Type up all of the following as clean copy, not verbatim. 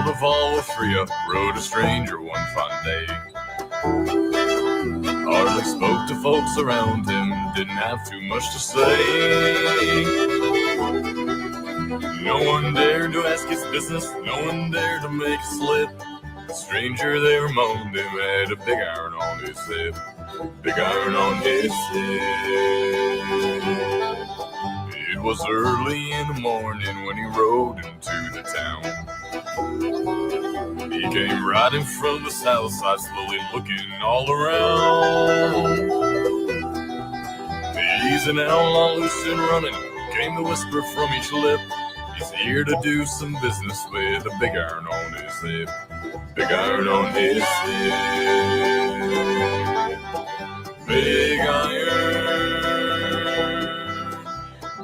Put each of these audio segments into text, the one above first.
out of all the three up rode a stranger one fine day. Hardly spoke to folks around him, didn't have too much to say. No one dared to ask his business, no one dared to make a slip. The stranger there moaned him, had a big iron on his hip. Big iron on his hip. It was early in the morning when he rode into the town. He came riding from the south side, slowly looking all around. He's an outlaw, loose and running, came the whisper from each lip. He's here to do some business with a big iron on his hip. Big iron on his hip. Big iron.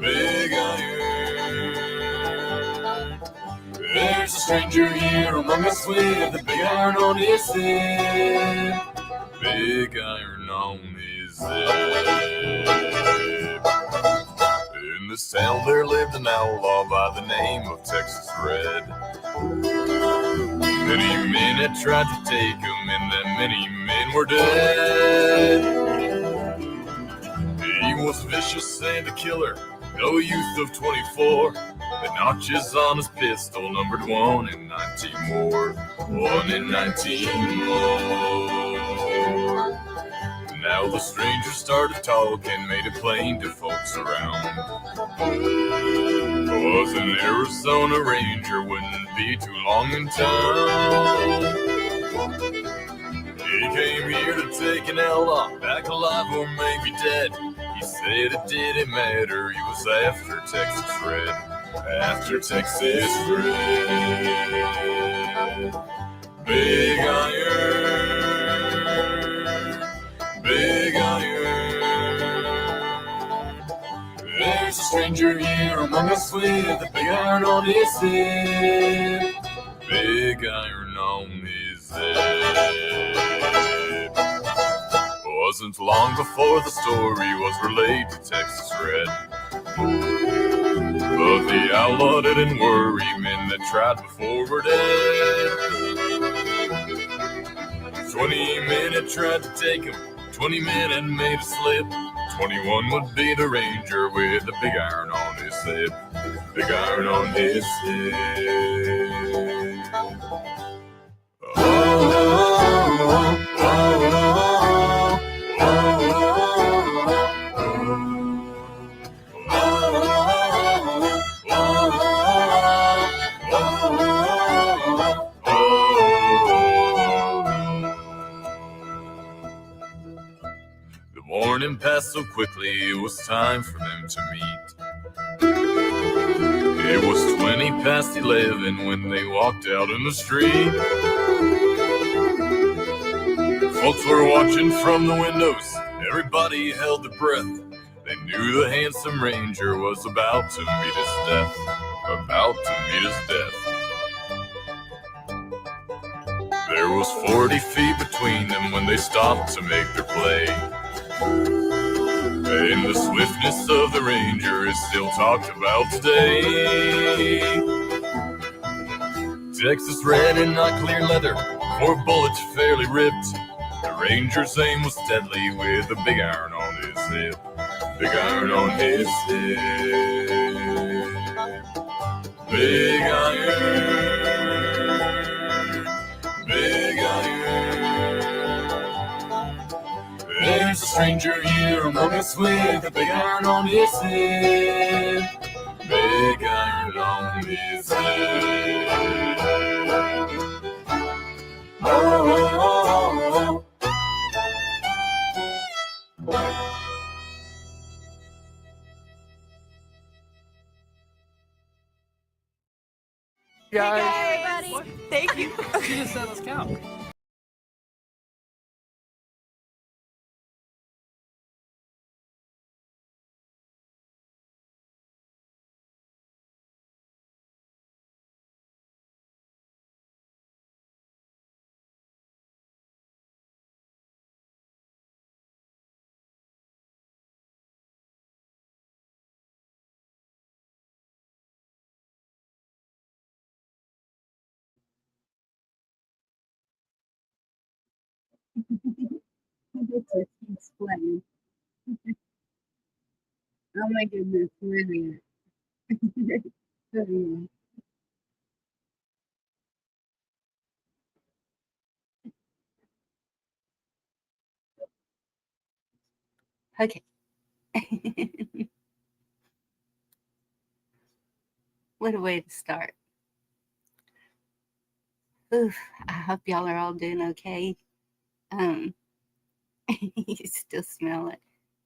Big iron. There's a stranger here among us with a big iron on his hip. Big iron on his hip. In this town there lived an outlaw by the name of Texas Red. Many men had tried to take him, and that many men were dead. He was vicious and a killer, no youth of 24. The notches on his pistol numbered 1 in 19 more. 1 in 19 more. Now the stranger started talking, made it plain to folks around. Was an Arizona Ranger, wouldn't be too long in town. He came here to take an outlaw, back alive or maybe dead. He said it didn't matter, he was after Texas Red. After Texas Red. Big iron. Big iron. There's a stranger here among us with a big iron on his hip. Big iron on his hip. Wasn't long before the story was relayed to Texas Red. But the outlaw didn't worry, men that tried before were dead. 20 men had tried to take him, 20 men had made a slip. 21 would be the ranger with the big iron on his hip. Big iron on his hip. Oh, oh, oh, oh, The morning passed so quickly, it was time for them to meet. It was 20 past 11 when they walked out in the street. Folks were watching from the windows, everybody held their breath. They knew the handsome ranger was about to meet his death. About to meet his death. There was 40 feet between them when they stopped to make their play. And the swiftness of the ranger is still talked about today. Texas Red and not clear leather, 4 bullets fairly ripped. The ranger's aim was deadly with a big iron on his hip. Big iron on his hip. Big iron. Big iron. There's a stranger here among us with a big iron on his hip. Big iron on his hip. Oh, oh, oh, oh. Guys. Hey everybody. Thank you. She just said let's count. Just explain. Oh my goodness, really. Okay. What a way to start. Oof, I hope y'all are all doing okay. Um, you still smell it.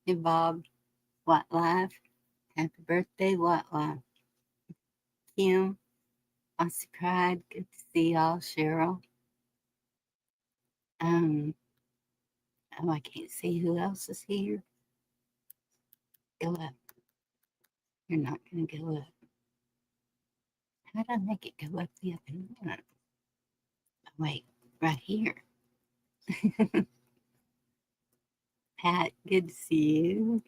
Hey, Bob, What Life? Happy birthday, What Life? Kim, Aussie Pride, good to see y'all. Cheryl. Um, oh, I can't see who else is here. Go up. You're not going to go up. How did I make it go up the other one? Oh, wait, right here. Pat, good to see you.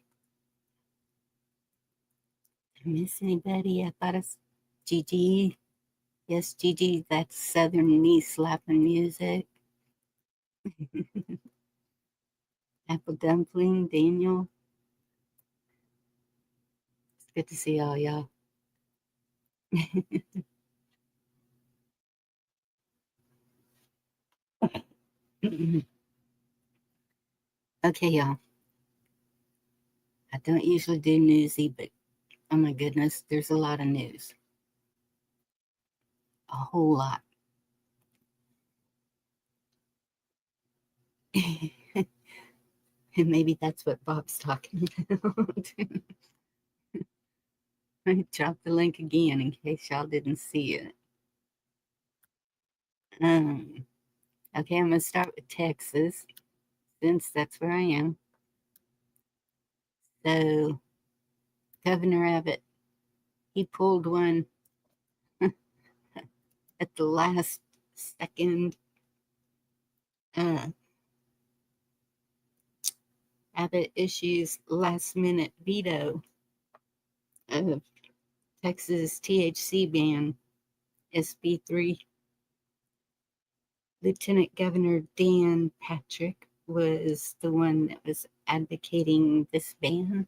Did I miss anybody? I thought it's Gigi. Yes, Gigi, that's Southern knee slapping music. Apple dumpling, Daniel. It's good to see all y'all. Okay, y'all. I don't usually do newsy, but oh my goodness, there's a lot of news. A whole lot. And maybe that's what Bob's talking about. I dropped the link again in case y'all didn't see it. Okay, I'm going to start with Texas since that's where I am. So, Governor Abbott, he pulled one at the last second. Abbott issues last minute veto of Texas THC ban, SB 3. Lieutenant Governor Dan Patrick was the one that was advocating this ban.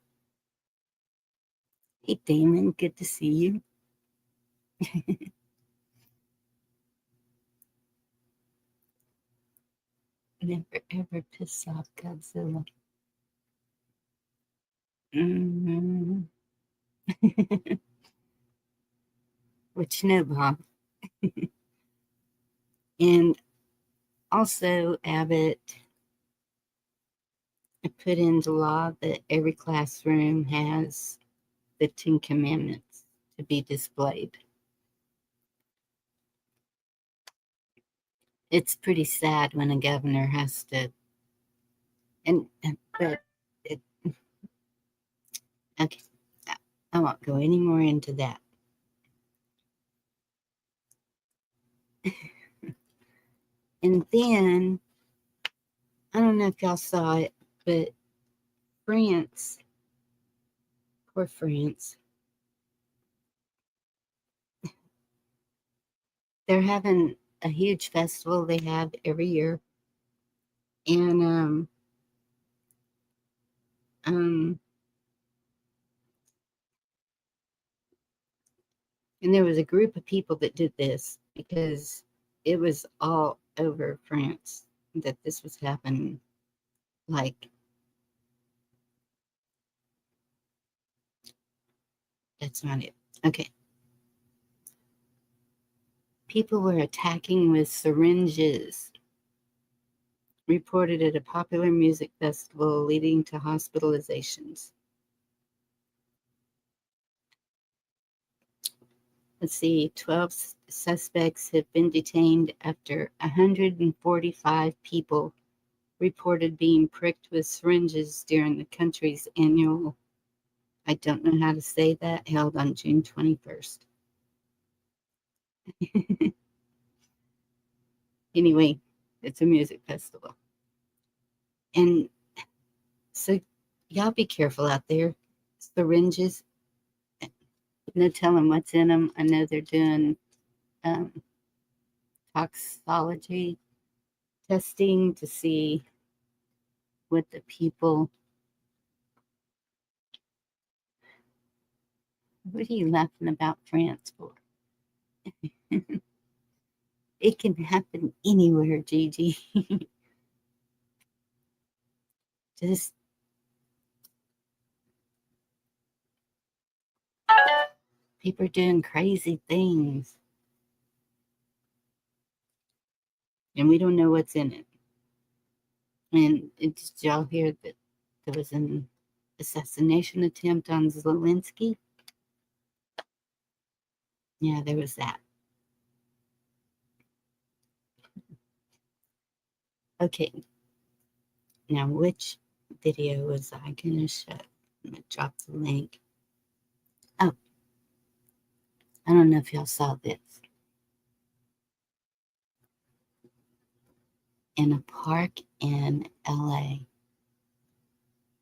Hey, Damon, good to see you. Never ever piss off Godzilla. What you know, Bob. And also, Abbott put into law that every classroom has the 10 Commandments to be displayed. It's pretty sad when a governor has to, but it, okay, I won't go any more into that. And then, I don't know if y'all saw it, but France, poor France, they're having a huge festival they have every year. And and there was a group of people that did this because it was all over France that this was happening. Like, that's not it. Okay. People were attacking with syringes, reported at a popular music festival, leading to hospitalizations. Let's see, 12 suspects have been detained after 145 people reported being pricked with syringes during the country's annual, I don't know how to say that, held on June 21st. Anyway, it's a music festival. And so y'all be careful out there. Syringes, no telling what's in them. I know they're doing toxology testing to see what the people. What are you laughing about France for? It can happen anywhere, Gigi. Just people are doing crazy things, and we don't know what's in it. And did y'all hear that there was an assassination attempt on Zelensky? Yeah, there was that. Okay, now which video was I going to show? I'm going to drop the link. Oh, I don't know if y'all saw this. In a park in LA.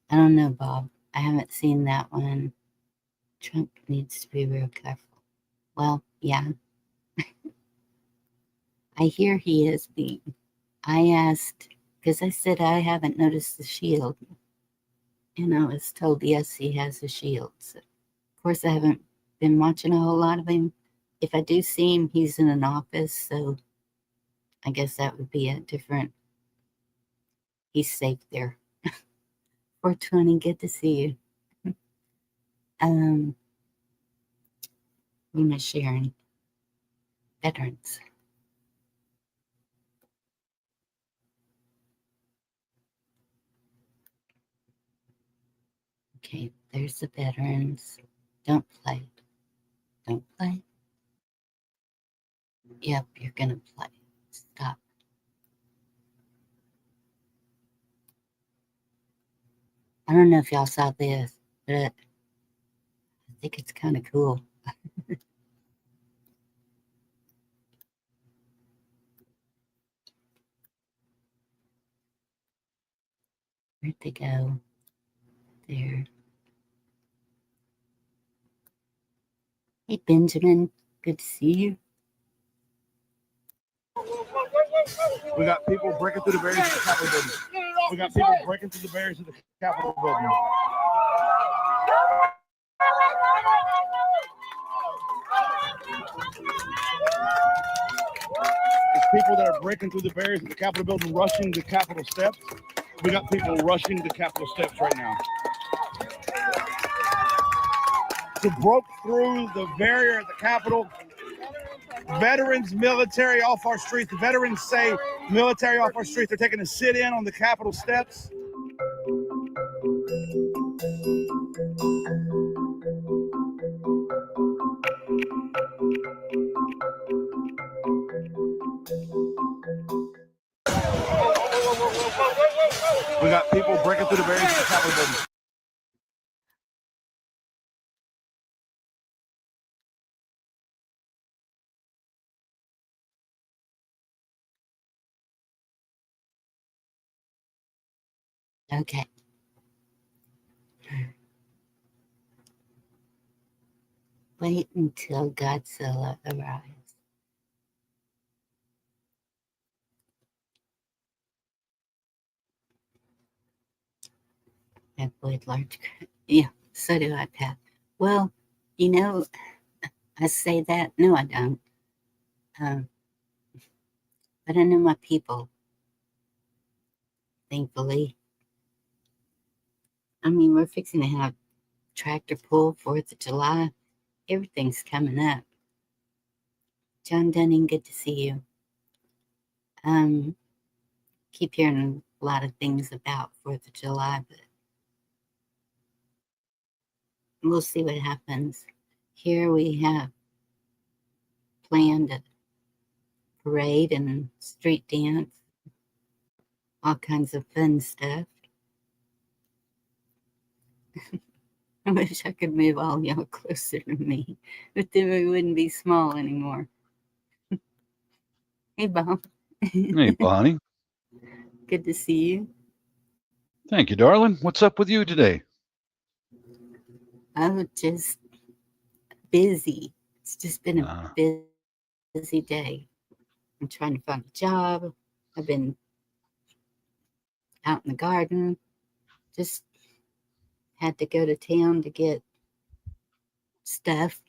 I don't know, Bob. I haven't seen that one. Trump needs to be real careful. Well, yeah. I hear he is being. I asked, because I said I haven't noticed the shield. And I was told, yes, he has a shield. So, of course, I haven't been watching a whole lot of him. If I do see him, he's in an office. So I guess that would be a different. He's safe there. 420, good to see you. Miss Sharon. Veterans. Okay, there's the veterans. Don't play. Don't play. Yep, you're gonna play. Stop. I don't know if y'all saw this, but I think it's kind of cool. Where'd they go? There. Hey, Benjamin. Good to see you. We got people breaking through the barriers of the Capitol building. We got people breaking through the barriers of the Capitol building. There's people that are breaking through the barriers of the Capitol building, rushing the Capitol steps. We got people rushing the Capitol steps right now. To broke through the barrier at the Capitol. Veterans, military off our streets. The veterans say military off our streets. They're taking a sit-in on the Capitol steps. We got people breaking through the barriers of the Capitol building. Okay. Wait until Godzilla arrives. I avoid large. Yeah, so do I, Pat. Well, you know, I say that. No, I don't. But I know my people. Thankfully. I mean, we're fixing to have tractor pull 4th of July. Everything's coming up. John Dunning, good to see you. Keep hearing a lot of things about 4th of July, but we'll see what happens. Here we have planned a parade and street dance, all kinds of fun stuff. I wish I could move all y'all closer to me, but then we wouldn't be small anymore. Hey, Bob. Hey, Bonnie. Good to see you. Thank you, darling. What's up with you today? Oh, just busy. It's just been a busy day. I'm trying to find a job. I've been out in the garden. Just had to go to town to get stuff.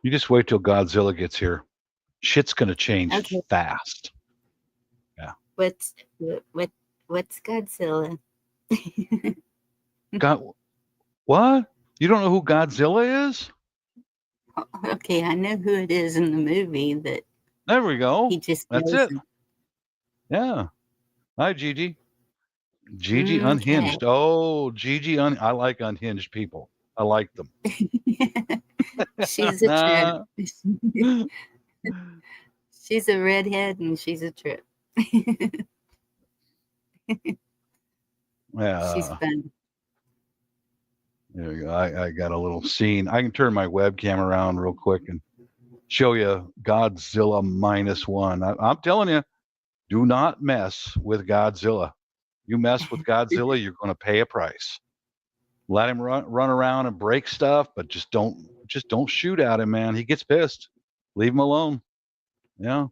You just wait till Godzilla gets here. Shit's gonna change Okay. fast. What's Godzilla? God, what? You don't know who Godzilla is? Okay, I know who it is in the movie that There we go. he just That's knows it. him. Yeah. Hi, Gigi. Gigi Okay. unhinged. Oh, Gigi I like unhinged people. I like them. She's a trip. She's a redhead and she's a trip. She's Yeah. fun. There you go. I got a little scene. I can turn my webcam around real quick and show you Godzilla -1. I'm telling you, do not mess with Godzilla. You mess with Godzilla, you're going to pay a price. Let him run around and break stuff, but just don't shoot at him, man. He gets pissed. Leave him alone. Yeah.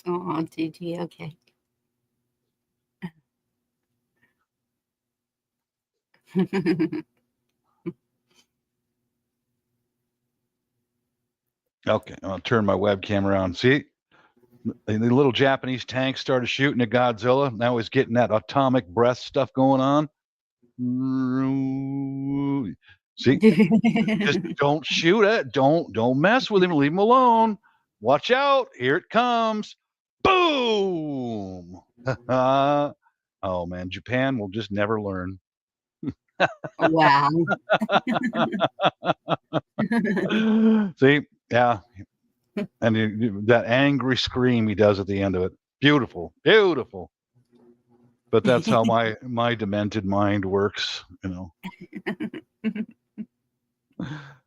Oh, Gigi, okay. Okay, I'll turn my webcam around. See, the little Japanese tank started shooting at Godzilla. Now he's getting that atomic breath stuff going on. See, just don't shoot it. Don't mess with him. Leave him alone. Watch out. Here it comes. Boom. Oh man, Japan will just never learn. Wow. See, yeah. And that angry scream he does at the end of it. Beautiful. Beautiful. But that's how my demented mind works, you know.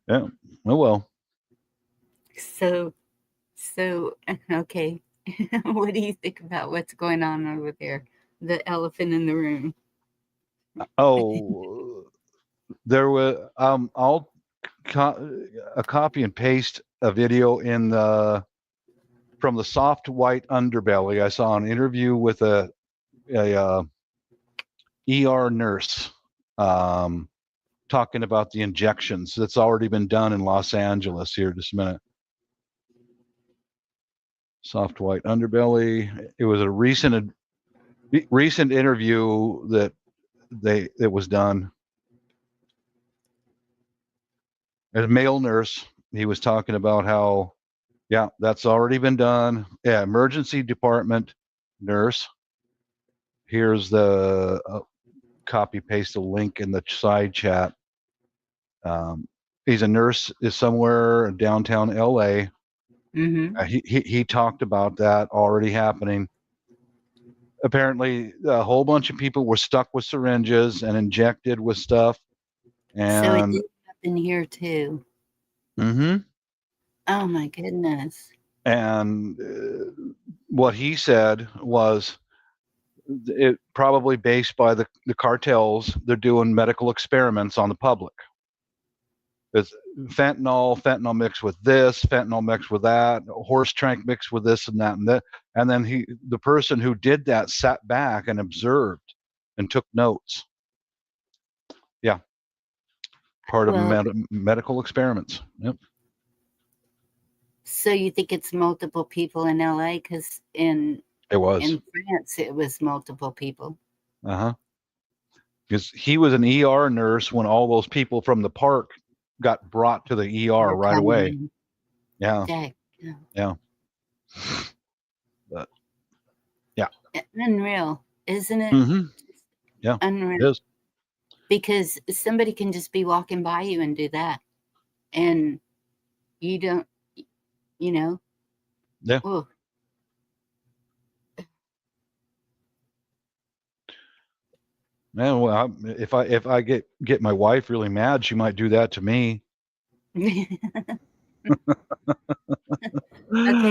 Yeah. Oh well. So okay. What do you think about what's going on over there? The elephant in the room. Oh, there was I'll copy and paste a video in the from the soft white underbelly. I saw an interview with a ER nurse talking about the injections that's already been done in Los Angeles. Here, just a minute. Soft white underbelly. It was a recent interview that was done. As a male nurse, he was talking about how, yeah, that's already been done. Yeah, emergency department nurse. Here's the copy paste the link in the side chat. He's a nurse is somewhere in downtown LA. Mm-hmm. He talked about that already happening. Apparently, a whole bunch of people were stuck with syringes and injected with stuff. And So it did happen here too. Mm-hmm. Oh my goodness. And what he said was it probably based by the cartels. They're doing medical experiments on the public. It's fentanyl mixed with this, fentanyl mixed with that, horse trank mixed with this and that and that. And then the person who did that sat back and observed and took notes. Yeah. Part of medical experiments. Yep. So you think it's multiple people in LA? Because in France it was multiple people. Uh-huh. Because he was an ER nurse when all those people from the park got brought to the ER right away. Yeah. Yeah. But yeah. Unreal, isn't it? Mm-hmm. Yeah. Unreal. It is. Because somebody can just be walking by you and do that. And you don't, you know. Yeah. Ooh. Man, well, if I get my wife really mad, she might do that to me. Okay,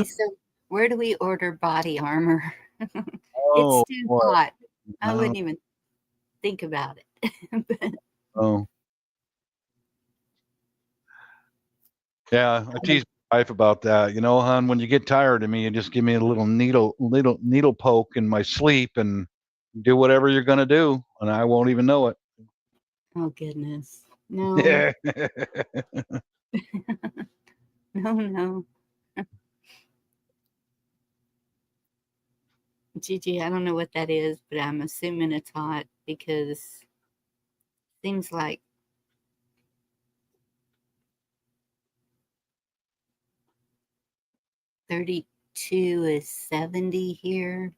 so where do we order body armor? Oh, it's too hot. I wouldn't even think about it. Oh. Yeah, I tease wife about that. You know, hon, when you get tired of me, you just give me a little needle poke in my sleep and do whatever you're gonna do, and I won't even know it. Oh goodness. No, Yeah. no. Gigi, I don't know what that is, but I'm assuming it's hot because seems like 32 is 70 here.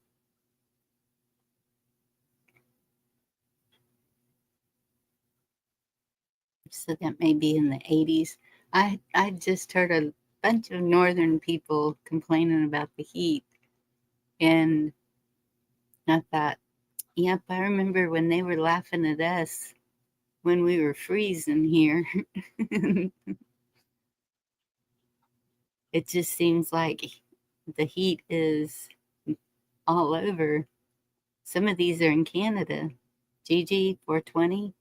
So that may be in the 80s. I just heard a bunch of northern people complaining about the heat, and I thought, yep, I remember when they were laughing at us when we were freezing here. It just seems like the heat is all over. Some of these are in Canada. Gigi, 420.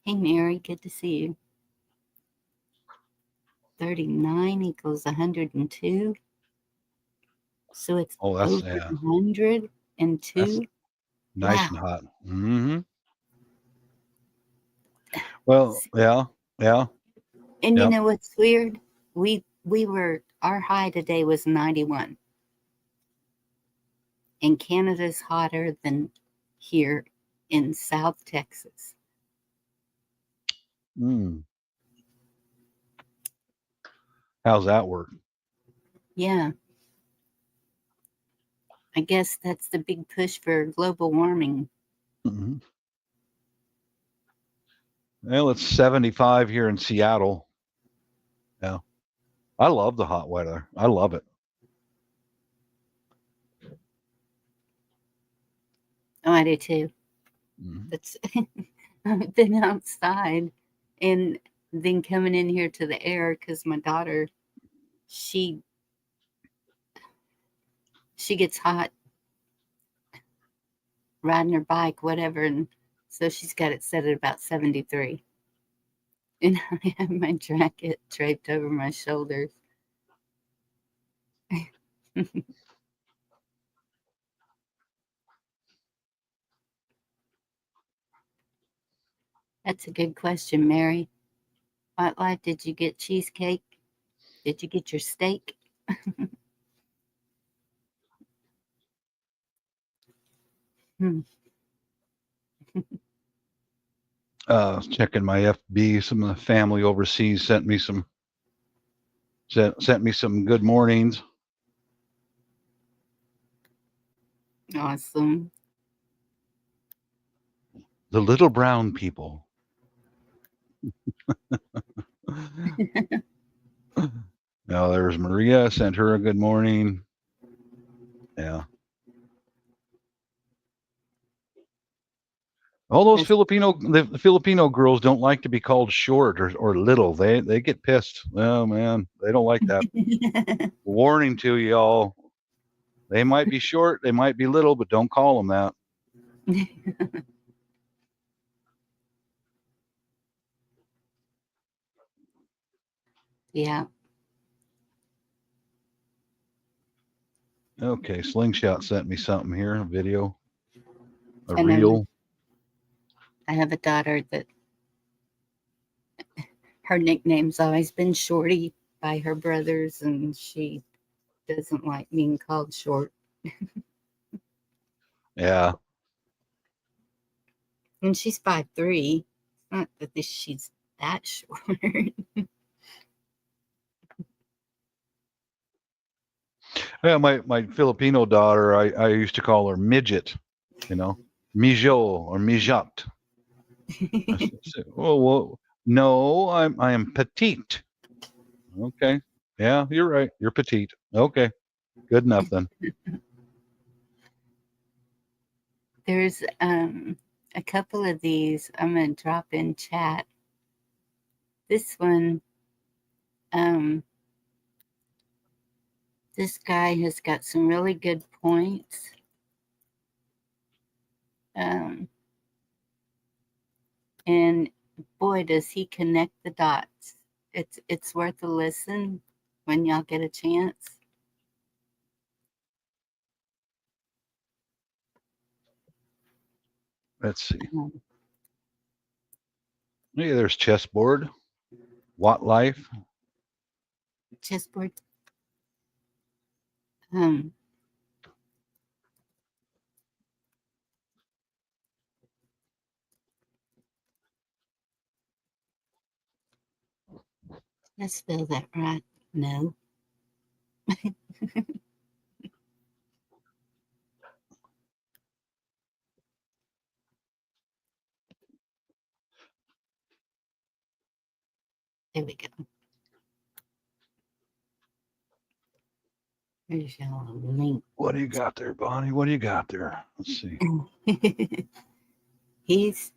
Hey, Mary, good to see you. 39 equals 102. So it's Oh, that's over yeah. 102. That's nice and Wow. hot. Well, yeah, yeah, And you yep. know what's weird? Our high today was 91. And Canada's hotter than here in South Texas. Mm. How's that work? Yeah. I guess that's the big push for global warming. Mm-hmm. Well, it's 75 here in Seattle. Yeah. I love the hot weather. I love it. Oh, I do too. Mm-hmm. That's I've been outside and then coming in here to the air because my daughter, she gets hot riding her bike, whatever, and so she's got it set at about 73. And I have my jacket draped over my shoulders. That's a good question, Mary. What life did you get cheesecake? Did you get your steak? Hmm. Checking my FB. Some of the family overseas sent me some good mornings. Awesome. The little brown people. Now there's Maria. Sent her a good morning. Yeah. All those the Filipino girls don't like to be called short or little. They get pissed. Oh man, they don't like that. Warning to y'all. They might be short, they might be little, but don't call them that. Yeah. Okay, Slingshot sent me something here, a video, a I know reel. I have a daughter that her nickname's always been Shorty by her brothers, and she doesn't like being called short. Yeah. And she's 5'3". Not that she's that short. Yeah, my Filipino daughter, I used to call her midget, mijo or mijot. I said, oh, well, no, I am petite. Okay. Yeah, you're right. You're petite. Okay. Good enough then. There's a couple of these I'm going to drop in chat. This one, this guy has got some really good points. Um, And boy, does he connect the dots. It's worth a listen when y'all get a chance. Let's see. Um, Hey, there's chessboard. Watt Life. chessboard. Let's spell that right. No. There we go. Here's your link. What do you got there, Bonnie? What do you got there? Let's see. He's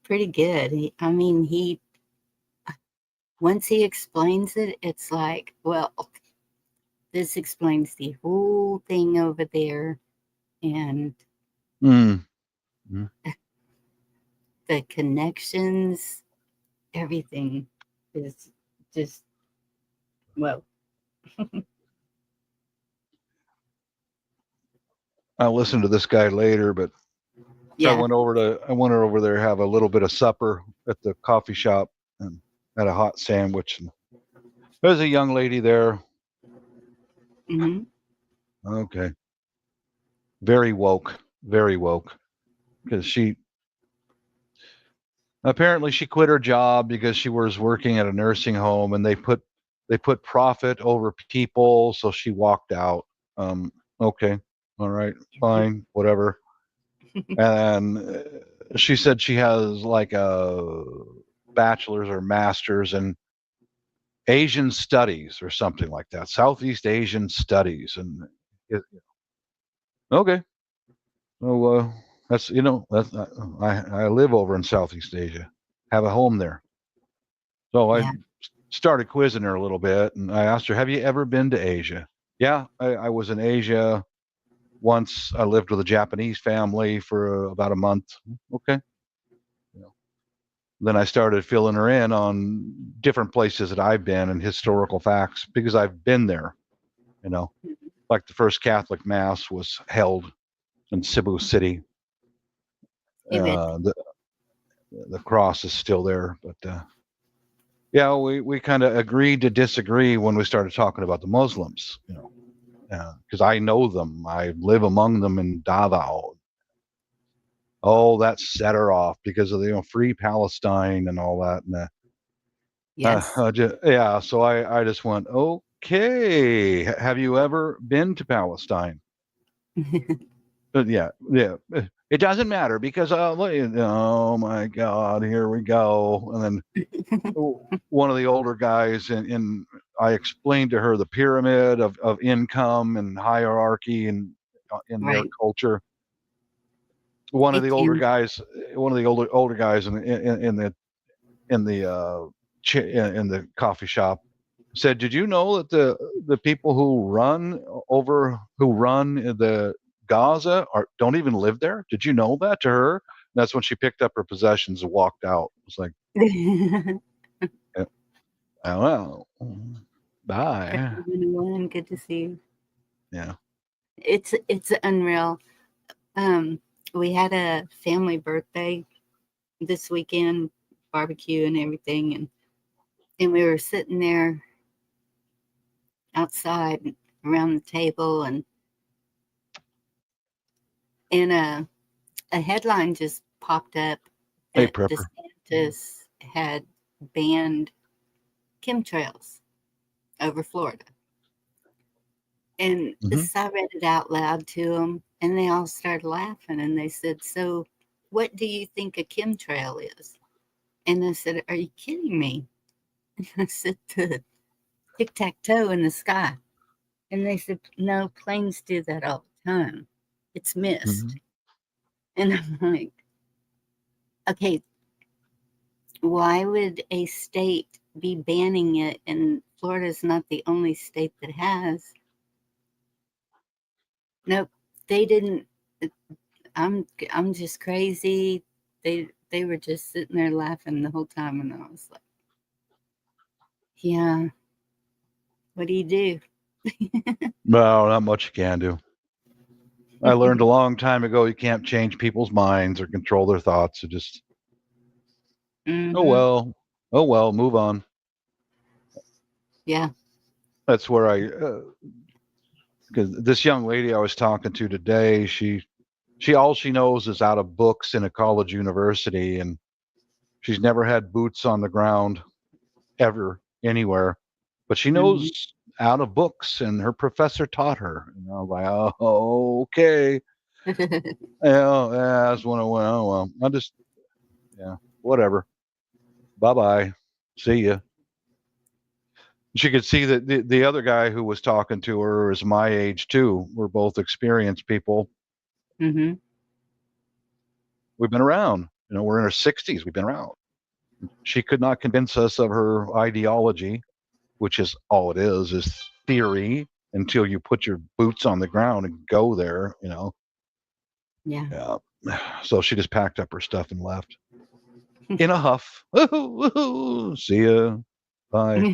pretty good. He once he explains it, it's like, well, this explains the whole thing over there, and Mm. the connections, everything is just, well, I'll listen to this guy later, but yeah. I went over there, have a little bit of supper at the coffee shop, and had a hot sandwich. And there's a young lady there. Hmm. Okay. Very woke. Very woke. Because she apparently she quit her job because she was working at a nursing home, and they put profit over people, so she walked out. Okay. All right. Fine. Whatever. And she said she has like a bachelor's or master's in Asian studies or something like that, Southeast Asian studies. And okay, well, that's that's I live over in Southeast Asia, have a home there. So I Yeah. started quizzing her a little bit, and I asked her, "Have you ever been to Asia?" Yeah, I was in Asia once. I lived with a Japanese family for about a month. Okay. Then I started filling her in on different places that I've been and historical facts because I've been there. Like the first Catholic Mass was held in Cebu City. The cross is still there, but yeah, we kind of agreed to disagree when we started talking about the Muslims. Because I know them, I live among them in Davao. Oh, that set her off because of the free Palestine and all that. And Yes. yeah, so I just went, okay, have you ever been to Palestine? But yeah, it doesn't matter because oh my God, here we go. And then one of the older guys, and I explained to her the pyramid of income and hierarchy and in their Right. culture. One of Hey, the older Kim. guys in the coffee shop said, "Did you know that the people who run the Gaza don't even live there? Did you know that?" To her, and that's when she picked up her possessions and walked out. It was like, oh well, bye. Good to see you. Yeah. It's unreal. We had a family birthday this weekend, barbecue and everything, and we were sitting there outside around the table, and a headline just popped up Hey, that Prepper. DeSantis had banned chemtrails over Florida. And so I read it out loud to them, and they all started laughing, and they said, "So what do you think a chemtrail is?" And I said, "Are you kidding me?" And I said, "The tic-tac-toe in the sky." And they said, "No, planes do that all the time. It's mist." And I'm like, okay, why would a state be banning it? And Florida's not the only state that has. Nope, they didn't. I'm just crazy. They they were just sitting there laughing the whole time, and I was like, yeah, what do you do? No, not much you can do. I learned a long time ago you can't change people's minds or control their thoughts. So just, Mm-hmm. oh well, move on. Yeah. That's where because this young lady I was talking to today, she all she knows is out of books in a college university, and she's never had boots on the ground ever anywhere, but she Mm-hmm. knows out of books, and her professor taught her. And I was like, oh, okay. Yeah, that's when I went, oh, well, I just, yeah, whatever. Bye-bye. See ya. She could see that the other guy who was talking to her is my age too. We're both experienced people. Mm-hmm. We've been around. We're in our 60s. We've been around. She could not convince us of her ideology, which is all it is theory until you put your boots on the ground and go there. Yeah. Yeah. So she just packed up her stuff and left in a huff. See ya. Bye.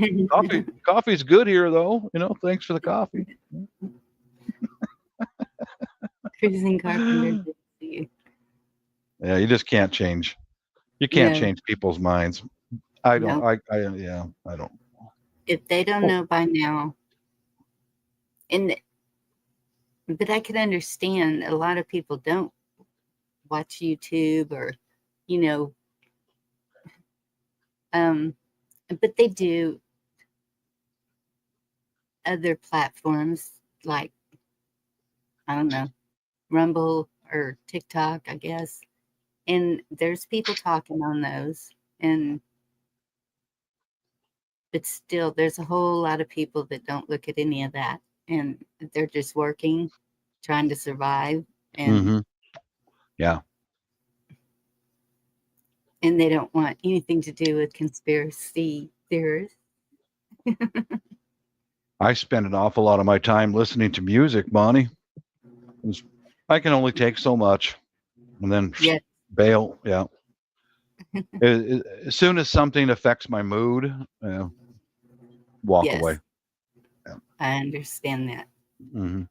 Coffee's good here though. Thanks for the coffee. Cruising Carpenter. Good to see you. Yeah, you just can't change. You can't No, change people's minds. I don't. no. I don't. If they don't know by now, and but I can understand a lot of people don't watch YouTube or, you know, but they do other platforms like, I don't know, Rumble or TikTok, I guess. And there's people talking on those, and but still there's a whole lot of people that don't look at any of that, and they're just working, trying to survive, and Mm-hmm. Yeah. they don't want anything to do with conspiracy theorists. I spend an awful lot of my time listening to music, Bonnie. I can only take so much, and then Yeah. bail. Yeah. As soon as something affects my mood, walk Yes, away. Yeah. I understand that. Mm-hmm.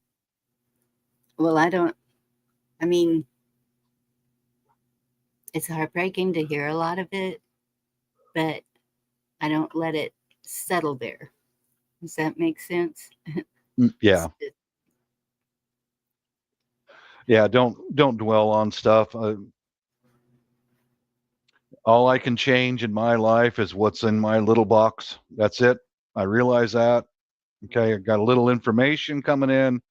Well, I mean, it's heartbreaking to hear a lot of it, but I don't let it settle there. Does that make sense? Yeah. Yeah. Don't dwell on stuff. All I can change in my life is what's in my little box. That's it. I realize that. Okay, I got a little information coming in.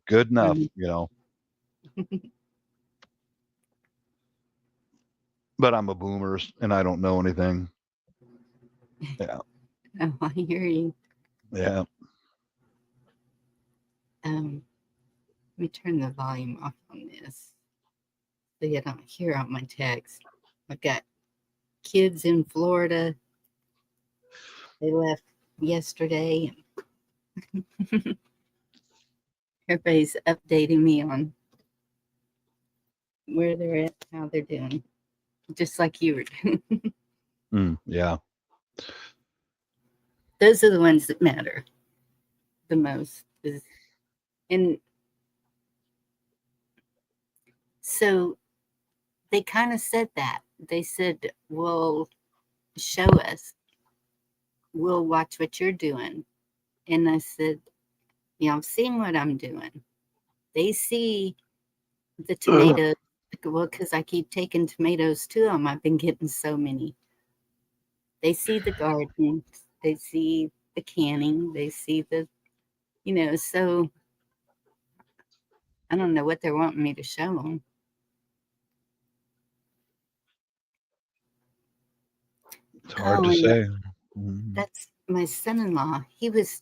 Good enough, Mhm. But I'm a boomer and I don't know anything. Yeah. Oh, I hear you. Yeah. Let me turn the volume off on this so you don't hear all my text. I've got kids in Florida. They left yesterday. Everybody's updating me on where they're at, how they're doing, just like you were doing. Yeah. Those are the ones that matter the most. And so they kind of said that. They said, well, show us. We'll watch what you're doing. And I said, I'm seeing what I'm doing. They see the tomatoes. Well, because I keep taking tomatoes to them. I've been getting so many. They see the garden. They see the canning. They see so I don't know what they're wanting me to show them. It's hard Oh, to and say. that's my son-in-law. He was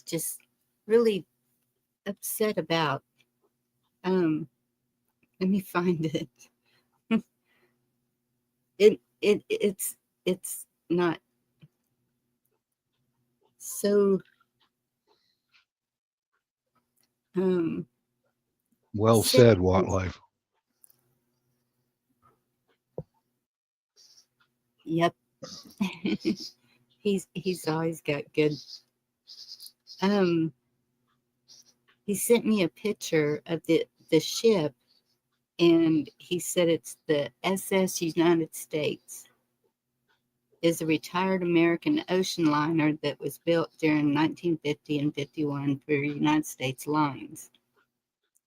just really upset about, let me find it. It's not so, Well said, serious. Wildlife. Yep. He's always got good. Um, he sent me a picture of the ship, and he said it's the SS United States. Is a retired American ocean liner that was built during 1950 and 51 for United States lines.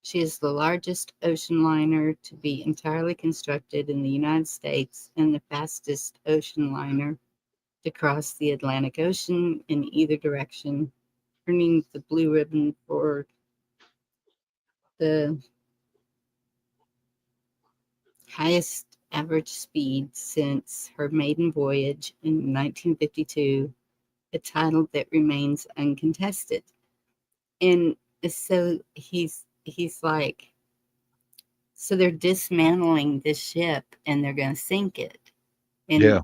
She is the largest ocean liner to be entirely constructed in the United States and the fastest ocean liner to cross the Atlantic Ocean in either direction, earning the blue ribbon for the highest average speed since her maiden voyage in 1952, a title that remains uncontested. And so he's like, so they're dismantling this ship and they're going to sink it. And Yeah.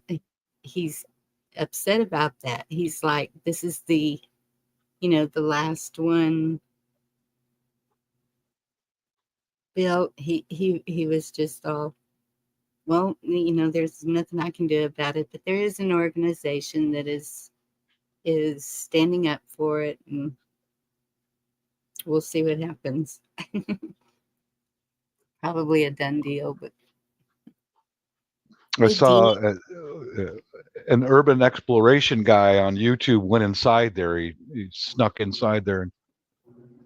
he's upset about that. He's like, this is the, the last one built. He was just all, well, there's nothing I can do about it, but there is an organization that is standing up for it, and we'll see what happens. Probably a done deal, but I they saw deem an urban exploration guy on YouTube went inside there. He snuck inside there, and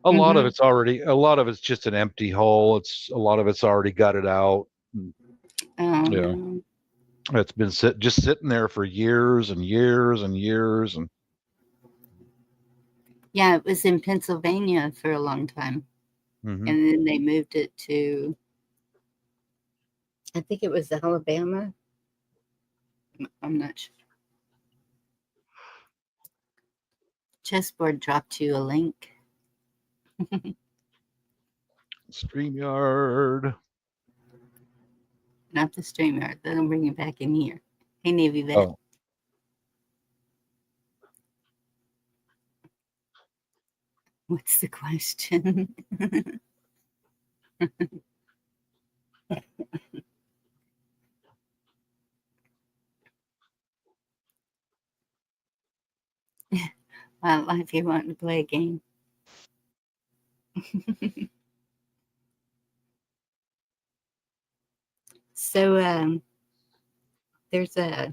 a lot of it's just an empty hole. A lot of it's already gutted out. Yeah, no. it's been just sitting there for years and years and years, and Yeah, it was in Pennsylvania for a long time. mhm. And then they moved it to, I think it was Alabama. I'm not sure. Chessboard dropped you a link. StreamYard. Not the streamer. That'll bring you back in here. Hey, Navy Vet. Oh, What's the question? Wildlife, you want to play a game? So there's I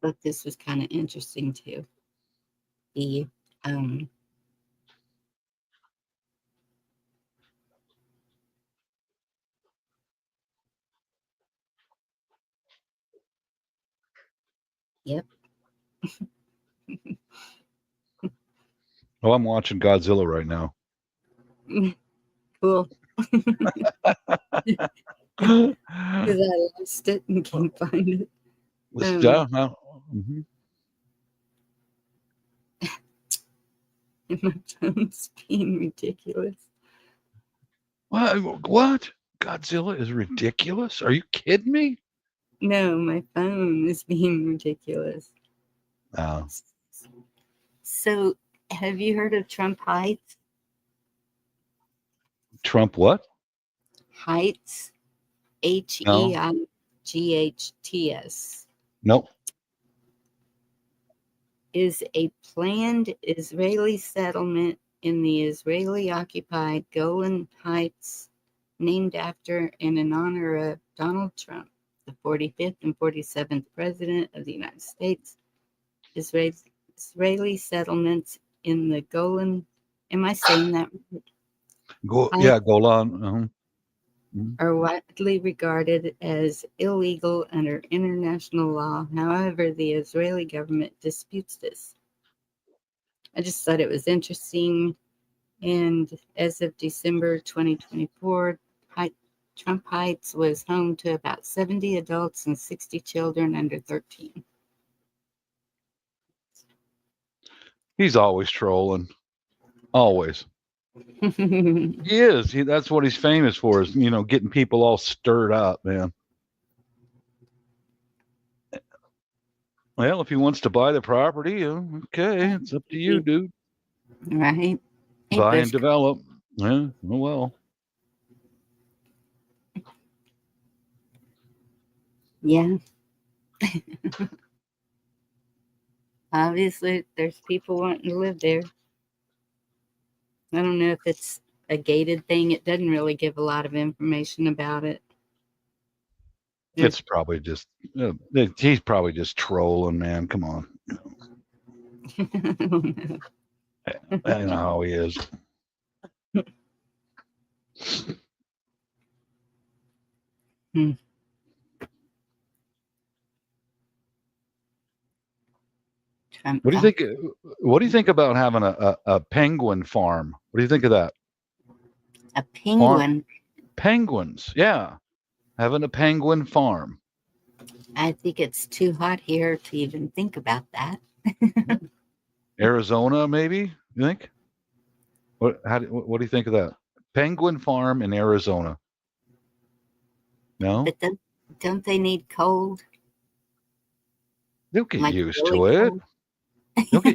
thought this was kind of interesting too. The yep. oh, I'm watching Godzilla right now. Cool. Because I lost it and can't find it. Yeah, mhm. And my phone's being ridiculous. What? Godzilla is ridiculous? Are you kidding me? No, my phone is being ridiculous. Oh, So, have you heard of Trump Heights? Trump what? Heights, No, Heights, nope. is a planned Israeli settlement in the Israeli-occupied Golan Heights, named after and in honor of Donald Trump, the 45th and 47th President of the United States. Israeli settlements in the Golan, am I saying that right? Yeah, Golan. Mhm. Are widely regarded as illegal under international law. However, the Israeli government disputes this. I just thought it was interesting. And as of December 2024, Trump Heights was home to about 70 adults and 60 children under 13. He's always trolling. Always. He is. That's what he's famous for, is, getting people all stirred up, man. Well, if he wants to buy the property, okay, it's up to you, dude. Right? Hey, Buy and Bush. develop. Yeah, oh well. Yeah. Obviously, there's people wanting to live there. I don't know if it's a gated thing. It doesn't really give a lot of information about it. It's probably just he's probably just trolling, man. Come on, I know how he is. What do you think? What do you think about having a penguin farm? What do you think of that? A penguin? Penguins, yeah. Having a penguin farm. I think it's too hot here to even think about that. Arizona, maybe? You think? What do you think of that? Penguin farm in Arizona. No? But don't they need cold? They'll get Like used really to it. cold?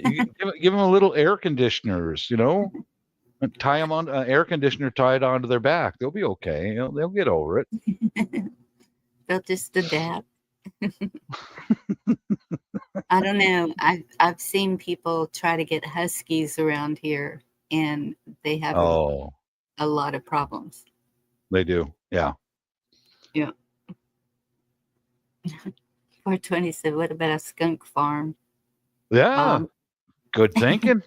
Give them a little air conditioners, and tie them on air conditioner tied onto their back. They'll be okay. They'll get over it. They'll just adapt. I don't know. I've seen people try to get huskies around here, and they have a lot of problems. They do, yeah. Yeah. 420 said, "What about a skunk farm?" Yeah. Good thinking.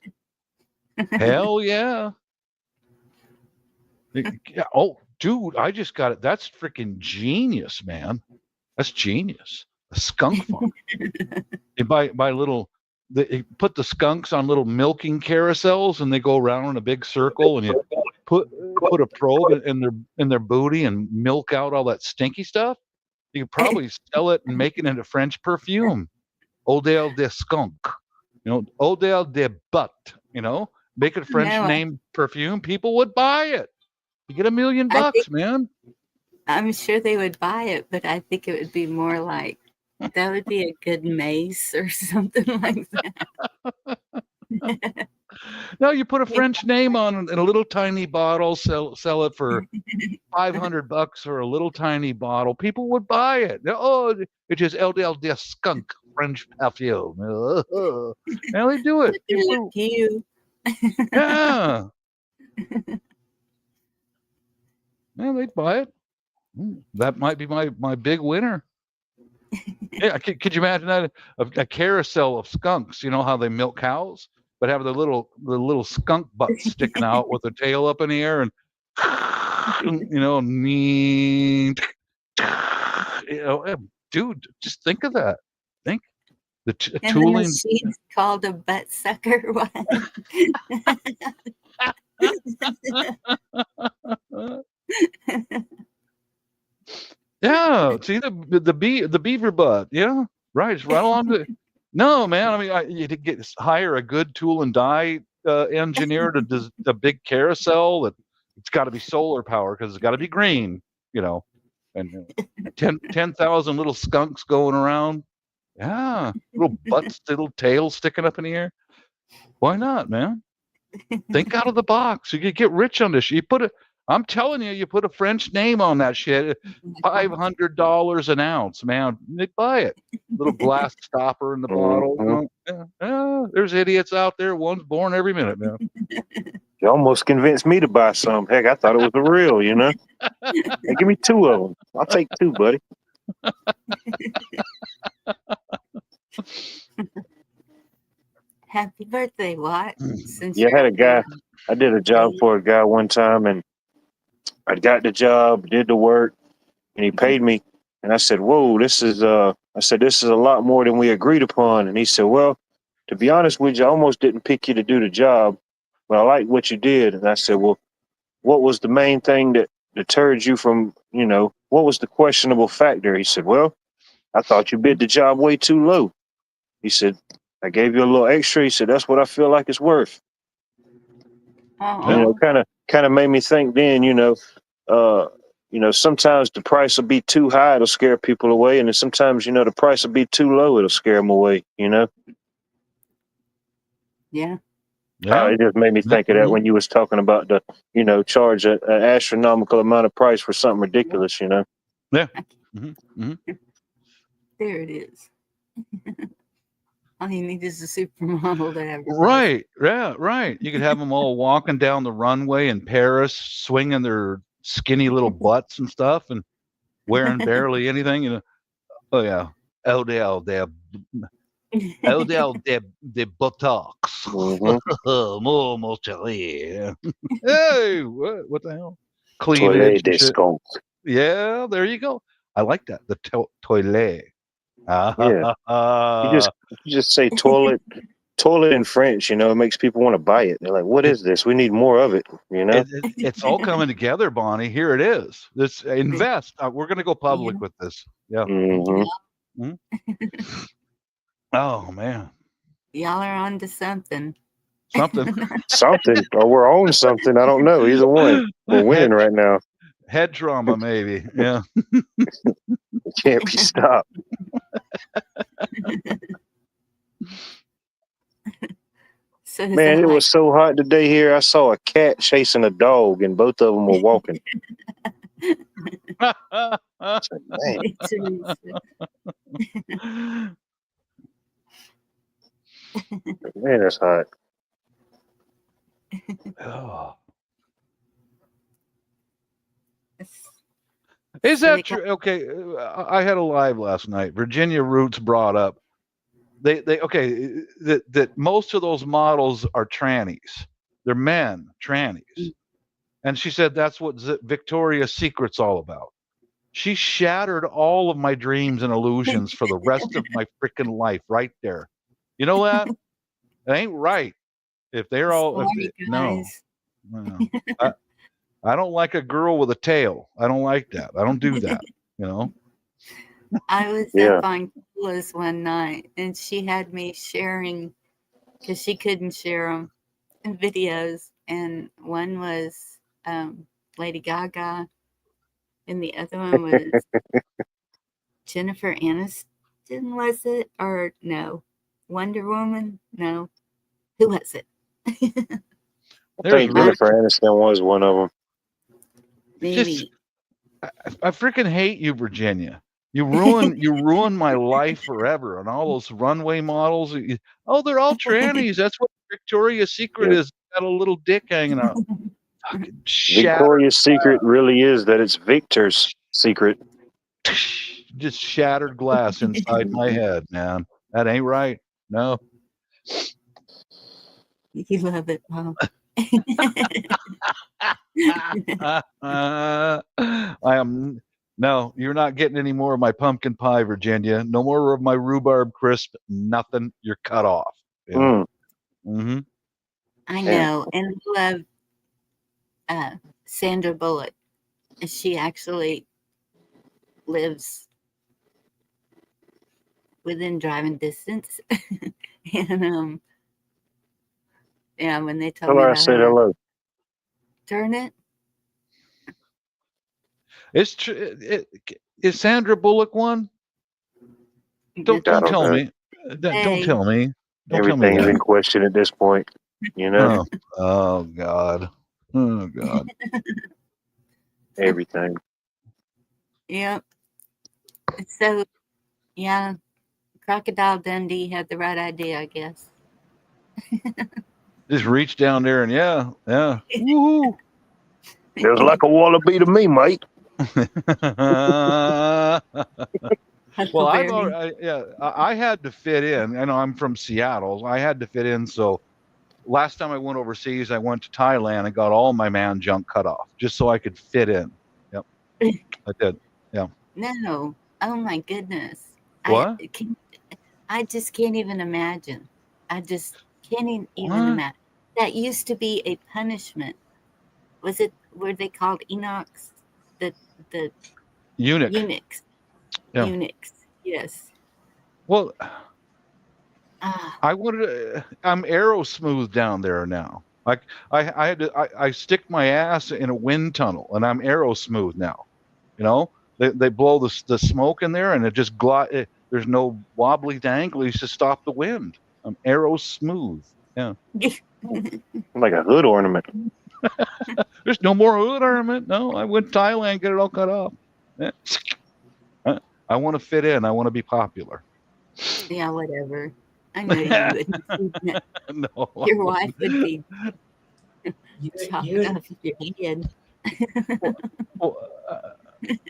Hell yeah. Oh, dude, I just got it. That's freaking genius, man. That's genius. A skunk farm. They buy little. They put the skunks on little milking carousels, and they go around in a big circle, and you put a probe in their booty and milk out all that stinky stuff. You could probably sell it and make it into French perfume. Odeur de skunk. Odeur de butt. Make it French name perfume. People would buy it. You get $1 million, man. I'm sure they would buy it, but I think it would be more like that would be a good mace or something like that. No, you put a French name on it in a little tiny bottle, sell it for $500 for a little tiny bottle. People would buy it. Oh, it's just Odeur de skunk French perfume. Now they do it. Yeah. Yeah, they'd buy it. That might be my big winner. Yeah, could you imagine that? A carousel of skunks. You know how they milk cows, but have the little skunk butts sticking out with their tail up in the air, and dude, just think of that. Think the and tooling. the machine's called a butt sucker. Yeah, see the beaver butt. Yeah, right. It's right along the. No, man. I mean, you hire a good tool and die engineer to do a big carousel. That it's got to be solar power because it's got to be green. And 10,000 little skunks going around. Yeah, little butts, little tails sticking up in the air. Why not, man? Think out of the box. You could get rich on this. I'm telling you, you put a French name on that shit. $500 an ounce, man. They'd buy it. Little glass stopper in the bottle. Yeah, there's idiots out there. One's born every minute, man. You almost convinced me to buy some. Heck, I thought it was a real, Hey, give me 2 of them. I'll take 2, buddy. Happy birthday, Watt. Yeah, I had a guy. I did a job for a guy one time, and I got the job, did the work, and he paid me. And I said, "Whoa, this is a lot more than we agreed upon." And he said, "Well, to be honest with you, I almost didn't pick you to do the job, but I like what you did." And I said, "Well, what was the main thing that deterred you from, what was the questionable factor?" He said, "Well, I thought you bid the job way too low." He said, "I gave you a little extra." He said, "That's what I feel like it's worth." Kind of made me think then, sometimes the price will be too high, it'll scare people away. And then sometimes, the price will be too low, it'll scare them away, Yeah. It just made me think of that when you was talking about the, charge an astronomical amount of price for something ridiculous, Yeah. Mm-hmm. Mm-hmm. There it is. All you need is a supermodel to advertise. Right. Yeah. Right. You could have them all walking down the runway in Paris, swinging their skinny little butts and stuff, and wearing barely anything. You know. Oh yeah. Oh, they the buttocks. Mhm. More mozzarella. Hey, what the hell? Cleavage Toilet and de shit. skunk. Yeah, there you go. I like that. The toilet. Yeah. You just say toilet in French, you know, it makes people want to buy it. They're like, what is this? We need more of it, you know? It's all coming together, Bonnie. Here it is. Let's invest. We're going to go public with this. Yeah. Mhm. Mhm. Oh man, Y'all are on to something. something. Something, or we're on something. I don't know. Either one. We're winning right now. Head trauma, maybe. Yeah. It can't be stopped. So Man, it was so hot today here. I saw a cat chasing a dog, and both of them were walking. It's like, man, that's hot. Oh. Is that true? Okay, I had a live last night. Virginia Roots brought up that most of those models are trannies. They're men, trannies, and she said that's what Victoria's Secret's all about. She shattered all of my dreams and illusions for the rest of my freaking life, right there. You know that? It ain't right. If they're all no. I don't like a girl with a tail. I don't like that. I don't do that. You know. I was up on Kula's one night, and she had me sharing because she couldn't share them videos, and one was Lady Gaga, and the other one was Jennifer Aniston. Was it or no? Wonder Woman? No. Who was it? I think Jennifer Aniston was one of them. Maybe. I freaking hate you, Virginia. You ruin my life forever. And all those runway models. They're all trannies. That's what Victoria's Secret is. Got a little dick hanging out. Victoria's Secret really is that it's Victor's secret. Just shattered glass inside my head, man. That ain't right. No. You love it, Mom. I am no, you're not getting any more of my pumpkin pie, Virginia. No more of my rhubarb crisp. Nothing. You're cut off. Yeah. Mm-hmm. I know, and I love Sandra Bullock. She actually lives within driving distance, and yeah, when they told me I said hello. Turn it. It's true. Is Sandra Bullock one? Don't tell me. Don't tell me. Everything's in question at this point. You know. Oh God. Oh God. Everything. Yep. So, yeah, Crocodile Dundee had the right idea, I guess. Just reach down there and yeah. Woo-hoo. Feels like a wallaby to me, mate. Well, I had to fit in. I know I'm from Seattle. I had to fit in. So last time I went overseas, I went to Thailand and got all my man junk cut off just so I could fit in. Yep. I did. Yeah. No. Oh my goodness. What? I just can't even imagine. I just can't even imagine. That used to be a punishment. Were they called eunuchs? The eunuchs. Yeah. Eunuchs. Yes. Well, I wanted. I'm Aeros smooth down there now. Like I had to. I stick my ass in a wind tunnel, and I'm Aeros smooth now. You know, they blow the smoke in there, and it just there's no wobbly danglies to stop the wind. I'm Aeros smooth. Yeah. Like a hood ornament. There's no more hood ornament. No, I went to Thailand, get it all cut off. Yeah. I want to fit in. I want to be popular. Yeah, whatever. I know you wouldn't. No, Your wife would be You, chopped you, off your head.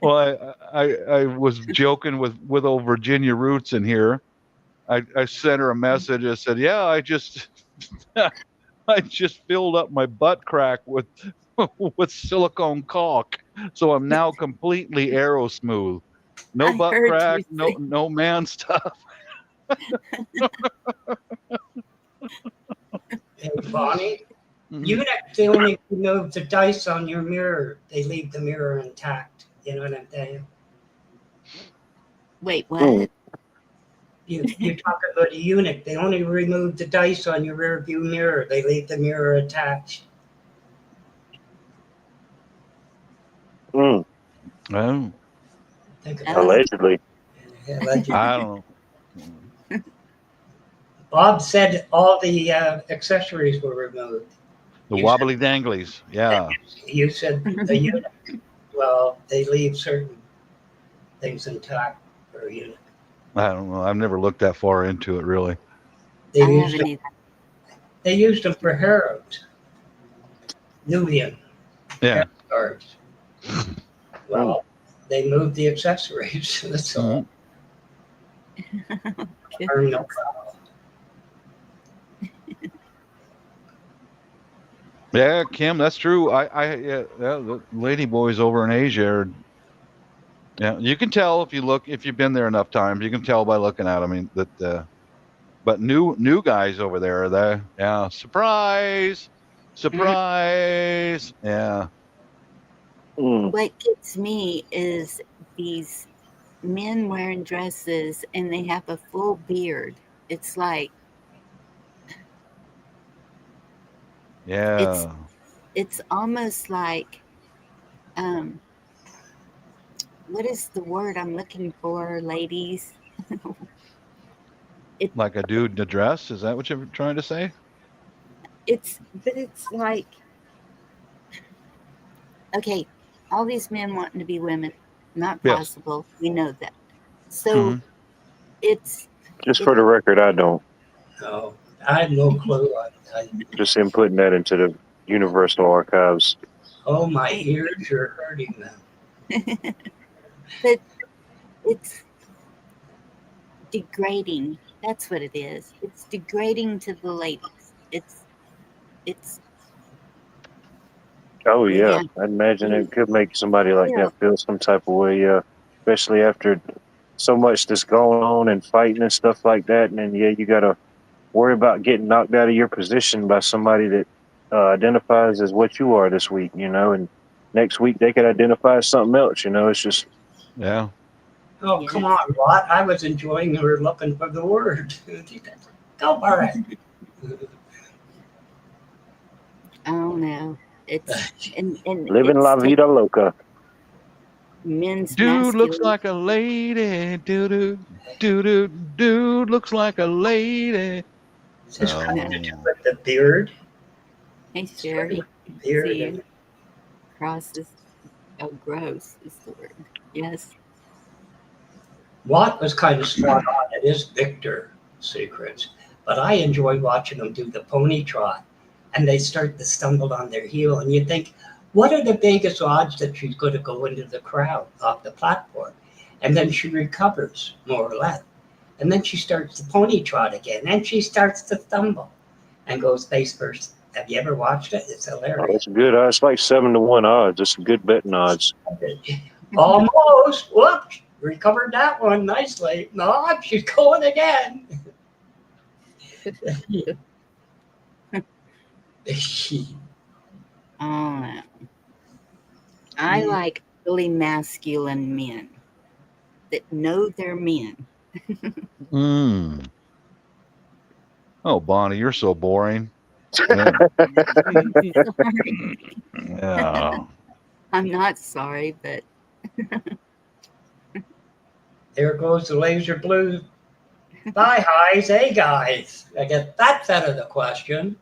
well, I was joking with old Virginia Roots in here. I sent her a message. I said, "Yeah, I just I just filled up my butt crack with with silicone caulk, so I'm now completely Aero smooth. No I butt heard crack, you no say, no man stuff." hey, Bonnie, Mhm. you they only remove the dice on your mirror. They leave the mirror intact. You know what I'm saying? wait, Mm. what? You talk about a eunuch. They only remove the dice on your rear view mirror. They leave the mirror attached. Mm. Oh, Think about Oh, Allegedly. it. Allegedly. I don't know. Bob said all the accessories were removed. The You said, wobbly danglies. Yeah. you said a eunuch. Well, they leave certain things intact for a eunuch. I don't know. I've never looked that far into it really. They I used haven't them, either. they used them for Harrods, Nubian Yeah. guards. Well, they moved the accessories. That's all. Harm no foul. Yeah, Kim, that's true. Yeah, the lady boys over in Asia are, yeah, you can tell if you've been there enough times, you can tell by looking at them. I mean, but new guys over there, yeah, surprise. Yeah. Mm. What gets me is these men wearing dresses and they have a full beard. It's like Yeah. it's almost like um what is the word I'm looking for, ladies? Like a dude in a dress. Is that what you're trying to say? But it's like, okay, all these men wanting to be women, not Yes. possible. We know that. So Mhm. it's Just for the record, I don't. No, I have no clue. Just inputting that into the Universal Archives. Oh, my ears are hurting now. but it's degrading. That's what it is. It's degrading to the ladies. It's Oh yeah, yeah. I'd imagine it could make somebody like Yeah. that feel some type of way. Yeah, especially after so much that's going on and fighting and stuff like that. And then yeah, you gotta worry about getting knocked out of your position by somebody that identifies as what you are this week. You know, and next week they could identify as something else. You know, it's just Yeah. Oh, Yes. come on, Watt. I was enjoying her looking for the word. Go for it. I don't know. It's and living it's la vida loca. men's Dude looks masculinity. like a lady. Dude looks like a lady. Is this Oh. got to do with the beard? Hey Sherry, Beard. see you. Crosses. Oh, gross is the word. Yes. Watt was kind of spot on. It is Victor secrets, but I enjoy watching them do the pony trot, and they start to stumble on their heel, and you think, what are the biggest odds that she's going to go into the crowd off the platform? And then she recovers more or less, and then she starts the pony trot again, and she starts to stumble, and goes face first. Have you ever watched it? It's Oh, hilarious. it's good. It's like 7-1 odds. It's good betting odds. Almost. Whoops. Recovered that one nicely. No, she's going again. I like really masculine men that know they're men. Mm. Oh, Bonnie, you're so boring. Yeah. Yeah. I'm not sorry, but There goes the laser blue. Bye, highs. Hey, guys. I guess that's out of the question.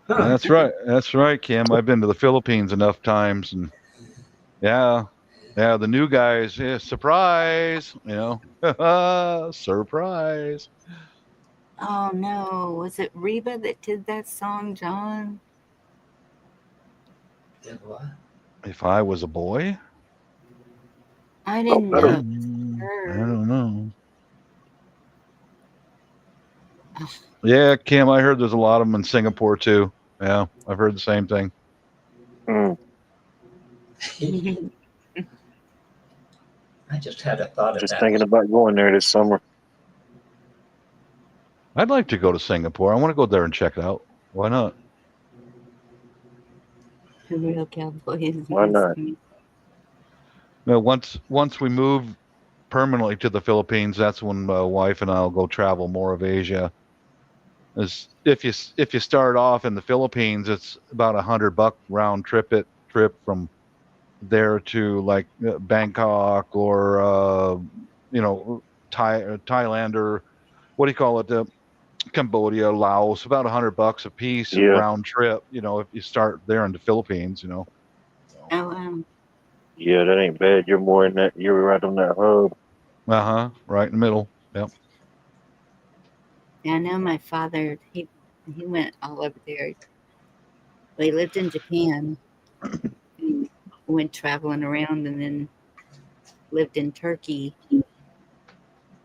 Huh. That's right. That's right, Kim. I've been to the Philippines enough times, and yeah, Yeah, the new guys, yeah, surprise, surprise. Oh no, was it Reba that did that song, John? Did what? If I was a boy, I didn't I don't. know it was I her. don't know. Ugh. Yeah, Kim, I heard there's a lot of them in Singapore too. Yeah, I've heard the same thing. Mm, I just had a thought of just that. thinking about going there this summer. I'd like to go to Singapore. I want to go there and check it out. Why not? The real cowboys. Why not? No, once we move permanently to the Philippines, that's when my wife and I'll go travel more of Asia. As if you start off in the Philippines, it's about $100 round trip from there to like Bangkok or Thailand, or what do you call it, Cambodia, Laos. About $100 a piece Yeah, round trip. If you start there in the Philippines. So, Oh, yeah, that ain't bad. You're more in that. You're right on that hub. right in the middle. Yep. yeah, I know my father. He went all over there. Well, he lived in Japan. He went traveling around, and then lived in Turkey.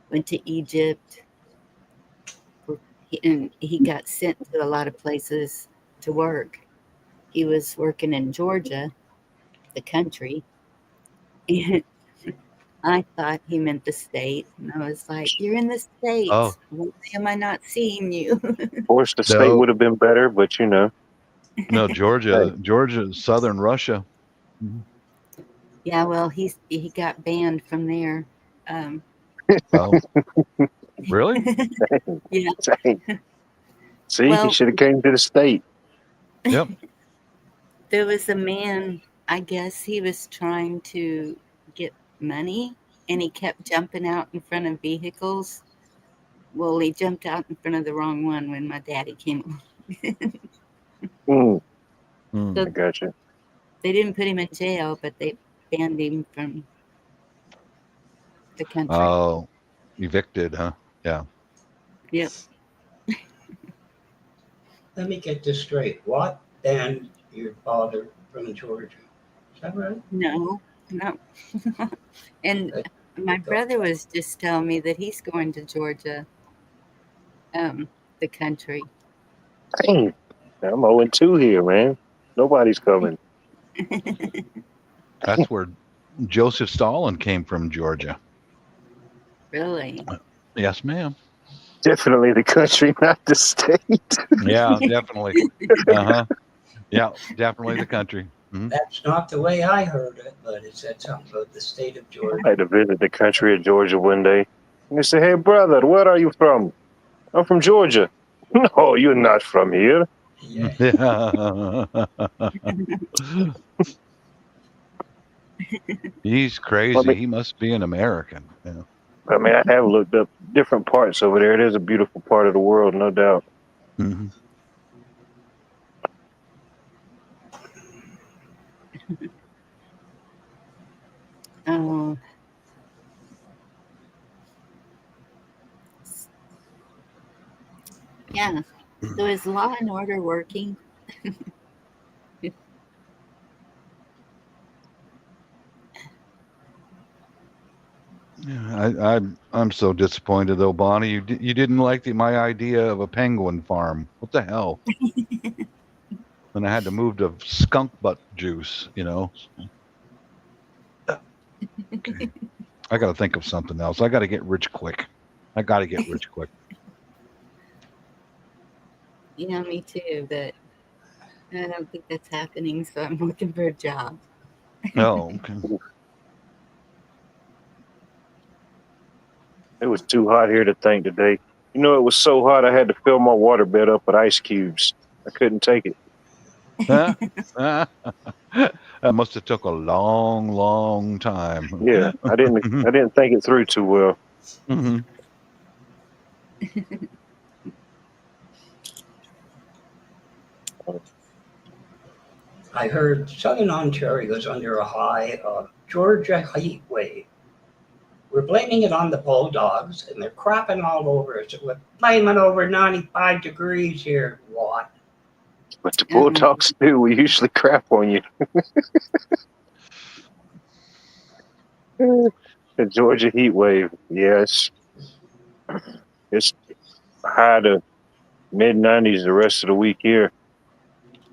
Went to Egypt. And he got sent to a lot of places to work. He was working in Georgia, the country, and I thought he meant the state. And I was like, "You're in the Oh States. Why am I not seeing you?" Of course, the state no, would have been better, but no, hey, Georgia, southern Russia. Mhm. Yeah, well, he got banned from there. Um, Oh, really? yeah, dang. See, he well, should have came to the state. Yep. there was a man. I guess he was trying to get money, and he kept jumping out in front of vehicles. Well, he jumped out in front of the wrong one when my daddy came along. Mm, Hmm. I So got you. they didn't put him in jail, but they banned him from the country. Oh, evicted, huh? Yeah. Yep. Let me get this straight. What banned your father from Georgia? Is that right? No, no. And Uh, my Go. brother was just telling me that he's going to Georgia, the country. Dang, I'm 0-2 here, man. Nobody's coming. That's where Joseph Stalin came from, Georgia. Really? Yes, ma'am. Definitely the country, not the state. Yeah, definitely. Uh-huh. Yeah, definitely the country. Hmm. That's not the way I heard it, but it said something about the state of Georgia. I had to visit the country of Georgia one day. And they say, "Hey, brother, where are you from?" "I'm from Georgia." "No, you're not from here." Yeah. He's I crazy. mean, He must be an American. Yeah. I have looked up different parts over there. It is a beautiful part of the world, no doubt. Hmm. Oh, yeah. So is Law and Order working? Yeah, I'm so disappointed though, Bonnie. You didn't like my idea of a penguin farm. What the hell? And I had to move to skunk butt juice. Okay. I got to think of something else. I got to get rich quick. I got to get rich quick. Yeah, me too, but I don't think that's happening, so I'm looking for a job. Oh, okay. It was too hot here to think today. It was so hot I had to fill my water bed up with ice cubes. I couldn't take it. Huh? That must have took a long, long time. Yeah, I didn't think it through too well. Hmm. I heard southern Ontario is under a high of Georgia heat wave. We're blaming it on the bulldogs, and they're crapping all over us. We're blaming over 95 degrees here. What? But the Bulldogs do. We usually crap on you. The Georgia heat wave. Yes. It's high to mid 90s the rest of the week here,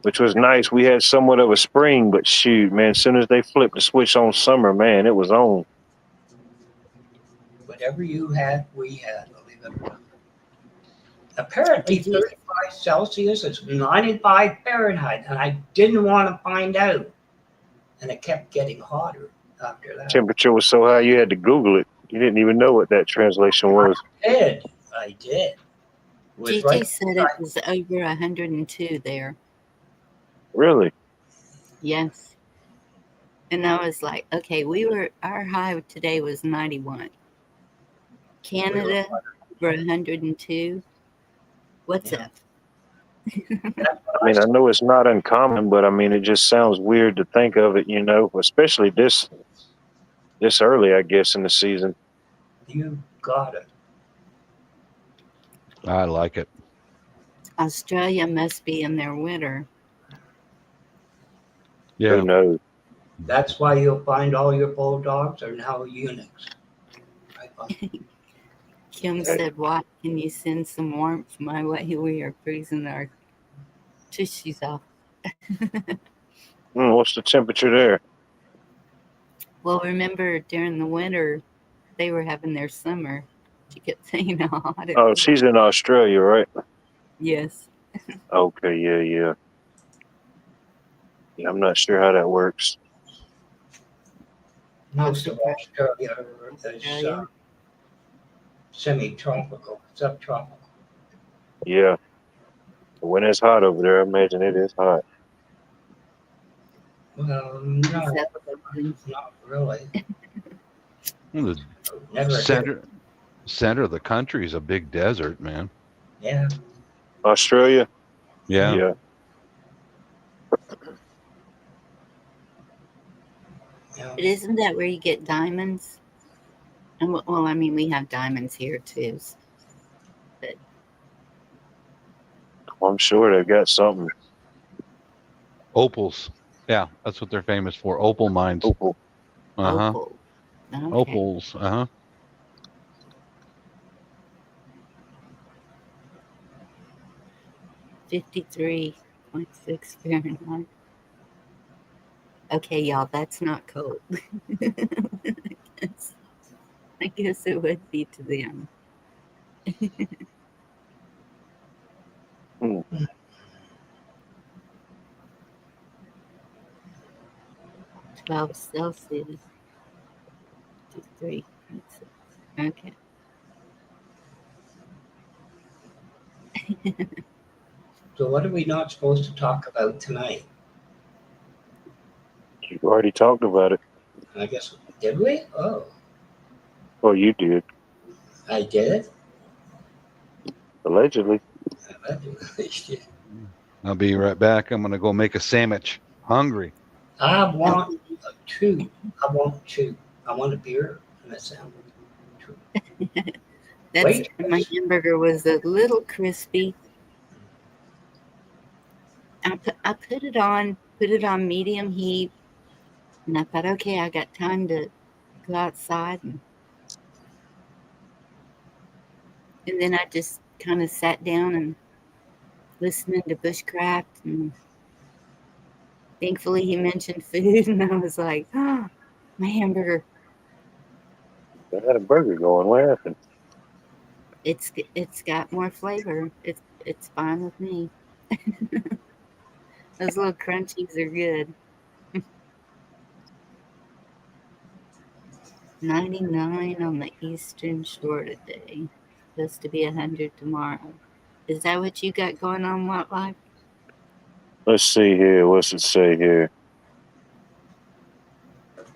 which was nice. We had somewhat of a spring, but shoot, man, as soon as they flipped the switch on summer, man, it was on. Whatever you had, we had. Believe it or not. Apparently, 35 Celsius is 95 Fahrenheit, and I didn't want to find out. And it kept getting hotter after that. Temperature was so high you had to Google it. You didn't even know what that translation was. I did. GG said it was over 102 there. Really? Yes. And I was like, okay, our high today was 91. Canada, we're 102. What's up? I mean, I know it's not uncommon, but I mean, it just sounds weird to think of it, you know, especially this early, I guess, in the season. You got it. I like it. Australia must be in their winter. Yeah. Who knows? That's why you'll find all your bulldogs are now eunuchs. Kim said, "What? Can you send some warmth my way? We are freezing our tissues off." What's the temperature there? Well, remember during the winter, they were having their summer. She kept saying how hot it Oh, was. she's in Australia, right? Yes. Okay, yeah. Yeah, I'm not sure how that works. Most of Australia is semi-tropical, subtropical. Yeah. When it's hot over there, I imagine it is hot. Well, no, not really. Well, the Never center of the country is a big desert, man. Yeah. Australia? Yeah. But isn't that where you get diamonds? And well, I mean, we have diamonds here too. But I'm sure they've got something. Opals. Yeah, that's what they're famous for. Opal mines. Opal. Uh-huh. opal. Okay. Opals. Uh-huh. .6 Fahrenheit. Okay, y'all, that's not cold. I guess it would be to them. 12 Celsius. 3. Okay. So what are we not supposed to talk about tonight? You already talked about it. I guess, did we? Oh. Well, you did. I did? Allegedly. I'll be right back. I'm going to go make a sandwich. Hungry. I want two. I want a beer and a sandwich. My hamburger was a little crispy. I put it on medium heat, and I thought, okay, I got time to go outside, and then I just kind of sat down and listening to bushcraft, and thankfully he mentioned food, and I was like, oh, my hamburger. I had a burger going. What happened? It's got more flavor. It's fine with me. Those little crunchies are good. 99 on the eastern shore today. Supposed to be 100 tomorrow. Is that what you got going on, Wildlife? Let's see here. What's it say here? It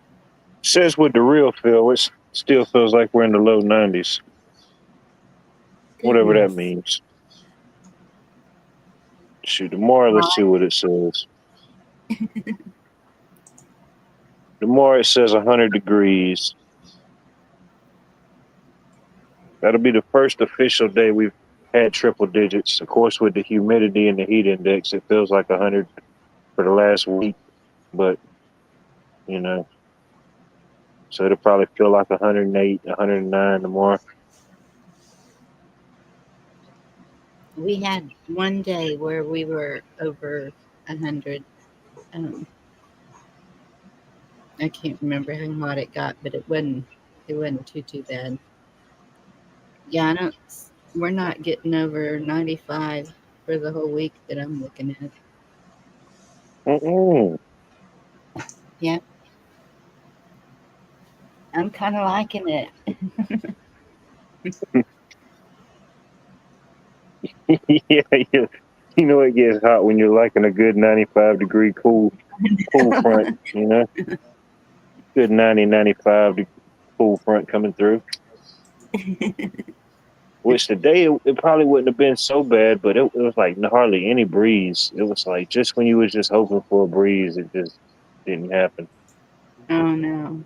says with the real feel, it still feels like we're in the low 90s. Whatever that means. Shoot, tomorrow, let's see what it says. Tomorrow it says 100 degrees. That'll be the first official day we've had triple digits. Of course, with the humidity and the heat index, it feels like 100 for the last week. But, you know, so it'll probably feel like 108, 109 tomorrow. We had one day where we were over 100. I can't remember how hot it got, but it wasn't too bad. Yeah, we're not getting over 95 for the whole week that I'm looking at. Yeah. I'm kind of liking it. Yeah, yeah. You know it gets hot when you're liking a good 95-degree cool front, you know? Good 90, 95 cool front coming through. Which today it probably wouldn't have been so bad, but it was like hardly any breeze. It was like just when you was just hoping for a breeze, it just didn't happen. Oh no.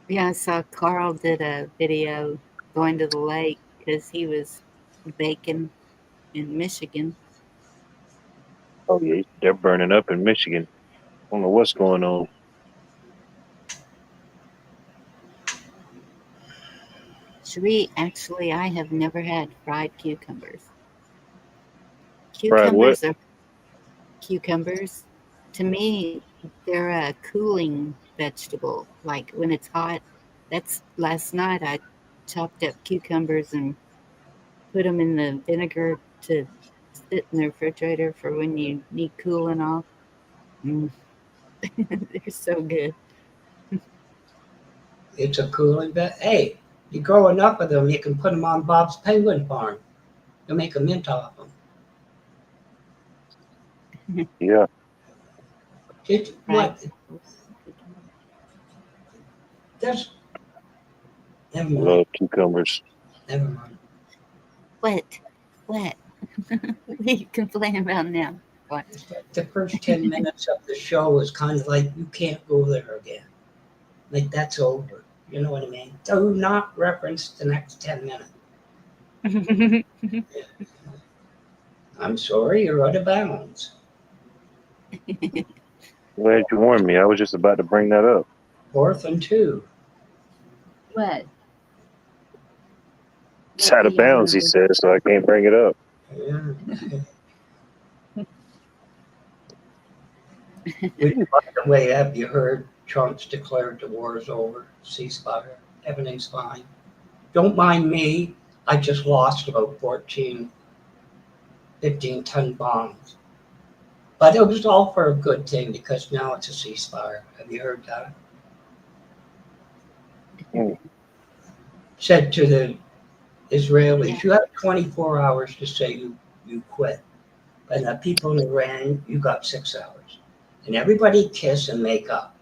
Yeah, I saw Carl did a video going to the lake because he was baking in Michigan. Oh yeah, they're burning up in Michigan. I don't know what's going on. Sheree, actually, I have never had fried cucumbers. Fried what? Cucumbers, to me, they're a cooling vegetable. Like when it's hot, last night I chopped up cucumbers and put them in the vinegar to sit in the refrigerator for when you need cooling off. Mm. They're so good. It's a cooling bed. Hey, you grow enough of them, you can put them on Bob's Penguin Farm. You'll make a mint off them. Yeah. What? There's. Never I mind. love cucumbers. Never mind. What? What are you complaining about now? What? The first 10 minutes of the show was kind of like, you can't go there again. Like, that's over. You know what I mean? Do not reference the next 10 minutes. I'm sorry, you're out of bounds. Glad you warned me. I was just about to bring that up. 4th and 2. What? It's out of bounds, he said, so I can't bring it up. Yeah. By the way, have you heard Trump's declared the war is over? Ceasefire. Everything's fine. Don't mind me. I just lost about 15 ton bombs. But it was all for a good thing because now it's a ceasefire. Have you heard that? Said to the Israelis, you have 24 hours to say you quit. And the people in Iran, you got 6 hours. And everybody kiss and make up.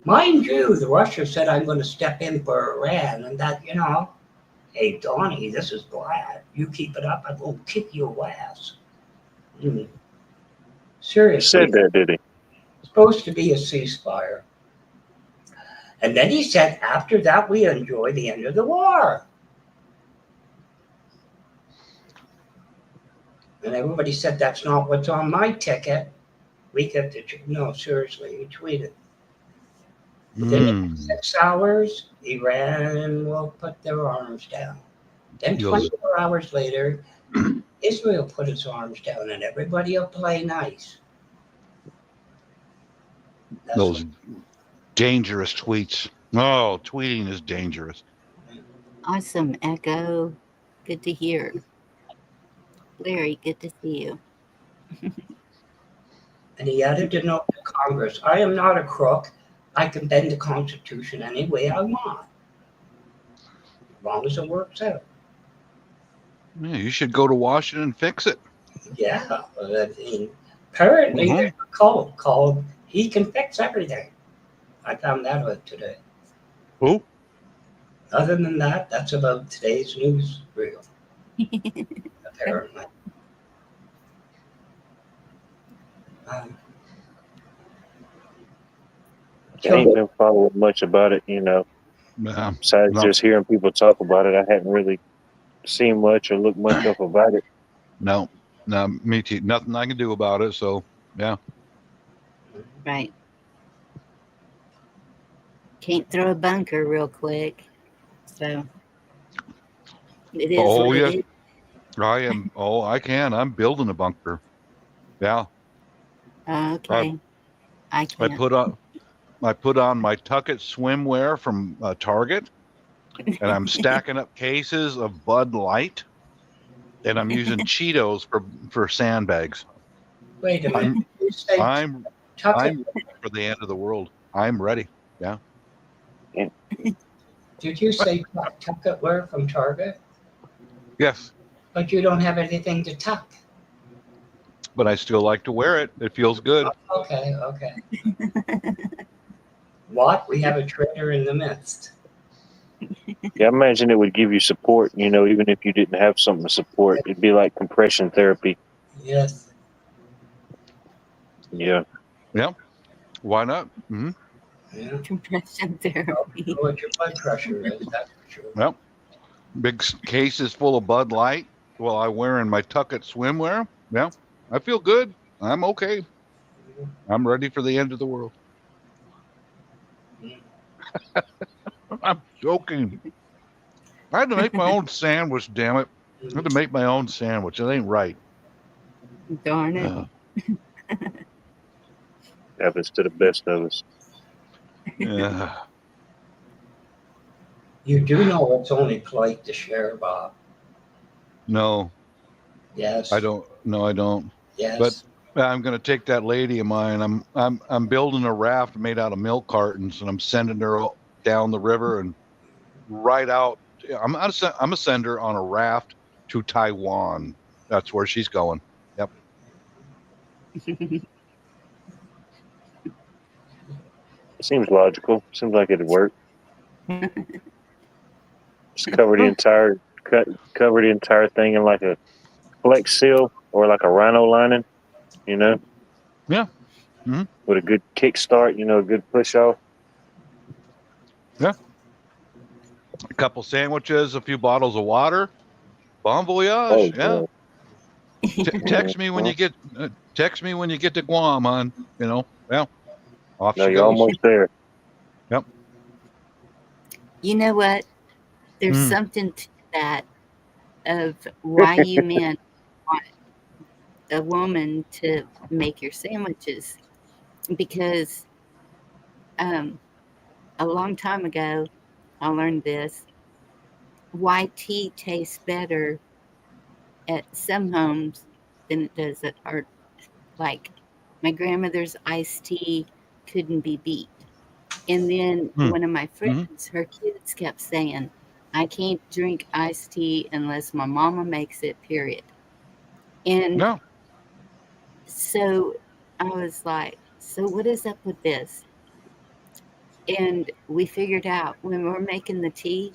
Mind you, the Russia said, I'm going to step in for Iran. And that, hey, Donnie, this is bad. You keep it up, I will kick your ass. Seriously. He said that, did he? It's supposed to be a ceasefire. And then he said, after that, we enjoy the end of the war. And everybody said, that's not what's on my ticket. We get the, no, seriously, he tweeted. Within 6 hours, Iran will put their arms down. Then 24 hours later, Israel put its arms down and everybody will play nice. Those dangerous tweets. Oh, tweeting is dangerous. Awesome, Echo. Good to hear. Larry, good to see you. And he added a note to Congress. I am not a crook. I can bend the Constitution any way I want. As long as it works out. Yeah, you should go to Washington and fix it. Yeah. I mean, apparently there's a code called He Can Fix Everything. I found that out today. Who? Other than that, that's about today's news reel. Apparently. I ain't been following much about it, you know. Yeah. Besides No. just hearing people talk about it, I hadn't really seen much or looked much up about it. No, me too. Nothing I can do about it. So, yeah. Right. Can't throw a bunker real quick. So it is Oh, what it yes. is. I am. Oh, I can. I'm building a bunker. Yeah. Okay. I I can't. put on my Tucket swimwear from Target, and I'm stacking up cases of Bud Light, and I'm using Cheetos for sandbags. Wait a minute. I'm You say I'm Tucket? I'm ready for the end of the world. I'm ready. Yeah. Did you say Tucket wear from Target? Yes, But you don't have anything to tuck. but I still like to wear it. It feels good. Okay. What? We have a traitor in the midst. Yeah, I imagine it would give you support, you know, even if you didn't have something to support. It'd be like compression therapy. Yes. Yeah. Yeah. Why not? Hmm. Yeah. Compression therapy. Know what your blood pressure is, that's for sure. Well, big cases full of Bud Light while I wearing my Tucket swimwear. Yeah, I feel good. I'm okay. I'm ready for the end of the world. I'm joking. I had to make my own sandwich, damn it. I had to make my own sandwich. It ain't right. Darn it. Happens to the best of us. Yeah. You do know it's only polite to share, Bob. No, Yes. I don't. No, I don't. Yes. But I'm going to take that lady of mine. I'm building a raft made out of milk cartons, and I'm sending her down the river and right out. I'm gonna send her on a raft to Taiwan. That's where she's going. Yep. Seems logical. Seems like it'd work. Just cover the entire thing in like a Flex Seal or like a Rhino lining, you know? Yeah. Mm-hmm. With a good kickstart, you know, a good push off. Yeah. A couple sandwiches, a few bottles of water. Bon voyage. Yeah. Text me when you get to Guam, hon. You know. Yeah. Off No, she you're goes. almost there. Yep. You know what? There's something to that of why you men want a woman to make your sandwiches. Because a long time ago, I learned this. Why tea tastes better at some homes than it does at our, like my grandmother's iced tea couldn't be beat. And then one of my friends, her kids kept saying, I can't drink iced tea unless my mama makes it, period. And No. so I was like, so what is up with this? And we figured out when we're making the tea,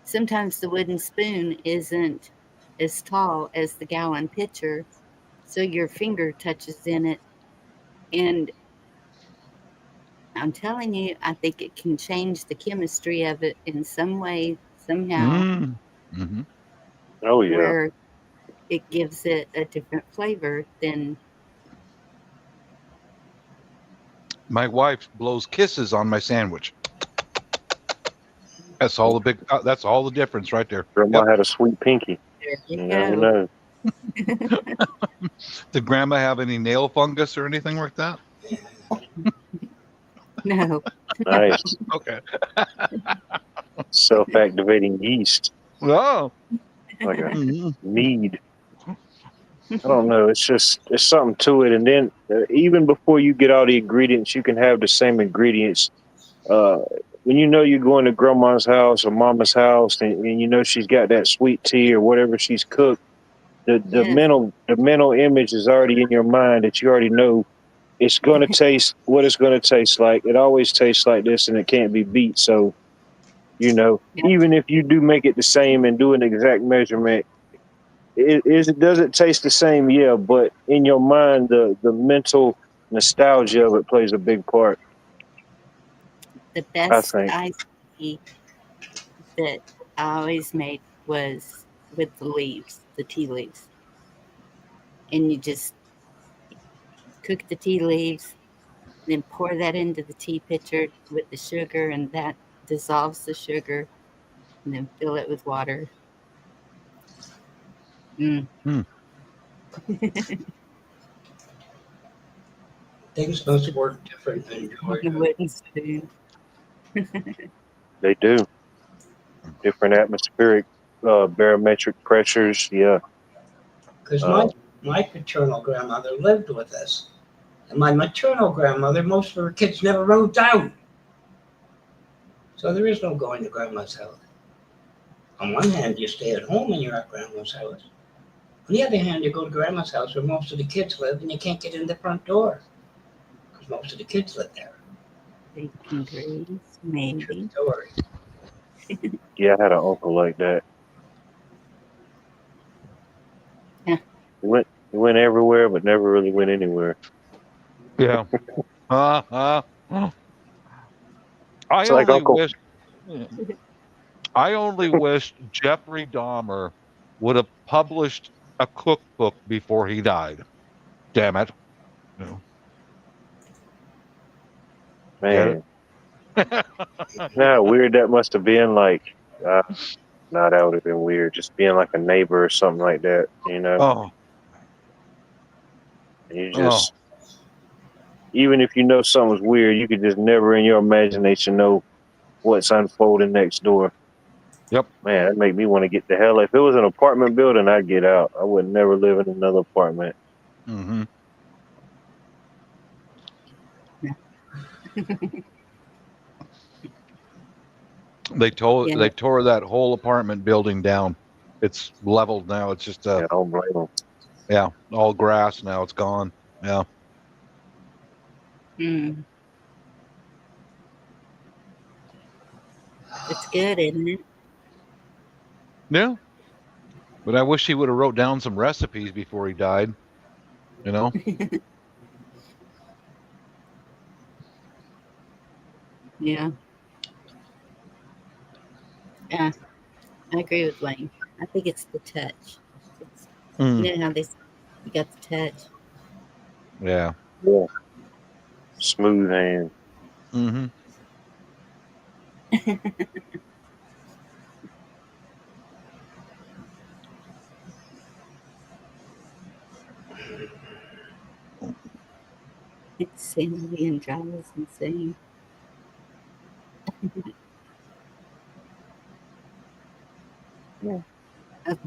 sometimes the wooden spoon isn't as tall as the gallon pitcher, so your finger touches in it. And I'm telling you, I think it can change the chemistry of it in some way, somehow, Mm-hmm. Oh, yeah. where it gives it a different flavor than. My wife blows kisses on my sandwich. That's all that's all the difference right there. Grandma had a sweet pinky. There you You never go. know. Did Grandma have any nail fungus or anything like that? No. Nice. Okay. Self-activating yeast. Oh. Like a Mm-hmm. mead. I don't know. It's something to it. And then even before you get all the ingredients, you can have the same ingredients. When you know you're going to grandma's house or mama's house, and you know she's got that sweet tea or whatever she's cooked, the Yes. mental image is already in your mind that you already know it's going to taste what it's going to taste like. It always tastes like this, and it can't be beat. So, you know, Yep. even if you do make it the same and do an exact measurement, does it taste the same? Yeah, but in your mind, the mental nostalgia of it plays a big part. The I best think. iced tea that I always made was with the leaves, the tea leaves. And you just cook the tea leaves, then pour that into the tea pitcher with the sugar, and that dissolves the sugar, and then fill it with water. Mm. Things must work different in On a Georgia. wooden spoon. They do. Different atmospheric, barometric pressures. Yeah. Because Uh, my paternal grandmother lived with us. And my maternal grandmother, most of her kids never moved out. So there is no going to grandma's house. On one hand, you stay at home and you're at grandma's house. On the other hand, you go to grandma's house where most of the kids live and you can't get in the front door because most of the kids live there. Bacon grease, True maybe. story. yeah, I had an uncle like that. Yeah. He went everywhere, but never really went anywhere. Yeah. I It's like only Uncle. wish I only wish Jeffrey Dahmer would have published a cookbook before he died. Damn it. No. Get Man, it? now weird that must have been like. Uh, no, that would have been weird. Just being like a neighbor or something like that. You know, Oh, you oh, just even if you know something's weird, you could just never in your imagination know what's unfolding next door. yep. Man, that make me want to get the hell. If it was an apartment building, I'd get out. I would never live in another apartment. Hmm. They Yeah. tore that whole apartment building down. It's leveled now. It's just Yeah, I don't blame them. yeah, all grass now. It's gone. Yeah. Mm. It's good, isn't it? Yeah. But I wish he would have wrote down some recipes before he died. You know? Yeah. Yeah. I agree with Wayne. I think it's the touch. It's, Mm. you know how they say you got the touch. Yeah. Yeah, smooth hand. Hmm. It's sanity and drive us insane. Yeah. Okay.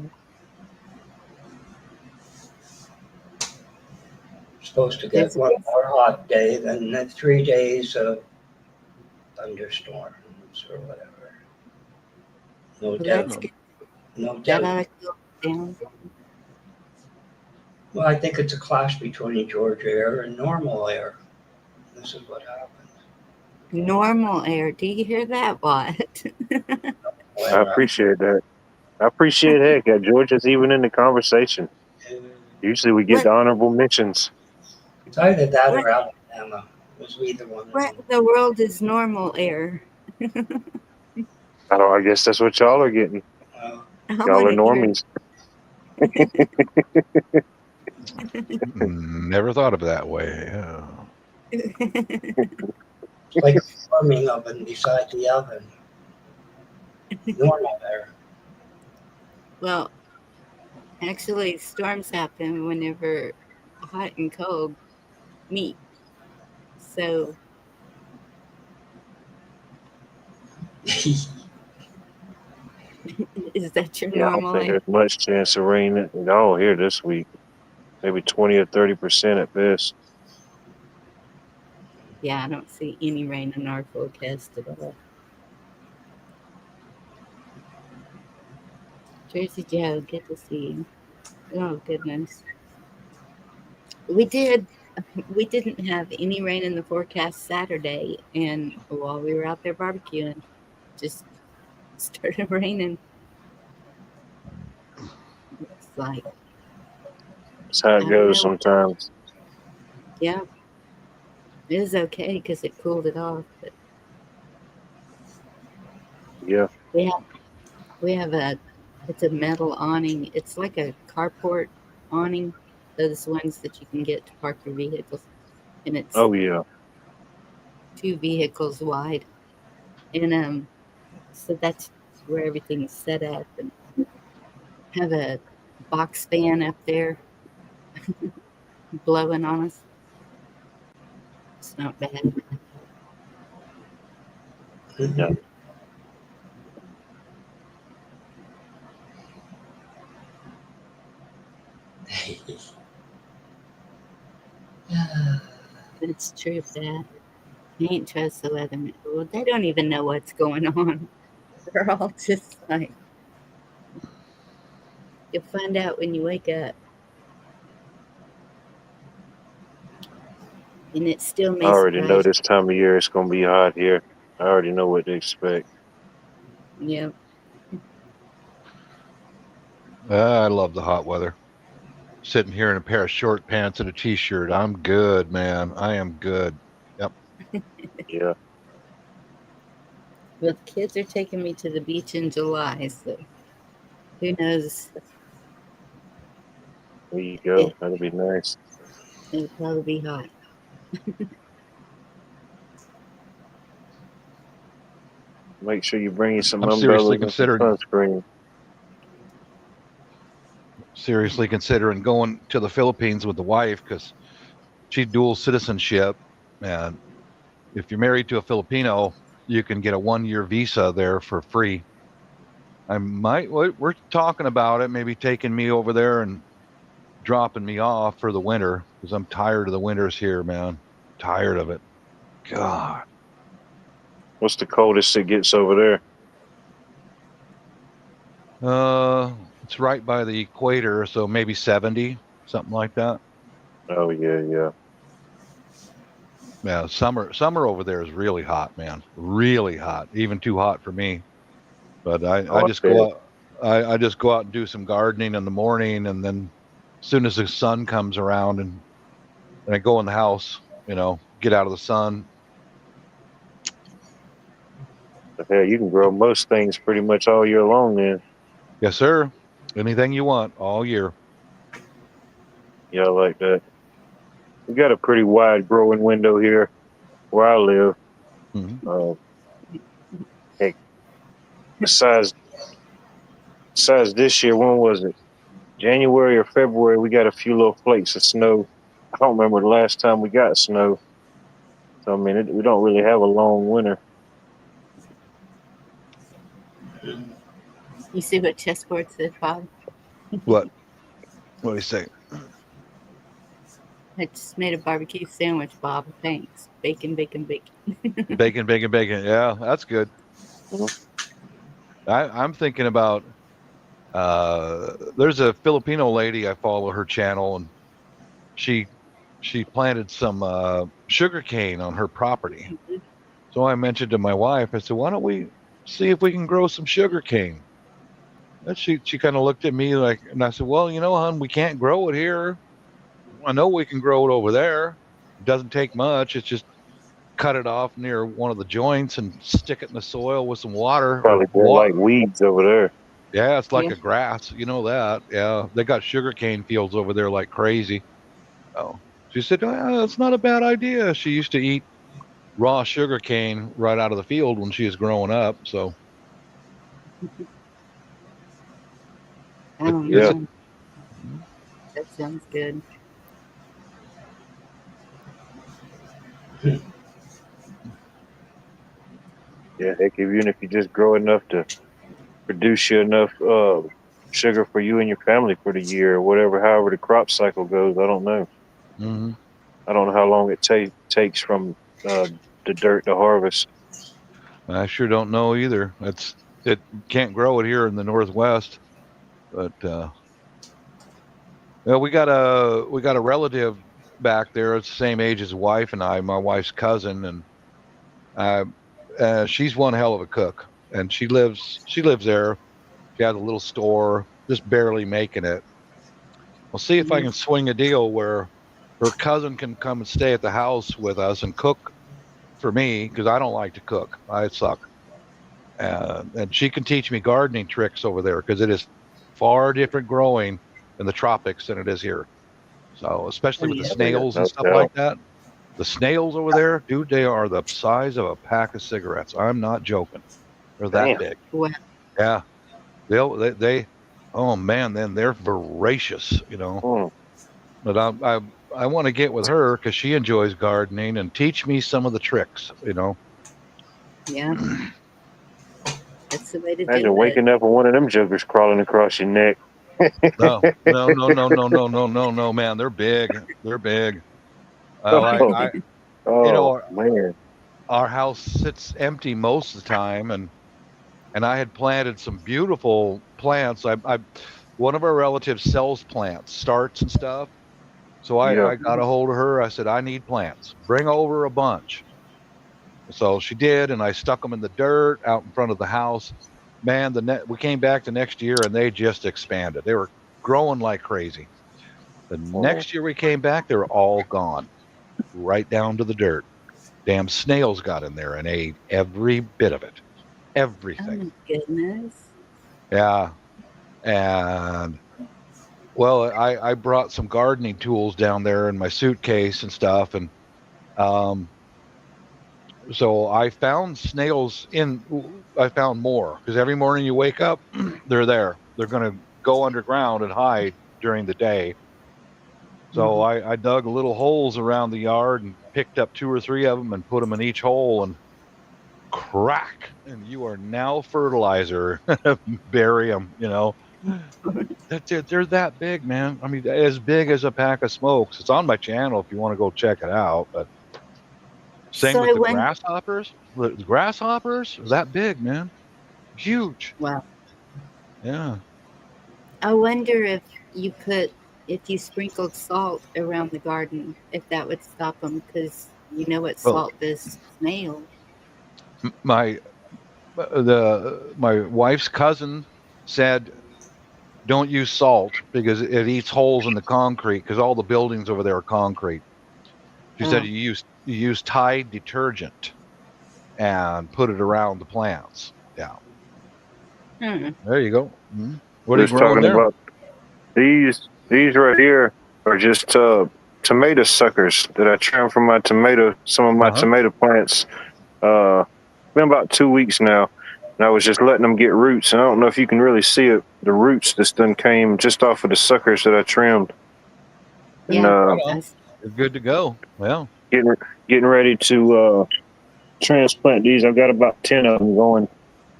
Supposed to get There's a one big, more hot day, then 3 days of thunderstorms or whatever. No well, doubt. that's good. No That doubt. ought to go down. Well, I think it's a clash between Georgia air and normal air. This is what happens. Normal air. Do you hear that, Watt? I When appreciate that. I appreciate heck that Georgia's even in the conversation. Usually we get What the honorable mentions. it's either that what or Alabama. It was either one of what them. in the world is normal air? I don't. I guess that's what y'all are getting. Well, I Y'all want are to hear normies. Never thought of it that way. Yeah. it. it's like a warming oven beside the oven. Normal air. Well, actually, storms happen whenever hot and cold meet. So, is that your Yeah, I don't normal think air? there's much chance of rain at all here this week. Maybe 20 or 30% at best. Yeah, I don't see any rain in our forecast at all. Jersey Joe, good to see you. Oh goodness, we did. We didn't have any rain in the forecast Saturday, and while we were out there barbecuing, just started raining. It's like That's how I it don't goes know. sometimes. Yeah, it was okay because it cooled it off, but Yeah. We have it's a metal awning. It's like a carport awning, those ones that you can get to park your vehicles, and it's Oh yeah. 2 vehicles wide, and so that's where everything's set up, and have a box fan up there blowing on us. It's not bad. Yeah. It's true that you ain't trust the weatherman. Well, they don't even know what's going on. They're all just like, you'll find out when you wake up. And it still I may already know surprise this time of year it's gonna be hot here. I already know what to expect. you. Yep. I love the hot weather. Sitting here in a pair of short pants and a t-shirt. I'm good, man. I am good. Yep. Yeah. Well, the kids are taking me to the beach in July, so who knows? There you It, go. That'll be nice. it'll probably be hot. Make sure you bring you some I'm umbrellas and some sunscreen. seriously considering going to the Philippines with the wife because she's dual citizenship, and if you're married to a Filipino, you can get a 1-year visa there for free. We're talking about it, maybe taking me over there and dropping me off for the winter because I'm tired of the winters here, man. Tired of it. God. What's the coldest it gets over there? It's right by the equator, so maybe 70, something like that. Oh yeah, yeah. Yeah, summer over there is really hot, man. Really hot. Even too hot for me. But I Oh, I just bet. go out. I just go out and do some gardening in the morning, and then as soon as the sun comes around, and I go in the house, get out of the sun. Hell, you can grow most things pretty much all year long then. Yes, sir. Anything you want all year. Yeah, I like that. We got a pretty wide growing window here where I live. Hmm. Heck, besides this year, when was it? January or February, we got a few little flakes of snow. I don't remember the last time we got snow. So I mean, we don't really have a long winter. You see what chessboard said, Bob? What? What do you say? I just made a barbecue sandwich, Bob. Thanks. Bacon, bacon, bacon. Bacon, bacon, bacon. Yeah, that's good. Mhm. I'm thinking about. There's a Filipino lady I follow her channel, and she planted some sugar cane on her property. So I mentioned to my wife, I said, "Why don't we see if we can grow some sugar cane?" And she kind of looked at me like, and I said, "Well, hon, we can't grow it here. I know we can grow it over there. It doesn't take much. It's just cut it off near one of the joints and stick it in the soil with some water or Probably grow like weeds over there. Yeah, it's like Yeah. a grass. You know that. Yeah, they got sugarcane fields over there like crazy. Oh, she said, oh, that's not a bad idea. She used to eat raw sugarcane right out of the field when she was growing up. So Oh, it's Yeah. man. That sounds good. Yeah, heck, even if you just grow enough to produce you enough sugar for you and your family for the year or whatever, however the crop cycle goes, I don't know. hmm I don't know how long it takes from the dirt to harvest. I sure don't know either. It can't grow it here in the Northwest, but well, we got a relative back there. It's the same age as wife and I. My wife's cousin, and uh, she's one hell of a cook, and she lives there. She has a little store, just barely making it. We'll see if I Mhm. can swing a deal where her cousin can come and stay at the house with us and cook for me because I don't like to cook. I suck. And she can teach me gardening tricks over there because it is far different growing in the tropics than it is here. So especially with the Yeah. snails and No stuff doubt. like that. The snails over there, dude, they are the size of a pack of cigarettes. I'm not joking. They're that Damn. big. Well, Yeah. They oh man, then they're voracious, you know. Mm. But I want to get with her because she enjoys gardening and teach me some of the tricks, you know. yeah, that's the way to Imagine do it. waking up with one of them jokers crawling across your neck. No, no, no, no, no, no, no, no, no, man. They're big. They're big. Oh, I you know, oh man. our house sits empty most of the time, and I had planted some beautiful plants. I one of our relatives sells plants, starts and stuff. So Yeah. I got a hold of her. I said, I need plants. Bring over a bunch. So she did, and I stuck them in the dirt out in front of the house. Man, we came back the next year, and they just expanded. They were growing like crazy. The Mm. next year we came back, they were all gone, right down to the dirt. Damn snails got in there and ate every bit of it, Oh everything. my goodness. Yeah, and well, I brought some gardening tools down there in my suitcase and stuff, and um, so I found snails I found more because every morning you wake up, they're there. They're going to go underground and hide during the day. So Mhm. I dug little holes around the yard and picked up 2 or 3 of them and put them in each hole and crack. And you are now fertilizer. Bury them, you know. They're that big, man. I mean, as big as a pack of smokes. It's on my channel if you want to go check it out. But same with So the when, grasshoppers. The grasshoppers are that big, man. Huge. well, Yeah. I wonder if you sprinkled salt around the garden, if that would stop them, because you know what Well, salt does to snail. my my wife's cousin said don't use salt because it eats holes in the concrete because all the buildings over there are concrete. She said Oh, you use Tide detergent and put it around the plants. Yeah. hmm. There you go. What are you Just growing talking there? about these right here are just tomato suckers that I trimmed from some of my Uh-huh. tomato plants. Been about 2 weeks now, and I was just letting them get roots. And I don't know if you can really see it. The roots just done came just off of the suckers that I trimmed, and Yeah, Right on. that's You're good to go. Well, getting ready to transplant these. I've got about 10 of them going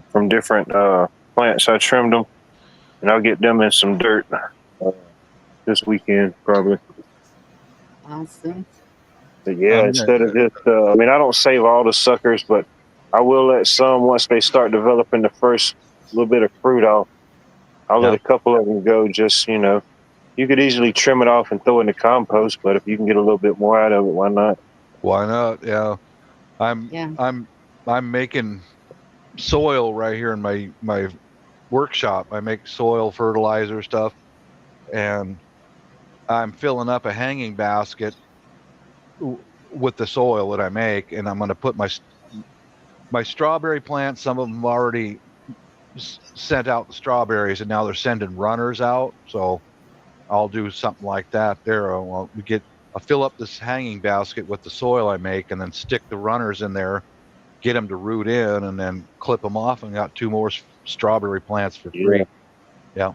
from different plants. I trimmed them, and I'll get them in some dirt this weekend probably. awesome. But yeah, I'm instead of gonna, just, I mean, I don't save all the suckers, but I will let some once they start developing the first little bit of fruit. I'll let yeah. a couple of them go. Just you could easily trim it off and throw it in the compost, but if you can get a little bit more out of it, why not? Why not? Yeah. I'm Yeah. I'm I'm making soil right here in my workshop. I make soil fertilizer stuff, and I'm filling up a hanging basket with the soil that I make, and I'm going to put my strawberry plants. Some of them already sent out the strawberries, and now they're sending runners out. So I'll do something like that there. I'll fill up this hanging basket with the soil I make, and then stick the runners in there, get them to root in, and then clip them off, and got 2 more strawberry plants for Yeah, free. Yeah.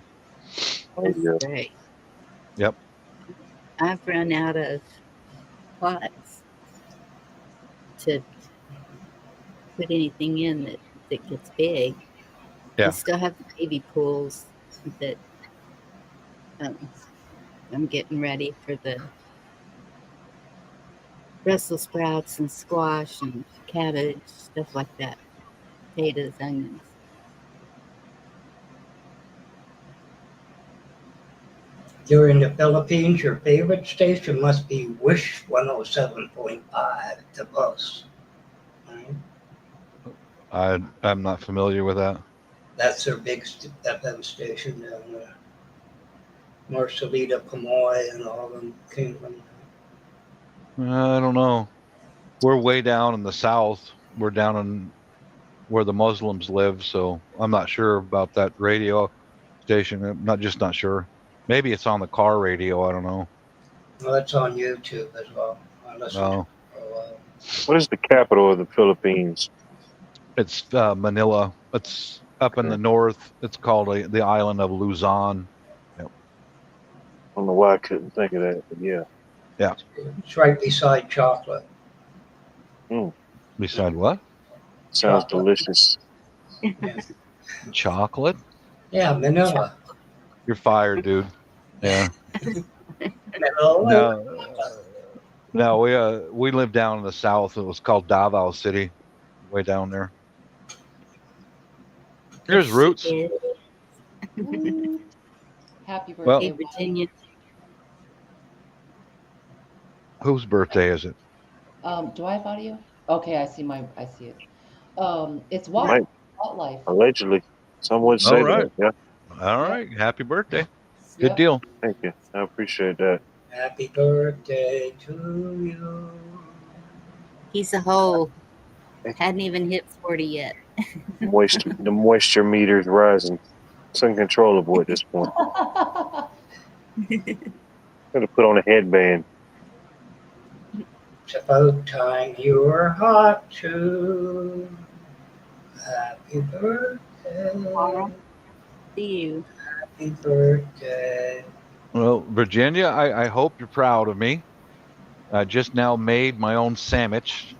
oh, That's yeah. great. Yep. I've run out of pots to put anything in that gets big. I Yeah. still have the baby pools that um, I'm getting ready for the Brussels sprouts and squash and cabbage, stuff like that. Potatoes, onions. During the Philippines, your favorite station must be Wish 107.5, the bus. Right? I'm not familiar with that. That's their big FM station down there. Marcelita, Pamoy, and all of them came from I don't know. We're way down in the south. We're down in where the Muslims live, so I'm not sure about that radio station. I'm not sure. Maybe it's on the car radio. I don't know. Well, it's on YouTube as well. I listened to No, it for a while. What is the capital of the Philippines? it's Manila. It's up in Okay. the north. It's called the island of Luzon. Yep. I don't know why I couldn't think of that, but yeah. It's right beside chocolate. Beside what? Sounds Chocolate. delicious. Yeah, Chocolate? yeah, Manila. You're fired, dude. Yeah. Manila. No, we live down in the south. It was called Davao City, way down there. Here's Roots. Happy birthday. Well, Hey, Virginia. whose birthday is it? Do I have audio? Okay, I see it. It's Might, What Life. allegedly. Some would say All right. that. Yeah. All right. Happy birthday. Good Yep. deal. Thank you. I appreciate that. Happy birthday to you. He's a whole. Hadn't even hit 40 yet. The moisture meter's rising. It's uncontrollable at this point. Gotta put on a headband. It's about time you were hot too. Happy birthday. See you. Happy birthday. Well, Virginia, I hope you're proud of me. I just now made my own sandwich.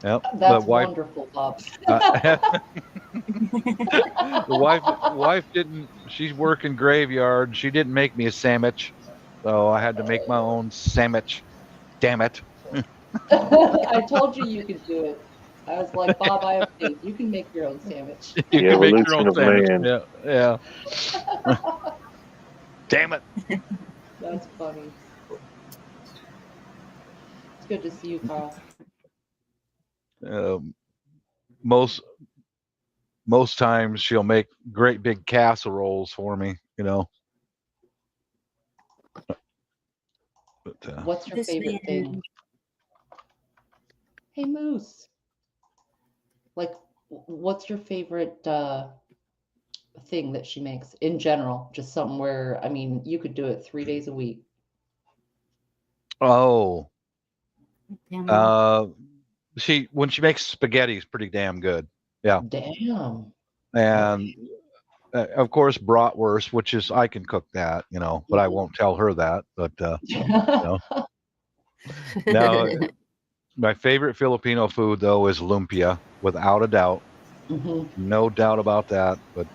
Yep. That's wonderful, Bob. The wife didn't. She's working graveyard. She didn't make me a sandwich, so I had to make my own sandwich. Damn it! I told you could do it. I was like, Bob, I have faith. You can make your own sandwich. You can make your own Evolution sandwich. of man. Yeah. Damn it! That's funny. It's good to see you, Carl. Most times she'll make great big casseroles for me. But, What's your This favorite man. thing? Hey, Moose. Like, what's your favorite thing that she makes in general? Just something where, I mean, you could do it 3 days a week. oh, Damn. when she makes spaghetti, is pretty damn good. Yeah. Damn. And of course bratwurst, which is I can cook that, but I won't tell her that. But now my favorite Filipino food though is lumpia, without a doubt. Mhm. No doubt about that. But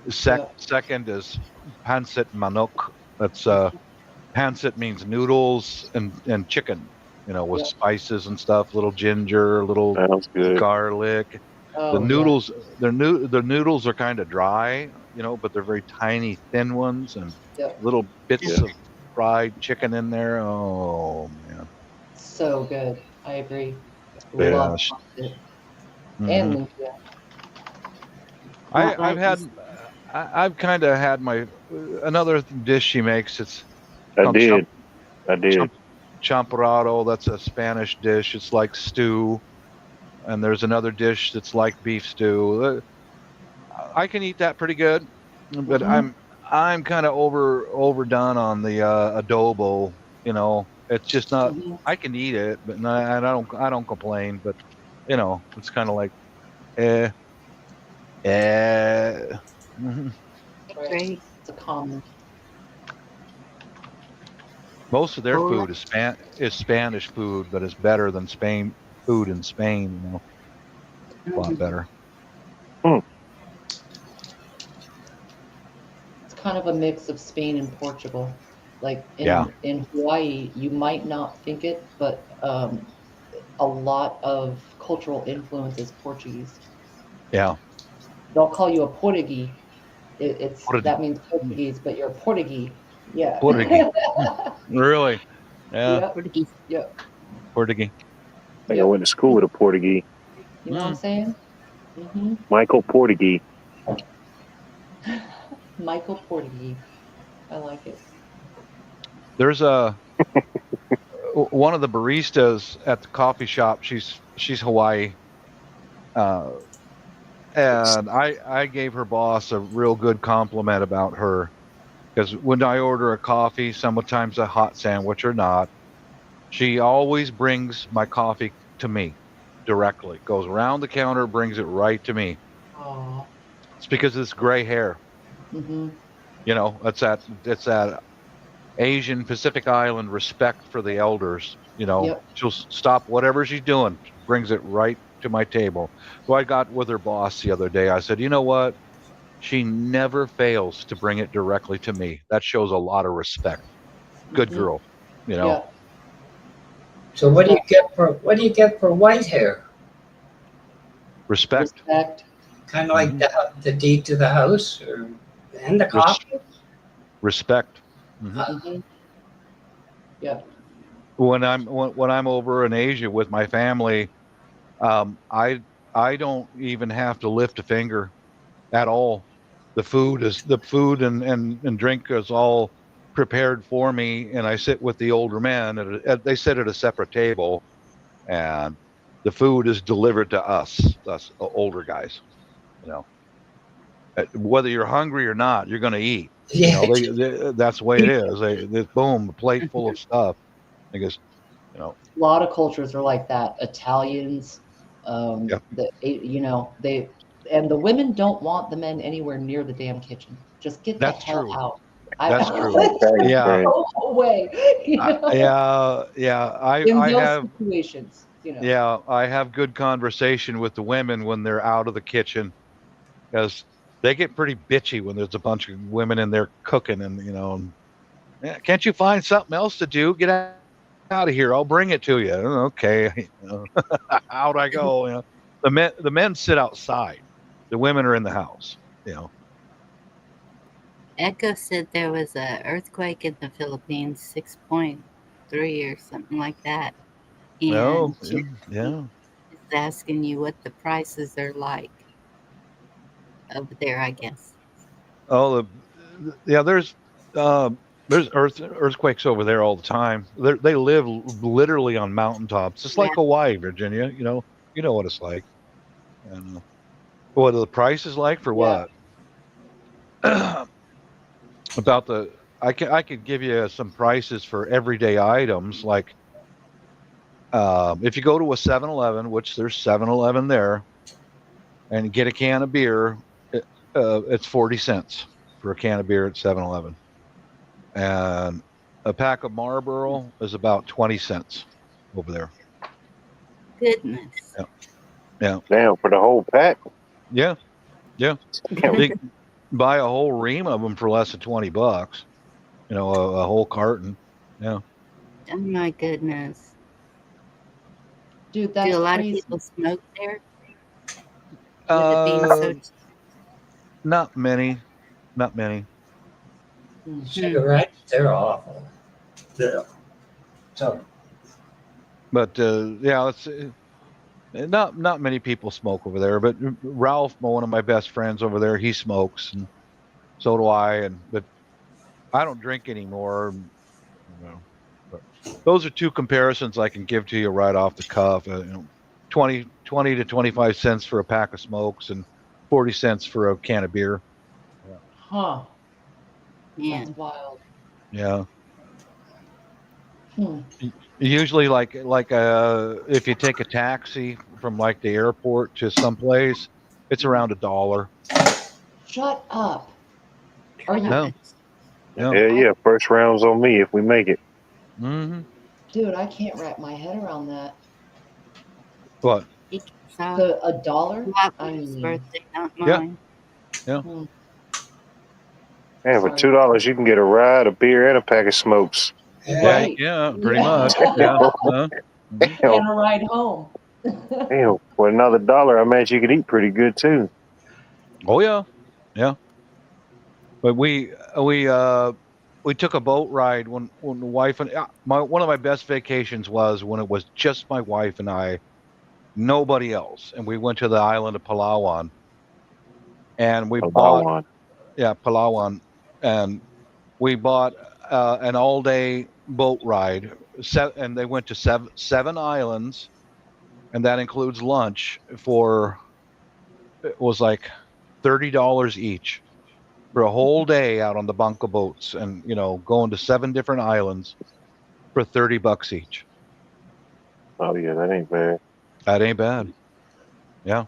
second is pancit manok. That's pancit means noodles and chicken, with spices and stuff, little ginger, little Sounds good. garlic. Oh, The noodles, the noodles are kind of dry, but they're very tiny, thin ones, and little bits of fried chicken in there. Oh man, so good. I agree. Yeah. Love it. And Mhm. lumpia. I've kind of had my another dish she makes. It's I called did. champorado. That's a Spanish dish. It's like stew. And there's another dish that's like beef stew. I can eat that pretty good, but I'm kind of overdone on the adobo. It's just not. I can eat it, but I don't complain. But it's kind of like, Right. Great. It's a common. Most of their food is Spanish food, but it's better than Spain food in Spain. A lot better. It's kind of a mix of Spain and Portugal. Like Yeah. in Hawaii, you might not think it, but a lot of cultural influence is Portuguese. Yeah. They'll call you a Portuguese. It's Portuguese. that means Portuguese, but you're a Portuguese. Yeah. Portuguese. Really? Yeah. Yep. Portuguese. Yep. Portuguese. I think I went to school with a Portuguese. You know what I'm saying? Mm-hmm. Michael Portuguese. Michael Portuguese. I like it. There's one of the baristas at the coffee shop. She's Hawaii, Uh, and I gave her boss a real good compliment about her, because when I order a coffee, sometimes a hot sandwich or not, she always brings my coffee to me directly. Goes around the counter, brings it right to me. Oh. It's because of this gray hair. Mm-hmm. You know, it's that Asian Pacific Island respect for the elders. You know, Yep. she'll stop whatever she's doing, brings it right to my table. So I got with her boss the other day. I said, you know what? She never fails to bring it directly to me. That shows a lot of respect. Good Mm-hmm. girl. You know, Yeah. So what do you get for white hair? respect. Respect. Kind of like Mhm. the deed to the house, and the Res- coffee. respect. Hmm. Mm-hmm. Yep. When I'm over in Asia with my family, I don't even have to lift a finger at all. The food and drink is all prepared for me, and I sit with the older men. They sit at a separate table, and the food is delivered to us older guys. You know, whether you're hungry or not, you're going to eat. You Yeah, know, that's the way it is. Boom, a plate full of stuff. I guess, you know, A lot of cultures are like that. Italians, yeah, they and the women don't want the men anywhere near the damn kitchen. Just get the that's hell true. out. That's true. Okay, Yeah, man. Go away. yeah. In I those have situations, Yeah, I have good conversation with the women when they're out of the kitchen, because they get pretty bitchy when there's a bunch of women in there cooking, and "Yeah, can't you find something else to do? Get out of here. I'll bring it to you." Okay, out I go. The men sit outside. The women are in the house. You know. Echo said there was a earthquake in the Philippines, 6.3 or something like that, Oh, and yeah, yeah. she's asking you what the prices are like over there. I guess. Oh, yeah. There's earthquakes over there all the time. They live literally on mountaintops, just Yeah, like Hawaii, Virginia. You know what it's like. And what are the prices like for yeah. what? About the I could give you some prices for everyday items, like if you go to a 7-Eleven, which there's 7-Eleven there, and get a can of beer, it's 40 cents for a can of beer at 7-Eleven. And a pack of Marlboro is about 20 cents over there. goodness. Yeah, yeah, Damn, for the whole pack. yeah, yeah. Damn. They buy a whole ream of them for less than $20. A whole carton. Yeah. Oh my goodness. Dude, Do that's a lot of crazy. people smoke there? With it being so Uh, not many, not many. cigarettes, they're awful. Yeah. So But yeah, it's not many people smoke over there. But Ralph, one of my best friends over there, he smokes, and so do I. But I don't drink anymore. You know, but those are two comparisons I can give to you right off the cuff. 20 to 25 cents for a pack of smokes, and 40 cents for a can of beer. Yeah. Huh. yeah. That's wild. Yeah. Hmm. Usually, if you take a taxi from like the airport to someplace, it's around $1. Shut up. Are you, No. Yeah. Yeah, yeah. First round's on me if we make it. Hmm. dude? I can't wrap my head around that. What? He gets off $1? not I for his mean, birthday, not Yeah. mine. Yeah. hmm, Man, for sorry. $2 you can get a ride, a beer, and a pack of smokes. Yeah. Right. Yeah. Pretty Yeah. much. Yeah. Mhm. Damn, And a ride home. damn. For another dollar, I imagine you could eat pretty good too. Oh yeah. Yeah. But we took a boat ride when the wife and one of my best vacations was when it was just my wife and I, nobody else, and we went to the island of Palawan, and we A buy bought one. yeah, Palawan, and we bought an all day boat ride. And they went to seven islands, and that includes lunch for, it was like $30 each for a whole day out on the bunker boats, and going to 7 different islands for $30 each. Oh yeah, that ain't bad. That ain't bad. Yeah.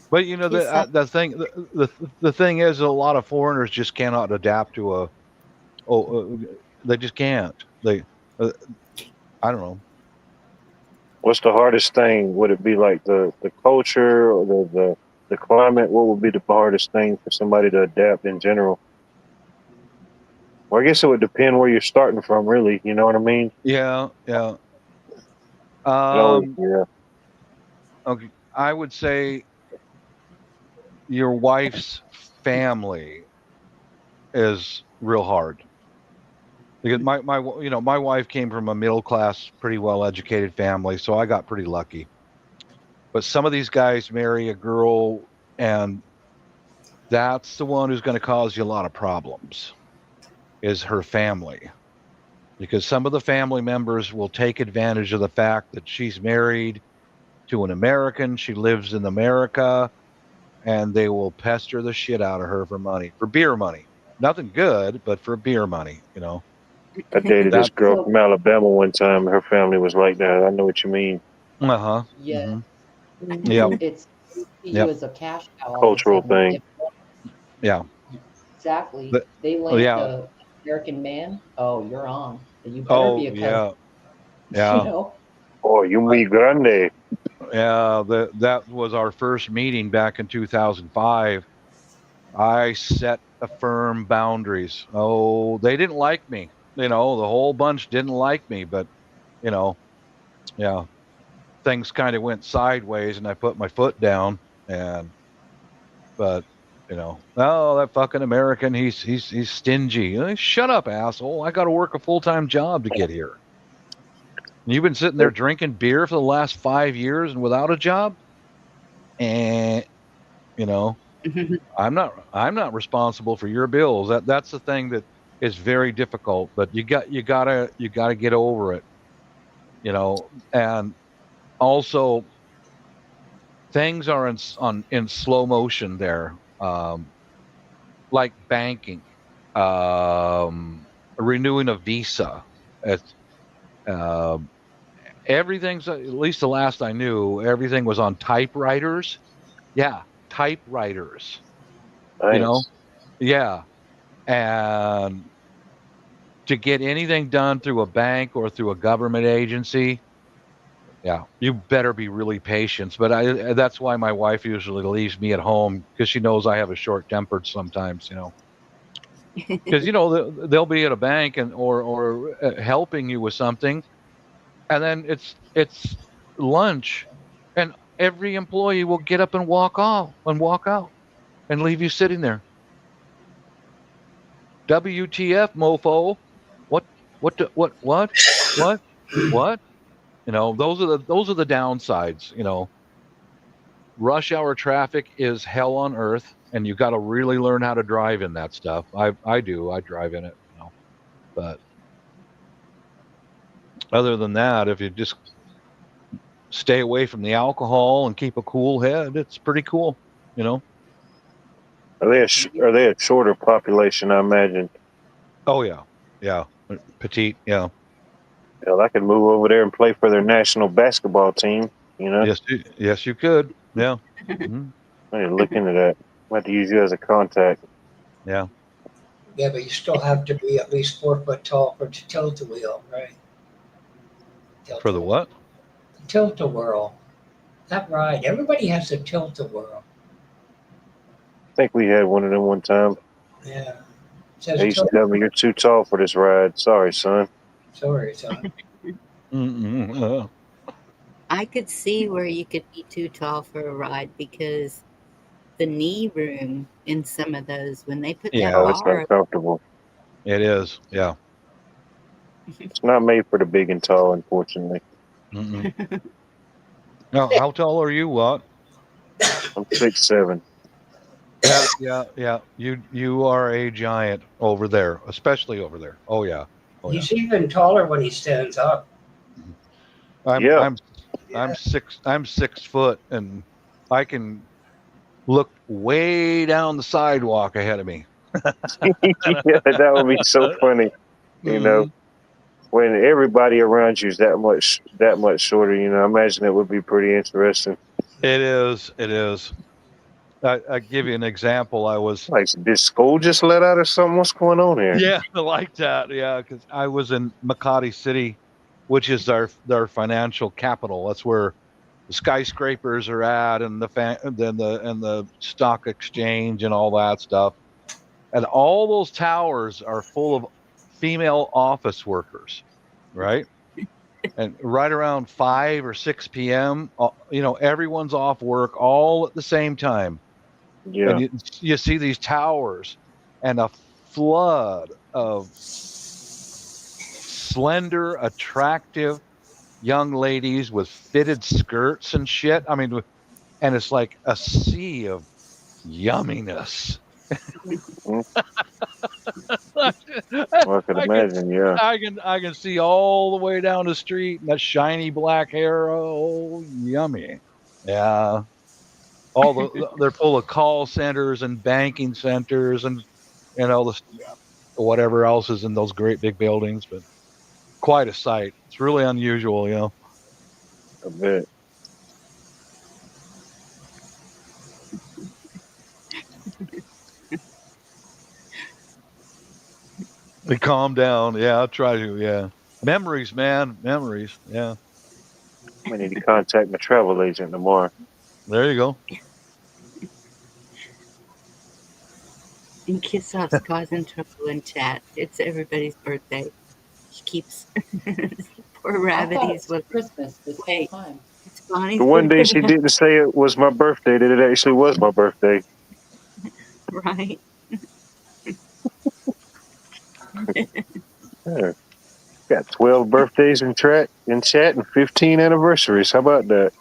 But Kiss up. the thing is, a lot of foreigners just cannot adapt to they just can't. I don't know. What's the hardest thing? Would it be like the culture or the climate? What would be the hardest thing for somebody to adapt in general? Well, I guess it would depend where you're starting from, really. You know what I mean? Yeah, yeah. Yeah. Okay, I would say your wife's family is real hard, because my wife came from a middle class, pretty well educated family, so I got pretty lucky. But some of these guys marry a girl, and that's the one who's going to cause you a lot of problems, is her family. Because some of the family members will take advantage of the fact that she's married to an American, she lives in America, and they will pester the shit out of her for money, for beer money. Nothing good, but for beer money. I dated this That. girl So, from Alabama one time. Her family was like that. I know what you mean. Uh-huh. yeah, Yep. it's they see you Yep. as a cash cow all of a Cultural sudden. thing. Yeah. Exactly. The- They land yeah. a American man. Oh, you're on. You better be Oh, a cousin. yeah. You Yeah. know. Oh, you muy grande. Yeah. That was our first meeting back in 2005. I set a firm boundaries. Oh, they didn't like me. The whole bunch didn't like me, but you know, yeah, things kind of went sideways, and I put my foot down. But oh, that fucking American, he's stingy. Shut up, asshole! I got to work a full-time job to get here. You've been sitting there drinking beer for the last 5 years and without a job, and you know, I'm not responsible for your bills. That's the thing that is very difficult. But you gotta get over it. And also things are in slow motion there, like banking, renewing a visa. It's, um, everything's, at least the last I knew, everything was on typewriters. Yeah, typewriters. You know, Nice. yeah, and to get anything done through a bank or through a government agency, yeah, you better be really patient. But that's why my wife usually leaves me at home, because she knows I have a short tempered sometimes. Because they'll be at a bank or helping you with something, and then it's lunch, and every employee will get up and walk out and leave you sitting there. WTF, mofo? What? What? Those are the downsides. Rush hour traffic is hell on earth, and you got to really learn how to drive in that stuff. I do. I drive in it. But other than that, if you just stay away from the alcohol and keep a cool head, it's pretty cool. You know. Are they a shorter population? I imagine. Oh yeah, yeah, petite. Yeah. Hell, I could move over there and play for their national basketball team. Yes, you could. Yeah. Mhm. I need to look into that. I might have to use you as a contact. Yeah. Yeah, but you still have to be at least 4 foot tall for tilt-a-wheel, right? For the what? Tilt-a-whirl. That ride. Everybody has a tilt-a-whirl. I think we had one of them one time. Yeah. It They says used to tell me, "You're too tall for this ride." Sorry, son. Sorry, son. I could see where you could be too tall for a ride, because the knee room in some of those, when they put that Yeah. Oh, it's bar up, uncomfortable. It is. Yeah. It's not made for the big and tall, unfortunately. Mm-mm. Now, how tall are you? What? I'm 6'7". Yeah. You are a giant over there, especially over there. Oh yeah. Oh, yeah. He's even taller when he stands up. I'm Yeah. I'm I'm 6 foot, and I can look way down the sidewalk ahead of me. Yeah, that would be so funny. You know, Mhm. when everybody around you is that much shorter. You know, I imagine it would be pretty interesting. It is. It is. I give you an example. I was Like, did school just let out or something? What's going on here? yeah, I like that. Yeah, because I was in Makati City, which is their financial capital. That's where the skyscrapers are at, and the stock exchange and all that stuff. And all those towers are full of female office workers, right? And right around 5 or 6 p.m., everyone's off work all at the same time, and Yeah. you see these towers and a flood of slender, attractive young ladies with fitted skirts and shit. I mean, and it's like a sea of yumminess. Mm, I, I could I can imagine. Yeah. I can see all the way down the street, and that shiny black hair. Oh, yummy. Yeah. They're full of call centers and banking centers, and the whatever else is in those great big buildings, but quite a sight. It's really unusual, I bet. They calm down. Yeah, I'll try to. Yeah. Memories, man. Memories. Yeah. I need to contact my travel agent tomorrow. There you go. And Kissoff's causing trouble in chat. It's everybody's birthday. He keeps poor I rabbit. thought He's it's with Christmas this whole wait. time. It's Bonnie's The one day birthday she now, didn't say it was my birthday, that it actually was my birthday. right? Yeah. Got 12 birthdays in chat and 15 anniversaries. How about that?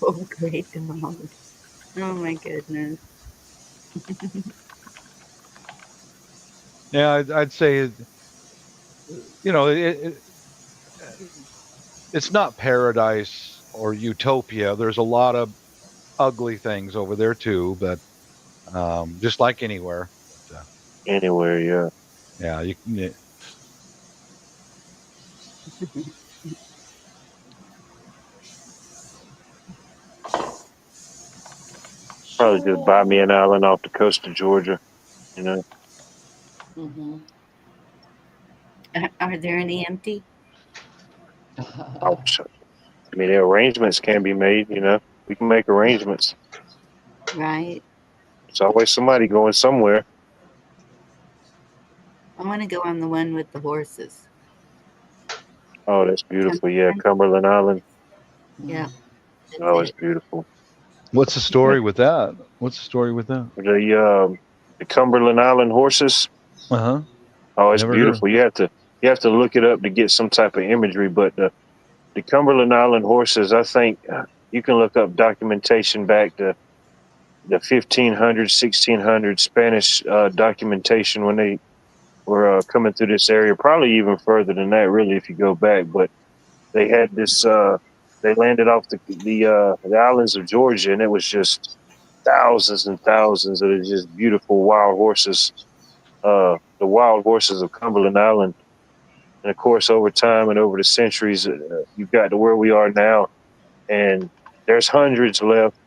Oh, great dog. Oh my goodness. Yeah, I'd say, it's not paradise or utopia. There's a lot of ugly things over there too, but just like anywhere. But, Anywhere, yeah. yeah, Probably just buy me an island off the coast of Georgia. You know, Mm-hmm. Are there any empty? ouch. I mean, the arrangements can be made. You know, we can make arrangements. Right. There's always somebody going somewhere. I want to go on the one with the horses. Oh, that's beautiful. Yeah, Cumberland Island. Yeah, that's Oh, it's it. beautiful. what's the story with that? What's the story with that? The Cumberland Island horses. Uh huh. Oh, it's Never heard. beautiful. You have to look it up to get some type of imagery. But the Cumberland Island horses, I think you can look up documentation back to the 1500s, 1600s Spanish documentation when they were coming through this area. Probably even further than that, really, if you go back. But they had this. They landed off the islands of Georgia, and it was just thousands and thousands of just beautiful wild horses. The wild horses of Cumberland Island. And of course, over time and over the centuries, you've got to where we are now, and there's hundreds left.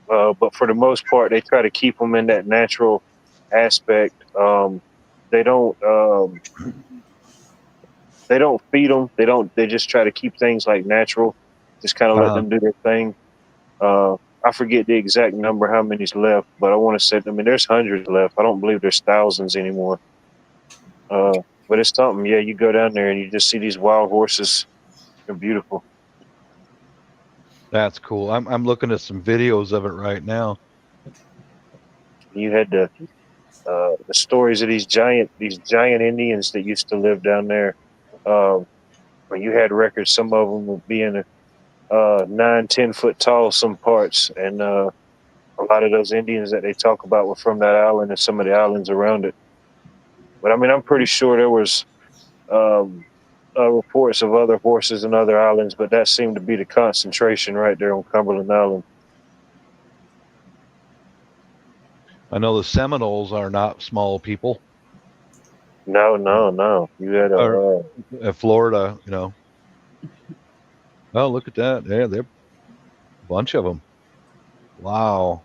But for the most part, they try to keep them in that natural aspect. They don't. They don't feed them. They don't. They just try to keep things like natural. Just kind of let Uh-huh. them do their thing. I forget the exact number, how many's left, but I want to say. I mean, there's hundreds left. I don't believe there's thousands anymore. But it's something. Yeah, you go down there and you just see these wild horses. They're beautiful. That's cool. I'm looking at some videos of it right now. You had the stories of these giant Indians that used to live down there. When you had records, some of them would being 9, 10 foot tall, some parts, and A lot of those Indians that they talk about were from that island and some of the islands around it. But I mean, I'm pretty sure there was um, reports of other horses and other islands, but that seemed to be the concentration right there on Cumberland Island. I know the Seminoles are not small people. No. You had Or Florida, you know. Oh, look at that. Yeah, they're a bunch of them. Wow.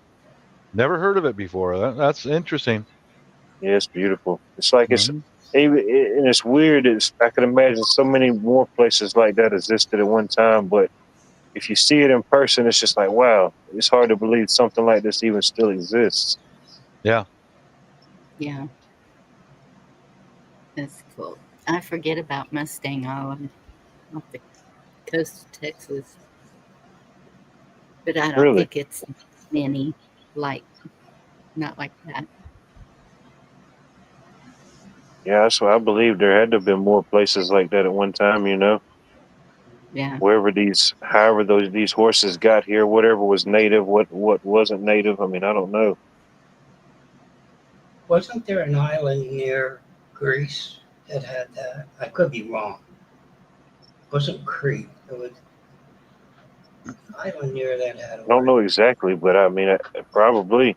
Never heard of it before. That's interesting. yeah, it's beautiful. It's like it's Mhm. and it's weird. I can imagine so many more places like that existed at one time, but if you see it in person, it's just like, wow, it's hard to believe something like this even still exists. Yeah. Yeah, that's cool. I forget about Mustang Island off the coast of Texas, but I don't Really? think it's many like not like that. Yeah, that's why I believe there had to have been more places like that at one time, you know. Yeah, Wherever however these horses got here, whatever was native, what wasn't native. I mean, I don't know. Wasn't there an island near Greece that had that? I could be wrong. It wasn't Crete. It was an island near that had a I don't horse. know exactly, but I mean, probably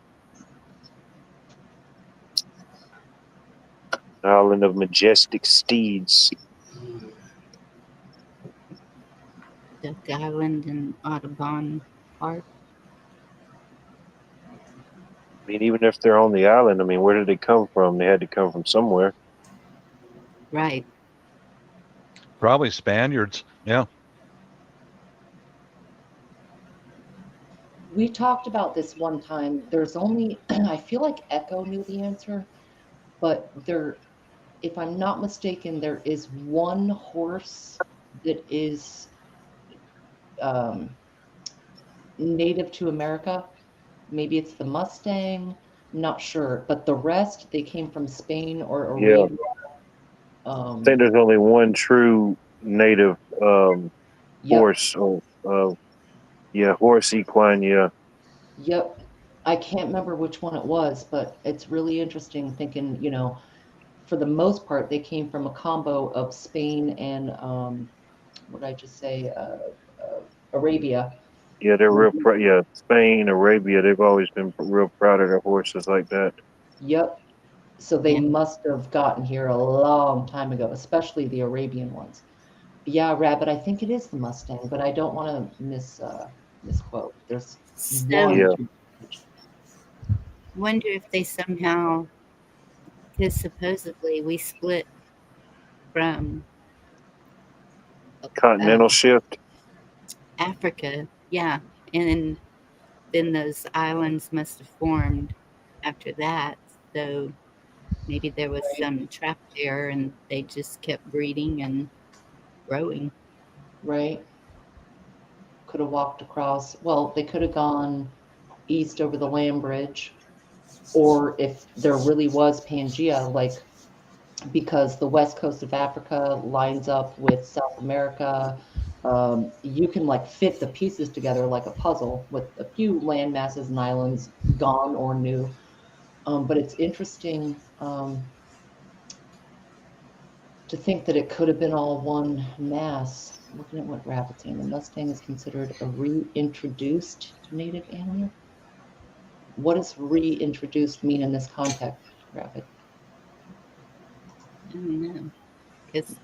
island of majestic steeds. Mm. Duck Island and Audubon Park. I mean, even if they're on the island, I mean, where did they come from? They had to come from somewhere. Right. Probably Spaniards. Yeah. We talked about this one time. There's only, I feel like Echo knew the answer, but there, if I'm not mistaken, there is one horse that is um, native to America. Maybe it's the Mustang, not sure, but the rest they came from Spain or Yeah, Arabia. I think there's only one true native Yep, horse. Yeah, horse equine. Yeah, yep. I can't remember which one it was, but it's really interesting thinking, for the most part, they came from a combo of Spain and what did I just say? Arabia. yeah, they're real. Yeah, Spain, Arabia. They've always been real proud of their horses like that. Yep. So they Yeah. must have gotten here a long time ago, especially the Arabian ones. Yeah, Rabbit, I think it is the Mustang, but I don't want to misquote. There's So one. Yeah, wonder if they somehow, because supposedly we split from continental um, shift. Africa. Yeah, and then those islands must have formed after that. So maybe there was Right, some trap there, and they just kept breeding and growing. right. Could have walked across. Well, they could have gone east over the land bridge, or if there really was Pangea, like because the west coast of Africa lines up with South America. You can like fit the pieces together like a puzzle with a few land masses and islands gone or new. But it's interesting to think that it could have been all one mass. Looking at what Rabbit's saying, the Mustang is considered a reintroduced native animal. What does reintroduced mean in this context, Rabbit? I don't know, because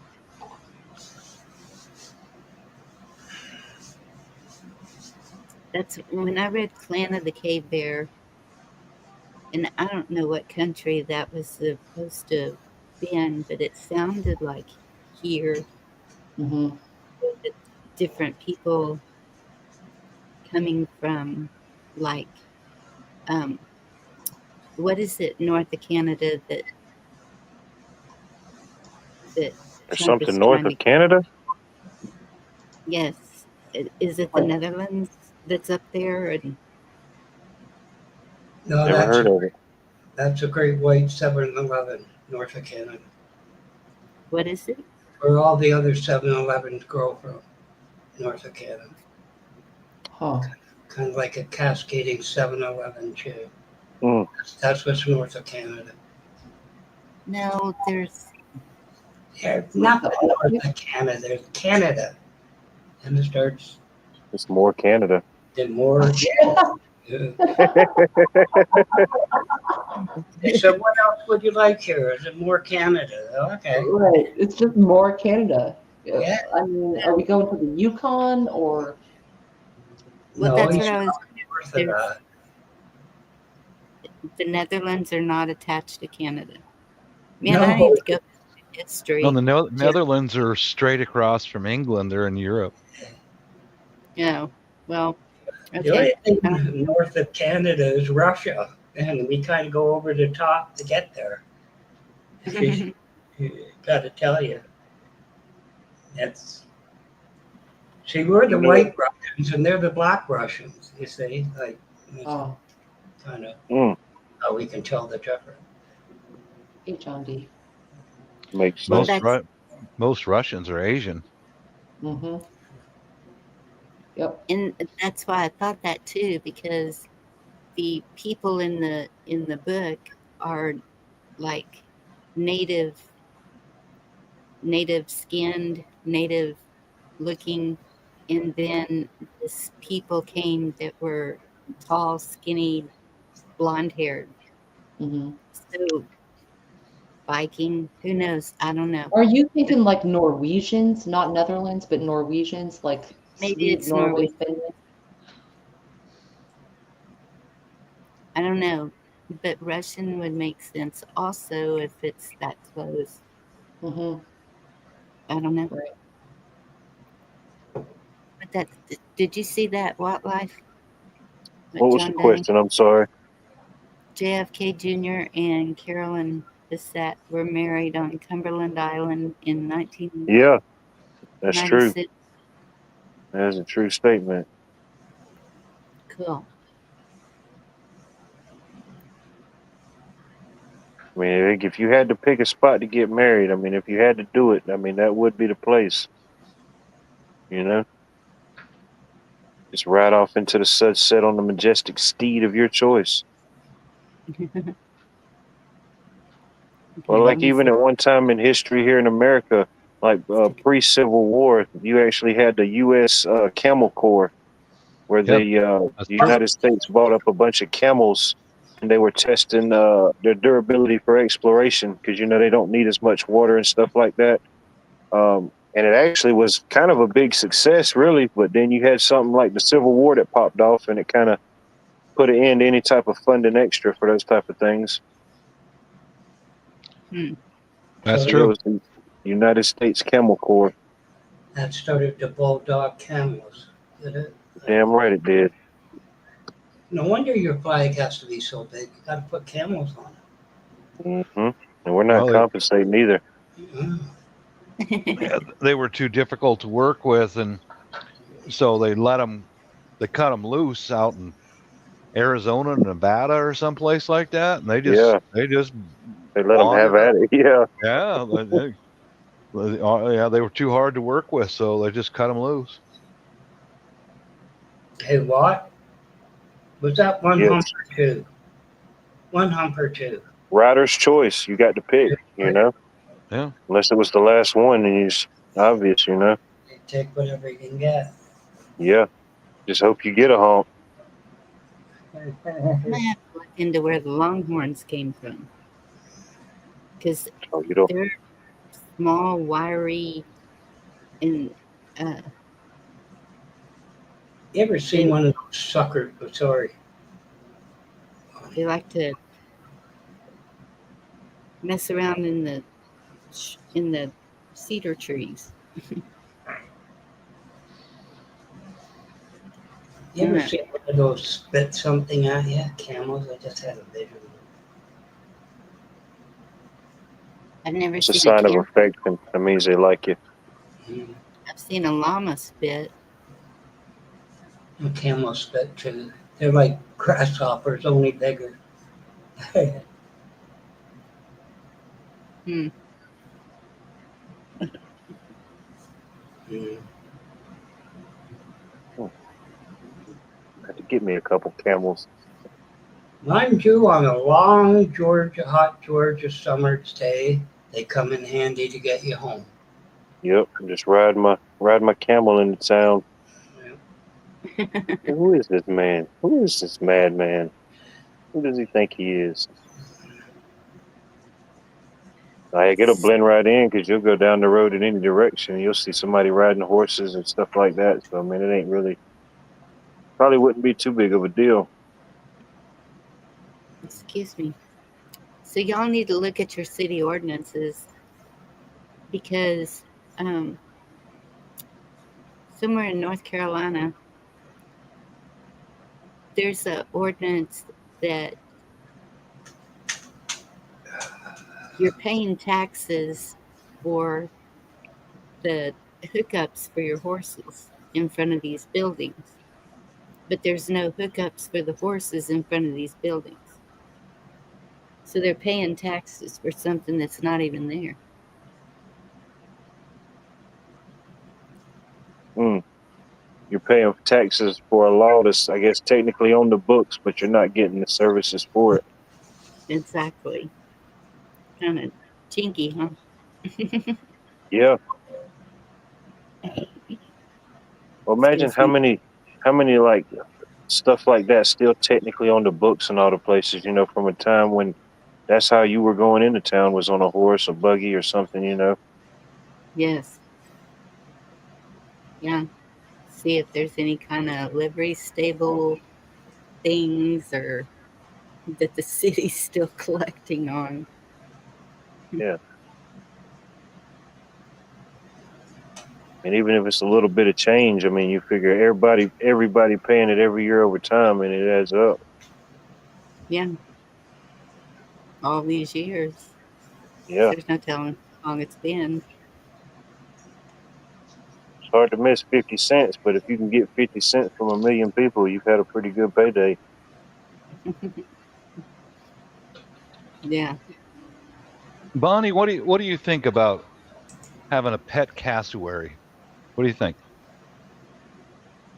that's when I read Clan of the Cave Bear, and I don't know what country that was supposed to be in, but it sounded like here, Mm-hmm. that different people coming from, like, um, what is it north of Canada that There's Trump is something north trying of to? Canada. Yes, is it the Like, Netherlands that's up there? And No, Never heard of it. that's a Great White 7-Eleven north of Canada, what is it? where all the other 7-Elevens grow from, north of Canada. huh? kind of like a cascading 7-Eleven too. Mm. That's what's north of Canada. No, there's Yeah, not the north of Canada. There's Canada, and it starts It's more Canada. in more. Yeah. They said, "What else would you like here? Is it more Canada?" Okay. Right. It's just more Canada. Yeah. I mean, are we going to the Yukon or? well, No, that's he's what I was. north of There's, that. the Netherlands are not attached to Canada. Man, I No. need to go to history. No, the Netherlands are straight across from England. They're in Europe. Yeah. Well, The okay. only thing north of Canada is Russia, and we kind of go over the top to get there. Got to tell you, that's. See, we're the white Russians, and they're the black Russians. You see, like, Oh, kind of Mm. how we can tell the difference. hey, John D. Makes Well, sense. that's Most Russians are Asian. Mm-hmm. Yep. and that's why I thought that too, because the people in the book are like native skinned, native looking, and then this people came that were tall, skinny, blonde haired. Mm-hmm. So Viking, who knows? I don't know. Are you thinking like Norwegians, not Netherlands, but Norwegians, like Maybe Sweden, it's Norway, Norway. Finland? I don't know. But Russian would make sense also if it's that close. Mm-hmm. I don't know. Right. But that did you see that wildlife? What was the question? I'm sorry. JFK Jr. and Carolyn Bissett were married on Cumberland Island in Yeah, that's true. 1996. That is a true statement. Cool. I mean, I think if you had to pick a spot to get married, I mean, if you had to do it, I mean, that would be the place. You know, just ride off into the sunset on the majestic steed of your choice. Well, Let like me even see. at one time in history here in America, like pre-Civil War, you actually had the U.S. Camel Corps, where Yep, the that's true. United States bought up a bunch of camels, and they were testing their durability for exploration because they don't need as much water and stuff like that. And it actually was kind of a big success, really. But then you had something like the Civil War that popped off, and it kind of put an end to any type of funding extra for those type of things. That's So It true. was the United States Camel Corps. that started the bulldog camels. Did it? Damn right it did. No wonder your flag has to be so big. You got to put camels on it. Hmm. And we're not Well, compensating either. yeah, they were too difficult to work with, and so they cut them loose out in Arizona, Nevada, or someplace like that, and they just They let them have wandered at up. it. Yeah. Yeah, they were too hard to work with, so they just cut them loose. Hey, what? Was that one hump Yes. or two? One hump or two? Rider's choice. You got to pick, Yeah. Unless it was the last one and it's obvious, You take whatever you can get. Yeah. Just hope you get a hump. I'm gonna have to look into where the Longhorns came from, because Oh, you don't. they're small, wiry, and You ever seen one of those suckers? Oh, sorry. they like to mess around in the cedar trees. You ever Yeah. seen one of those spit something at you? Camels? I just had a vision. I've never It's a seen a sign of camel. affection. That means they like you. I've seen a llama spit. A camel spit too. They're like grasshoppers, only bigger. Hmm. Had to get me a couple camels. Mind you, on a long hot Georgia summer day, they come in handy to get you home. Yep, just ride my camel into town. Who is this man? Who is this madman? Who does he think he is? Like, it'll blend right in because you'll go down the road in any direction. And you'll see somebody riding horses and stuff like that. So, I mean, it ain't really, probably wouldn't be too big of a deal. Excuse me. So y'all need to look at your city ordinances because somewhere in North Carolina, there's an ordinance that you're paying taxes for the hookups for your horses in front of these buildings. But there's no hookups for the horses in front of these buildings. So they're paying taxes for something that's not even there. You're paying taxes for a law that's, I guess, technically on the books, but you're not getting the services for it. Exactly. Kind of chinky, huh? Yeah. Well, imagine Excuse me. how many like stuff like that still technically on the books in all the places, from a time when that's how you were going into town, was on a horse or buggy or something. Yes. Yeah. See if there's any kind of livery stable things or that the city's still collecting on. Yeah. And even if it's a little bit of change, I mean, you figure everybody paying it every year over time, and it adds up. Yeah. All these years. Yeah. There's no telling how long it's been. It's hard to miss 50 cents, but if you can get 50 cents from a million people, you've had a pretty good payday. Yeah. Bonnie, what do you think about having a pet cassowary? What do you think?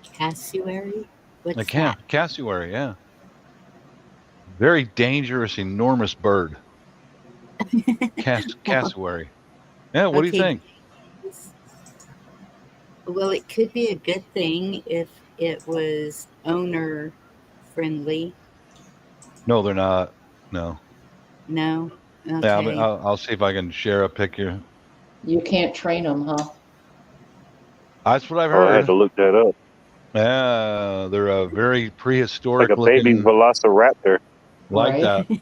Cassowary? A What's that? cassowary, yeah. Very dangerous, enormous bird. Cassowary. Yeah, what do you Okay. think? Well, it could be a good thing if it was owner friendly. No, they're not. No. No? Yeah, I mean, Okay. I'll see if I can share a picture. You can't train them, huh? That's what I've Oh, I had heard. to look that up. Yeah, they're a very Like prehistoric a baby looking, velociraptor. like Right? that.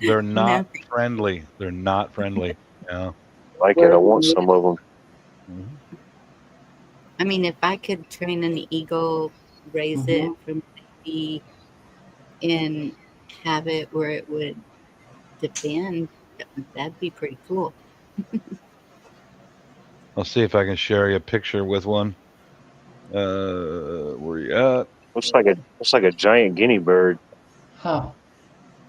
They're No. not friendly. They're not friendly. Yeah. Like it, Where I are they want native? some of them. Mhm. I mean, if I could train an eagle, raise it from baby, and have it where it would defend, that'd be pretty cool. I'll see if I can share you a picture with one. Where you at? Looks like a giant guinea bird. Huh.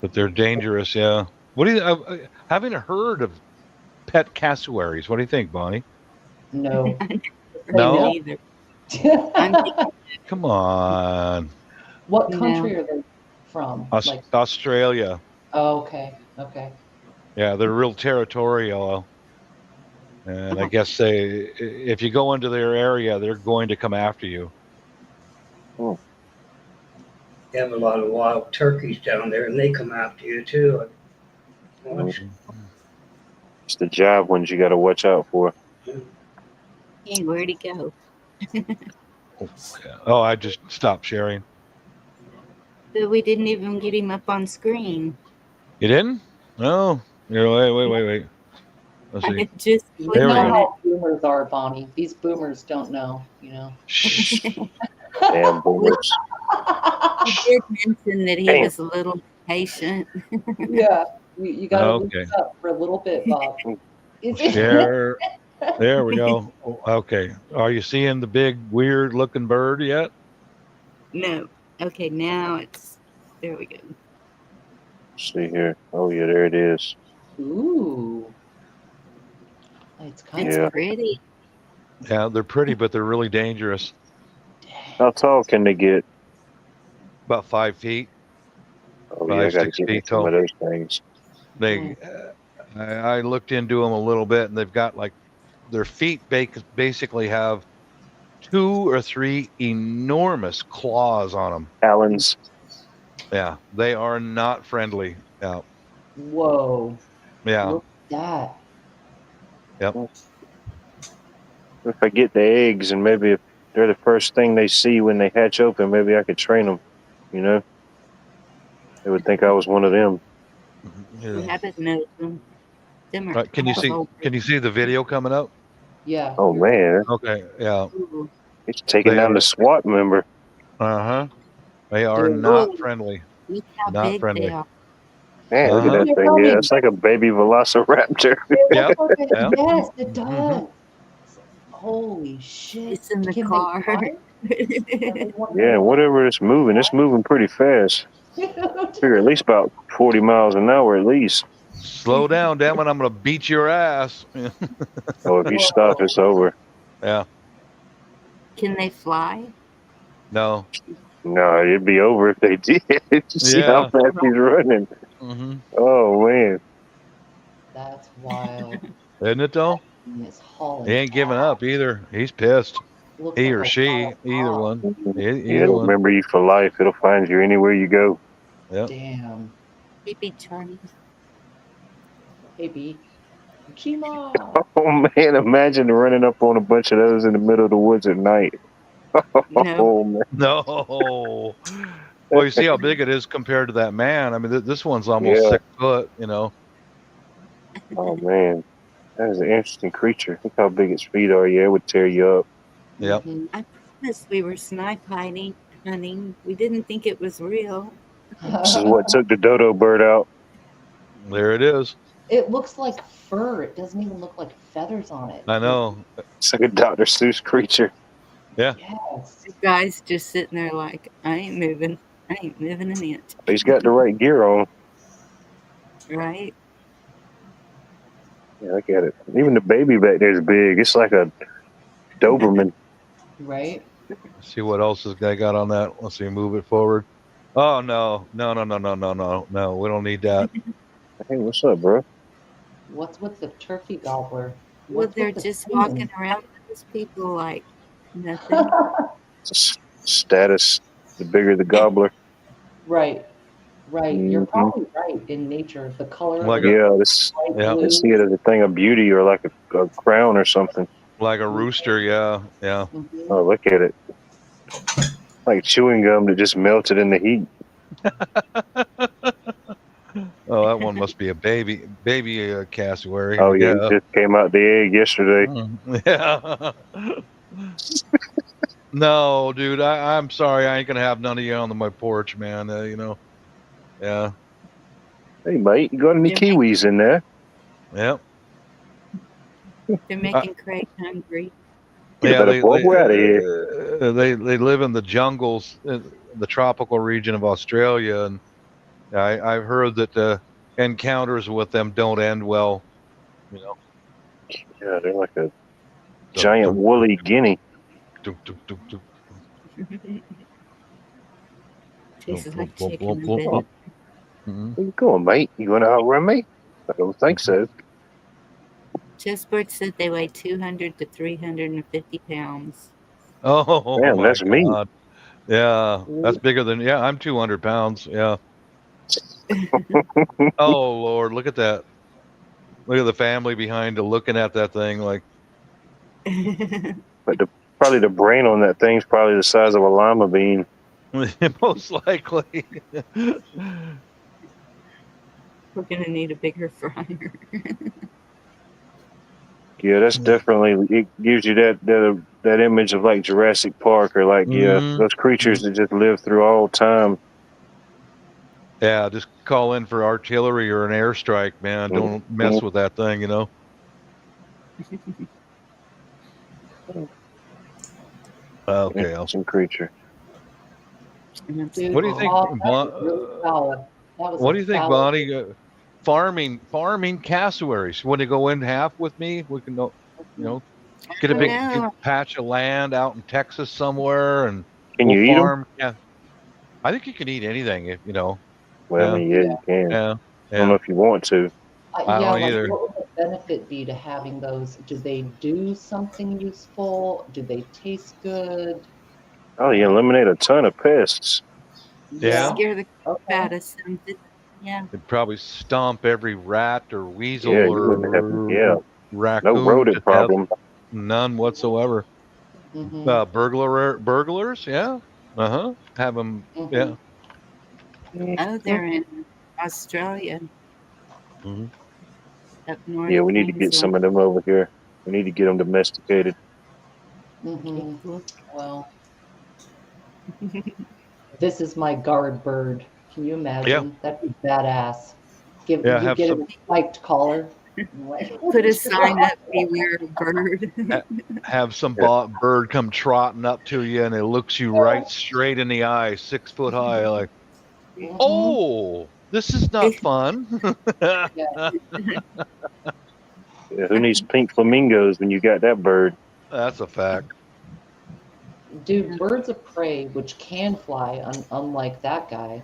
But they're dangerous. Yeah. What do you? I haven't heard of pet cassowaries. What do you think, Bonnie? No. I never heard No? of it either. I'm thinking, Come on. What no. country are they from? Like, Australia. oh, okay. Okay. Yeah, they're real territorial. And I guess if you go into their area, they're going to come after you. They have a lot of wild turkeys down there, and they come after you too. It's the jive ones you got to watch out for. Hey, where'd he go? Oh, I just stopped sharing. But we didn't even get him up on screen. You didn't? No. Wait. Let's see. I just You There we know go. how boomers are, Bonnie. These boomers don't know. Shh. Damn boomers. He did mention that he Damn. was a little patient. Yeah. You got to look Okay. this up for a little bit, Bob. Share. There we go. Okay. Are you seeing the big, weird looking bird yet? No. Okay, now it's there we go. See here. Oh yeah, there it is. Ooh. It's kind It's Yeah. pretty. Yeah, they're pretty, but they're really dangerous. How tall can they get? about 5 feet, Oh yeah, I five, got to 6 get me feet some tall. of those things. They, I looked into them a little bit, and they've got like their feet basically have 2 or 3 enormous claws on them. Allens. Yeah, they are not friendly. Yeah, Whoa. yeah, Look at that. yep. If I get the eggs, and maybe if they're the first thing they see when they hatch open, maybe I could train them. You know, they would think I was one of them. We Yeah. haven't known them. Them are Can you see? awful. Can you see the video coming up? Yeah. Oh man, Okay. Yeah. Ooh, it's taking They down the are. SWAT member. They are Dude. not ooh, friendly. look how Not big they friendly. are. Man, look at Uh-huh. that They're thing. Yeah, coming. it's like a baby velociraptor. It Yep. looks like it. Yep. Yes, it Mm-hmm. does. Holy shit. It's in the Can car. they fly? Are they one Yeah, whatever it's moving pretty fast. Figure at least about 40 miles an hour at least. Slow down, damn it! I'm gonna beat your ass. Oh, if you stop, it's over. Yeah. Can they fly? No. No, it'd be over if they did. See how Yeah. fast he's running. Mm-hmm. Oh man. That's wild. Isn't it though? It's He hauling ain't giving up either. He's pissed. Looks He like or a she, wild either hog. one. Yeah, Either it'll one. remember you for life. It'll find you anywhere you go. Yep. Damn. Maybe Charlie. Hey, B. Chima. Oh man, imagine running up on a bunch of those in the middle of the woods at night. No. Oh man. No. Well, you see how big it is compared to that man. I mean, this one's almost Yeah. 6 foot. You know. Oh man. That is an interesting creature. Look how big its feet are. Yeah, it would tear you up. Yep. Mhm. I promised we were snipe hunting. We didn't think it was real. This is what took the dodo bird out. There it is. It looks like fur. It doesn't even look like feathers on it. I know. It's like a Dr. Seuss creature. Yes. The guy's just sitting there like, I ain't moving. I ain't moving an inch. He's got the right gear on. Right? Yeah, look at it. Even the baby back there is big. It's like a Doberman. Right? Let's see what else this guy got on that. Let's see. Move it forward. Oh no. No. We don't need that. Hey, what's up, bro? What's with the turkey gobbler? Well, What's they're with the just singing? walking around with those people like nothing. It's a status. The bigger the gobbler. Right. Right. You're Mhm. probably right in nature. The color Like of a- it, Yeah, this light yeah. I blue. see it as a thing of beauty or like a crown or something. Like a rooster. Yeah. Yeah. Mhm. Oh, look at it. Like chewing gum that just melted in the heat. Oh, that one must be a baby cassowary. Oh, yeah, it just came out the egg yesterday. Yeah. No, dude, I'm sorry. I ain't gonna have none of you on my porch, man. You know. Yeah. Hey, mate, you got any They're kiwis in there? Yep. They're making Craig hungry. Get Yeah. a better boy. We're out of here. They live in the jungles, the tropical region of Australia, and I've heard that the encounters with them don't end well. You know. Yeah, they're like a giant woolly guinea. Tastes like chicken a bit. Mhm. Where you going, mate? You going to outrun me? I don't think so. Chessboard said they weigh 200 to 350 pounds. Oh Man, my that's me. God. Yeah, that's bigger than, yeah, I'm 200 pounds. Yeah. Oh Lord, look at that. Look at the family behind looking at that thing like, But probably the brain on that thing's probably the size of a lima bean. most likely. We're gonna need a bigger fryer. Yeah, that's definitely, it gives you that image of like Jurassic Park or like, yeah, Mhm. those creatures that just live through all time. Yeah, just call in for artillery or an airstrike, man. Don't mess with that thing, you know. Okay, Interesting creature. Dude, what do you think, that was really foul. That was what a do you think, foul- Bonnie? Farming cassowaries. Want to go in half with me? We can, get a I big know. patch of land out in Texas somewhere, and Can we'll you eat them? farm. Yeah, I think you can eat anything if you know. Well, I Yeah, mean, yeah, you can. yeah, I don't know yeah. if you want to. I Yeah, don't like either. what would the benefit be to having those? Do they do something useful? Do they taste good? Oh, you eliminate a ton of pests. Yeah. Scare the crap Okay. out of something. Yeah. It'd probably stomp every rat or weasel Yeah, you wouldn't have. Yeah, or no raccoon to rodent death. problem. None whatsoever. Mm-hmm. Burglars, yeah. Have them, Mm-hmm. yeah. Oh, they're in Australia, hmm up north Yeah, we need to get Queensland. some of them over here. We need to get them domesticated. Okay, Mm-hmm. cool. Well, this is my guard bird. Can you Yeah, imagine? That'd be badass. yeah. You Have get it some, a spiked collar. Like, Put a sign up, beware of bird. ha- have some Yeah. bird come trotting up to you, and it looks you right straight in the eye, 6 foot high, like, mm-hmm. oh, this is not fun. Yeah. Yeah, who needs pink flamingos when you got that bird? That's a fact. Dude, birds of prey, which can fly, unlike that guy,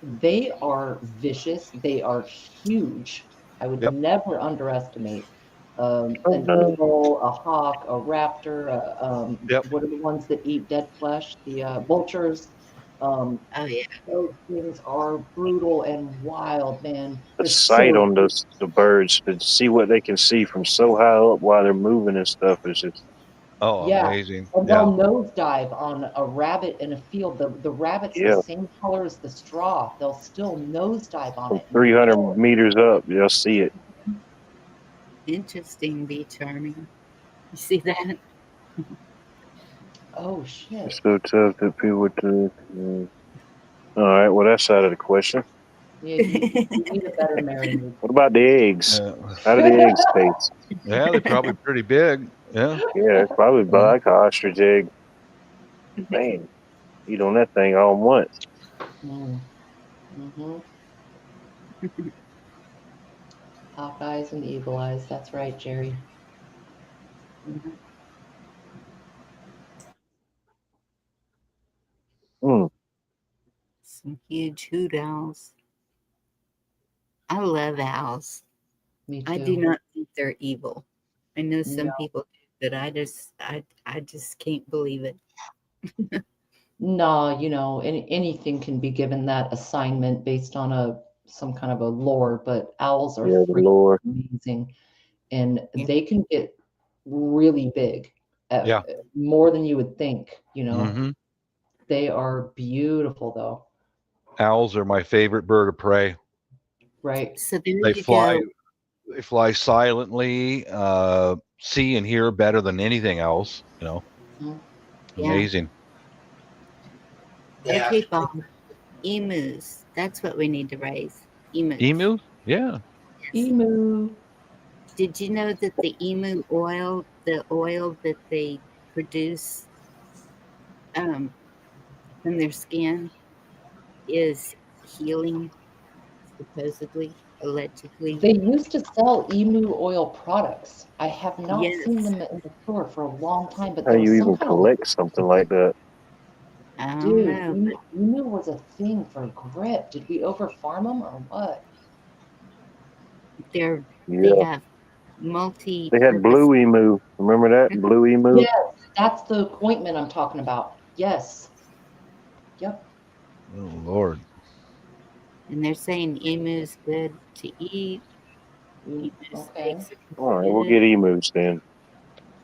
they are vicious. They are huge. I would Yep. never underestimate Oh an no, eagle, a hawk, a raptor. Yep. What are the ones that eat dead flesh? The vultures. Um, Oh yeah. those things are brutal and wild, man. the They're sight so on the birds to see what they can see from so high up while they're moving and stuff is just Oh, yeah. amazing. And Yeah. they'll nosedive on a rabbit in a field. The rabbit's the yeah. same color as the straw. They'll still nosedive on From it and 300 kill meters up, you'll see it. Interesting, Be Charming. You see that? it. Oh It's shit. so tough that people would do. All right, well that's out of the question. Yeah, you need a better marinade. What about the eggs? Yeah. How do the eggs taste? Yeah, they're probably pretty big. Yeah. Yeah, it's probably like an ostrich egg. Man, eat on that thing all at once. Mm-hmm. Hawk eyes and eagle eyes. That's right, Jerry. Mm. Some huge hoot owls. I love owls. Me I do too. not think they're evil. I know some No, people do, but I just can't believe it. no, anything can be given that assignment based on some kind of a lore, but owls are Yeah, the freaking lore. amazing. And Yeah. they can get really big, Yeah. more than you would think. hmm They are beautiful, though, Owls are my favorite bird of prey. right? So there They you fly. go. They fly silently. See and hear better than anything else. Mhm. Yeah. Amazing. Yeah. Okay, Bob. Emus. That's what we need to raise. Emus. Emu? Yeah. Emu. Did you know that the emu oil, the oil that they produce from their skin, is healing, supposedly, allegedly? They used to sell emu oil products. I have not seen Yes. them in the store for a long time, but How there you was some even kind of collect something like that? I don't dude. know, Emu was a thing for grip. Did we over farm them or what? but they Yeah, have they had multi-purpose. blue emu. Remember that blue emu? Yes, that's the ointment I'm talking about. Yes. Yep. Oh Lord. And they're saying emu's good to eat. Emu Okay. steaks are All right, we'll good. get emus then.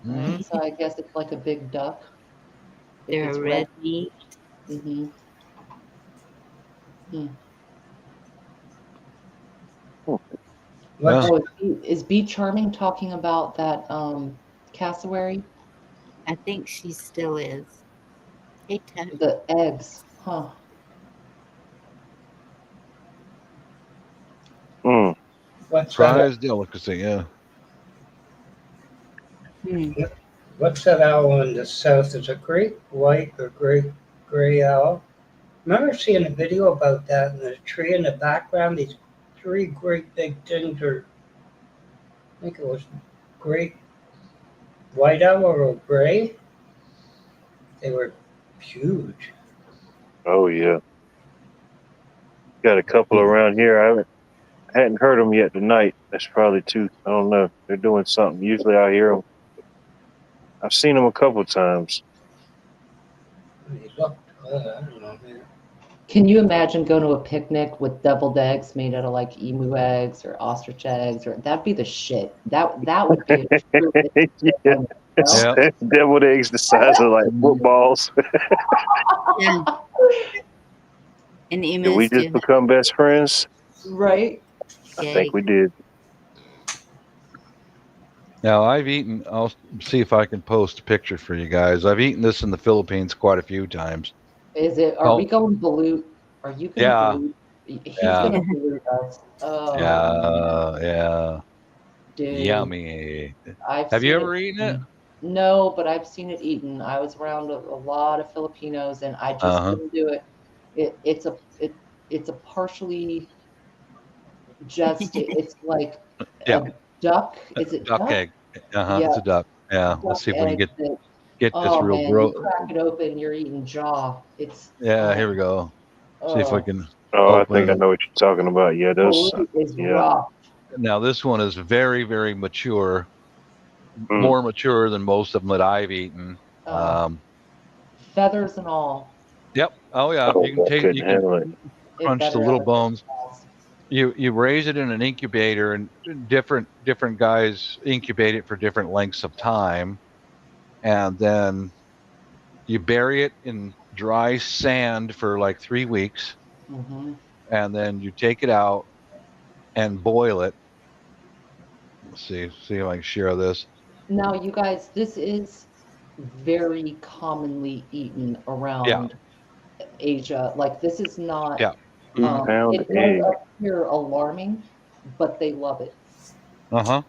All hmm right. So I guess it's like a big duck. If They're it's a red. red meat. Mm-hmm. Hmm. What's Yeah. Oh, is Bee Charming talking about that cassowary? I think she still is. Hey, Tuck. The eggs, huh? Mm. what's that? Prize delicacy. Yeah. Hmm. What's that owl in the south? Is it great white or great gray owl? Remember seeing a video about that in the tree in the background? These three great big things are, I think it was great white owl or gray. They were huge. Oh yeah, got a couple around here. I hadn't heard them yet tonight. That's probably two. I don't know. They're doing something. Usually I hear them. I've seen them a couple times. They looked, I don't know, man. Can you imagine going to a picnic with deviled eggs made out of like emu eggs or ostrich eggs? Or that'd be the shit. That would be a true Yeah, moment, you know? Yeah. deviled eggs the size of like footballs. Yeah. And Did emus we just become best friends? Right? I Jake. think we did. Now I've eaten. I'll see if I can post a picture for you guys. I've eaten this in the Philippines quite a few times. Is it? Are Oh. we going balut? Are you going to Yeah. balut? He's Yeah. going to balut us. Oh, Yeah. dude. Yummy. I've Have you seen ever eaten it? No, but I've seen it eaten. I was around a lot of Filipinos, and I just Uh-huh. couldn't do it. It's a partially just. It's like Yeah. a duck. Is it Duck duck? egg. Uh-huh. Yeah, It's a duck. Yeah. duck Let's see if we can egg. get this Oh real man, gross. you crack it open, you're eating jaw. It's Yeah. Here we go. See if we can Oh, I open think I it. know what you're talking about. Yeah, those. balut is Yeah. rough. Now this one is very, very mature. Mm. More mature than most of them that I've eaten. Feathers and all. Yep. Oh yeah. Oh, You can I take. couldn't You handle can it. crunch the better little have bones. balls. You raise it in an incubator, and different guys incubate it for different lengths of time, and then you bury it in dry sand for like 3 weeks, Mm-hmm. and then you take it out and boil it. Let's see if I can share this. Now, you guys, this is very commonly eaten around Asia. Like, this is not. Yeah. Pound It does egg. appear alarming, but they love it. Uh-huh.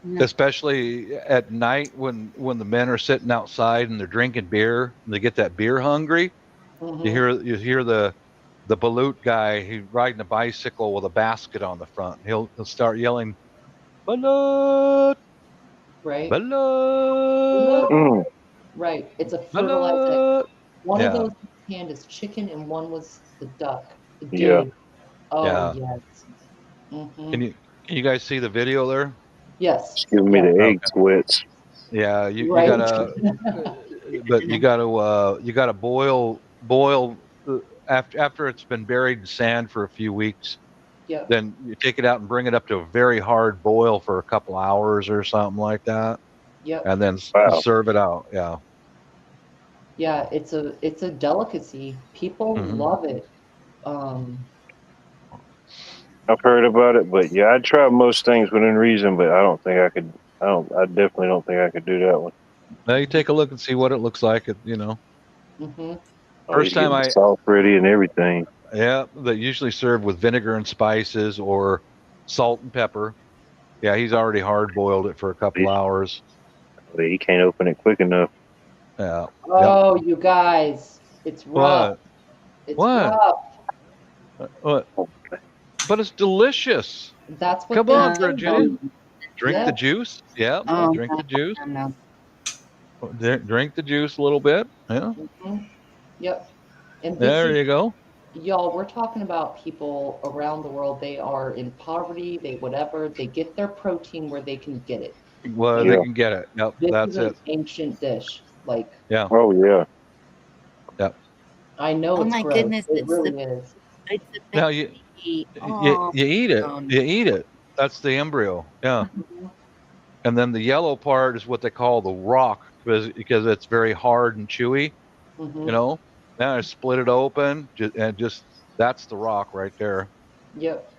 No. Especially at night when the men are sitting outside and they're drinking beer and they get that beer hungry. Mhm. You hear the balut guy. He's riding a bicycle with a basket on the front. He'll start yelling, "Balut, Right? balut, Mm. Right. It's a fertilized egg. balut." One of Yeah. those canned is chicken, and one was the duck. Yeah. Dude. Oh, Yeah. yes. Mm-hmm. Can you guys see the video there? Yes. Just giving me Yeah. the egg Okay. sweats. Yeah, you Right. gotta, but you gotta boil after it's been buried in sand for a few weeks. Yep. Then you take it out and bring it up to a very hard boil for a couple hours or something like that, Yep. and then Wow. serve it out. Yeah. Yeah. It's a delicacy. People Mhm. love it. I've heard about it, but yeah, I try most things within reason, but I don't think I could. I definitely don't think I could do that one. Now you take a look and see what it looks like. Mm-hmm. Oh, First he's time getting the sauce ready and everything. yeah, they usually serve with vinegar and spices or salt and pepper. Yeah, he's already hard boiled it for a couple hours. He can't open it quick enough. Yeah. Oh, you guys, it's rough. What? It's What? rough. What? But it's delicious. That's what Come they on, say. Virginia. Drink Yeah. the juice. Yeah, Oh, drink the juice. no. Drink the juice a little bit. Yeah. Mhm. Yep. And this There is, you go. y'all, we're talking about people around the world. They are in poverty, they whatever. They get their protein where they can get it. Well, Yeah. they can get it. Yep, This that's is an it. ancient dish. Like, Yeah. Oh yeah. Yep. I know Oh it's my gross. goodness, It it's really the is. it's the Now thing you to eat. Oh, eat it. no. You eat it. That's the embryo. Yeah. Mhm. And then the yellow part is what they call the rock because it's very hard and chewy. Mhm. You know. Now I split it open and just that's the rock right there. Yep.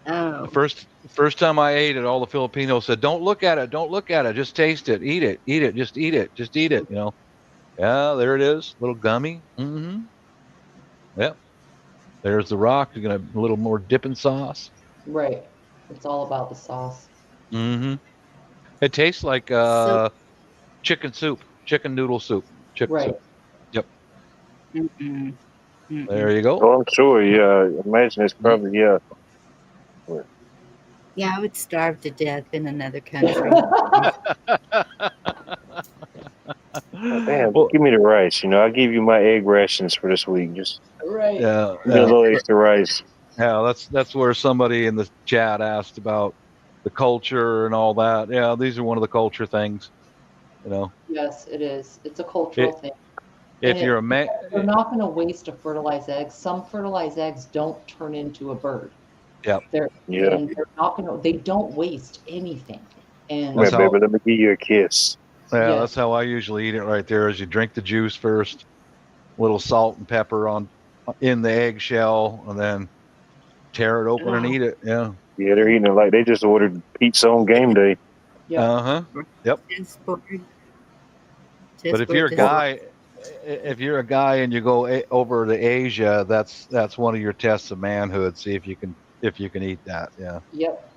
Oh. The first time I ate it, all the Filipinos said, "Don't look at it. Don't look at it. Just taste it. Eat it. Eat it. Just eat it. Just eat it." You know. Yeah, there it is. Little gummy. Mm-hmm. Yep. There's the rock. You're gonna a little more dipping sauce. Right. It's all about the sauce. Mm-hmm. It tastes like So, chicken soup, chicken noodle soup, chicken Right. soup. Yep. mm-mm, mm-mm. There you go. Oh, I'm sure. Yeah. Imagine it's probably yeah. Yeah, I would starve to death in another country. Damn, Well, give me the rice. I'll give you my egg rations for this week. Just Right. yeah, give me a little extra rice. yeah. That's where somebody in the chat asked about the culture and all that. Yeah, these are one of the culture things. You know, Yes, it is. It's a cultural it, thing. And if you're a man, they're not going to waste a fertilized egg. Some fertilized eggs don't turn into a bird. yeah, Yeah. And they're not going to, they don't waste anything. Come that's here, And how. baby. Let me give you a kiss. Yeah, yes, that's how I usually eat it. Right there, is you drink the juice first, little salt and pepper on in the eggshell, and then tear it open and eat it. Yeah. Yeah, they're eating it like they just ordered pizza on game day. yeah, Uh huh. Yep. Chessboard. But if you're a Well, guy, if you're a guy and you go over to Asia, that's one of your tests of manhood. See if you can eat that. Yeah. yep.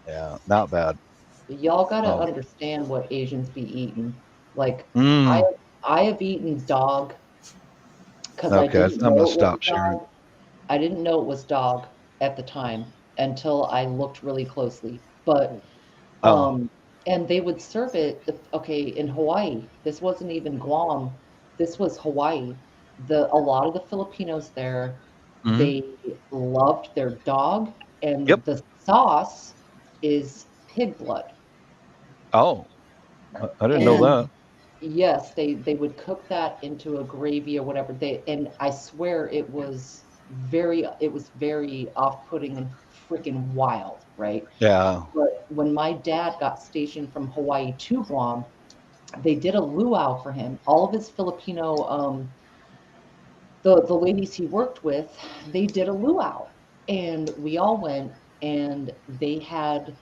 Yeah. Not bad. Y'all got to Oh. understand what Asians be eating. Like, I, Mm. I have eaten dog because I Okay. didn't I'm gonna know it was stop sharing. dog. I didn't know it was dog at the time until I looked really closely. But Oh. and they would serve it. Okay, in Hawaii. This wasn't even Guam. This was Hawaii. A lot of the Filipinos there, Hmm. they loved their dog, Yep. and the sauce is pig blood. Oh, I didn't know And that. yes, they would cook that into a gravy or whatever. And I swear it was very off-putting and freaking wild, right? Yeah. But when my dad got stationed from Hawaii to Guam, they did a luau for him. All of his Filipino, the ladies he worked with, they did a luau, and we all went, and they had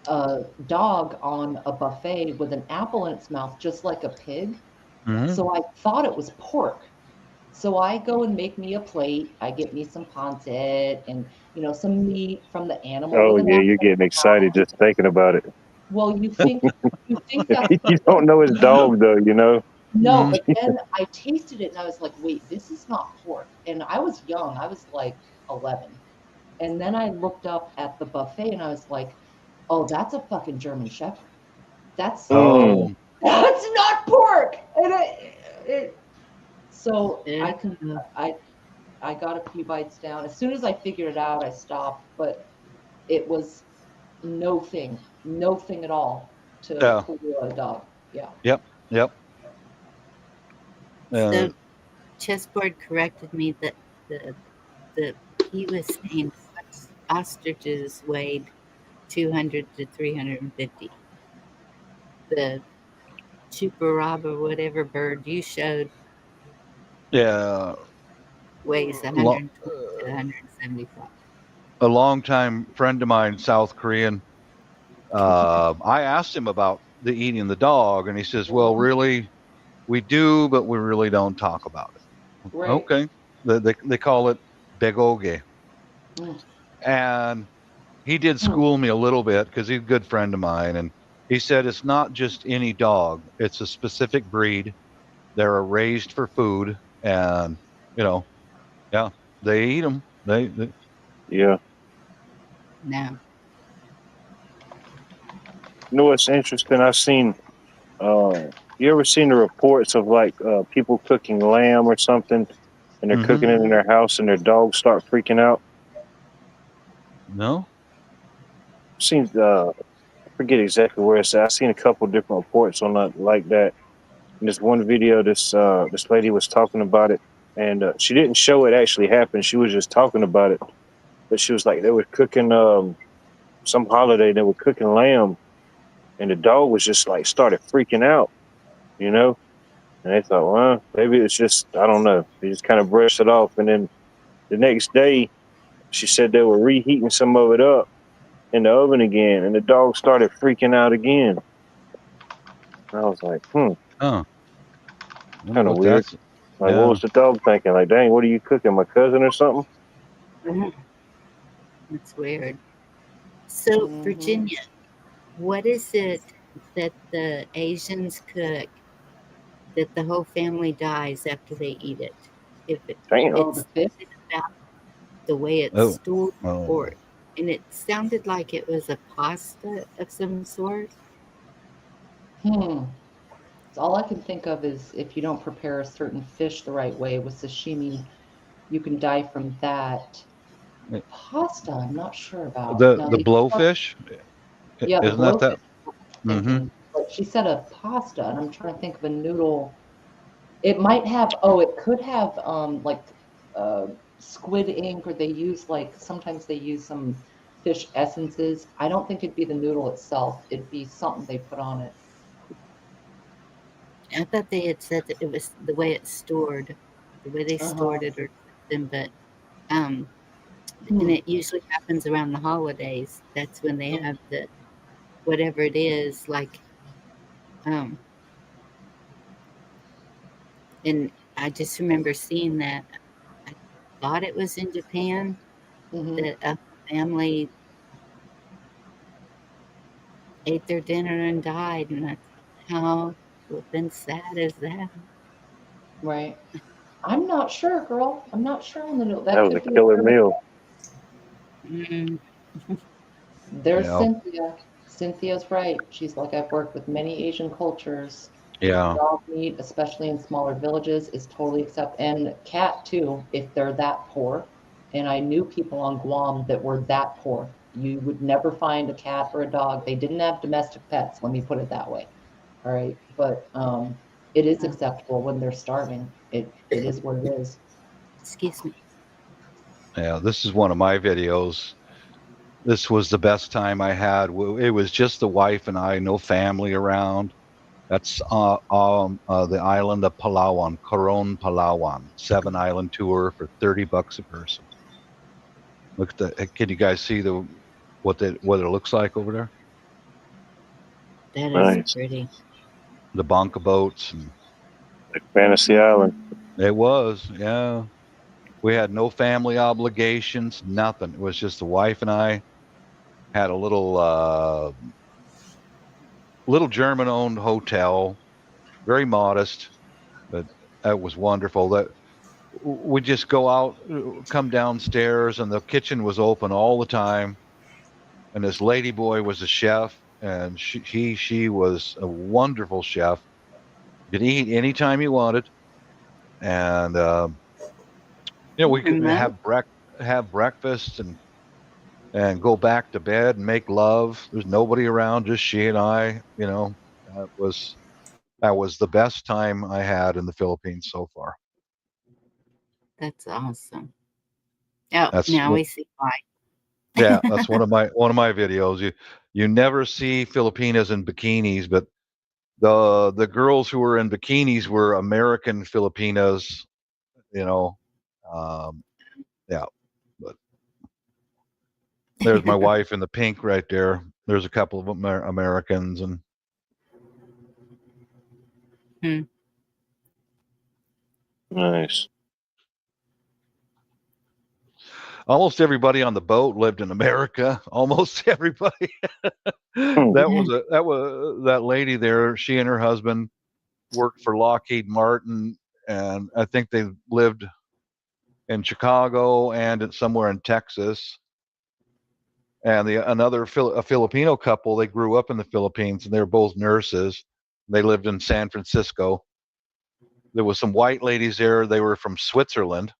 a dog on a buffet with an apple in its mouth, just like a pig. Hmm. So I thought it was pork. So I go and make me a plate. I get me some pancit and some meat from the animal Oh with an yeah, you're apple. getting excited just thinking about it. Well, you think that's You don't know it's dog though. no, Mm. but then I tasted it and I was like, wait, this is not pork. And I was young. I was like 11. And then I looked up at the buffet and I was like, oh, that's a fucking German Shepherd. That's Mm. Oh. that's not pork. And so uh, I got a few bites down. As soon as I figured it out, I stopped. But it was no thing at all to Yeah. pull a dog. Yeah. Yep. Yep. so chessboard corrected me that the the he was saying ostriches weighed 200 to 350. The chuparaba, whatever bird you showed, Yeah. weighs Lo- 120 to 175. a longtime friend of mine, South Korean. I asked him about the eating the dog, and he says, "Well, really, we do, but we really don't talk about it." Right. Okay, they call it begoge, Mm. and he did Mm. school me a little bit because he's a good friend of mine, and he said it's not just any dog; it's a specific breed. They're raised for food, and you know, yeah, they eat them. They Yeah. No. You know what's interesting? I've seen. You ever seen the reports of like people cooking lamb or something, and they're mm-hmm. cooking it in their house, and their dogs start freaking out? No. I've seen. I forget exactly where it's at. I've seen a couple different reports on that like that. In this one video, this lady was talking about it, and she didn't show it actually happen. She was just talking about it. But she was like, they were cooking some holiday. They were cooking lamb, and the dog was just like started freaking out, you know. And they thought, well, maybe it's just I don't know. They just kind of brushed it off, and then the next day, she said they were reheating some of it up in the oven again, and the dog started freaking out again. And I was like, Oh, I wonder kind of what weird. that's. Like, what Yeah. was the dog thinking? Like, dang, what are you cooking, my cousin or something? That's weird. So, Mhm. Virginia, what is it that the Asians cook that the whole family dies after they eat it? If Damn. Oh, the it's fish. something about the way it's Oh. stored, Oh. or and it sounded like it was a pasta of some sort. Hmm. All I can think of is if you don't prepare a certain fish the right way with sashimi, you can die from that. Pasta, I'm not sure about. Now The they blowfish, yeah, the isn't that blowfish that? I'm Mm-hmm. thinking, but she said a pasta, and I'm trying to think of a noodle. It might have, oh, it could have like squid ink, or they use like sometimes they use some fish essences. I don't think it'd be the noodle itself. It'd be something they put on it. I thought they had said that it was the way it's stored, the way they stored Uh-huh. it or something, but um and Hmm. it usually happens around the holidays. That's when they have the whatever it is, like um and I just remember seeing that. I thought it was in Japan Hmm. that a family ate their dinner and died, and I thought, how flippin' sad is that? Right. I'm not sure, girl. I'm not sure on the noodle. That That was could a be a killer very meal. Mm, There's Yeah, Cynthia. Cynthia's right. She's like, I've worked with many Asian cultures. yeah. Dog meat, especially in smaller villages, is totally accepted. And cat too, if they're that poor. And I knew people on Guam that were that poor. You would never find a cat or a dog. They didn't have domestic pets, let me put it that way. All right. But it is oh, acceptable when they're starving. It is what it is. excuse me. Yeah, this is one of my videos. This was the best time I had. It was just the wife and I, no family around. That's the island of Palawan, Coron, Palawan, 7 island tour for $30 a person. Look at the. Can you guys see what it looks like over there? That is Nice. pretty. The bonka boats, and Like Fantasy Island. it was, yeah. We had no family obligations, nothing. It was just the wife and I. Had a little German owned hotel, very modest, but that was wonderful. That we just go out, come downstairs, and the kitchen was open all the time. And this lady boy was a chef, and she was a wonderful chef. You could eat anytime you wanted, and we could Remote? have breakfast and go back to bed and make love. There's nobody around, just she and I. That was that was the best time I had in the Philippines so far. That's awesome. Oh, That's now what, we see why. yeah, that's one of my videos. You never see Filipinas in bikinis, but the girls who were in bikinis were American Filipinas. You know, um, yeah. But there's my wife in the pink right there. There's a couple of Americans, and Hmm. Nice. almost everybody on the boat lived in America. Almost everybody. Hmm. That lady there. She and her husband worked for Lockheed Martin, and I think they lived in Chicago and somewhere in Texas. And a Filipino couple, they grew up in the Philippines, and they were both nurses. They lived in San Francisco. There was some white ladies there. They were from Switzerland.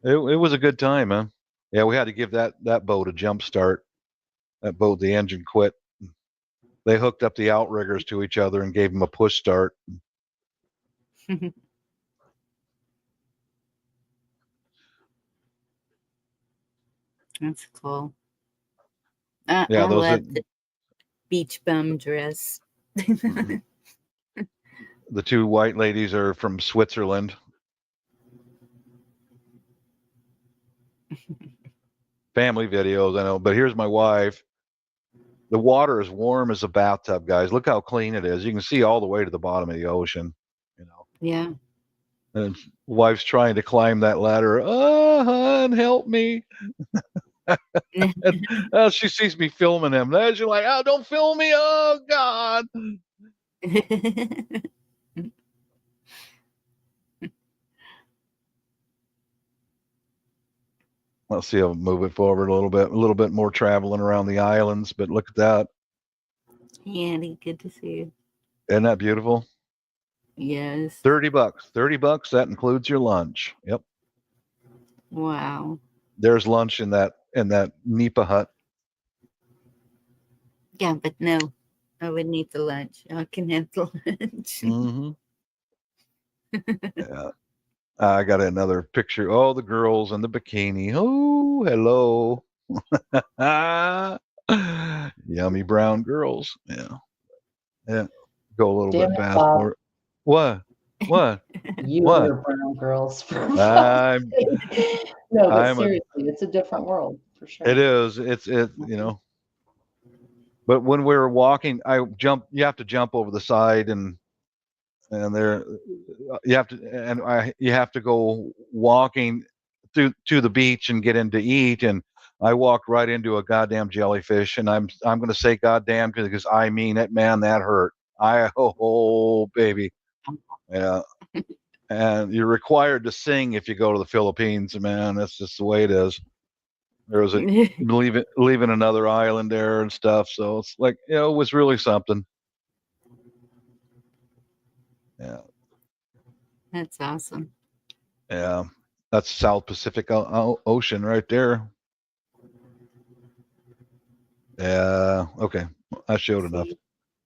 It was a good time, man. Yeah, we had to give that boat a jump start. That boat, the engine quit. They hooked up the outriggers to each other and gave them a push start. That's cool. Yeah, I those are love the beach bum dress. mhm. The two white ladies are from Switzerland. Family videos, I know. But here's my wife. The water is warm as a bathtub, guys. Look how clean it is. You can see all the way to the bottom of the ocean. You know, Yeah. and wife's trying to climb that ladder. Oh, hon, help me! And she sees me filming him. And she's like, "Oh, don't film me! Oh God!" Let's see. I'll move it forward a little bit more traveling around the islands. But look at that. Andy, good to see you. Isn't that beautiful? Yes. $30. $30. That includes your lunch. Yep. Wow. There's lunch in that Nipa hut. Yeah, but no, I would need the lunch. I can have the lunch. Mm-hmm. Yeah. I got another picture. Oh, the girls in the bikini. Oh, hello. Yummy brown girls. Yeah. Yeah. Go a little Damn bit it, fast. Bob. More. What? What? You and What? your brown girls. For fuck's I'm. sake. No, but I'm a. seriously, it's a different world for sure. It is. It's. It. You know. But when we were walking, you have to jump over the side, and there, you have to go walking to the beach and get in to eat. And I walked right into a goddamn jellyfish, and I'm going to say goddamn because I mean it, man. That hurt. Oh baby, yeah. And you're required to sing if you go to the Philippines, man. That's just the way it is. There was leaving another island there and stuff. So it's like, it was really something. Yeah. That's awesome. Yeah. That's South Pacific Ocean right there. Yeah. Okay. I showed enough.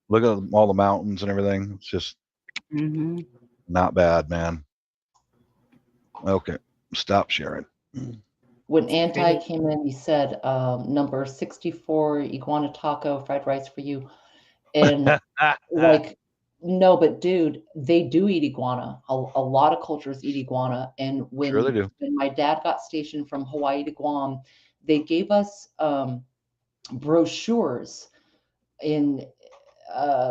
Look at all the mountains and everything. It's just not bad, man. Okay. Stop sharing. When Anti came in, he said, number 64, iguana taco, fried rice for you. And like, no, but dude, they do eat iguana. A lot of cultures eat iguana. And when, sure they do. When my dad got stationed from Hawaii to Guam, they gave us brochures in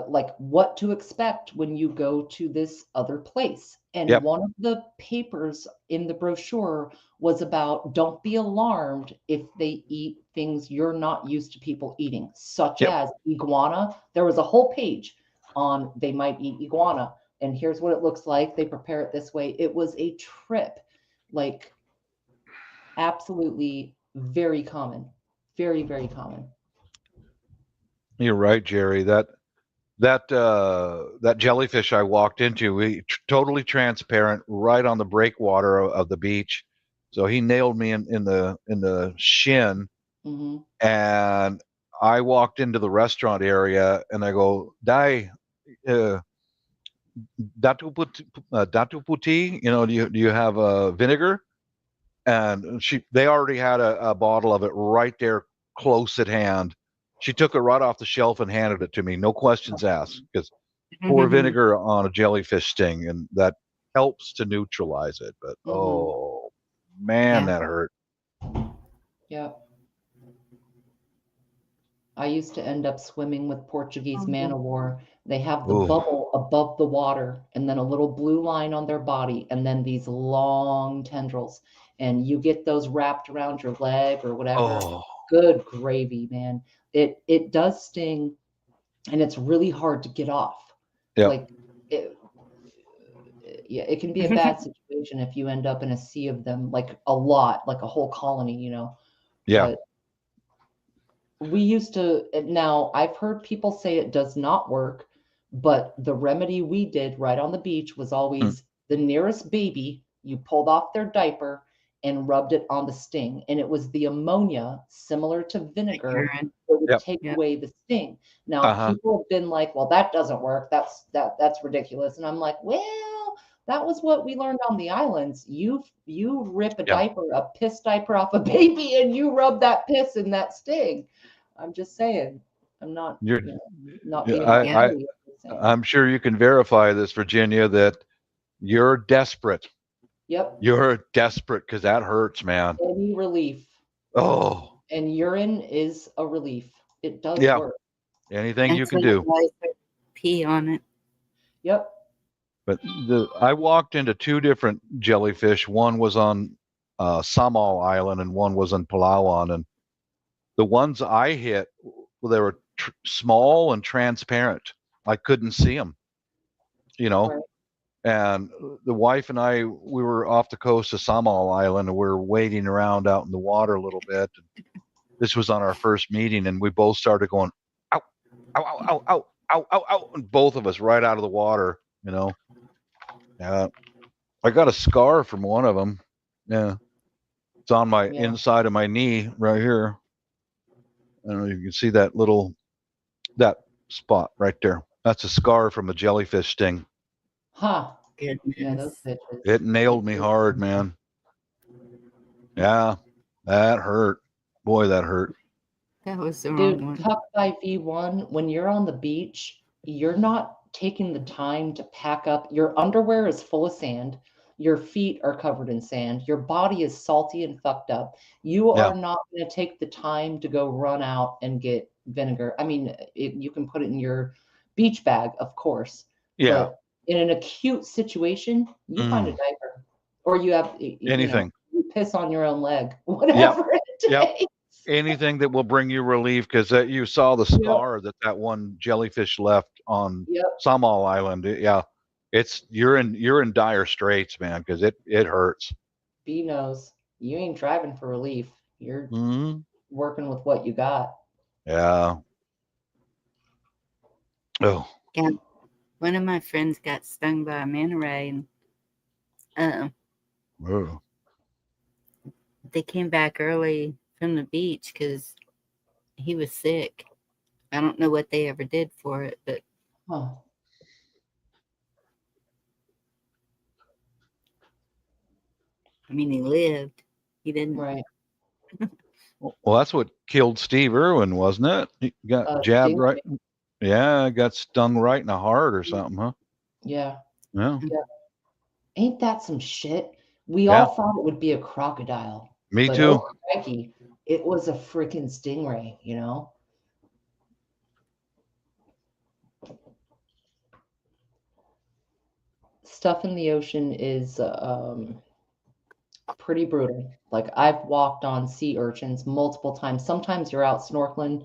like what to expect when you go to this other place. And one of the papers in the brochure was about don't be alarmed if they eat things you're not used to people eating, such as iguana. There was a whole page on they might eat iguana. And here's what it looks like. They prepare it this way. It was a trip, like absolutely very common. Very, very common. You're right, Jerry. That jellyfish I walked into, totally transparent, right on the breakwater of the beach. So he nailed me in the shin, and I walked into the restaurant area, and I go, "Dai, datu puti, do you have vinegar?" And they already had a bottle of it right there, close at hand. She took it right off the shelf and handed it to me, no questions asked, because pour vinegar on a jellyfish sting, and that helps to neutralize it. But oh man, that hurt. Yeah. I used to end up swimming with Portuguese man-o-war. They have the bubble above the water and then a little blue line on their body and then these long tendrils. And you get those wrapped around your leg or whatever. Good gravy, man. It does sting, and it's really hard to get off. Like it can be a bad situation if you end up in a sea of them, like a lot, like a whole colony, But we used to, now I've heard people say it does not work, but the remedy we did right on the beach was always the nearest baby, you pulled off their diaper and rubbed it on the sting. And it was the ammonia, similar to vinegar, that would take away the sting. Now people have been like, well, that doesn't work. That's ridiculous. And I'm like, well, that was what we learned on the islands. You rip a piss diaper off a baby and you rub that piss and that sting. I'm just saying. I'm not not being I'm sure you can verify this, Virginia, that you're desperate. Yep. You're desperate because that hurts, man. Any relief. Oh. And urine is a relief. It does work. Anything you can do. Pee on it. Yep. But I walked into two different jellyfish. One was on Samal Island and one was in Palawan. And the ones I hit, they were small and transparent. I couldn't see them, Right. And the wife and I, we were off the coast of Samal Island, and we were wading around out in the water a little bit. This was on our first meeting, and we both started going, ow, ow, ow, ow, ow. ow, ow, ow, and both of us right out of the water. Yeah, I got a scar from one of them. Yeah, it's on my inside of my knee right here. I don't know if you can see that spot right there. That's a scar from a jellyfish sting. Huh. Goodness. Yeah, those bitches. It nailed me hard, man. Yeah, that hurt. Boy, that hurt. That was the wrong Dude, one. Tuck by V1, when you're on the beach, you're not taking the time to pack up. Your underwear is full of sand. Your feet are covered in sand. Your body is salty and fucked up. You Yeah. are not going to take the time to go run out and get vinegar. I mean, you can put it in your beach bag, of course. Yeah. But in an acute situation, you find a diaper. Or you have, anything. You piss on your own leg. Whatever it takes. Anything that will bring you relief, because you saw the scar that one jellyfish left on Samal Island. Yeah, you're in dire straits, man, because it hurts. B knows you ain't driving for relief. You're working with what you got. Yeah. Oh. Yeah. One of my friends got stung by a manta ray, and they came back early from the beach because he was sick. I don't know what they ever did for it, but I mean, he lived. He didn't. Right. Well, that's what killed Steve Irwin, wasn't it? He got jabbed right. Yeah, got stung right in the heart or something, huh? Yeah. Yeah. Ain't that some shit? We all thought it would be a crocodile. Me too. Oh, crikey, it was a freaking stingray, Stuff in the ocean is pretty brutal. Like, I've walked on sea urchins multiple times. Sometimes you're out snorkeling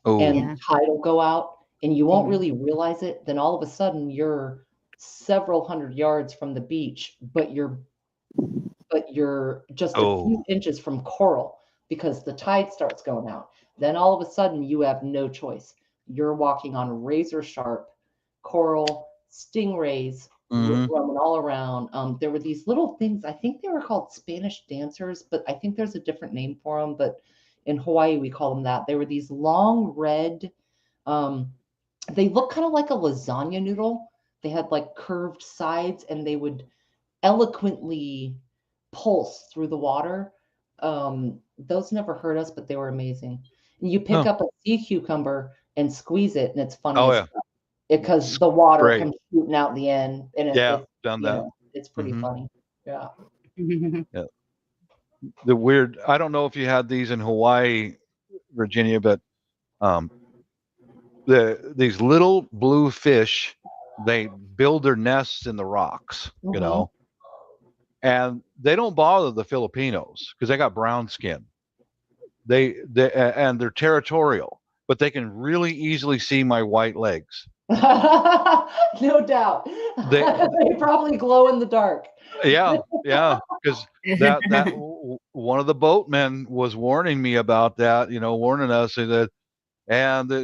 and tide will go out and you won't really realize it. Then all of a sudden you're several hundred yards from the beach, but you're just a few inches from coral because the tide starts going out. Then all of a sudden you have no choice. You're walking on razor sharp coral, stingrays, roaming all around. There were these little things, I think they were called Spanish dancers, but I think there's a different name for them. But in Hawaii, we call them that. They were these long red, they look kind of like a lasagna noodle. They had like curved sides and they would eloquently pulse through the water. Those never hurt us, but they were amazing. And you pick up a sea cucumber and squeeze it, and it's funny because the water comes shooting out the end. And done that. It's pretty funny. Yeah. The weird. I don't know if you had these in Hawaii, Virginia, but these little blue fish, they build their nests in the rocks, and they don't bother the Filipinos because they got brown skin. And they're territorial, but they can really easily see my white legs. No doubt. They probably glow in the dark. Yeah, because that one of the boatmen was warning me about that. Warning us that, and the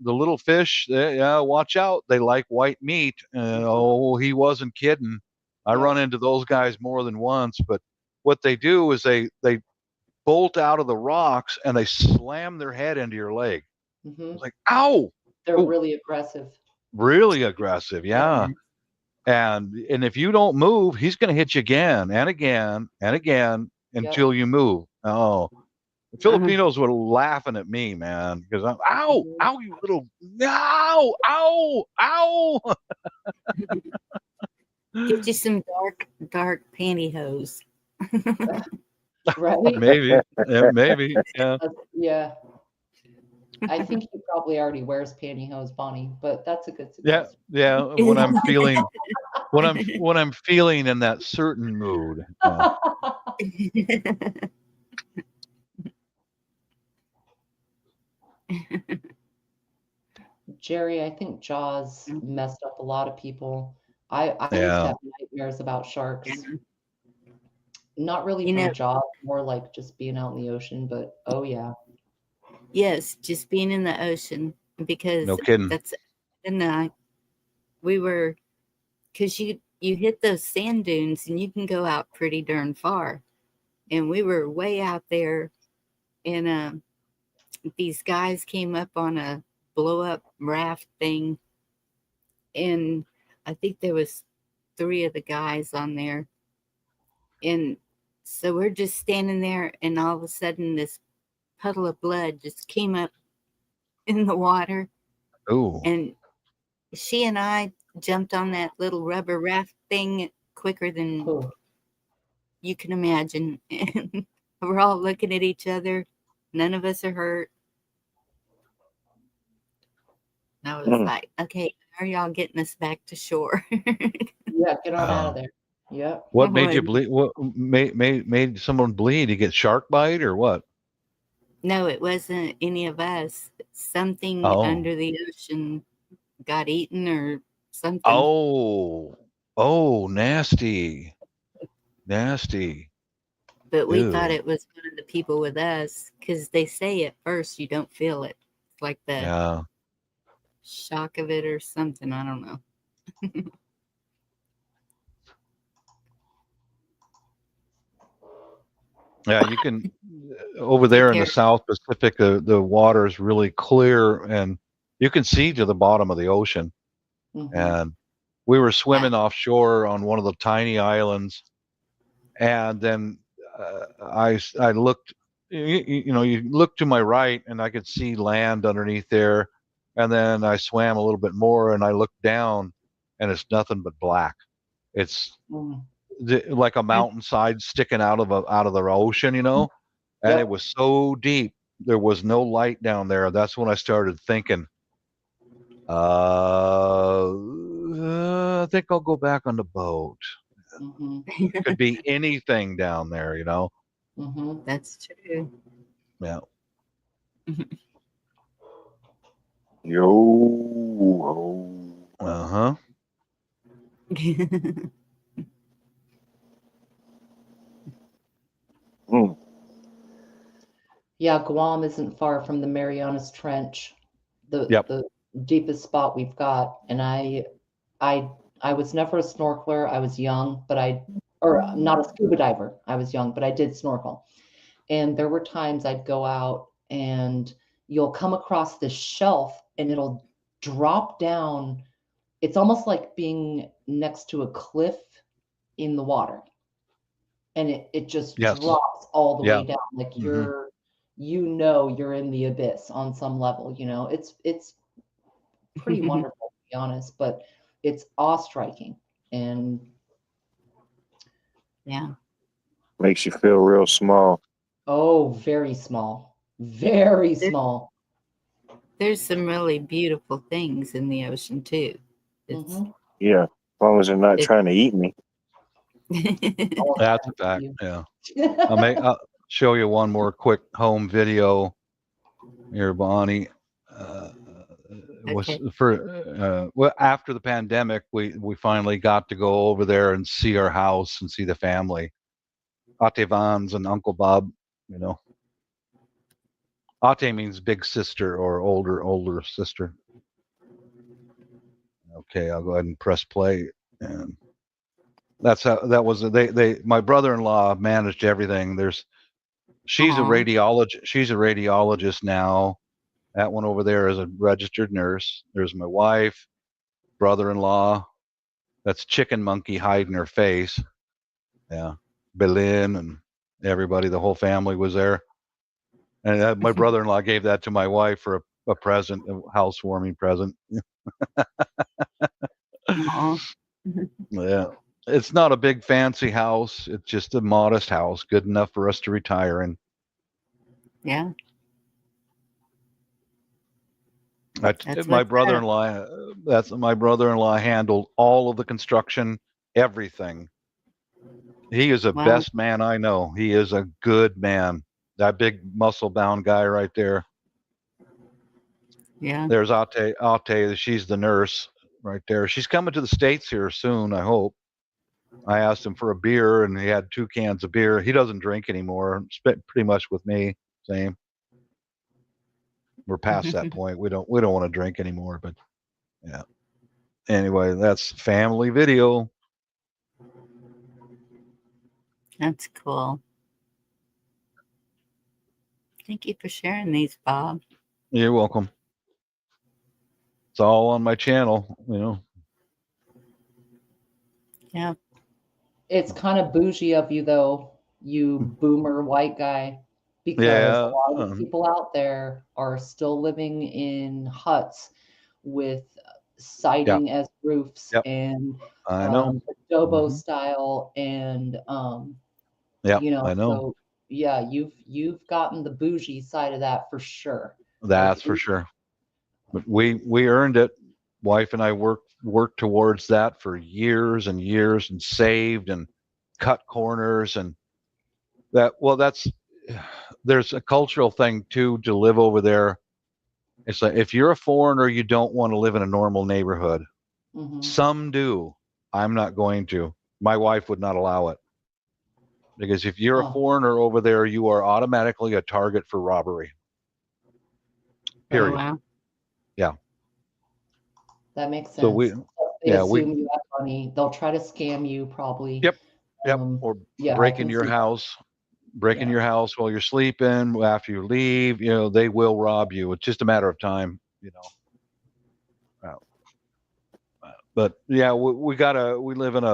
little fish. Watch out. They like white meat. He wasn't kidding. I run into those guys more than once. But what they do is they bolt out of the rocks and they slam their head into your leg. It's like, ow! They're really aggressive. Really aggressive, yeah. And if you don't move, he's going to hit you again and again and again until you move. Oh, the Filipinos were laughing at me, man, because I'm, ow, you little, ow. Get you some dark pantyhose. Right? Maybe, yeah. Yeah. I think he probably already wears pantyhose, Bonnie, but that's a good suggestion. Yeah. When I'm feeling, when I'm feeling in that certain mood. Jerry, I think Jaws messed up a lot of people. I used to have nightmares about sharks. Not really from Jaws, more like just being out in the ocean, but Yes, just being in the ocean, because no kidding. and we were, because you hit those sand dunes and you can go out pretty darn far, and we were way out there, and these guys came up on a blow up raft thing, and I think there was 3 of the guys on there, and so we're just standing there, and all of a sudden this puddle of blood just came up in the water, Ooh. and she and I jumped on that little rubber raft thing quicker than Oh, you can imagine. And we're all looking at each other. None of us are hurt. And I was Mm. like, okay, how are y'all getting us back to shore? yeah, get on out Oh. of there. Yep. What made you Boy, bleed? What made someone bleed? You get shark bite or what? no, it wasn't any of us. Something Oh. under the ocean got eaten or something. Oh. Oh, nasty. Nasty. But we thought Ew. it was one of the people with us because they say at first you don't feel it. It's like the Yeah. shock of it or something. I don't know. Yeah, you can over Take there in the care. South Pacific, the water is really clear and you can see to the bottom of the ocean. Mm-hmm. And we were Yeah. swimming offshore on one of the tiny islands, and then I looked, you know, you look to my right, and I could see land underneath there, and then I swam a little bit more, and I looked down, and it's nothing but black. It's Mm. like a mountainside sticking out of the ocean, you know, and it Yep. was so deep. There was no light down there. That's when I started thinking, I think I'll go back on the boat. Mm-hmm. Could be anything down there, you know. Mm-hmm. That's true. Yeah. Yo. Uh huh. Mm. Yeah, Guam isn't far from the Marianas Trench, Yep. the deepest spot we've got. And I I was never a snorkeler. I was young, but or not a scuba diver. I was young, but I did snorkel. And there were times I'd go out and you'll come across this shelf and it'll drop down. It's almost like being next to a cliff in the water. And it just Yes. drops all the Yeah. way down. Like Hmm. you're in the abyss on some level, it's pretty wonderful to be honest, but it's awe-striking and Yeah. Makes you feel real small. oh, very small, very There, small. there's some really beautiful things in the ocean too. It's Mm-hmm. Yeah. As long as they're not it, trying to eat me. Oh, That's a fact. Yeah. I'll show you one more quick home video here, Bonnie. Was okay. for well, after the pandemic, we finally got to go over there and see our house and see the family, Ate Vans and Uncle Bob. You know, Ate means big sister or older sister. Okay, I'll go ahead and press play, and that's how that was. They my brother-in-law managed everything. She's a Aw. radiologist. She's a radiologist now. That one over there is a registered nurse. There's my wife, brother-in-law. That's Chicken Monkey hiding her face. Yeah, Berlin and everybody. The whole family was there. And my brother-in-law gave that to my wife for a present, a housewarming present. Aw. Yeah. It's not a big fancy house. It's just a modest house, good enough for us to retire in. Yeah. That's My what's up. brother-in-law, that's my brother-in-law handled all of the construction, everything. He is the Well, best man I know. He is a good man. That big muscle-bound guy right there. yeah. There's Ate. She's the nurse right there. She's coming to the States here soon, I hope. I asked him for a beer, and he had 2 cans of beer. He doesn't drink anymore. Spent pretty much with me. Same. We're past that point. We don't want to drink anymore. But Yeah. Anyway, that's family video. That's cool. Thank you for sharing these, Bob. You're welcome. It's all on my channel, you know. Yeah. It's kind of bougie of you, though, you boomer white guy, because a Yeah. lot of people out there are still living in huts with siding as roofs Yep. and I know. adobo Mhm. style, and Yep. you know, I know. so yeah, you've gotten the bougie side of that for sure. That's Like, for sure. But we earned it. Wife and I worked towards that for years and years, and saved and cut corners, and that's there's a cultural thing too to live over there. It's like if you're a foreigner, you don't want to live in a normal neighborhood. mhm. Some do. I'm not going to. My wife would not allow it. Because if you're a Oh, foreigner over there, you are automatically a target for robbery. Oh, Period. wow. Yeah. that makes So we, sense. They yeah, assume you have money. They'll try to scam you, probably. yep, or Yeah, I break in can your see that. house, break in Yeah. your house while you're sleeping. After you leave, you know, they will rob you. It's just a matter of time, you know. But yeah, we live in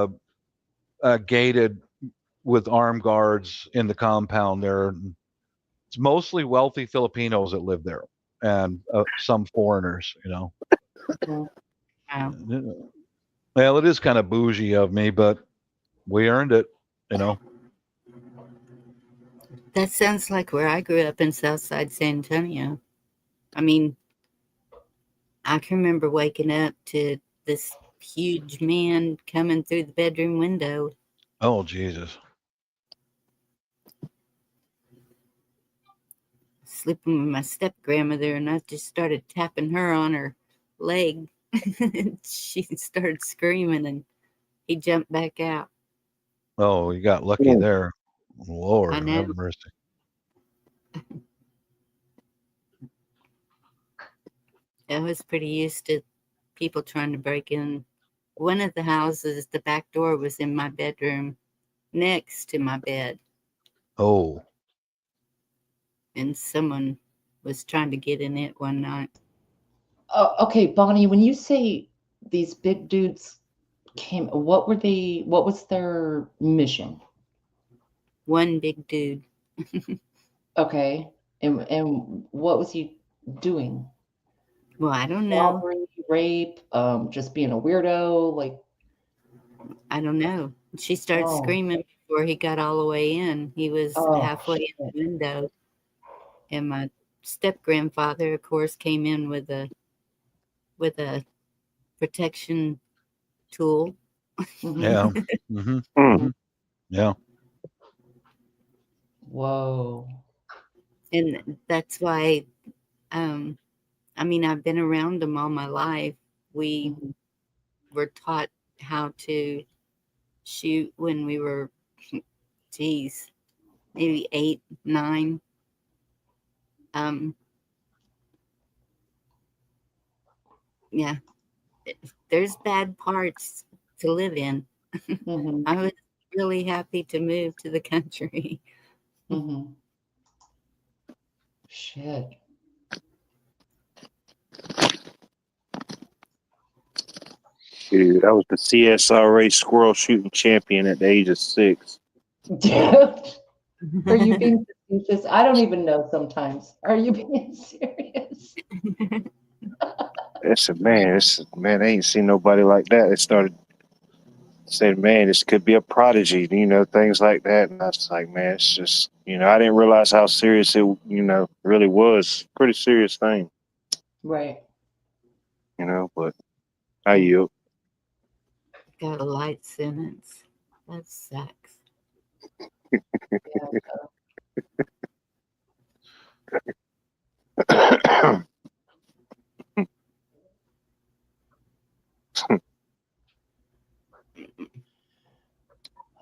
a gated with armed guards in the compound there. It's mostly wealthy Filipinos that live there, and some foreigners, you know. Mhm. Wow. Well, it is kind of bougie of me, but we earned it, you know. That sounds like where I grew up in Southside San Antonio. I mean, I can remember waking up to this huge man coming through the bedroom window. Oh, Jesus. Sleeping with my step grandmother, and I just started tapping her on her leg. She started screaming, and he jumped back out. Oh, you got lucky Mm. there. I Lord know. have mercy. I was pretty used to people trying to break in. One of the houses, the back door was in my bedroom next to my bed, Oh, and someone was trying to get in it one night. Okay, Bonnie, when you say these big dudes came, what were they? What was their mission? One big dude. Okay, and what was he doing? Well, I don't know. Robbery, rape, just being a weirdo, like, I don't know. She started oh, screaming before he got all the way in. He was oh, halfway in shit. the window, and my step grandfather, of course, came in with a protection tool. Mhm. yeah. Mm-hmm. Mm. Mm-hmm. Yeah. Whoa. And that's why, I mean, I've been around them all my life. We Mhm. were taught how to shoot when we were, geez, maybe 8, 9. Um, yeah, there's bad parts to live in. Mhm. I was really happy to move to the country. Mhm. Shit. Dude, I was the CSRA squirrel shooting champion at the age of 6. Dude, are you being facetious? I don't even know sometimes. Are you being serious? I said, man, I ain't seen nobody like that. It started saying, man, this could be a prodigy, things like that. And I was like, man, it's just, I didn't realize how serious it, really was. Pretty serious thing, Right. but I Mm. yield. Got a light sentence. That sucks.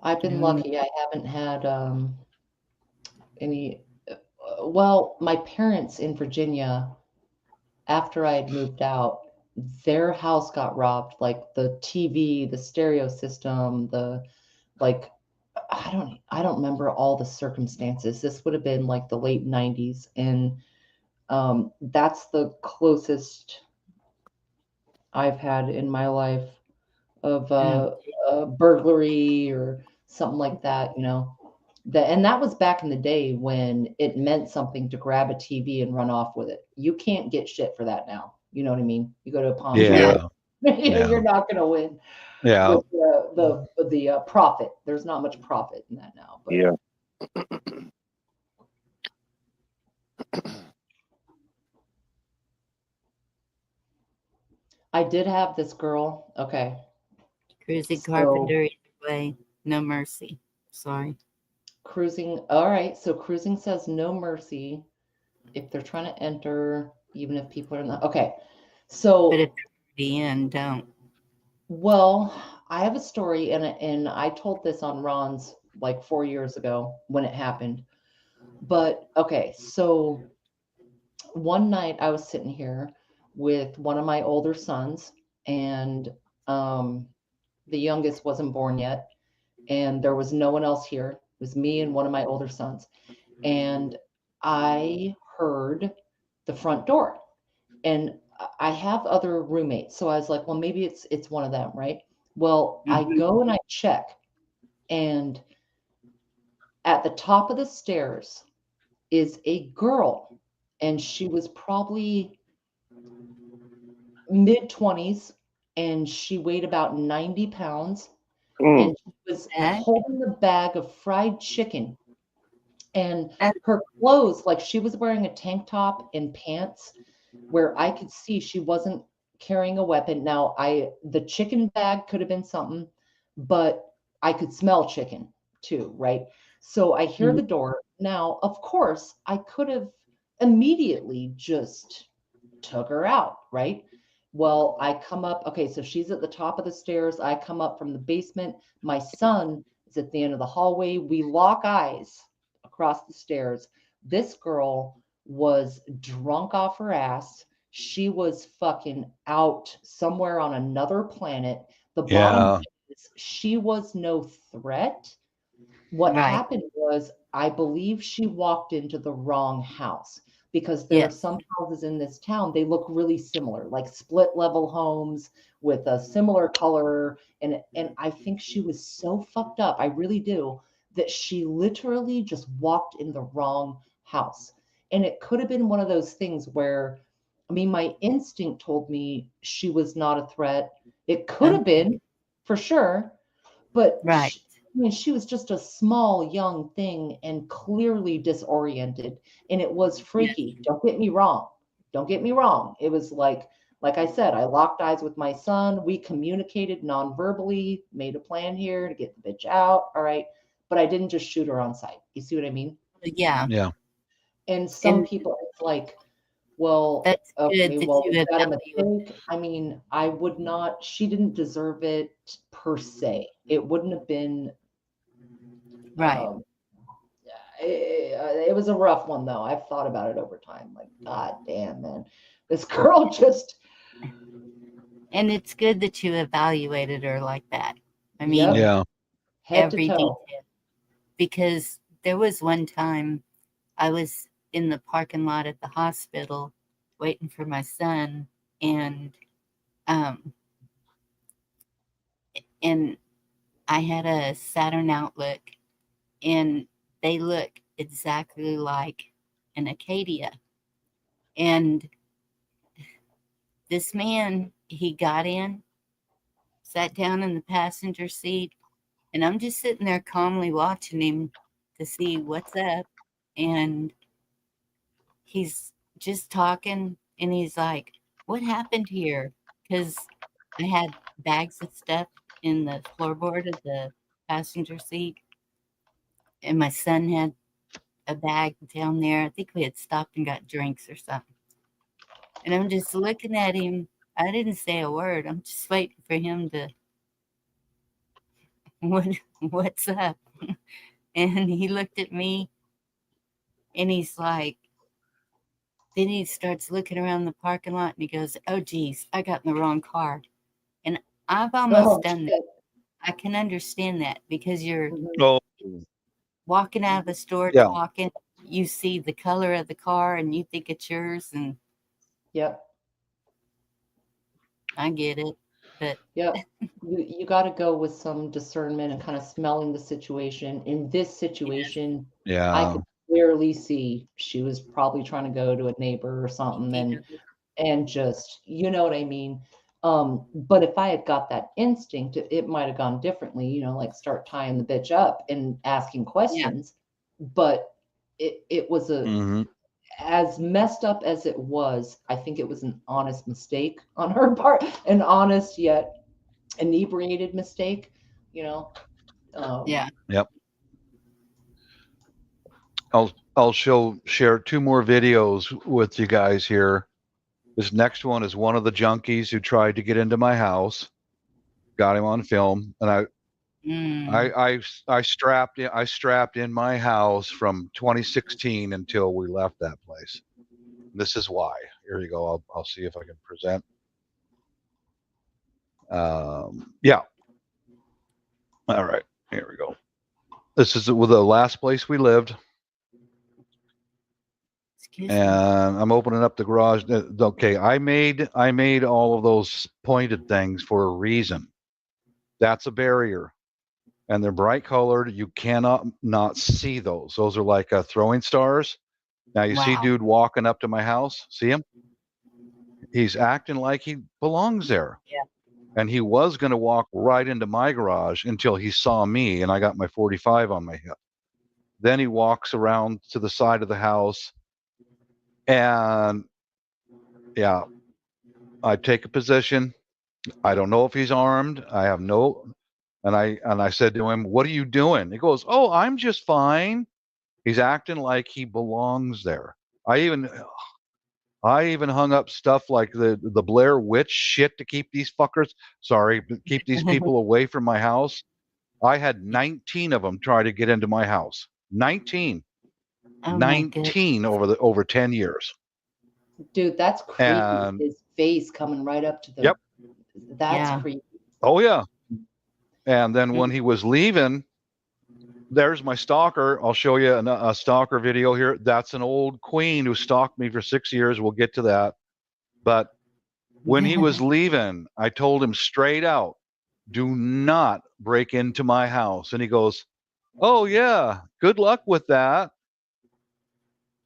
I've been Mm, lucky. I haven't had any. Well, my parents in Virginia, after I had moved out, their house got robbed, like the TV, the stereo system, the like I don't remember all the circumstances. This would have been like the late 90s, and that's the closest I've had in my life of a burglary or something like that, you know. And that was back in the day when it meant something to grab a TV and run off with it. You can't get shit for that now. You know what I mean? You go to a pawn Yeah. shop, you're not going to win Yeah. with the profit. There's not much profit in that now. But Yeah. I did have this girl. Okay. Cruising So- Carpenter, either way, no mercy. Sorry. Cruising. All right. So cruising says no mercy if they're trying to enter, even if people are not. Okay. So, But if they're already in, don't. well, I have a story, and I told this on Ron's like 4 years ago when it happened. But okay, so one night I was sitting here with one of my older sons, and the youngest wasn't born yet, and there was no one else here. It was me and one of my older sons, and I heard the front door, and I have other roommates, so I was like, well, maybe it's one of them, right? Well, I go and I check, and at the top of the stairs is a girl, and she was probably mid-20s, and she weighed about 90 pounds, Mm. and she was Okay. holding the bag of fried chicken. And Uh, her clothes, like she was wearing a tank top and pants, where I could see she wasn't carrying a weapon. Now, the chicken bag could have been something, but I could smell chicken too, right? So I hear the door. Now, of course, I could have immediately just took her out, right? Well, I come up, okay, so she's at the top of the stairs. I come up from the basement. My son is at the end of the hallway. We lock eyes across the stairs. This girl was drunk off her ass. She was fucking out somewhere on another planet. The bottom Yeah. line is she was no threat. What Right. happened was, I believe she walked into the wrong house, because there are Yes. some houses in this town, they look really similar, like split level homes with a similar color. And I think she was so fucked up, I really do, that she literally just walked in the wrong house. And it could have been one of those things where, I mean, my instinct told me she was not a threat. It could have been, for sure, but Right. I mean, she was just a small, young thing and clearly disoriented. And it was freaky. Don't get me wrong. Don't get me wrong. It was like I said, I locked eyes with my son. We communicated non-verbally, made a plan here to get the bitch out. All right. But I didn't just shoot her on sight. You see what I mean? Yeah. Yeah. And some And people, it's like, well, that's good okay, that well, you is that a evaluate. mistake? I mean, I would not, she didn't deserve it per se. It wouldn't have been, Right. it was a rough one though. I've thought about it over time. Like, God damn, man, this girl just. And it's good that you evaluated her like that. I mean, Yep. Yeah. Head to every toe. detail. Because there was one time I was in the parking lot at the hospital waiting for my son, and and I had a Saturn Outlook, and they look exactly like an Acadia. And this man, he got in, sat down in the passenger seat, and I'm just sitting there calmly watching him to see what's up. And he's just talking, and he's like, "What happened here?" Because I had bags of stuff in the floorboard of the passenger seat, and my son had a bag down there. I think we had stopped and got drinks or something. And I'm just looking at him. I didn't say a word. I'm just waiting for him to, what's up? And he looked at me, and he's like, Then he starts looking around the parking lot and he goes, "Oh, geez, I got in the wrong car." And I've almost Oh, done that. shit. I can understand that because you're Mhm. Oh, walking out of the store yeah. talking, you see the color of the car and you think it's yours, and Yep. I get it. But Yep. You got to go with some discernment and kind of smelling the situation. In this situation, I Yeah. could clearly see she was probably trying to go to a neighbor or something, and just, you know what I mean? But if I had got that instinct, it might have gone differently, like start tying the bitch up and asking questions. But it was Hmm. as messed up as it was. I think it was an honest mistake on her part, an honest yet inebriated mistake, you know. yeah. Yep. I'll share 2 more videos with you guys here. This next one is one of the junkies who tried to get into my house. Got him on film, and Mm. I strapped in my house from 2016 until we left that place. This is why. Here you go. I'll see if I can present. Yeah. All right. Here we go. This is the last place we lived, Excuse me. and I'm opening up the garage. Okay, I made all of those pointed things for a reason. That's a barrier, and they're bright colored. You cannot not see those. Those are like throwing stars. Now you see Wow. dude walking up to my house. See him? He's acting like he belongs there. Yeah. And he was going to walk right into my garage until he saw me and I got my 45 on my hip. Then he walks around to the side of the house, and yeah, I take a position. I don't know if he's armed. I have no, and I said to him, "What are you doing?" He goes, "Oh, I'm just fine." He's acting like he belongs there. I even hung up stuff like the Blair Witch shit to keep these fuckers, sorry, keep these people away from my house. I had 19 of them try to get into my house. 19. Oh my goodness. 19 over 10 years. Dude, that's creepy. And His face coming right up to the. yep. That's Yeah. creepy. Oh yeah. And then when Mm. he was leaving, there's my stalker. I'll show you a stalker video here. That's an old queen who stalked me for 6 years. We'll get to that. But when he was leaving, I told him straight out, "Do not break into my house." And he goes, "Oh yeah, good luck with that."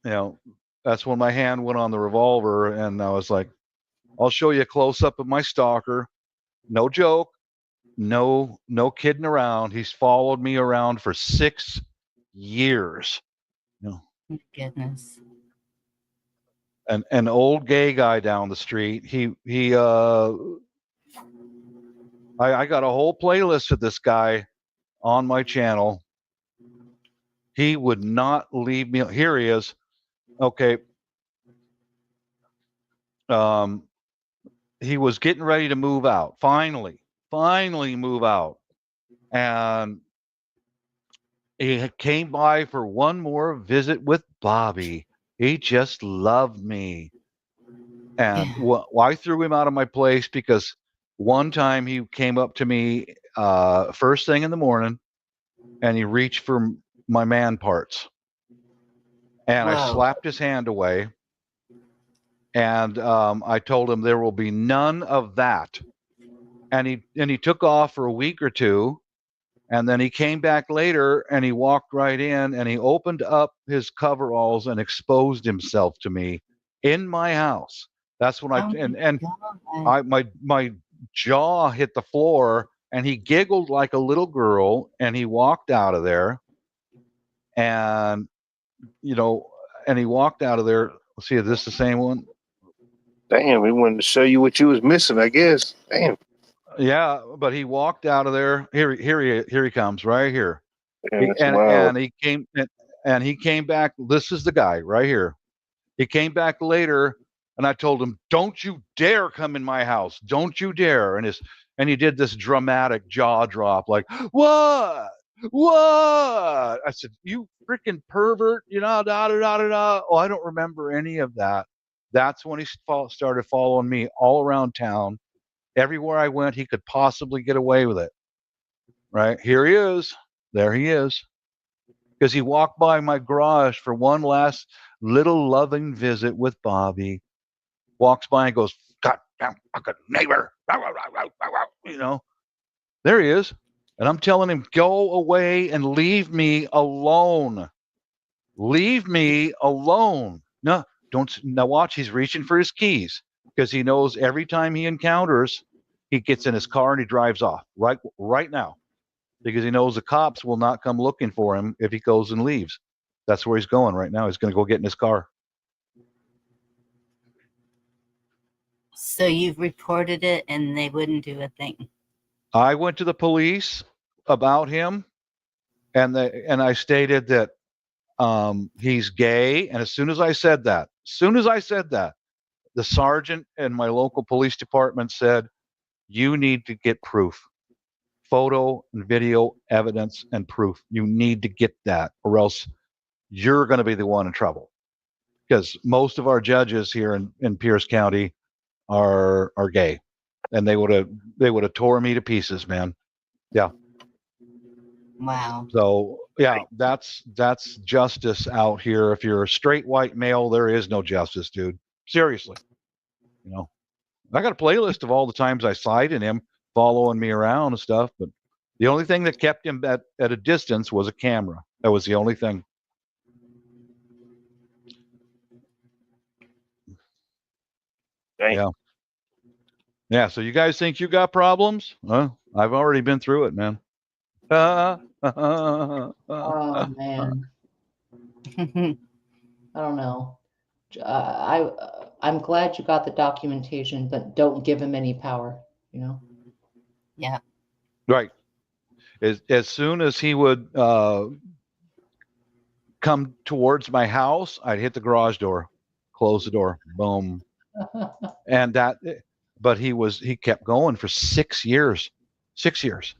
You know, that's when my hand went on the revolver, and I was like, "I'll show you a close up of my stalker. No joke, no kidding around. He's followed me around for 6 years." You know, My goodness. an old gay guy down the street. I got a whole playlist of this guy on my channel. He would not leave me. Here he is. Okay. He was getting ready to move out. Finally move out. And he came by for one more visit with Bobby. He just loved me. And Yeah. I threw him out of my place because one time he came up to me first thing in the morning and he reached for my man parts. And I Whoa. slapped his hand away. And I told him there will be none of that. And he took off for a week or two. And then he came back later and he walked right in and he opened up his coveralls and exposed himself to me in my house. That's when Oh my God. my jaw hit the floor and he giggled like a little girl and he walked out of there. And and he walked out of there. Let's see, is this the same one? Damn, he wanted to show you what you was missing, I guess. Damn. Yeah, but he walked out of there. Here he comes right here. Yeah, that's wild. And he came back. This is the guy right here. He came back later, and I told him, "Don't you dare come in my house! Don't you dare!" And he did this dramatic jaw drop, like, "What? What?" I said, "You freaking pervert!" Da da da da da. Oh, I don't remember any of that. That's when he started following me all around town. Everywhere I went, he could possibly get away with it. Right? Here he is. There he is. Because he walked by my garage for one last little loving visit with Bobby. Walks by and goes, God damn fucking neighbor. You know, there he is. And I'm telling him, go away and leave me alone. Leave me alone. No, don't. Now watch, he's reaching for his keys because he knows every time he encounters, he gets in his car and he drives off right now because he knows the cops will not come looking for him if he goes and leaves. That's where he's going right now. He's going to go get in his car. So you've reported it and they wouldn't do a thing. I went to the police about him, and I stated that he's gay. And as soon as I said that, the sergeant in my local police department said, you need to get proof, photo and video evidence and proof. You need to get that, or else you're going to be the one in trouble. Because most of our judges here in Pierce County are gay, and they would have tore me to pieces, man. Yeah. Wow. So yeah, that's justice out here. If you're a straight white male, there is no justice, dude. Seriously. You know, I got a playlist of all the times I cited him following me around and stuff, but the only thing that kept him at a distance was a camera. That was the only thing. Dang. Yeah. Yeah. So you guys think you got problems? Well, I've already been through it, man. Oh man, I don't know. I'm glad you got the documentation, but don't give him any power. You know. Yeah. Right. As soon as he would come towards my house, I'd hit the garage door, close the door, boom, and that. But he kept going for 6 years. 6 years.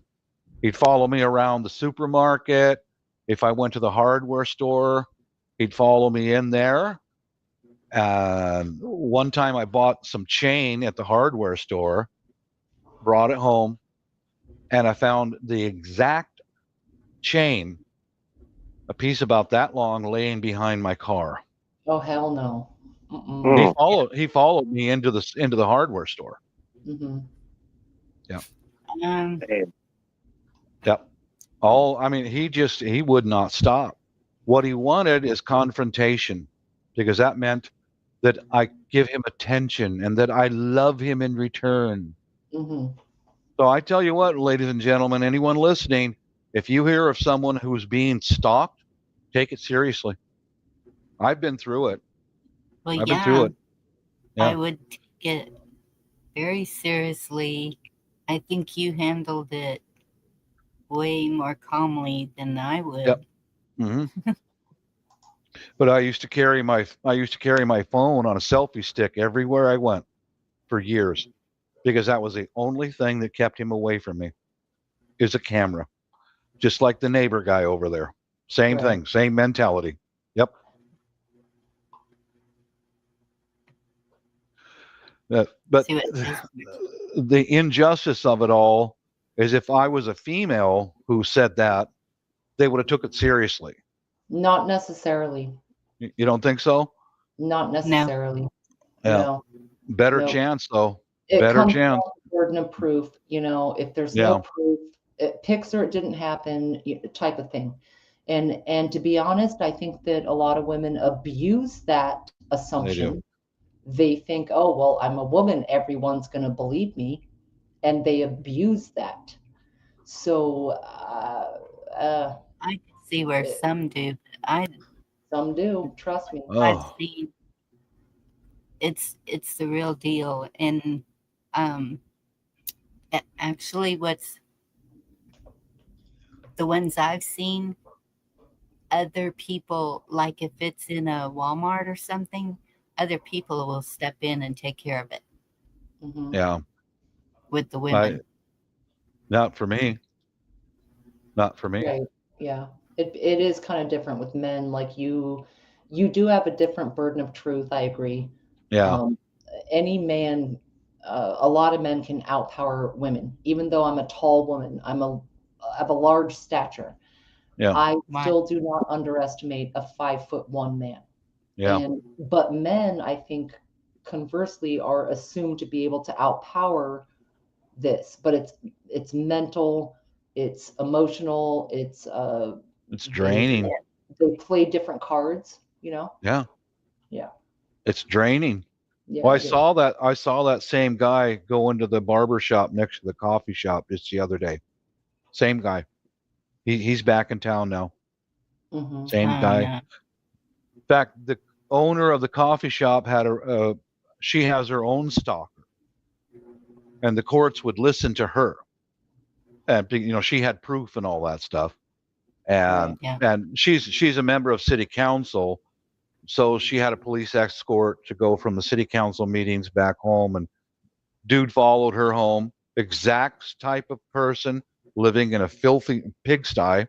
He'd follow me around the supermarket. If I went to the hardware store, he'd follow me in there. And one time I bought some chain at the hardware store, brought it home, and I found the exact chain, a piece about that long, laying behind my car. Oh hell no. Mm-mm. He followed me into the hardware store. Mm-hmm. Yeah. Um, Damn. Yep. He would not stop. What he wanted is confrontation, because that meant that I give him attention and that I love him in return. Mm-hmm. So I tell you what, ladies and gentlemen, anyone listening, if you hear of someone who's being stalked, take it seriously. I've been through it. well, I've been through it. I Yeah. would take it very seriously. I think you handled it way more calmly than I would. Yep. Mm-hmm. But I used to carry my phone on a selfie stick everywhere I went for years, because that was the only thing that kept him away from me, is a camera. Just like the neighbor guy over there. Same Right. thing, same mentality. Yep. But See what it says? the injustice of it all is, if I was a female who said that, they would have took it seriously. Not necessarily. You don't think so? Not necessarily. Yeah. No. Better No. chance, though. It Better comes chance. down to burden of proof. You know, if there's Yeah. no proof, it picks or it didn't happen, type of thing. And to be honest, I think that a lot of women abuse that assumption. They think, oh, well, I'm a woman, everyone's going to believe me. And they abuse that. So, I can see where some do, but some do, trust me. I've Oh, seen it's the real deal. And actually, what's the ones I've seen, other people, like if it's in a Walmart or something, other people will step in and take care of it Mhm. yeah. with the women. Not for me. Not for me. Right. Yeah. It is kind of different with men. Like you do have a different burden of truth. I agree. Yeah. Any man, a lot of men can outpower women. Even though I'm a tall woman, I have a large stature. Yeah. I Right. still do not underestimate a 5'1" man. Yeah. But men, I think, conversely, are assumed to be able to outpower this. But it's mental, it's emotional, it's It's they draining. they play different cards. Yeah. Yeah. It's draining. Yeah. Well, it is. I saw that same guy go into the barber shop next to the coffee shop just the other day. Same guy. He's back in town now. Mhm. Same Oh, guy. no. In fact, the owner of the coffee shop had she has her own stalker, and the courts would listen to her, and she had proof and all that stuff, and Yeah. and she's a member of city council, so she had a police escort to go from the city council meetings back home, and dude followed her home, exact type of person living in a filthy pigsty,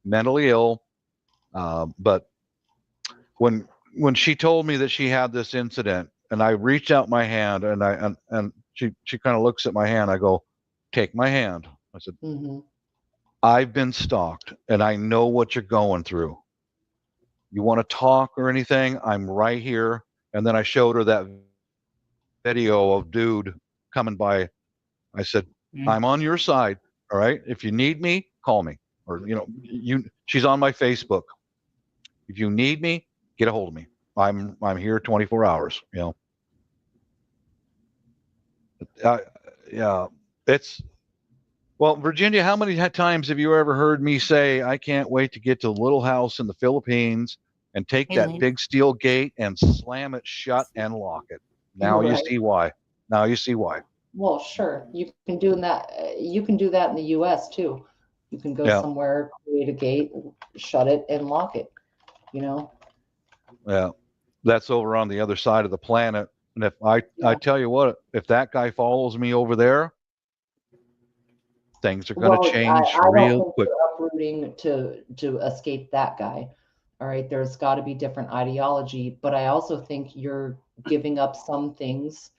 mentally ill, but when she told me that she had this incident, and I reached out my hand, and she kind of looks at my hand. I go, take my hand. I said, Mhm. I've been stalked, and I know what you're going through. You want to talk or anything? I'm right here. And then I showed her that video of dude coming by. I said, Mm. I'm on your side. All right. If you need me, call me. Or she's on my Facebook. If you need me, get a hold of me. I'm here 24 hours. Yeah, it's well, Virginia. How many times have you ever heard me say I can't wait to get to the little house in the Philippines and take Hey, that Lynn. big steel gate and slam it shut and lock it? Now you Right. see why. Now you see why. Well, sure. You can do that. You can do that in the U.S. too. You can go Yeah, somewhere, create a gate, shut it, and lock it. yeah. That's over on the other side of the planet. And if I Yeah. tell you what, if that guy follows me over there, things are going to Well, change I don't real think quick. you're uprooting to escape that guy. All right. There's got to be different ideology, but I also think you're giving up some things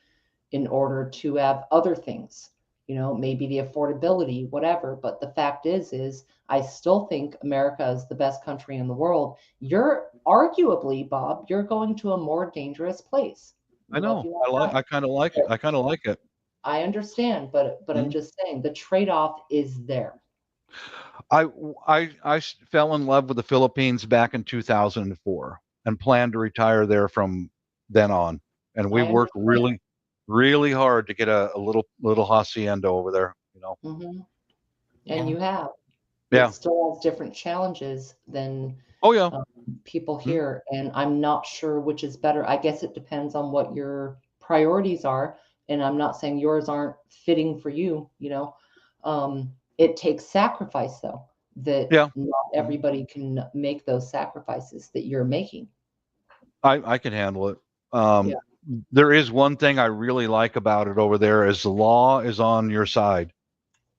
in order to have other things, maybe the affordability, whatever. But the fact is I still think America is the best country in the world. You're arguably, Bob, you're going to a more dangerous place. I If know. you want I kind of like it. I kind of like it. I understand, but I'm Mhm. just saying the trade-off is there. I fell in love with the Philippines back in 2004 and planned to retire there from then on. And we I worked understand. really, really hard to get a little hacienda over there. And Yeah. you have. Yeah. It still has different challenges than Oh yeah. people here, and I'm not sure which is better. I guess it depends on what your priorities are, and I'm not saying yours aren't fitting for you. It takes sacrifice, though, that Yeah. not everybody can make those sacrifices that you're making. I can handle it. Yeah. There is one thing I really like about it over there is the law is on your side.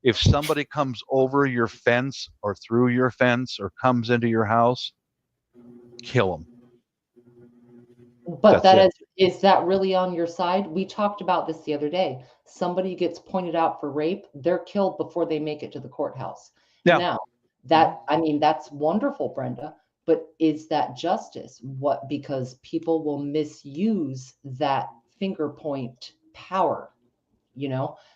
If somebody comes over your fence or through your fence or comes into your house, kill them. But That's it. is that really on your side? We talked about this the other day. Somebody gets pointed out for rape, they're killed before they make it to the courthouse. Yeah. Now, that's wonderful, Brenda, but is that justice? Because people will misuse that finger point power,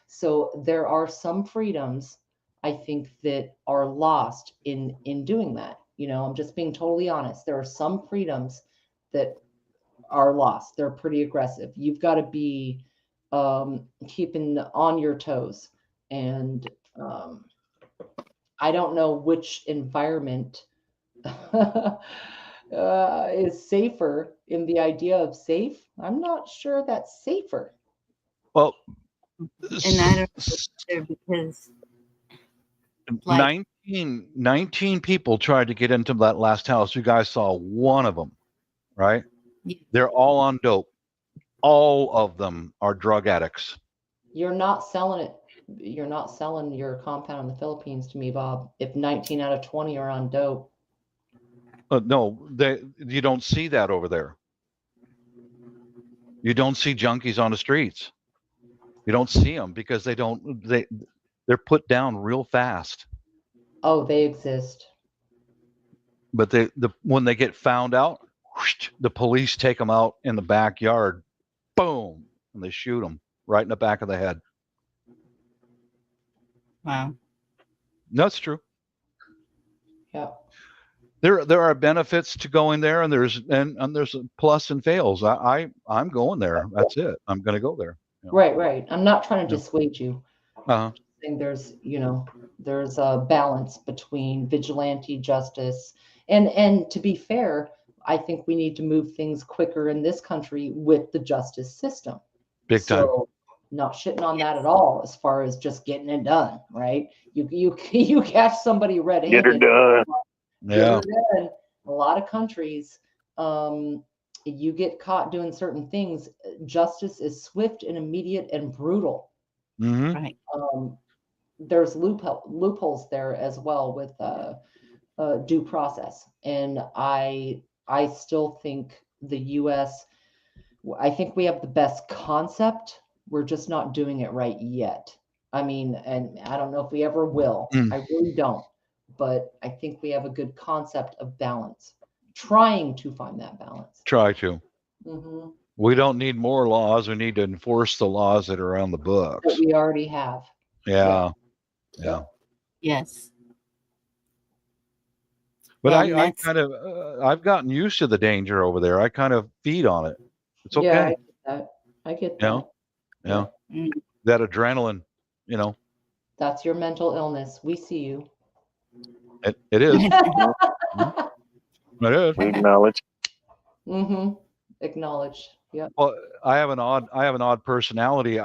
So there are some freedoms I think that are lost in doing that. I'm just being totally honest. There are some freedoms that are lost. They're pretty aggressive. You've got to be keeping on your toes. And I don't know which environment is safer in the idea of safe. I'm not sure that's safer. Well, And I don't know either because, like, 19 people tried to get into that last house. You guys saw one of them, right? yeah, They're all on dope. All of them are drug addicts. You're not selling it. You're not selling your compound in the Philippines to me, Bob. If 19 out of 20 are on dope. No, you don't see that over there. You don't see junkies on the streets. You don't see them because they're put down real fast. Oh, they exist. But when they get found out, whoosh, the police take them out in the backyard, boom, and they shoot them right in the back of the head. Wow. That's true. Yeah. There are benefits to going there, and there's a plus and fails. I'm going there. That's it. I'm going to go there. You know? Right. I'm not trying to Yeah. dissuade you. Uh-huh. I think there's a balance between vigilante justice and to be fair, I think we need to move things quicker in this country with the justice system. Big time. So not shitting on that at all as far as just getting it done, right? You catch somebody red-handed. Get her done. Yeah. A lot of countries, you get caught doing certain things. Justice is swift and immediate and brutal. Mm-hmm. Right. There's loopholes there as well with due process, and I still think the U.S. I think we have the best concept. We're just not doing it right yet. I mean, and I don't know if we ever will. I really don't. But I think we have a good concept of balance, trying to find that balance. Try to. Mm-hmm. We don't need more laws. We need to enforce the laws that are on the books. That we already have. Yeah. Yes. But Well, I kind of I've gotten used to the danger over there. I kind of feed on it. It's okay. Yeah, I get that. I get that. Yeah. Mm. That adrenaline, you know. That's your mental illness. We see you. It is. It is. We acknowledge. Mm-hmm. Acknowledge. Yeah. Well, I have an odd personality.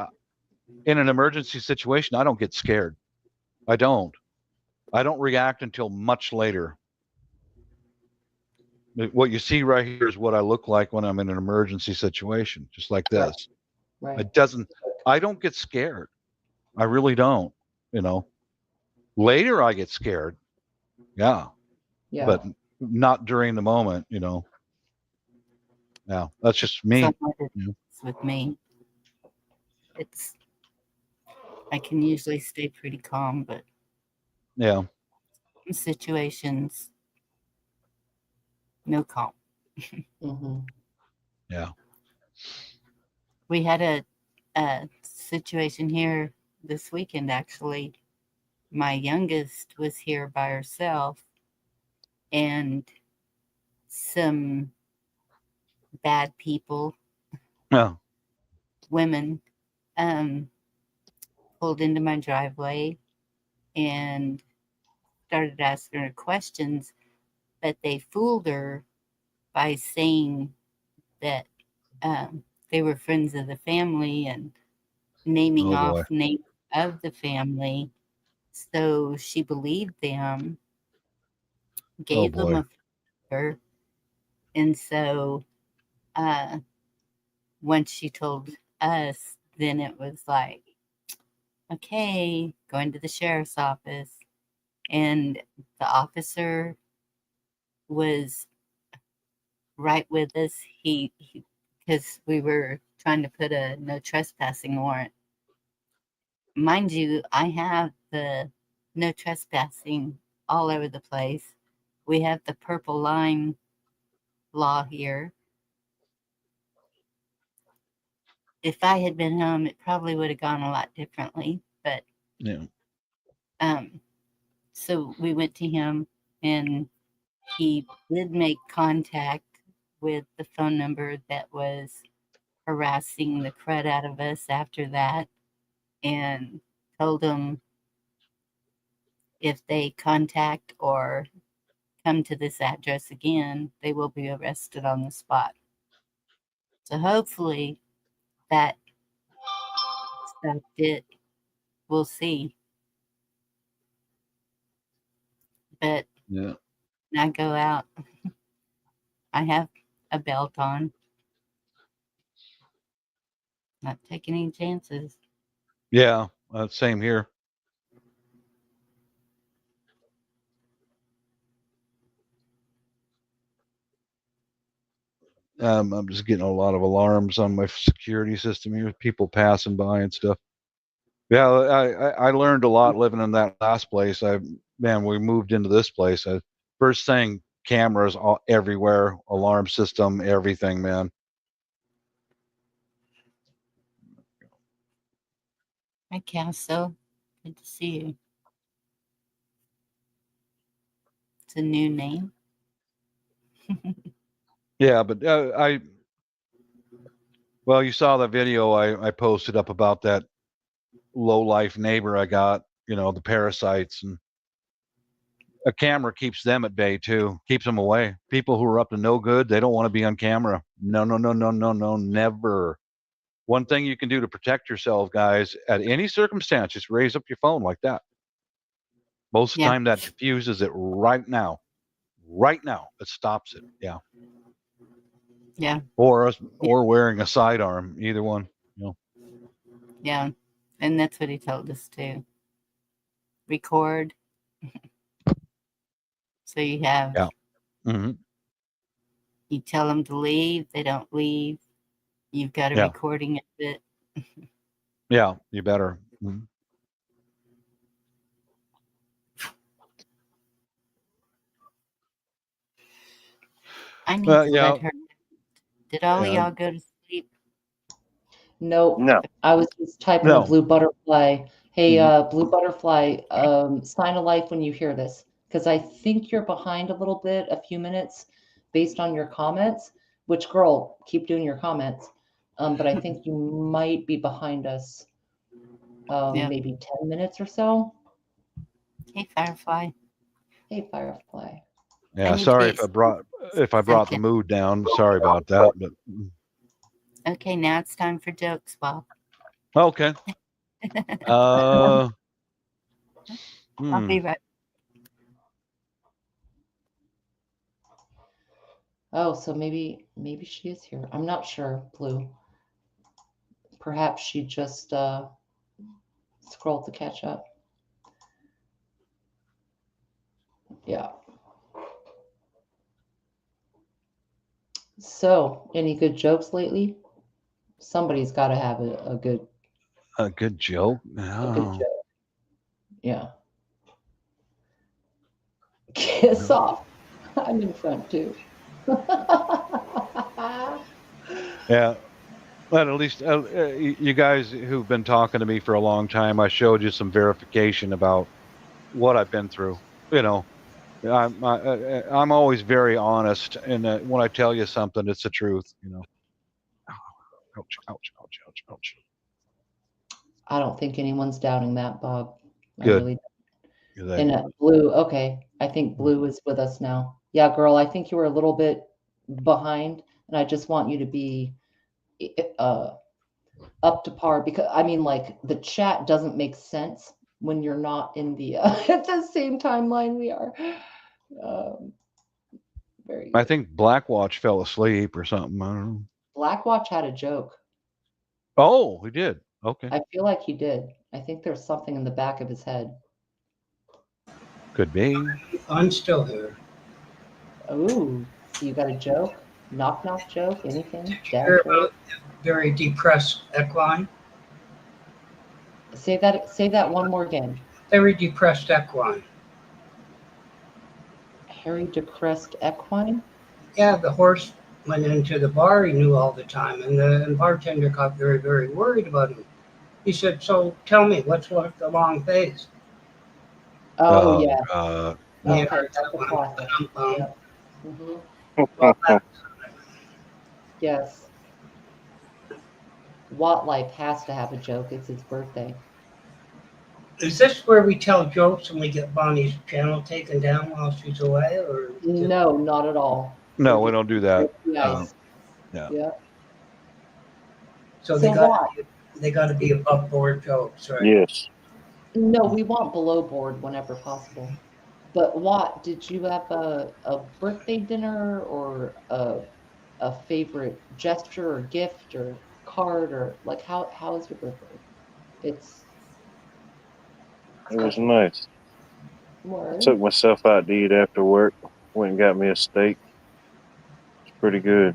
In an emergency situation, I don't get scared. I don't react until much later. What you see right here is what I look like when I'm in an emergency situation, just like this. Right. I don't get scared. I really don't, you know. Later I get scared. Yeah. But not during the moment, you know. Yeah, that's just me. Somewhat it's with me. I can usually stay pretty calm, but Yeah. in situations, no calm. Mm-hmm. Yeah. We had a situation here this weekend, actually. My youngest was here by herself, and some bad people, women, pulled into my driveway and started asking her questions, but they fooled her by saying that they were friends of the family and naming off names of the family. So she believed them, gave them a favor, and so once she told us, then it was like, okay, going to the sheriff's office. And the officer was right with us. He because we were trying to put a no trespassing warrant. Mind you, I have the no trespassing all over the place. We have the purple line law here. If I had been home, it probably would have gone a lot differently. But so we went to him, and he did make contact with the phone number that was harassing the crud out of us after that, and told them if they contact or come to this address again, they will be arrested on the spot. So hopefully that stopped it. We'll see. But when I go out, I have a belt on. Not taking any chances. Yeah, same here. I'm just getting a lot of alarms on my security system here, people passing by and stuff. Yeah, I learned a lot living in that last place. We moved into this place. First thing, cameras all everywhere, alarm system, everything, man. Hi, Castle. Good to see you. It's a new name. Yeah, but well, you saw the video I posted up about that low life neighbor I got. The parasites, and a camera keeps them at bay too, keeps them away. People who are up to no good, they don't want to be on camera. No, no, no, no, no, no, never. One thing you can do to protect yourself, guys, at any circumstance, just raise up your phone like that. Most of the Yeah. time, that diffuses it right now. Right now, it stops it. Yeah. Yeah. Or wearing a sidearm, either one. Yeah. And that's what he told us to record. So you have, Yeah. Mm-hmm. you tell them to leave, they don't leave. You've got a Yeah. recording of it. Yeah, you better. Mm-hmm. I need to let her. Did all of Yeah. y'all go to sleep? No, No. I was just typing No. to Blue Butterfly. Hey, Mhm. Blue Butterfly, sign a life when you hear this, because I think you're behind a little bit, a few minutes, based on your comments. Which, girl, keep doing your comments. But I think you might be behind us, Yeah. maybe 10 minutes or so. Hey, Firefly. Hey, Firefly. Yeah, need to sorry be if I brought the Okay. mood down. Sorry about that. But Okay, now it's time for jokes, Bob. okay. I'll be right. Oh, so maybe she is here. I'm not sure, Blue. Perhaps she just scrolled to catch up. Yeah. So, any good jokes lately? Somebody's got to have a good joke. a good joke. Yeah. Kiss off. I'm in front too. Yeah. But at least you guys who've been talking to me for a long time, I showed you some verification about what I've been through. I'm always very honest, and when I tell you something, it's the truth. Ouch! Ouch! Ouch! Ouch! Ouch! I don't think anyone's doubting that, Bob. Good. I really Good. don't. And Blue, okay. I think Blue is with us now. Yeah, girl, I think you were a little bit behind, and I just want you to be up to par, because I mean, like, the chat doesn't make sense when you're not in the at the same timeline we are. Very good. I think Blackwatch fell asleep or something. I don't know. Blackwatch had a joke. Oh, he did. Okay. I feel like he did. I think there's something in the back of his head. Could be. I'm still here. Ooh, so you got a joke? Knock knock joke? Anything? Did you hear Dad about the very depressed equine? Say that one more again. Very depressed equine. Harry depressed equine? Yeah, the horse went into the bar he knew all the time, and the bartender got very, very worried about him. He said, "So tell me, what's with the long face?" Oh, yeah. Yeah, Okay, that one. classic. Yeah. Mm-hmm. Well, Yes. Life has to have a joke. It's his birthday. is this where we tell jokes and we get Bonnie's channel taken down while she's away, or No, not at all. No, we don't do that. Nice. Yeah. Yeah. so So they got to be above board jokes, right? Yes. No, we want below board whenever possible. But Watt, did you have a birthday dinner or a favorite gesture or gift or card, or like how is your birthday? It was nice. I Word. took myself out to eat after work. Went and got me a steak. It's pretty good.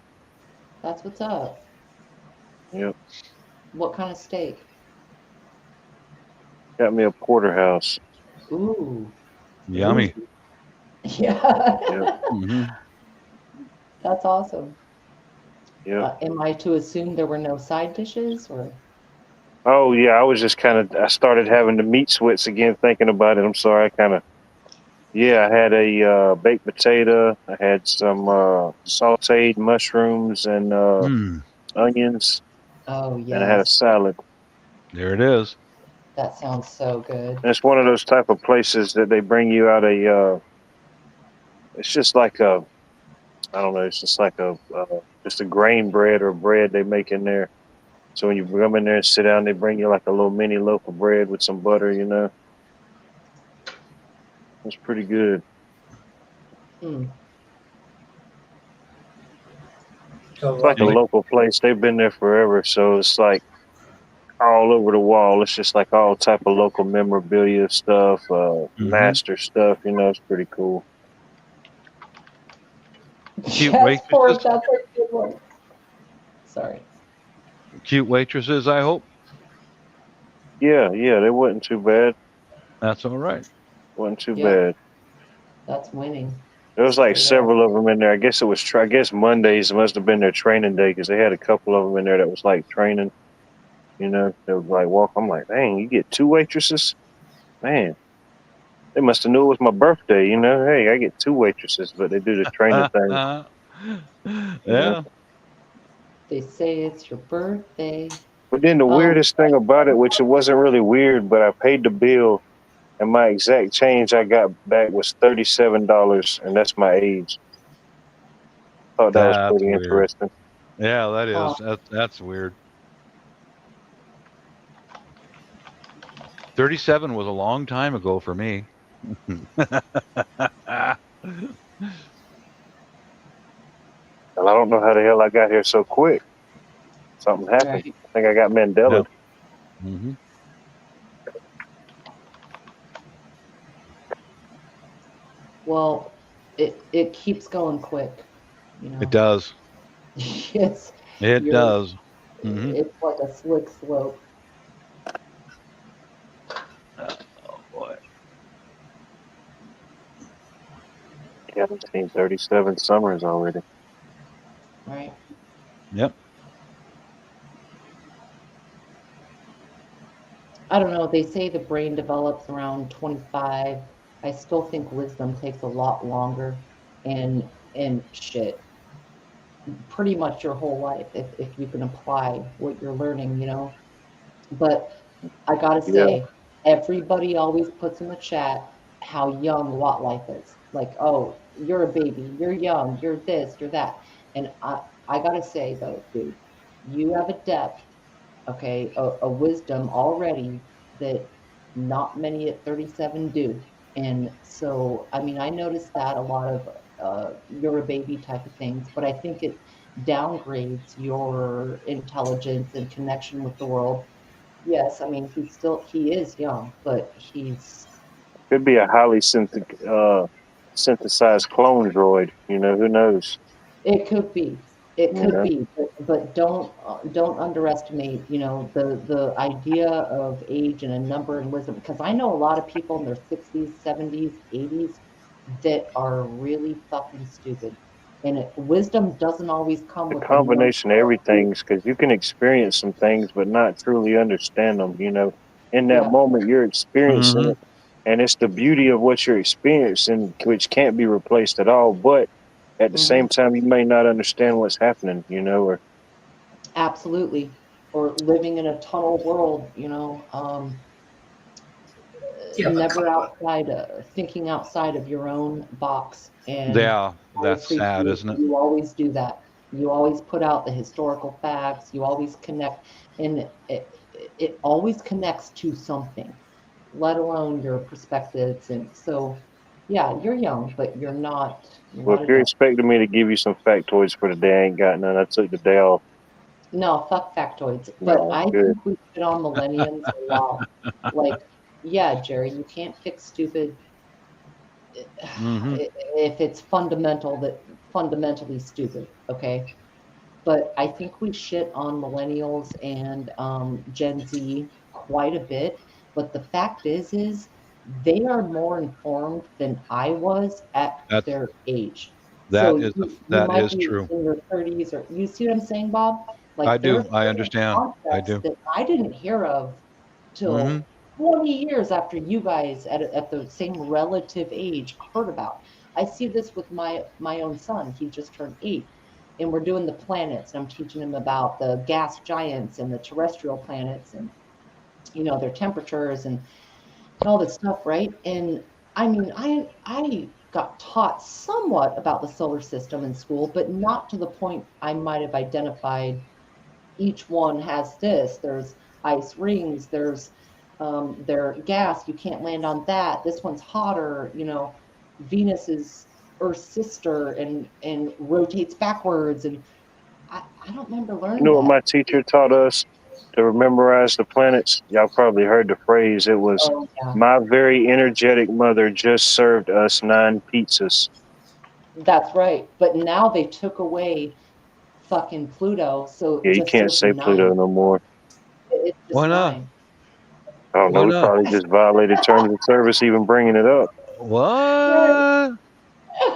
That's what's up. Yep. What kind of steak? Got me a porterhouse. Ooh. Yummy. Ooh. Yeah. Yep. Hmm. That's awesome. Yep. Am I to assume there were no side dishes or? Oh yeah, I was just I started having the meat sweats again thinking about it. I'm sorry, yeah, I had a baked potato. I had some sauteed mushrooms and Mm, onions, Oh, and I had a yes. salad. there it is. That sounds so good. And it's one of those type of places that they bring you out it's just like I don't know, it's just like just a grain bread or bread they make in there. So when you come in there and sit down, they bring you like a little mini loaf of bread with some butter. It's pretty good. Hmm. So It's like a You- local place. They've been there forever, so it's like all over the wall. It's just like all type of local memorabilia stuff, mhm. master stuff. It's pretty cool. Cute Yes, waitresses. Ford, that's a good one. Sorry. Cute waitresses, I hope. Yeah, yeah, they wasn't too bad. That's all right. Wasn't too Yep, bad. that's winning. There was like Straight up. several of them in there. I guess it was. I guess Mondays must have been their training day because they had a couple of them in there that was like training. They was like walk. I'm like, dang, you get two waitresses, man. They must have knew it was my birthday. Hey, I get two waitresses, but they do the training thing. You know. Yeah. They say it's your birthday. But then the Um, weirdest thing about it, which it wasn't really weird, but I paid the bill and my exact change I got back was $37, and that's my age. Thought that was That's pretty weird. interesting. Yeah, that huh. is. That's weird. 37 was a long time ago for me. And I don't know how the hell I got here so quick. Something happened. Right. I think I got Mandela. Yep. Hmm. Well, it keeps going quick, It does. It's It you're does. Hmm. it's like a slick slope, Oh boy. Yeah, I've seen 37 summers already. right? Yep. I don't know. They say the brain develops around 25. I still think wisdom takes a lot longer, and shit, pretty much your whole life if you can apply what you're learning. But I gotta Yeah, say, everybody always puts in the chat how young Watt Life is. Like, oh, you're a baby, you're young, you're this, you're that. And I gotta say though, dude, you have a depth, okay, a wisdom already that not many at 37 do. And so, I mean, I noticed that a lot of you're a baby type of things, but I think it downgrades your intelligence and connection with the world. Yes, I mean he is young, but could be a highly synthesized clone droid. Who knows? it could be. It You could know, be, but don't underestimate, the idea of age and a number and wisdom, because I know a lot of people in their 60s, 70s, 80s that are really fucking stupid. And wisdom doesn't always come the with the number. combination of everything's because you can experience some things but not truly understand them. In that Yeah. moment you're experiencing Hmm. it, and it's the beauty of what you're experiencing, which can't be replaced at all. But at the Hmm. same time, you may not understand what's happening. Or Absolutely. Or living in a tunnel world, you have a never couple of outside thinking outside of your own box. And Yeah, I that's sad, appreciate isn't it? you always do that. You always put out the historical facts, you always connect, and it always connects to something, let alone your perspectives. And so yeah, you're young, but you're well, if not a you're dumb. expecting me to give you some factoids for the day, I ain't got none. I took the day off. No, fuck factoids. But No, I I'm good. think we shit on millenniums a lot. Like, yeah, Jerry, you can't fix stupid Hmm. if it's fundamentally stupid, okay? but I think we shit on millennials and Gen Z quite a bit. But the fact is they are more informed than I was at That's their age. that So is you that might is be true. in your 30s, or you see what I'm saying, Bob? I Like do. they're I hearing understand. I concepts do. that I didn't hear of Hmm. till 20 years after you guys at the same relative age heard about. I see this with my own son. He just turned 8, and we're doing the planets, and I'm teaching him about the gas giants and the terrestrial planets, and their temperatures and all this stuff, right? And I mean, I got taught somewhat about the solar system in school, but not to the point I might have identified each one has this. There's ice rings. There's their gas. You can't land on that. This one's hotter. Venus is Earth's sister and rotates backwards. And I don't remember You learning know what that. my teacher taught us to memorize the planets? Y'all probably heard the phrase. It was, Oh yeah, "My very energetic mother just served us 9 pizzas." that's right. But now they took away fucking Pluto, so Yeah, it you just can't says say Pluto 9. no more. It's Why just not? 9. I don't know. Why We not? probably just violated terms of service even bringing it up. Right. What?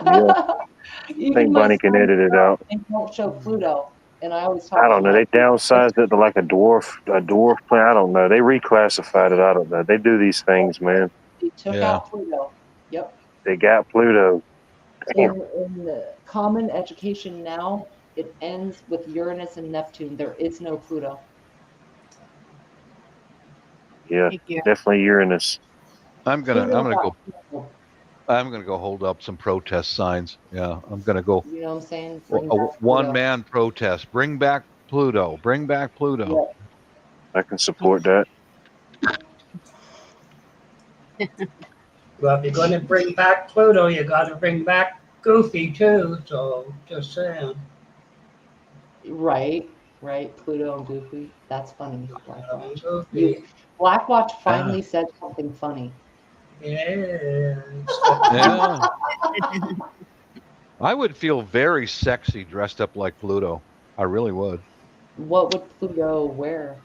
Yeah, I Even think my Bunny can son, edit it out. they don't show Pluto, and I always talk I don't about know. how They downsized it to like a dwarf planet. I don't know. They reclassified it. I don't know. They do these things, man. they took Yeah. out Pluto. Yep. They got Pluto. Damn. In the common education now, it ends with Uranus and Neptune. There is no Pluto. Yeah, Figure. definitely Uranus. I'm Pluto gonna got go. canceled. I'm gonna go hold up some protest signs. Yeah, I'm gonna go You know what I'm saying? a Bring back one Pluto. man protest. Bring back Pluto. Bring back Pluto. Yep. I can support that. Well, if you're going to bring back Pluto, you got to bring back Goofy too. So just saying. Right. Right. Pluto and Goofy. That's funny. Blackwatch. Goofy. Blackwatch Yeah. finally said something funny. Yeah. Yeah. I would feel very sexy dressed up like Pluto. I really would. What would Pluto wear?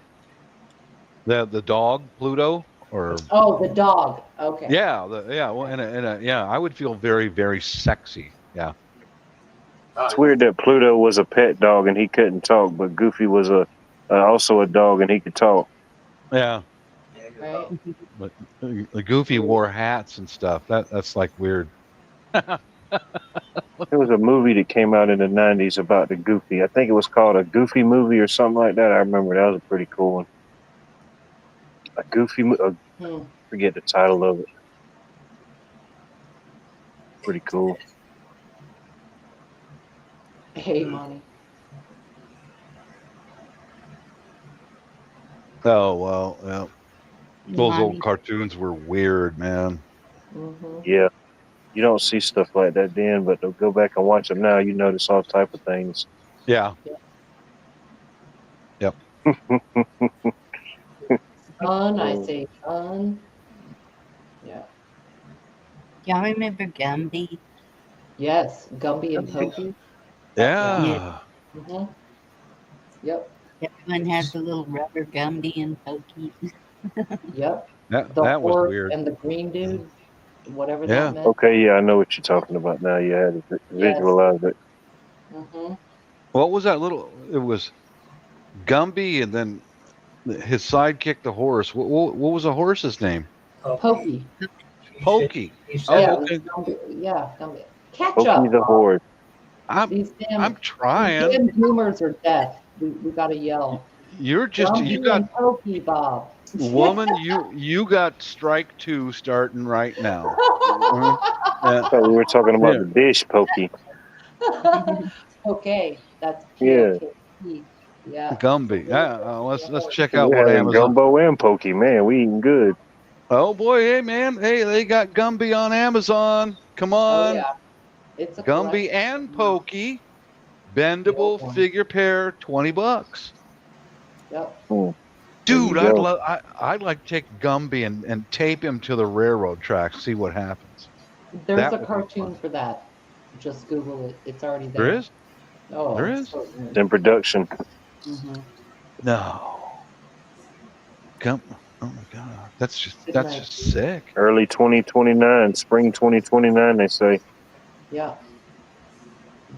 The dog Pluto, or Oh, the dog. Okay. yeah, well, yeah, I would feel very very sexy. Yeah. It's weird that Pluto was a pet dog and he couldn't talk, but Goofy was also a dog and he could talk. Yeah. Right. But the Goofy wore hats and stuff. That's like weird. There was a movie that came out in the '90s about the Goofy. I think it was called a Goofy movie or something like that. I remember that was a pretty cool one. A Goofy, Hmm. forget the title of it. Pretty cool. Hey, Monty. Oh well, yeah. Those old Monty. cartoons were weird, man. Mm-hmm. Yeah, you don't see stuff like that then, but to go back and watch them now, you notice all type of things. Yeah. Yep. Fun, I say fun. Yeah. Y'all remember Gumby? Yes, Gumby and Pokey. Yeah. Yeah. Mm-hmm. Yep. Everyone has a little rubber Gumby and Pokey. Yep. That The that was horse weird. and the green dude, whatever that Yeah. meant. Okay, yeah, I know what you're talking about now. You had to Yes. visualize it. Mm-hmm. What was that little? It was Gumby, and then his sidekick, the horse. What was the horse's name? Pokey. Pokey. He said, Yeah. Oh, It was okay. Gumby. Yeah. Gumby. Catch Pokey up, the Bob. horse. These I'm damn trying. boomers are deaf. We gotta yell. You Gumby got, and Pokey, Bob. woman. You got strike 2 starting right now. Mhm. Yeah. So we were talking about Yeah. the dish Pokey. Okay, that's Yeah. Pokey. Yeah. Gumby. Yeah. Let's check out We're what having Amazon. gumbo and Pokey. Man, we eating good. Oh boy, hey man, hey, they got Gumby on Amazon. Come Oh on, yeah, it's a Gumby collection. and Wow. Pokey, Real bendable one. figure pair, $20. Yep. There Dude, you go. I'd like to take Gumby and tape him to the railroad tracks, see what happens. There's That a would be cartoon fun. for that. Just Google it. It's already There there. is? Oh, There is? certainly. It's in production. Mhm. No. Come. Oh my God. That's Good just night. sick. Early 2029, spring 2029, they say. Yeah.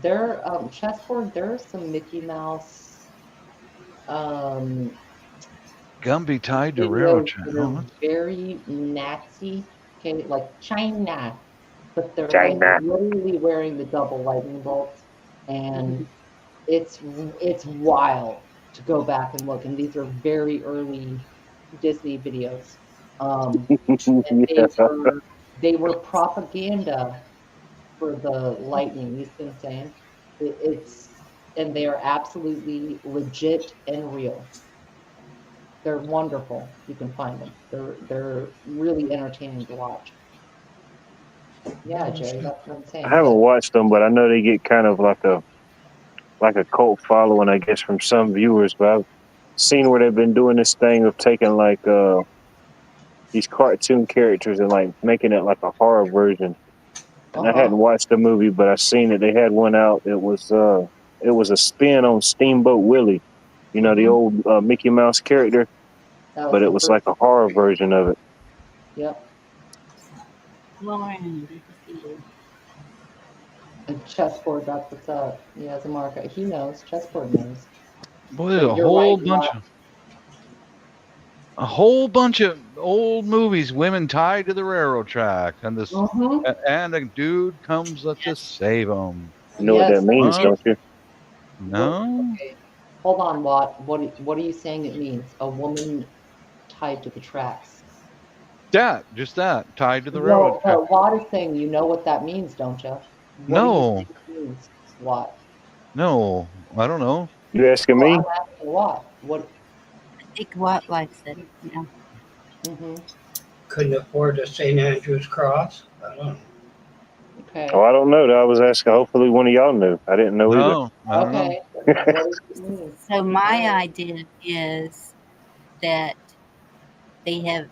There, chessboard, there's some Mickey Mouse um, Gumby tied to railroad videos track. that Oh, are very Nazi, okay, like China, but they're like China. literally wearing the double lightning bolts, and it's wild to go back and look. And these are very early Disney videos. And Yeah. they were propaganda for the lightning. You see what I'm saying? And they are absolutely legit and real. They're wonderful. You can find them. They're really entertaining to watch. Yeah, Jerry, that's what I'm I saying. haven't But watched them, but I know they get kind of like a cult following, I guess, from some viewers. But I've seen where they've been doing this thing of taking like these cartoon characters and like making it like a horror version. And I hadn't watched the movie, but I seen it. They had one out. It was a spin on Steamboat Willie, you know, the mhm, old Mickey Mouse character, that was but it the was first. like a horror version of it. Yep. Lauren, good to see you. And chessboard, that's what's up. He has a marker. He knows. Chessboard knows. boy, there's But a you're right. whole bunch of old movies, women tied to the railroad track, and Mm-hmm. and a dude comes up to Yes. save them. You know what that Yes. means, Huh? don't you? No. Okay. Hold on, Watt. What are you saying it means? A woman tied to the tracks. Just that, tied to the railroad Well, track. but Watt is saying you know what that means, don't you? What do you No, think it means, Watt? no, I don't know. You asking Well, me? I'm asking Watt. What? I think what life said it. Yeah. Mm-hmm. Couldn't afford a St. Andrew's cross. I don't know. Okay. Oh, I don't know. I was asking. Hopefully, one of y'all knew. I didn't know either. No, I don't know. Okay. What does it mean? So my idea is that they have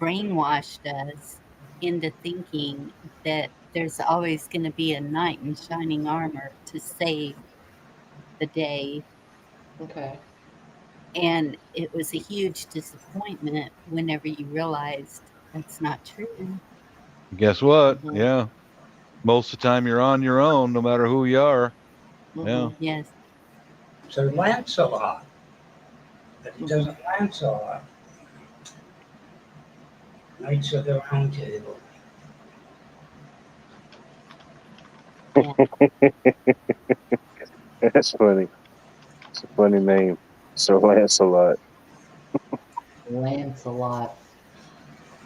brainwashed us into thinking that there's always going to be a knight in shining armor to save the day. Okay. And it was a huge disappointment whenever you realized that's not true. Guess what? Mm-hmm. Yeah, most of the time you're on your own, no matter who you are. Yeah. Mm-hmm. Yes. So Lancelot, but it Mhm. doesn't Lancelot. Knights of the Round Table. That's funny. It's a funny name. Sir Lancelot. Lancelot.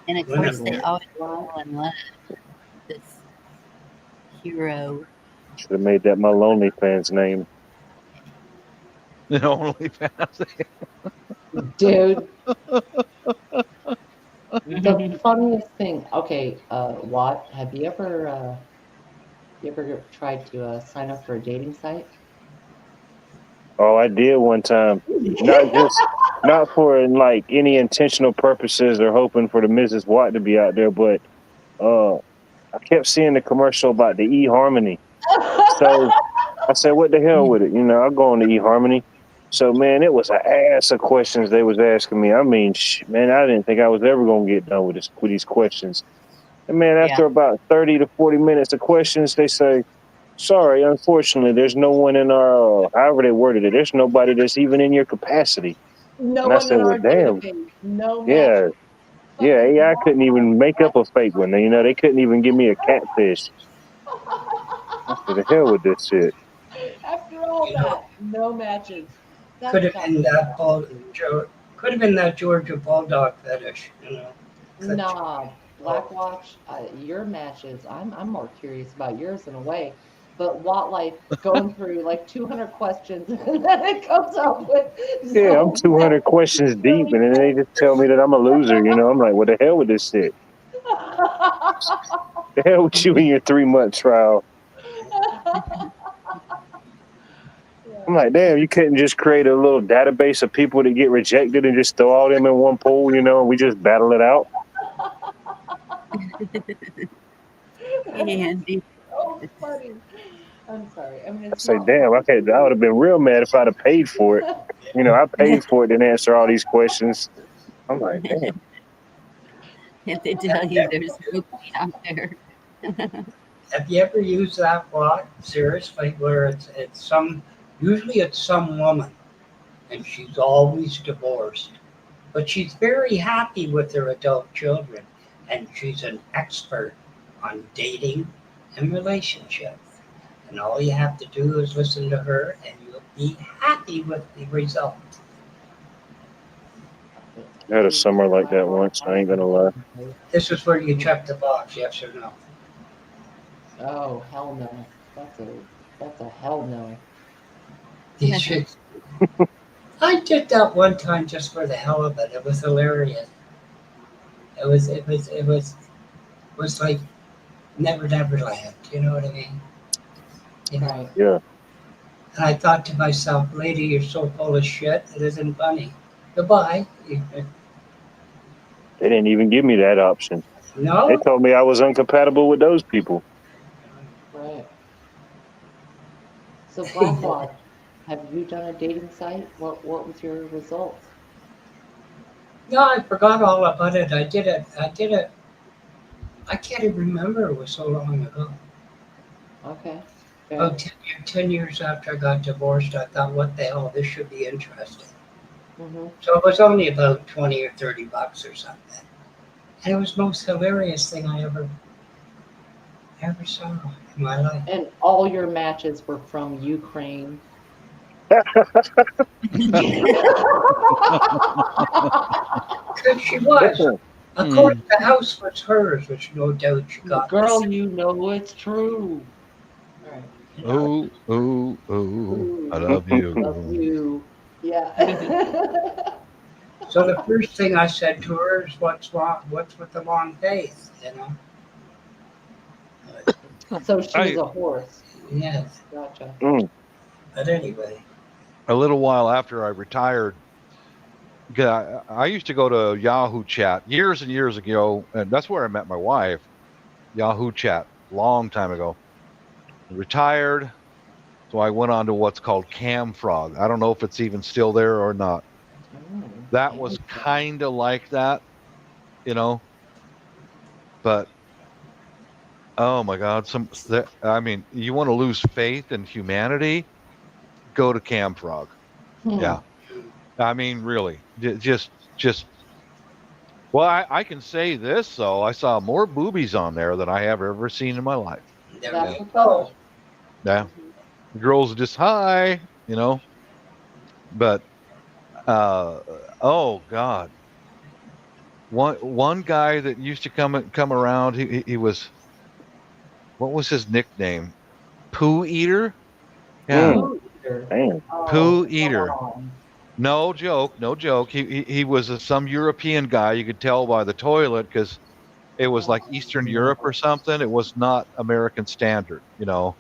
And of One course, of they them. always fall in love with this hero. Should have made that my Lonely Fans name. The only fans. Dude, the funniest thing. Okay, Watt, have you ever tried to sign up for a dating site? Oh, I did one time. Not for like any intentional purposes or hoping for the Mrs. Watt to be out there, but I kept seeing the commercial about the eHarmony. So I said, what the hell with it? You know, I'll go on to eHarmony. So man, it was an ass of questions they was asking me. I mean, man, I didn't think I was ever gonna get done with these questions. And man, Yeah. after about 30 to 40 minutes of questions, they say, sorry, unfortunately, there's no one in our, however they worded it, there's nobody that's even in your capacity. No And I one said, in well, our damn, database. No yeah, matches. yeah, Fucking AI couldn't even make up a fake one. You know, they couldn't even give me a catfish. I said, the hell with this shit. After all You know, that, no matches. could That's have got been to that be. could have been that Georgia Bulldog fetish, you know. Nah, Blackwatch, your matches. I'm more curious about yours in a way. But Watt Life going through like 200 questions and then it comes up with Yeah, I'm no 200 questions deep, and then they just tell me that I'm a loser. You know, I'm like, what the hell with this shit? The hell with you in your 3-month trial? I'm like, damn, you couldn't just create a little database of people that get rejected and just throw all them in one pool, you know, and we just battle it out. And So funny. I'm sorry. I mean, I it's say, not. damn, I would have been real mad if I'd have paid for it. You know, I paid for it and answer all these questions. I'm like, damn. If they tell you there's no queen out there. Have you ever used that lot? Seriously, where it's usually it's some woman, and she's always divorced, but she's very happy with her adult children, and she's an expert on dating and relationships. And all you have to do is listen to her, and you'll be happy with the result. I had a summer like that once. I ain't gonna lie. This is where you check the box, yes or no. Oh, hell no. That's a hell no. You should. I did that one time just for the hell of it. It was hilarious. It was like Never Never Land. You know what I mean? You know. Right. Yeah. And I thought to myself, lady, you're so full of shit. It isn't funny. Goodbye. They didn't even give me that option. They No. told me I was incompatible with those people. Right. So Blackwatch, have you done a dating site? What was your results? No, I forgot all about it. I did it. I can't even remember. It was so long ago. Okay. About Okay. 10 years after I got divorced, I thought, what the hell, this should be interesting. Mm-hmm. So it was only about 20 or 30 bucks or something. And it was the most hilarious thing I ever saw in my life. And all your matches were from Ukraine. Because she was. Of course, the house was hers, which no doubt she got. Girl, you know it's true. All right. You know? Oh, I Ooh, love you. love you. Yeah. So the first thing I said to her is, "What's wrong? What's with the long face?" You know. So she was a horse. Yes. Gotcha. But anyway. A little while after I retired, I used to go to Yahoo Chat years and years ago, and that's where I met my wife. Yahoo Chat, long time ago. Retired, so I went on to what's called Camfrog. I don't know if it's even still there or not. That was kind of like that, you know. But oh my God, I mean, you want to lose faith in humanity? Go to Camfrog. Yeah, I mean, really, just. Well, I can say this though. I saw more boobies on there than I have ever seen in my life. There That's you what's go. up. Yeah, the girls are just hi, you know. But oh God, one guy that used to come around. He was, what was his nickname? Poo Eater. Yeah, Ooh, Damn. Poo oh, come Eater. on. No joke, no joke. He was some European guy. You could tell by the toilet because it was like Eastern Europe or something. It was not American standard, you know.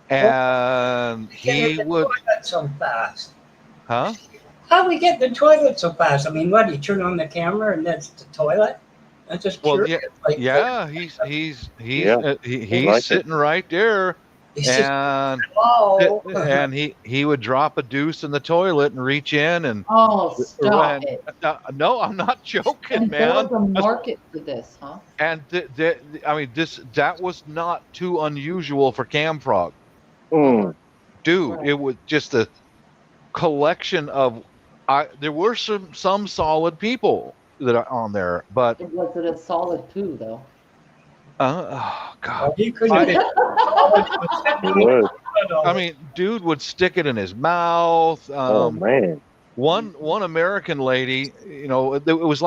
And Get in he the would, toilet so fast. huh? How we get in the toilet so fast? I mean, what? You turn on the camera and that's the toilet? I'm just Well, curious. yeah. Yeah. He's Like it. sitting right there, It's just and oh. he would drop a deuce in the toilet and reach in and Oh, stop and it. no, I'm not joking, And there man. was a market for this, huh? And I mean, that was not too unusual for Camfrog, dude. Right. It was just a collection of. There were some solid people that are on there, but Was it a solid poo, though? oh God, He couldn't have been. It was. I mean, dude would stick it in his mouth. Oh man. One American lady, you know, it was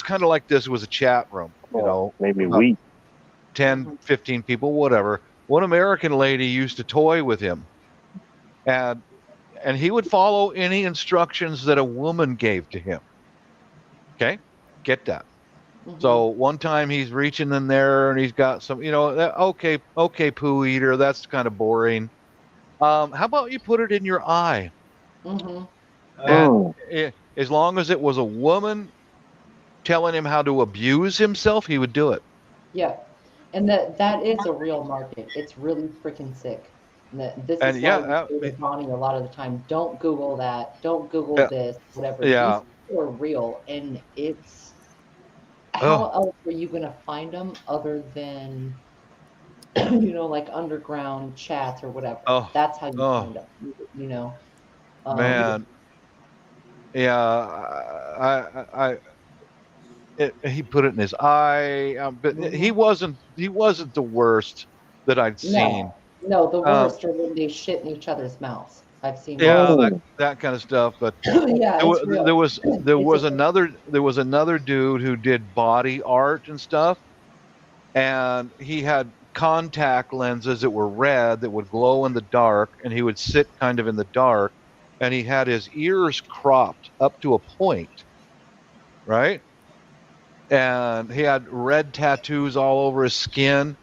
kind of like this. It was a chat room, you know, Made me about weak. 10, 15 people, whatever. One American lady used to toy with him, and he would follow any instructions that a woman gave to him. Okay, get that. So one time he's reaching in there and he's got some, you know, okay, poo eater. That's kind of boring. How about you put it in your eye? Mm-hmm. And as long as it was a woman telling him how to abuse himself, he would do it. Yeah. And that is a real market. It's really freaking sick. This And is why yeah, we say to Bonnie a lot of the time, don't Google that, don't Google yeah, this, whatever. yeah. These people are real, and it's how Oh, else are you going to find them other than like underground chats or whatever? oh, That's how you oh, find them. You know, um, man. Yeah, he put it in his eye, but he mhm. wasn't the worst that I'd No, seen. no, the Um, worst are when they shit in each other's mouths. I've seen yeah, worse. that Oh, that kind of stuff. But Yeah, it's real. there It's was a another dude who did body art and stuff, and he had contact lenses that were red that would glow in the dark, and he would sit kind of in the dark, and he had his ears cropped up to a point, right? And he had red tattoos all over his skin,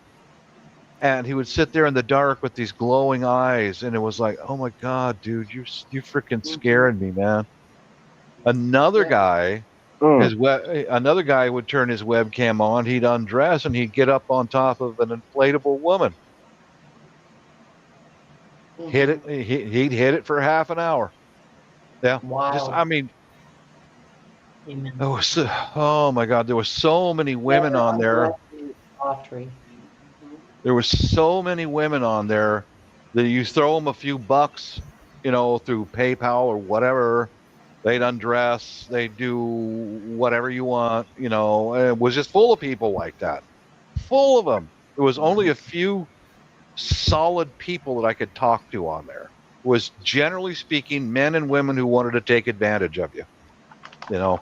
and he would sit there in the dark with these glowing eyes, and it was like, oh my god, dude, you freaking mhm, scaring me, man. Another yeah. guy, mm. another guy would turn his webcam on, he'd undress, and he'd get up on top of an inflatable woman, hit it, Mhm. he'd hit it for half an hour. Yeah, just Wild. I mean, Amen. oh my god, there were so many women Never on there. underestimate Autry. Mhm. There were so many women on there that you throw them a few bucks, through PayPal or whatever, they'd undress, they'd do whatever you want, and it was just full of people like that, full of them. There was only a few solid people that I could talk to on there. It was generally speaking men and women who wanted to take advantage of you. You know,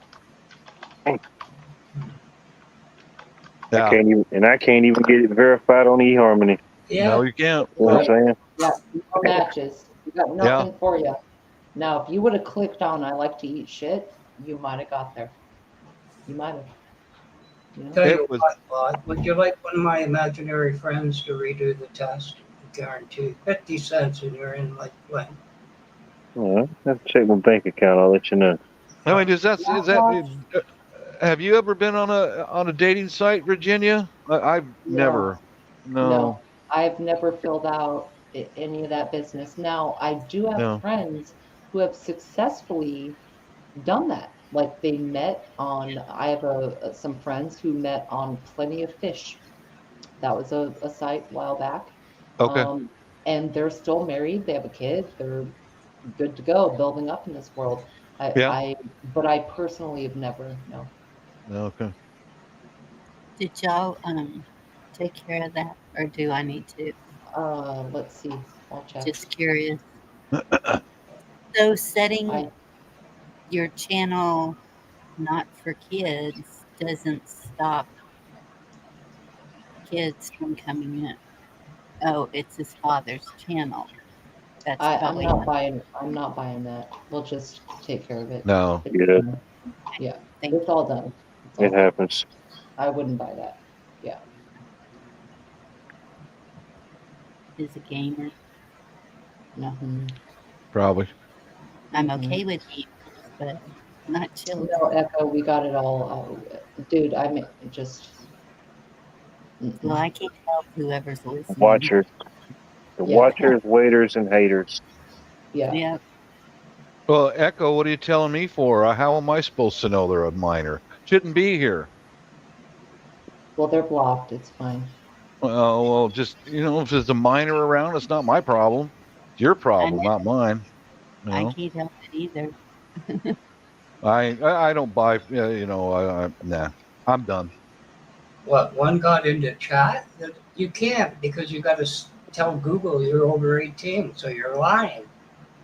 yeah. I can't even get it verified on eHarmony. No, Yeah. you can't. You know No. what I'm saying? Yeah, no matches. We got Yeah. nothing for you. Now, if you would have clicked on "I like to eat shit," you might have got there. You might have. You know. Tell It you was. what, Bob, would you like one of my imaginary friends to redo the test? Guarantee 50 cents and you're in like blank. Well, I have to check my bank account. I'll let you know. I mean, is that? Mouthwash? Have you ever been on a dating site, Virginia? I've No, never. No. no. I've never filled out any of that business. Now, I do have No. friends who have successfully done that. Like they met on. I have some friends who met on Plenty of Fish. That was a site a while back. Okay. Um, and they're still married. They have a kid. They're good to go, building up in this world. Yeah. But I personally have never, no. Okay. Did y'all take care of that, or do I need to? Let's see. I'll check. Just curious. So setting I your channel not for kids doesn't stop kids from coming in. Oh, it's his father's channel. That's I'm probably not buying. I'm not buying that. We'll just take care of it. No. It's Yeah, done. Yeah, Thank it's all done. It's all it done. happens. I wouldn't buy that. Yeah. is a gamer. Mhm. Probably. I'm Mhm. okay with gamers, but not children. No, Echo, we got it all. Dude, I mean, just. Well, Mm-mm. I can't help whoever's listening. Watchers, the Yeah. watchers, waiters, and haters. Yeah. Yep. Well, Echo, what are you telling me for? How am I supposed to know they're a minor? Shouldn't be here. Well, they're blocked. It's fine. Well, just if there's a minor around, it's not my problem. It's your I problem, know. not mine. You I know, can't help it either. I don't buy. Nah. I'm done. What, one got into chat? You can't because you got to tell Google you're over 18, so you're lying.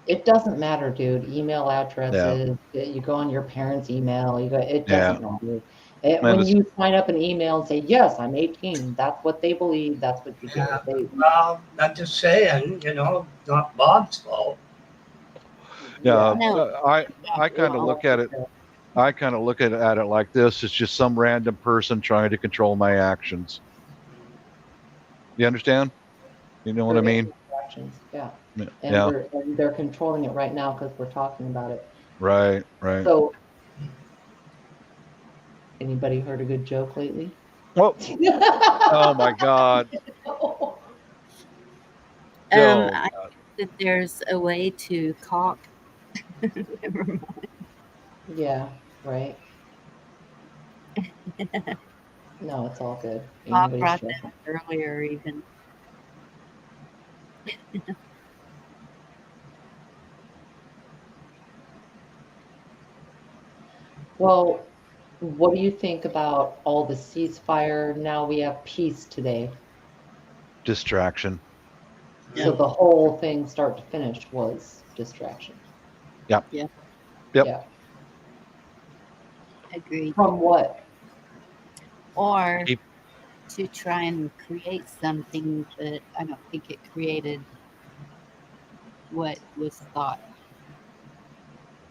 It doesn't matter, dude. Email Yeah. addresses, you go on your parents' email, it Yeah. doesn't matter. And When it's you sign up an email and say, yes, I'm 18, that's what they believe, that's what you Yeah, get. They, well, not just saying, not Bob's fault. yeah. yeah, No, I kind of look at it. I kind of look at it like this: it's just some random person trying to control my actions. You understand? You know what your I mean? interactions, yeah. Yeah. And they're controlling it right now because we're talking about it. Right. Right. So, anybody heard a good joke lately? Well, oh my God. Still, I think that there's a way to caulk. Never mind. Yeah, right. No, it's all good. Ain't Bob nobody brought stressing. that up earlier, even. Well, what do you think about all the ceasefire? Now we have peace today. distraction. So the whole thing, start to finish, was distraction. Yep. Yeah. Yep. Yeah. Agreed. From what? Or Keep- to try and create something, but I don't think it created what was thought.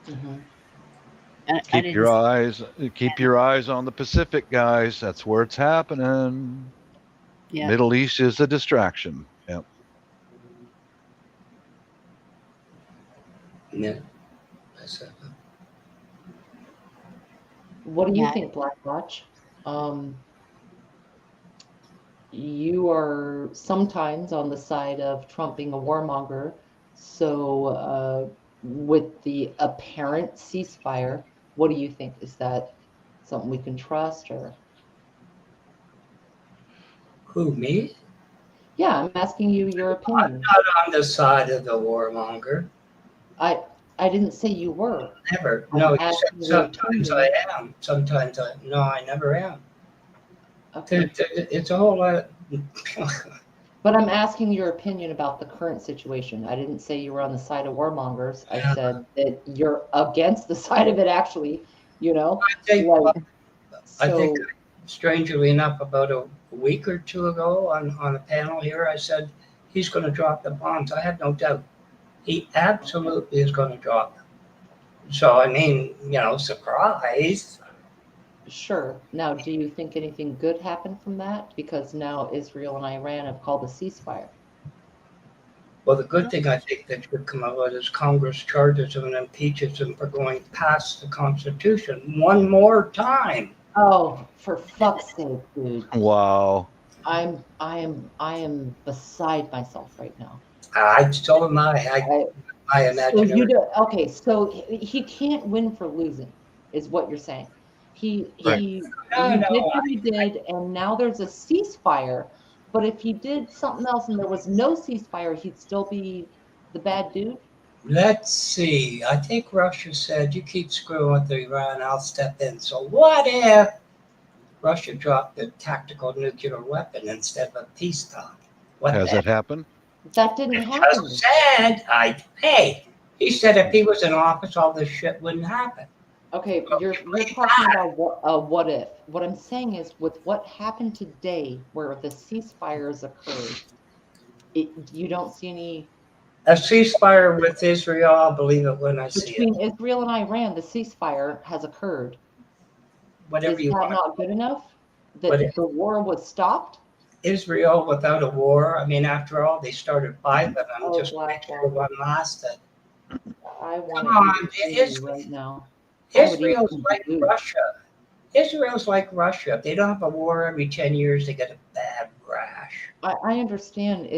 Hmm. I Keep didn't your see eyes on the Pacific, guys. That's where it's happening. Yeah. Middle East is a distraction. Yep. Yeah. That's it. What do you Yeah. think, Black Watch? You are sometimes on the side of Trump being a warmonger. So, with the apparent ceasefire, what do you think? Is that something we can trust, or? Who, me? Yeah, I'm asking you your opinion. Not on the side of the warmonger. I didn't say you were. Never. I'm No, you said asking your sometimes I opinion. am. Sometimes I. No, I never am. Okay. It's a whole lot. But I'm asking your opinion about the current situation. I didn't say you were on the side of warmongers. I said that you're against the side of it, actually, you know? Like, I think, so, strangely enough, about a week or two ago on a panel here, I said he's going to drop the bombs. I had no doubt. He absolutely is going to drop them. So, I mean, surprise. sure. Now, do you think anything good happened from that? Because now Israel and Iran have called a ceasefire. Well, the good thing I think that should come out of it is Congress charges him and impeaches him for going past the Constitution one more time. Oh, for fuck's sake, dude. Wow. I am beside myself right now. So am I. I So imagine you do, okay, so he can't win for losing, is what you're saying. Right. You No, did what he did, and now there's a ceasefire. But if he did something else and there was no ceasefire, he'd still be the bad dude. let's see. I think Russia said, you keep screwing with Iran, I'll step in. So what if Russia dropped a tactical nuclear weapon instead of a peace talk? What Has then? it happened? That didn't Just happen. said, hey, he said if he was in office, all this shit wouldn't happen. Okay, you're talking about what if. What I'm saying is, with what happened today, where the ceasefires occurred, you don't see any. A ceasefire with Israel, I'll believe it when I see it. Between Israel and Iran, the ceasefire has occurred. Whatever Is you that want. not good enough? But That the war was stopped? Israel without a war, I mean, after all, they started 5 of them Oh, just to make Black sure Walker. one lasted. I want Come to on, eat glue right now. I would eat Israel's some like glue. Russia. Israel's like Russia. If they don't have a war every 10 years, they get a bad rash. I understand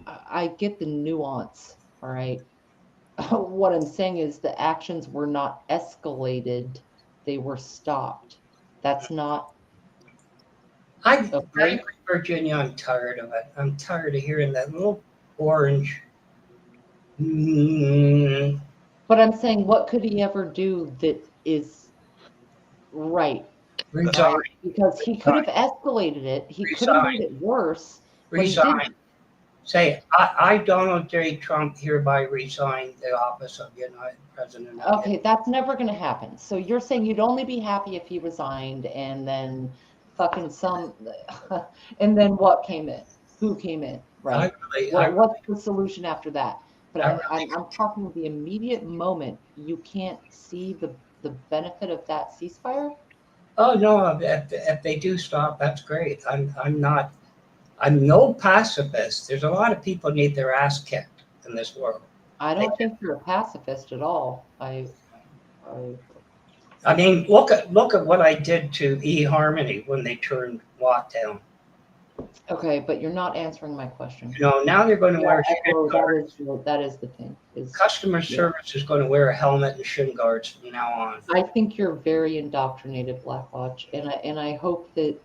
I get the nuance, all right? What I'm saying is the actions were not escalated, they were stopped. That's not okay. Frankly, Virginia, I'm tired of it. I'm tired of hearing that little orange. But I'm saying, what could he ever do that is right? Resign. Right? Because he could have escalated it, he could have made it worse, but he Resign. didn't. Say, I, Donald J. Trump, hereby resign the office of United President. Okay, that's never going to happen. So you're saying you'd only be happy if he resigned, and then fucking and then what came in? Who came in? Right? What's the solution after that? But I'm talking the immediate moment. You can't see the benefit of that ceasefire. Oh no! If they do stop, that's great. I'm no pacifist. There's a lot of people need their ass kicked in this world. I don't think you're a pacifist at all. I mean, look at what I did to eHarmony when they turned Watt down. Okay, but you're not answering my question. Now they're going to wear Yeah, shin guards. that is the thing. Customer service is going to wear a helmet and shin guards from now on. I think you're very indoctrinated, Black Watch, and I hope that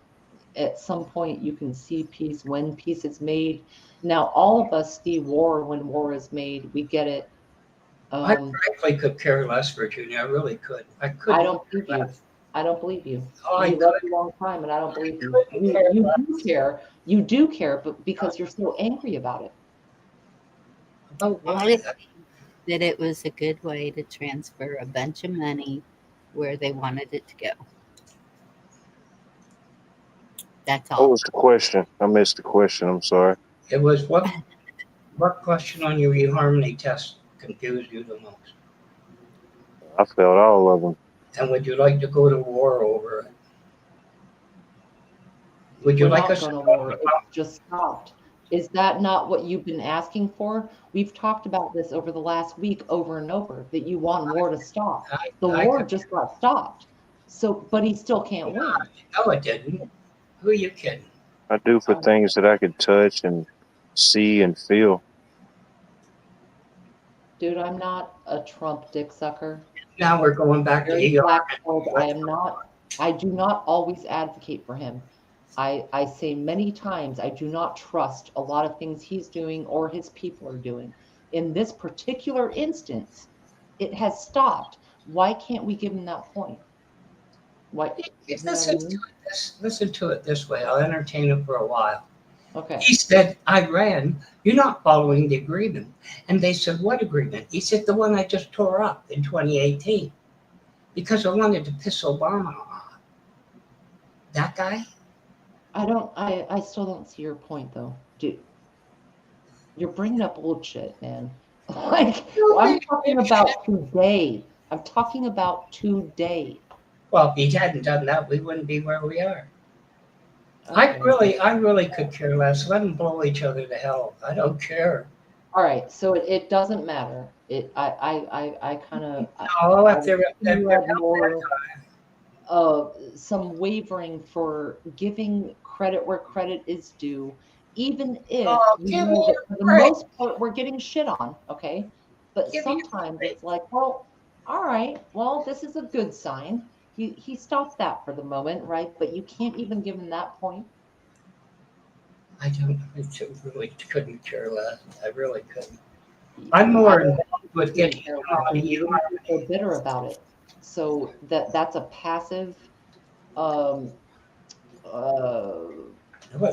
at some point you can see peace when peace is made. Now, all of us see war when war is made. We get it. I frankly could care less, Virginia. I really could. I couldn't I don't care believe you. less. I don't believe you. Oh, I You love could. a long time, and I don't believe you. couldn't care You less. do care. You do care, but because you're so angry about it. About Well, what? it, that it was a good way to transfer a bunch of money where they wanted it to go. That's What all. was the question? I missed the question. I'm sorry. It was what question on your eHarmony test confused you the most? I failed all of them. And would you like to go to war over it? Would you We're like not us to going to talk war. It's about? just stopped. Is that not what you've been asking for? We've talked about this over the last week over and over, that you want war to stop. The I war could- just got stopped. So, but he still can't win. No, it didn't. Who are you kidding? I do for things that I could touch and see and feel. Dude, I'm not a Trump dick sucker. Now we're going back to Very ER. black-pilled. I do not always advocate for him. I say many times I do not trust a lot of things he's doing or his people are doing. In this particular instance, it has stopped. Why can't we give him that point? Why? You know what I mean? Listen to it this way. I'll entertain it for a while. Okay. He said, Iran, you're not following the agreement. And they said, what agreement? He said, the one I just tore up in 2018 because I wanted to piss Obama off. That guy? I still don't see your point though. Dude, you're bringing up old shit, man. Like, I'm talking about today. I'm talking about today. Well, if he hadn't done that, we wouldn't be where we are. Okay. I really could care less. Let them blow each other to hell. I don't care. All right, so it doesn't matter. I kind of No, if they're more some wavering for giving credit where credit is due, even if Oh, we give know me that a for the break. most part we're getting shit on, okay? But Give me a sometimes break. it's like, well, all right, well, this is a good sign. He stopped that for the moment, right? But you can't even give him that point. I really couldn't care less. I really couldn't. I'm more involved with getting You're so bitter about it. So that's a passive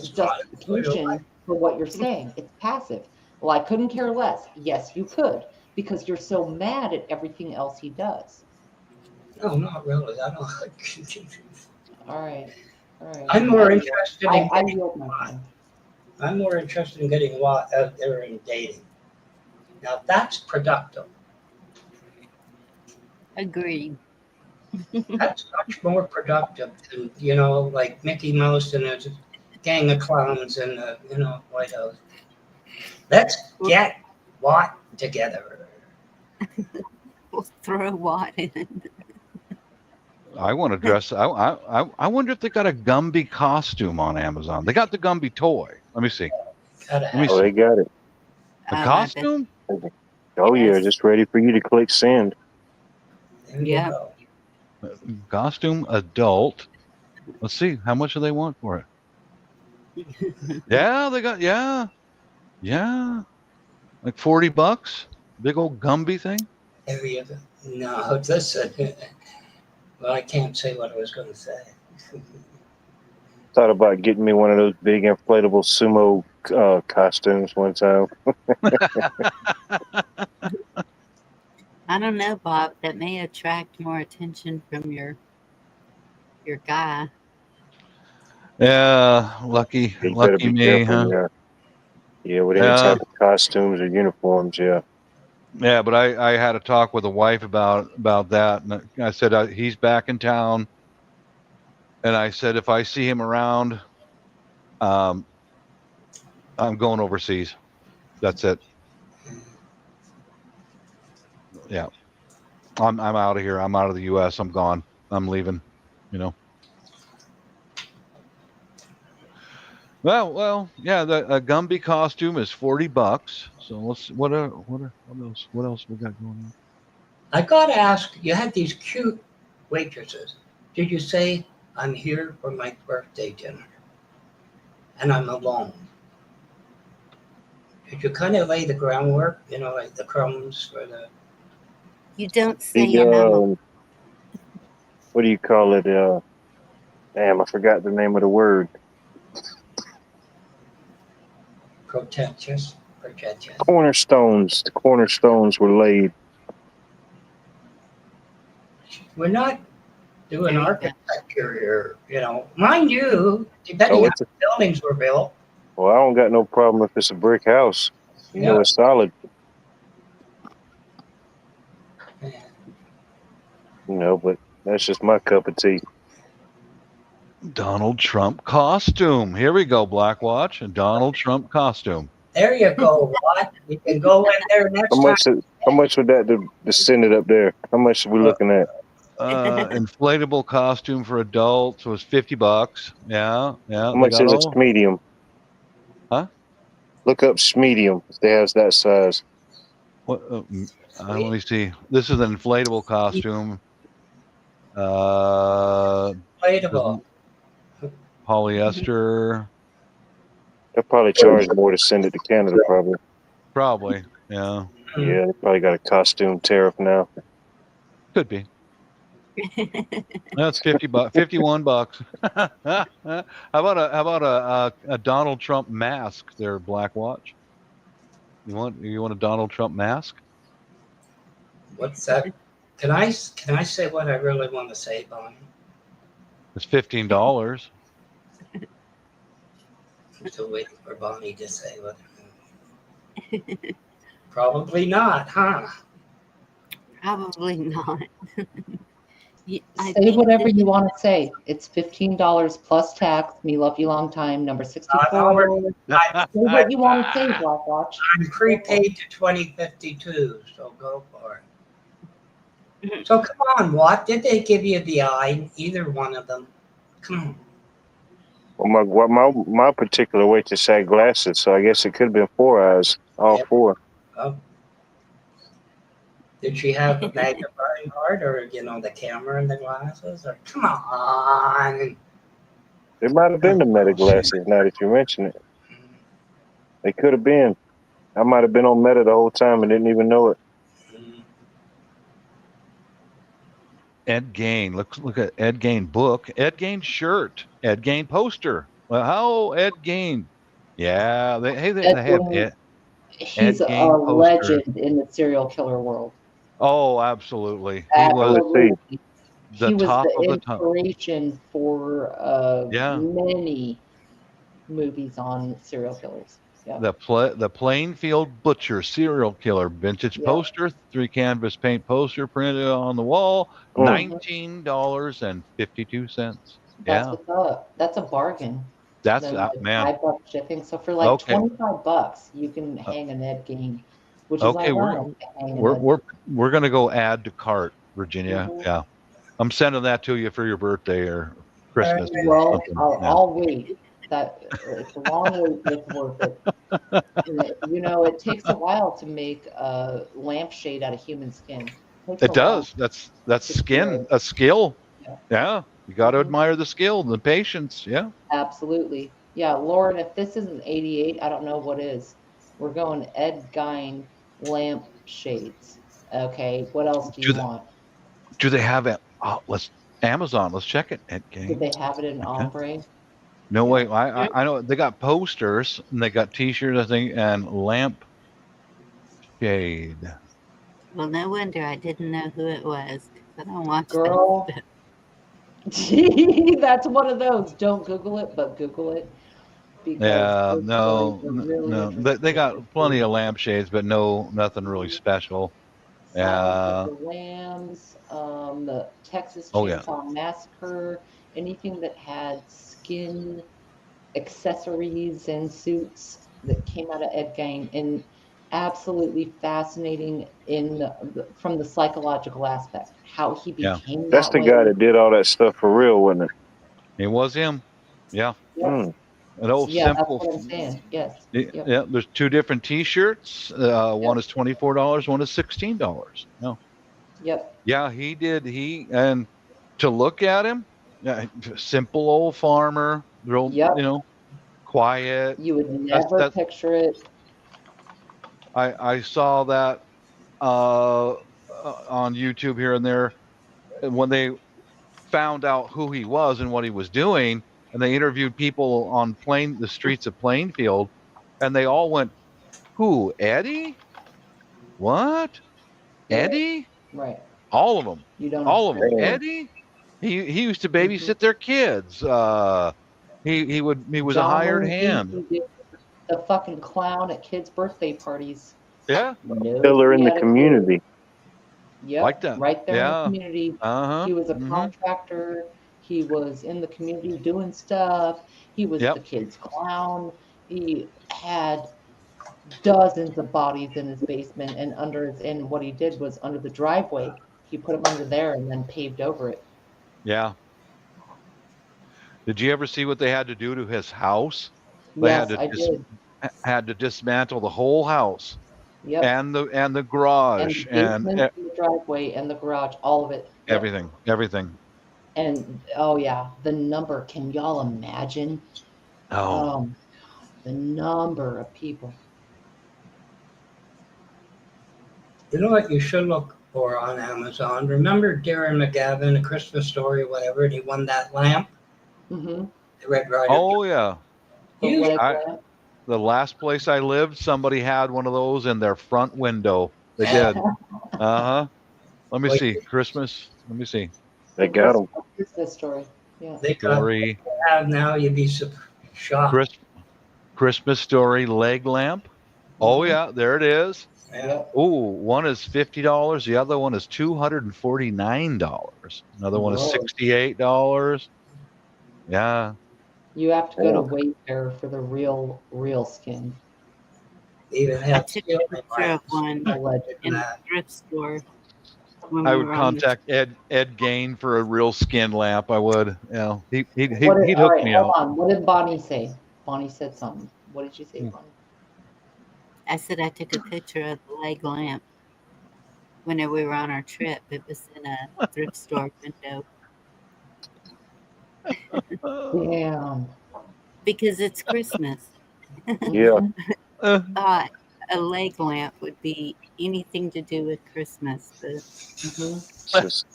justification for what you're saying. It's passive. Well, I couldn't care less. Yes, you could, because you're so mad at everything else he does. No, not really. I don't. All right. I'm more interested in I getting yield my time. I'm more interested in getting Watt out there and dating. Now that's productive. Agreed. That's much more productive than, like Mickey Mouse and a gang of clowns in the, White House. Let's get Watt together. We'll throw Watt in. I want to dress. I wonder if they got a Gumby costume on Amazon. They got the Gumby toy. Let me see. Gotta me have Oh, see. they got it. The I bet. costume? Oh, yeah. Yes. Just ready for you to click send. There you Yeah. go. Costume adult. Let's see. How much do they want for it? Yeah, they got, yeah. Like $40. Big old Gumby thing. There you go. No, listen. Well, I can't say what I was going to say. Thought about getting me one of those big inflatable sumo costumes one time. I don't know, Bob. That may attract more attention from your guy. Yeah, lucky You better be me, careful, huh? Yeah, with any type of costumes or uniforms, yeah. Yeah, but I had a talk with a wife about that, and I said he's back in town, and I said if I see him around, I'm going overseas. That's it. Yeah, I'm out of here. I'm out of the U.S. I'm gone. I'm leaving. Well, yeah. A Gumby costume is $40. So what else we got going on? I gotta ask, you had these cute waitresses. Did you say, I'm here for my birthday dinner and I'm alone? Did you kind of lay the groundwork, like the crumbs for the. You don't say The your number. what do you call it? Damn, I forgot the name of the word. Pretentious. Cornerstones. The cornerstones were laid. We're not doing There you go. architecture here, Mind you, depending Oh, on how the buildings were built. well, I don't got no problem if it's a brick house. You know, it's solid. But that's just my cup of tea. Donald Trump costume. Here we go, Black Watch. A Donald Trump costume. There you go, Watt. You can go in there next time. How much would that to send it up there? How much are we looking at? Inflatable costume for adults was $50. Yeah. How much is a medium? Huh? Look up medium if they has that size. What? Let me see. This is an inflatable costume. Inflatable. Polyester. They'll probably charge more to send it to Canada, probably. Probably, yeah. Yeah, they probably got a costume tariff now. Could be. That's $50, $51. How about a Donald Trump mask there, Black Watch? You want a Donald Trump mask? What's that? Can I say what I really want to say, Bonnie? It's $15. I'm still waiting for Bonnie to say what. Probably not, huh? Probably not. Say whatever you want to say. It's $15 plus tax. Me love you long time. Number 64. Say what you want to say, Black Watch. I'm prepaid to 2052, so go for it. So come on, Watt. Did they give you the eye? Either one of them. Come on. Well, my particular waitress had glasses, so I guess it could have been 4 eyes, all 4. Oh. Did she have a magnifying card, or the camera and the glasses? Or come on. It might have been the meta glasses. Now that you mention it, they could have been. I might have been on meta the whole time and didn't even know it. Ed Gain. Look at Ed Gain book. Ed Gain shirt. Ed Gain poster. Well, how Ed Gain? Yeah, they have Ed. He's Ed a Gain poster. legend in the serial killer world. Oh, absolutely. Absolutely. He was the inspiration for many movies on serial killers. Yeah. The Plainfield Butcher serial killer vintage poster, 3 canvas paint poster printed on the wall, $19.52. That's what's up. That's a bargain. That's man. $5 shipping. So for like $25, you can hang an Ed Gain, which is ironic. We're gonna go add to cart, Virginia. Yeah, I'm sending that to you for your birthday or Christmas. Well, I'll wait. It's a long wait, but it's worth it. It takes a while to make a lampshade out of human skin. It does. That's skin, a skill. Yeah. You got to admire the skill, the patience. Yeah. Absolutely. Yeah, Lauren, if this isn't 88, I don't know what is. We're going Ed Gein lamp shades. Okay. What else do you want? Do they have it? Let's Amazon. Let's check it. Ed Gein. Do they have it in ombre? No way. I know they got posters and they got T-shirts, I think, and lamp shade. Well, no wonder I didn't know who it was. I don't watch Girl. that. Gee, that's one of those. Don't Google it, but Google it. Yeah, no. They got plenty of lampshades, but nothing really special. Yeah. The Lambs, the Texas Chainsaw Massacre, anything that had skin accessories and suits that came out of Ed Gein, and absolutely fascinating from the psychological aspect, how he became That's the guy that did all that stuff for real, wasn't it? It was him. Yeah. An old Yeah, that's simple. what I'm saying. Yes. Yeah, Yep. yeah, there's two different T-shirts. One is $24. One is $16. No. Yep. Yeah, he did. And to look at him, yeah, simple old farmer, real, Yep. quiet. You would That's never that. picture it. I saw that on YouTube here and there when they found out who he was and what he was doing, and they interviewed people on the streets of Plainfield, and they all went, "Who? Eddie? What? Eddie?" Right. All of them. You don't All of them. understand. Damn. Eddie? He used to Mhm. babysit their kids. He was a John hired Wayne hand. Gacy, the fucking clown at kids' birthday parties. Yeah, Pillar in Nobody the had a clue. community. Yep, like that. right there in the Yeah. community. Uh-huh. He was a Mm-hmm. contractor. He was in the community doing stuff. He was Yep. the kids' clown. He had dozens of bodies in his basement and what he did was under the driveway. He put them under there and then paved over it. Yeah. Did you ever see what they had to do to his house? They Yes, I did. had to dismantle the whole house Yep. and the And garage the and basement and the driveway and the garage, all of it. Yep. everything. And oh yeah, the number. Can y'all imagine? Oh, The number of people. You know what you should look for on Amazon? Remember Darren McGavin, A Christmas Story, whatever, and he won that lamp, Mm-hmm. the Red Rider. oh yeah. You The last place I lived, somebody had one of those in their front window. They did. Uh-huh. Let me Well, see. Christmas. Let me see. They got them. Christmas story. Yeah. they got Story. have now, you'd be shocked. Christmas story leg lamp. Oh Mhm. yeah, there it is. Yeah. Yep. Ooh, one is $50. The other one is $249. Another one is Whoa. $68. Yeah. You have to go to Yeah. Wayfair for the real skin. Even I have took a ceiling picture of lamps. one Alleged. in the that. thrift store when I we would were on the contact Ed Gain for a real skin lamp. I would. Yeah. He'd All hook right, me hold up. on. What did Bonnie say? Bonnie said something. What did you say, Bonnie? I said I took a picture of the leg lamp whenever we were on our trip. It was in a thrift store window Damn. because it's Christmas. Yeah. Thought a leg lamp would be anything to do with Christmas, but Mhm. It's just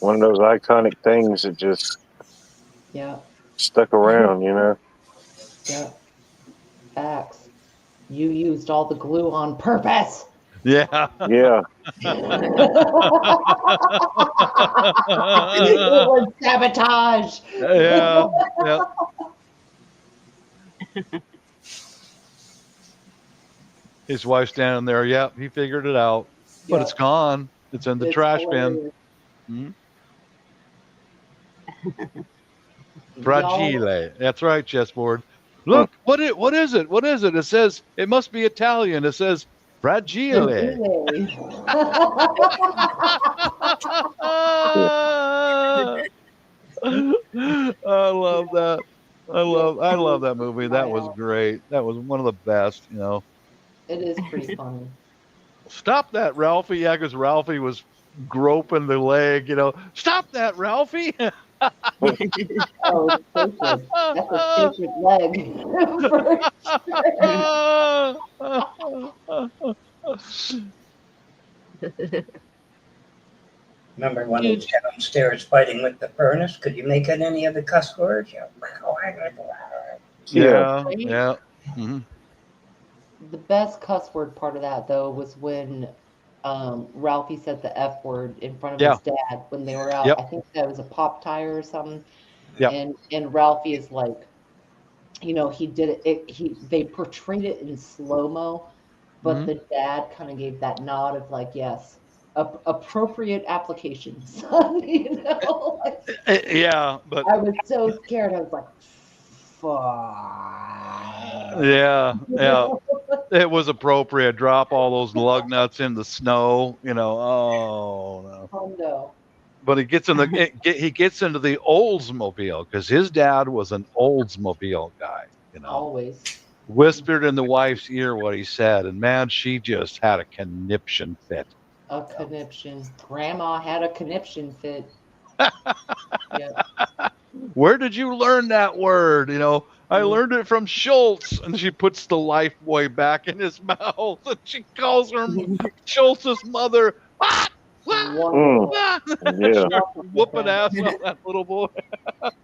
one of those iconic things that just Yeah. stuck around, you know? Yeah. Facts. You used all the glue on purpose. Yeah. Yeah. It was sabotage. Yeah. Yeah. His wife standing there. Yep, he figured it out. But it's Yep. gone. It's in the It's trash bin. hilarious. Hmm? Y'all, Fragile. That's right, chessboard. Look, what is it? What is it? It says it must be Italian. It says fragile. the I love that. I love that movie. That was Wow. great. That was one of the best, It is pretty funny. Stop that, Ralphie. Yeah, because Ralphie was groping the leg, Stop that, Ralphie. Oh, it's sacred. That's a sacred leg. For sure. Remember when he was downstairs fighting with the furnace? Could you make out any of the cuss words? Yeah. Yeah. Yeah. Hmm. The best cuss word part of that, though, was when Ralphie said the F word in front of Yeah. his dad when they were out. Yep. I think that was a pop tire or something. Yep. And Ralphie is like, he did it. They portrayed it in slow mo, but Mhm. the dad kind of gave that nod of like, yes, appropriate application, son. Yeah, but I was so scared. I was like, fuck. yeah, it was appropriate. Drop all those lug nuts in the snow, Oh no. Oh no. but he gets he gets into the Oldsmobile because his dad was an Oldsmobile guy. Always. Whispered in the wife's ear what he said, and man, she just had a conniption fit. A conniption. Grandma had a conniption fit. Yeah. Where did you learn that word? I learned it from Schultz. And she puts the life boy back in his mouth, and she calls her Schultz's mother. What? Wonderful. Yeah. Whooping ass on that little boy.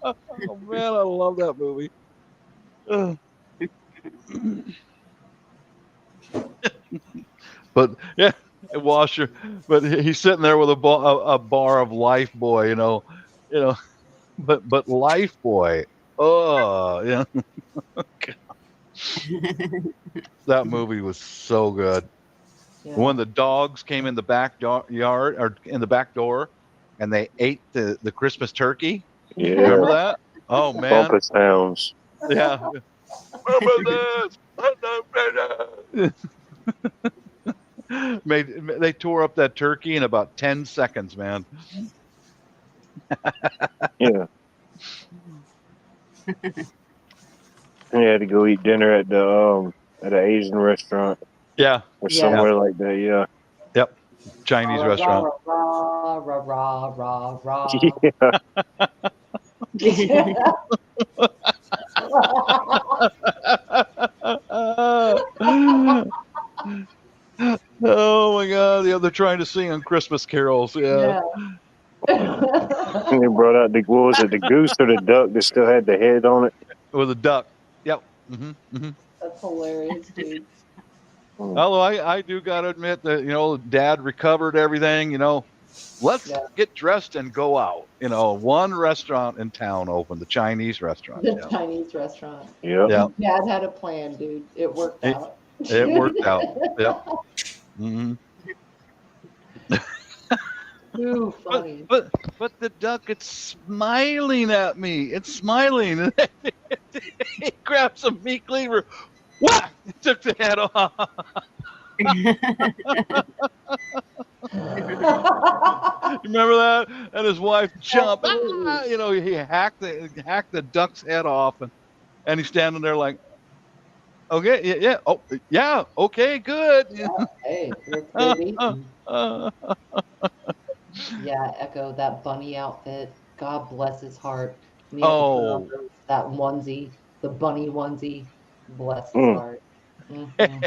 Oh man, I love that movie. Ugh. But yeah, Washer. But he's sitting there with a bar of Life Boy. But Life Boy. Oh yeah, that movie was so good. Yeah. When the dogs came in the backyard or in the back door, and they ate the Christmas turkey. Yeah. Remember that? Oh man. Bumper sounds. Yeah. They tore up that turkey in about 10 seconds, man. Yeah. We had to go eat dinner at an Asian restaurant Yeah. or somewhere like that. Yeah. Yep. Chinese restaurant. Rah, rah, rah, rah. Yeah. Oh my God! Yeah, they're trying to sing on Christmas carols. Yeah. And they brought out the goose or the duck that still had the head on it? With a duck. Yep. That's hilarious, dude. Although I do gotta admit that Dad recovered everything. Let's get dressed and go out. One restaurant in town opened, the Chinese restaurant. The Chinese restaurant. Yeah. Dad had a plan, dude. It worked out. It worked out. Yep. Mm-hmm. Too funny. But the duck, it's smiling at me. It's smiling. He grabs a meat cleaver. What? He took the head off. Remember that? And his wife jumped. He hacked the duck's head off, and he's standing there like, okay, yeah, oh, yeah, okay, good. Hey, that's good eating. Yeah, Echo, that bunny outfit. God bless his heart. And he had to put on that onesie, the bunny onesie. Bless his heart. Mm-hmm.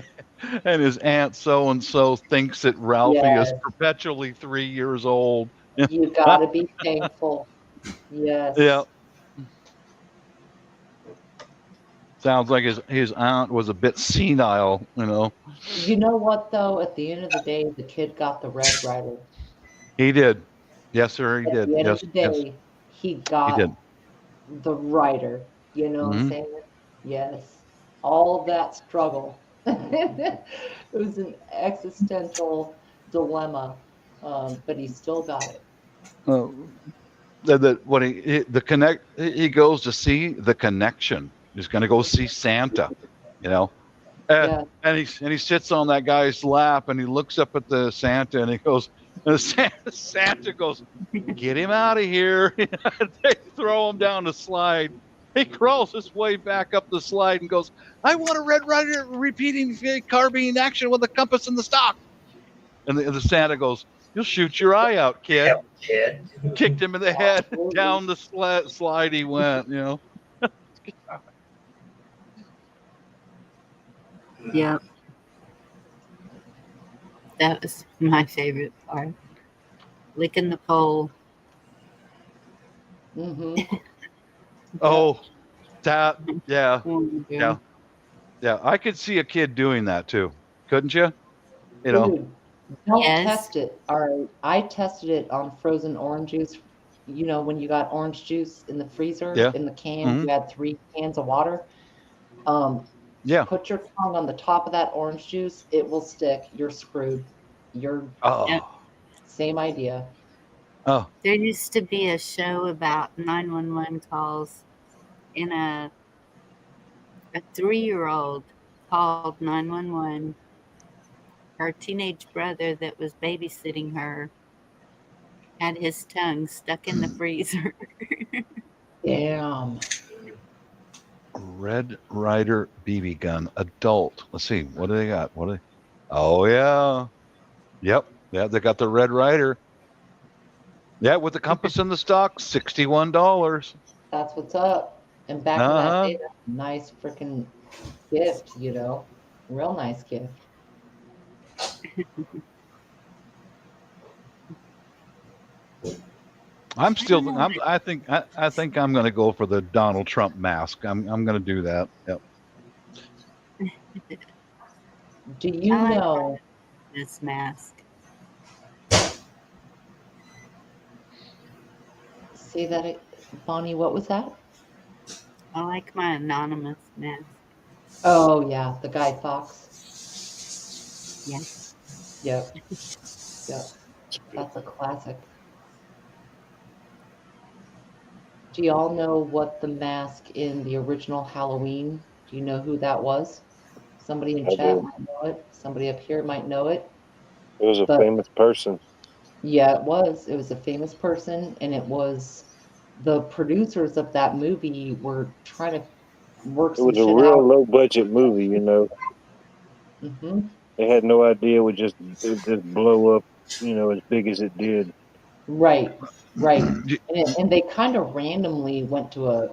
And his aunt so-and-so thinks that Ralphie is perpetually 3 years old. You gotta be thankful. Yes. Yeah. Sounds like his aunt was a bit senile, You know what, though? At the end of the day, the kid got the Red Rider. He did. Yes, sir, he did. At the end of the day, he got the Rider. You know what I'm saying? Yes. All of that struggle. It was an existential dilemma, but he still got it. When he goes to see the connection. He's going to go see Santa, and he sits on that guy's lap and he looks up at the Santa and he goes, and Santa goes, "Get him out of here!" They throw him down the slide. He crawls his way back up the slide and goes, "I want a Red Rider repeating carbine action with a compass in the stock." And the Santa goes, "You'll shoot your eye out, kid." Kicked him in the head. Down the slide he went. Yeah. That was my favorite part. Licking the pole. Mm-hmm. Oh, that, yeah. I could see a kid doing that too. Couldn't you? Dude, don't test it. All right. I tested it on frozen orange juice. When you got orange juice in the freezer, in the can, you had 3 cans of water. Put your tongue on the top of that orange juice. It will stick. You're screwed. Same idea. Oh. There used to be a show about 911 calls, and a 3-year-old called 911. Her teenage brother that was babysitting her had his tongue stuck in the freezer. Damn. Red Ryder BB gun, adult. Let's see. What do they got? What do they? Oh yeah. Yep. Yeah, they got the Red Ryder. Yeah, with the compass in the stock, $61. That's what's up. And back in that Uh-huh. day, that's a nice freaking gift, you know? Real nice gift. I'm still. I think I'm going to go for the Donald Trump mask. I'm going to do that. Yep. Do you I like know? this mask. Say that, Bonnie, what was that? I like my anonymous mask. Oh, yeah, the Guy Fawkes. Yes. Yep. Yep. That's a classic. Do y'all know what the mask in the original Halloween? Do you know who that was? Somebody in I chat do. might know it. Somebody up here might know it. It was a But famous person. yeah, it was. It was a famous person, and it was the producers of that movie were trying to work It some was a shit real out. low budget movie, you know. Hmm. They had no idea it would just blow up, you know, as big as it did. Right, right. Y- And they kind of randomly went to a,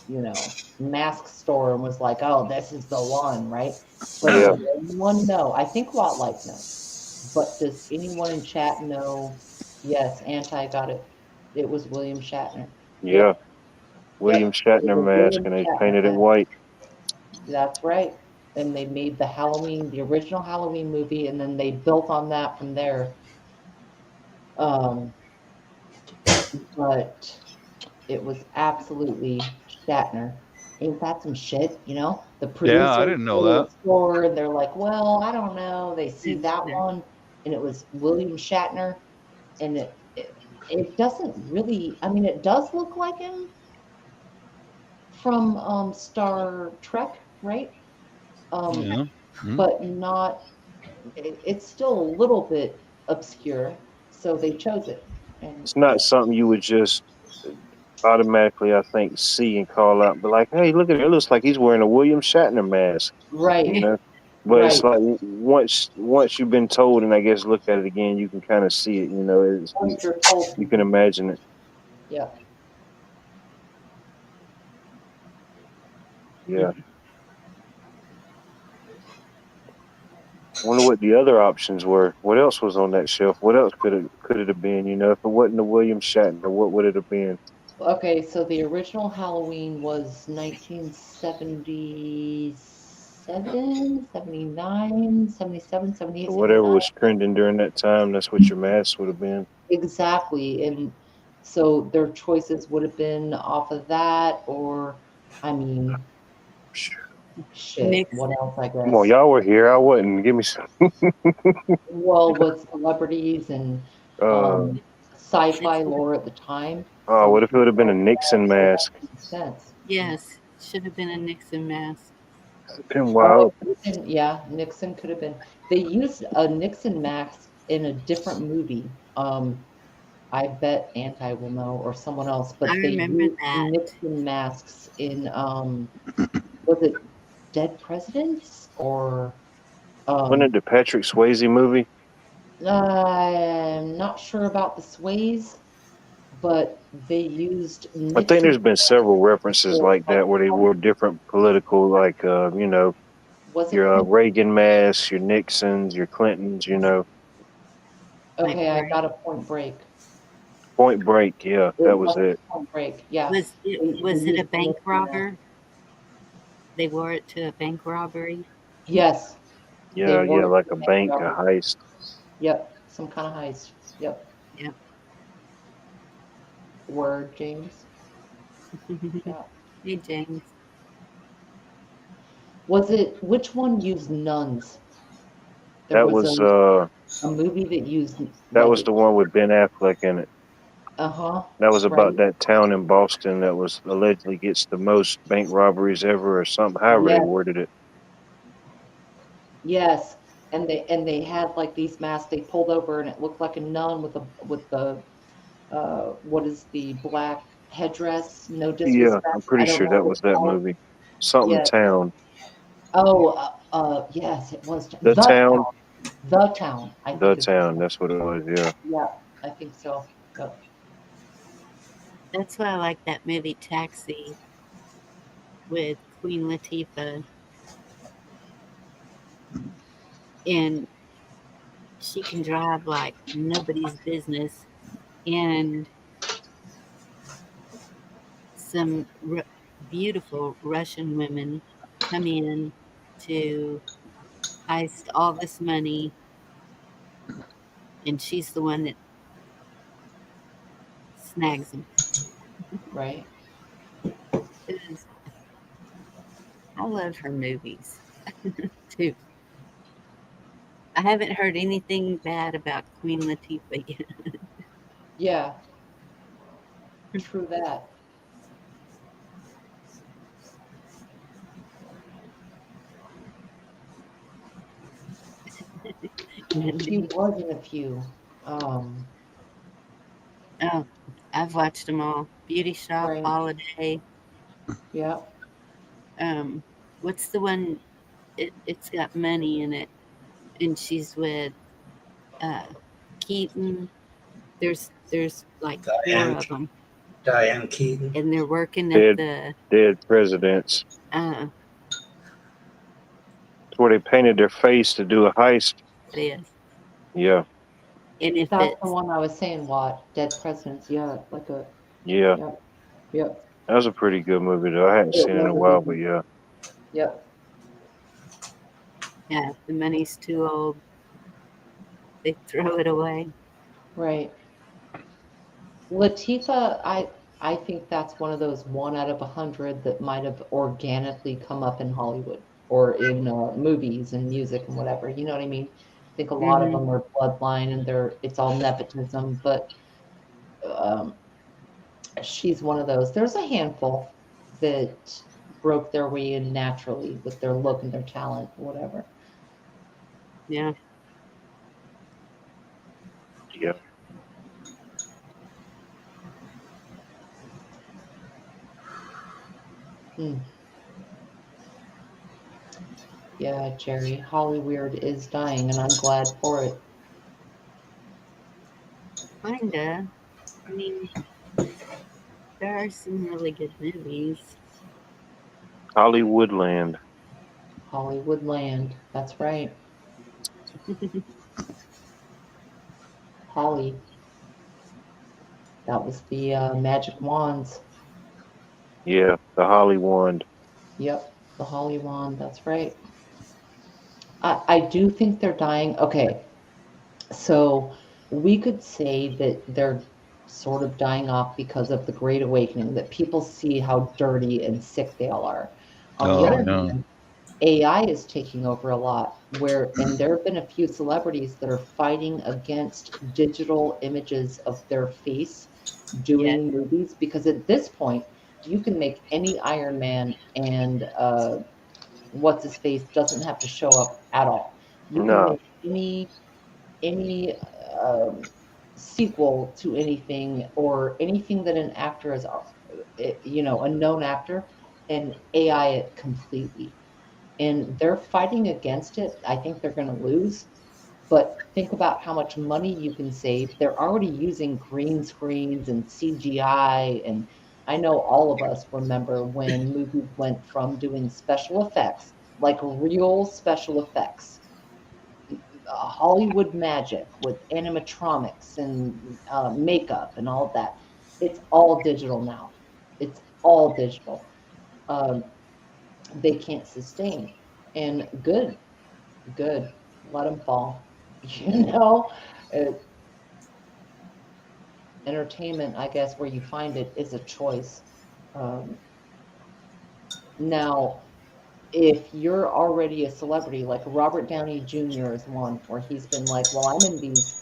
you know, mask store and was like, "Oh, this is the one," right? But Yeah, does anyone know? I think Wildlife knows. But does anyone in chat know? Yes, Anti got it. It was William Shatner. yeah. Yep, William yep. It Shatner was mask, William and they Shatner painted it mask. white. That's right. And they made the Halloween, the original Halloween movie, and then they built on that from there. Um, but it was absolutely Shatner. Ain't that some shit, you know? The Yeah, I producers didn't know go to a that. store and they're like, well, I don't know. They see Didn't that either. one, and it was William Shatner, and it doesn't really, I mean, it does look like him from Star Trek, right? Um, Yeah. Mm. but not, it's still a little bit obscure, so they chose it. And It's not yeah, something you would just automatically, I think, see and call out, but like, hey, look at it. It looks like he's wearing a William Shatner mask, you right, know. But it's right. like once you've been told, and I guess look at it again, you can kind of see it. You know, Once you're told you can something, imagine it. yeah. Yeah. Wonder what the other options were. What else was on that shelf? What else could it have been? You know, if it wasn't the William Shatner, what would it have been? Okay, so the original Halloween was 1977, 79, 77, So 78, whatever 79. was trending during that time, that's what your mask would have been. Exactly. And so their choices would have been off of that, or, I mean, shit, what Nixon. else, I Come on, guess? y'all were here. I wasn't. Give me some. Well, with celebrities and Uh, um, sci-fi lore at the time, oh, what if it would have been a Nixon so that mask? makes sense. Yes, should have been a Nixon mask. Been Oh, it wild. could have been, yeah, Nixon could have been. They used a Nixon mask in a different movie. I bet Anti will know or someone else, I but they remember used that. Nixon masks in was it Dead Presidents or Wasn't it um the Patrick Swayze movie? I'm not sure about the sways, but they used I think Nixon there's been several references for like that where they wore different political, like you know, was it your Clinton? Reagan masks, your Nixons, your Clintons. You know, Like, Okay, I right. got a Point Break. Point Break. Yeah, It that was was it. Point Break, yeah. Was They it a used the bank Nixon mask. robber? They wore it to a bank robbery. Yes, they Yeah, yeah, were like the a bank bank, a robbery. heist. Yep, some kind of heist. Yep. Yep. Word, James. Yeah. Hey, James. Was it which one used nuns? There That was was a movie that used that like was it. the one with Ben Affleck in it. Uh-huh. That was Right. about that town in Boston that was allegedly gets the most bank robberies ever, or something. However they Yes. worded it. Yes. And they had like these masks they pulled over and it looked like a nun with the what is the black headdress? No Yeah, disrespect. I'm pretty I don't sure know that what was it's that called. movie. Something Yeah. Town. Oh, yes, it was The Town. The Town. I The think it's Town. That's what it was. Yeah. yeah. I think so. Yep. That's why I like that movie Taxi with Queen Latifah. And she can drive like nobody's business. And some beautiful Russian women come in to heist all this money. And she's the one that snags them. Right. I love her movies too. I haven't heard anything bad about Queen Latifah yet. Yeah. True that. She was in a few. Um, Oh, I've watched them all. Beauty Shop, right. Holiday. Yeah. Um, what's the one? It's got money in it, and she's with uh, Keaton. There's like four Diane, of them, Diane Keaton. and they're working at Dead, the. dead presidents. Uh, It's where they painted their face to do a heist. it is, Yeah. and if That's the it's one I was saying, Watt. Dead Presidents. Yeah. Like a, Yeah. yep. Yep. That was a pretty good movie, though. I hadn't It seen it in was a a while, good but one. yeah. Yep. yeah, the money's too old, they throw it away. Right. Latifah, I think that's one of those 1 out of 100 that might have organically come up in Hollywood or in movies and music and whatever. You know what I mean? I think a lot of Hmm. them are bloodline and it's all nepotism, but um, she's one of those. There's a handful that broke their way in naturally with their look and their talent, whatever. Yeah, Yeah. Hmm. Yeah, Jerry, Hollyweird is dying, and I'm glad for it. kinda. I mean, there are some really good movies. Hollywoodland. Hollywood land. That's right. Holly. That was the magic wands. Yeah. The Holly Wand. Yep, the Holly wand. That's right. I do think they're dying. Okay, so we could say that they're sort of dying off because of the Great Awakening, that people see how dirty and sick they all are. On the Oh other yeah. hand, AI is taking over a lot, and there have been a few celebrities that are fighting against digital images of their face Yeah, doing movies because at this point you can make any Iron Man and what's his face doesn't have to show up at all. You can No. make any sequel to anything or anything that an actor is, a known actor, and AI it completely. And they're fighting against it. I think they're going to lose. But think about how much money you can save. They're already using green screens and CGI. And I know all of us remember when movies went from doing special effects, like real special effects, Hollywood magic with animatronics and makeup and all that. It's all digital now. It's all digital. Um, they can't sustain. And good. Let them fall. You know, uh, entertainment, I guess, where you find it is a choice. Um, now, if you're already a celebrity, like Robert Downey Jr. is one where he's been like, well, I'm in these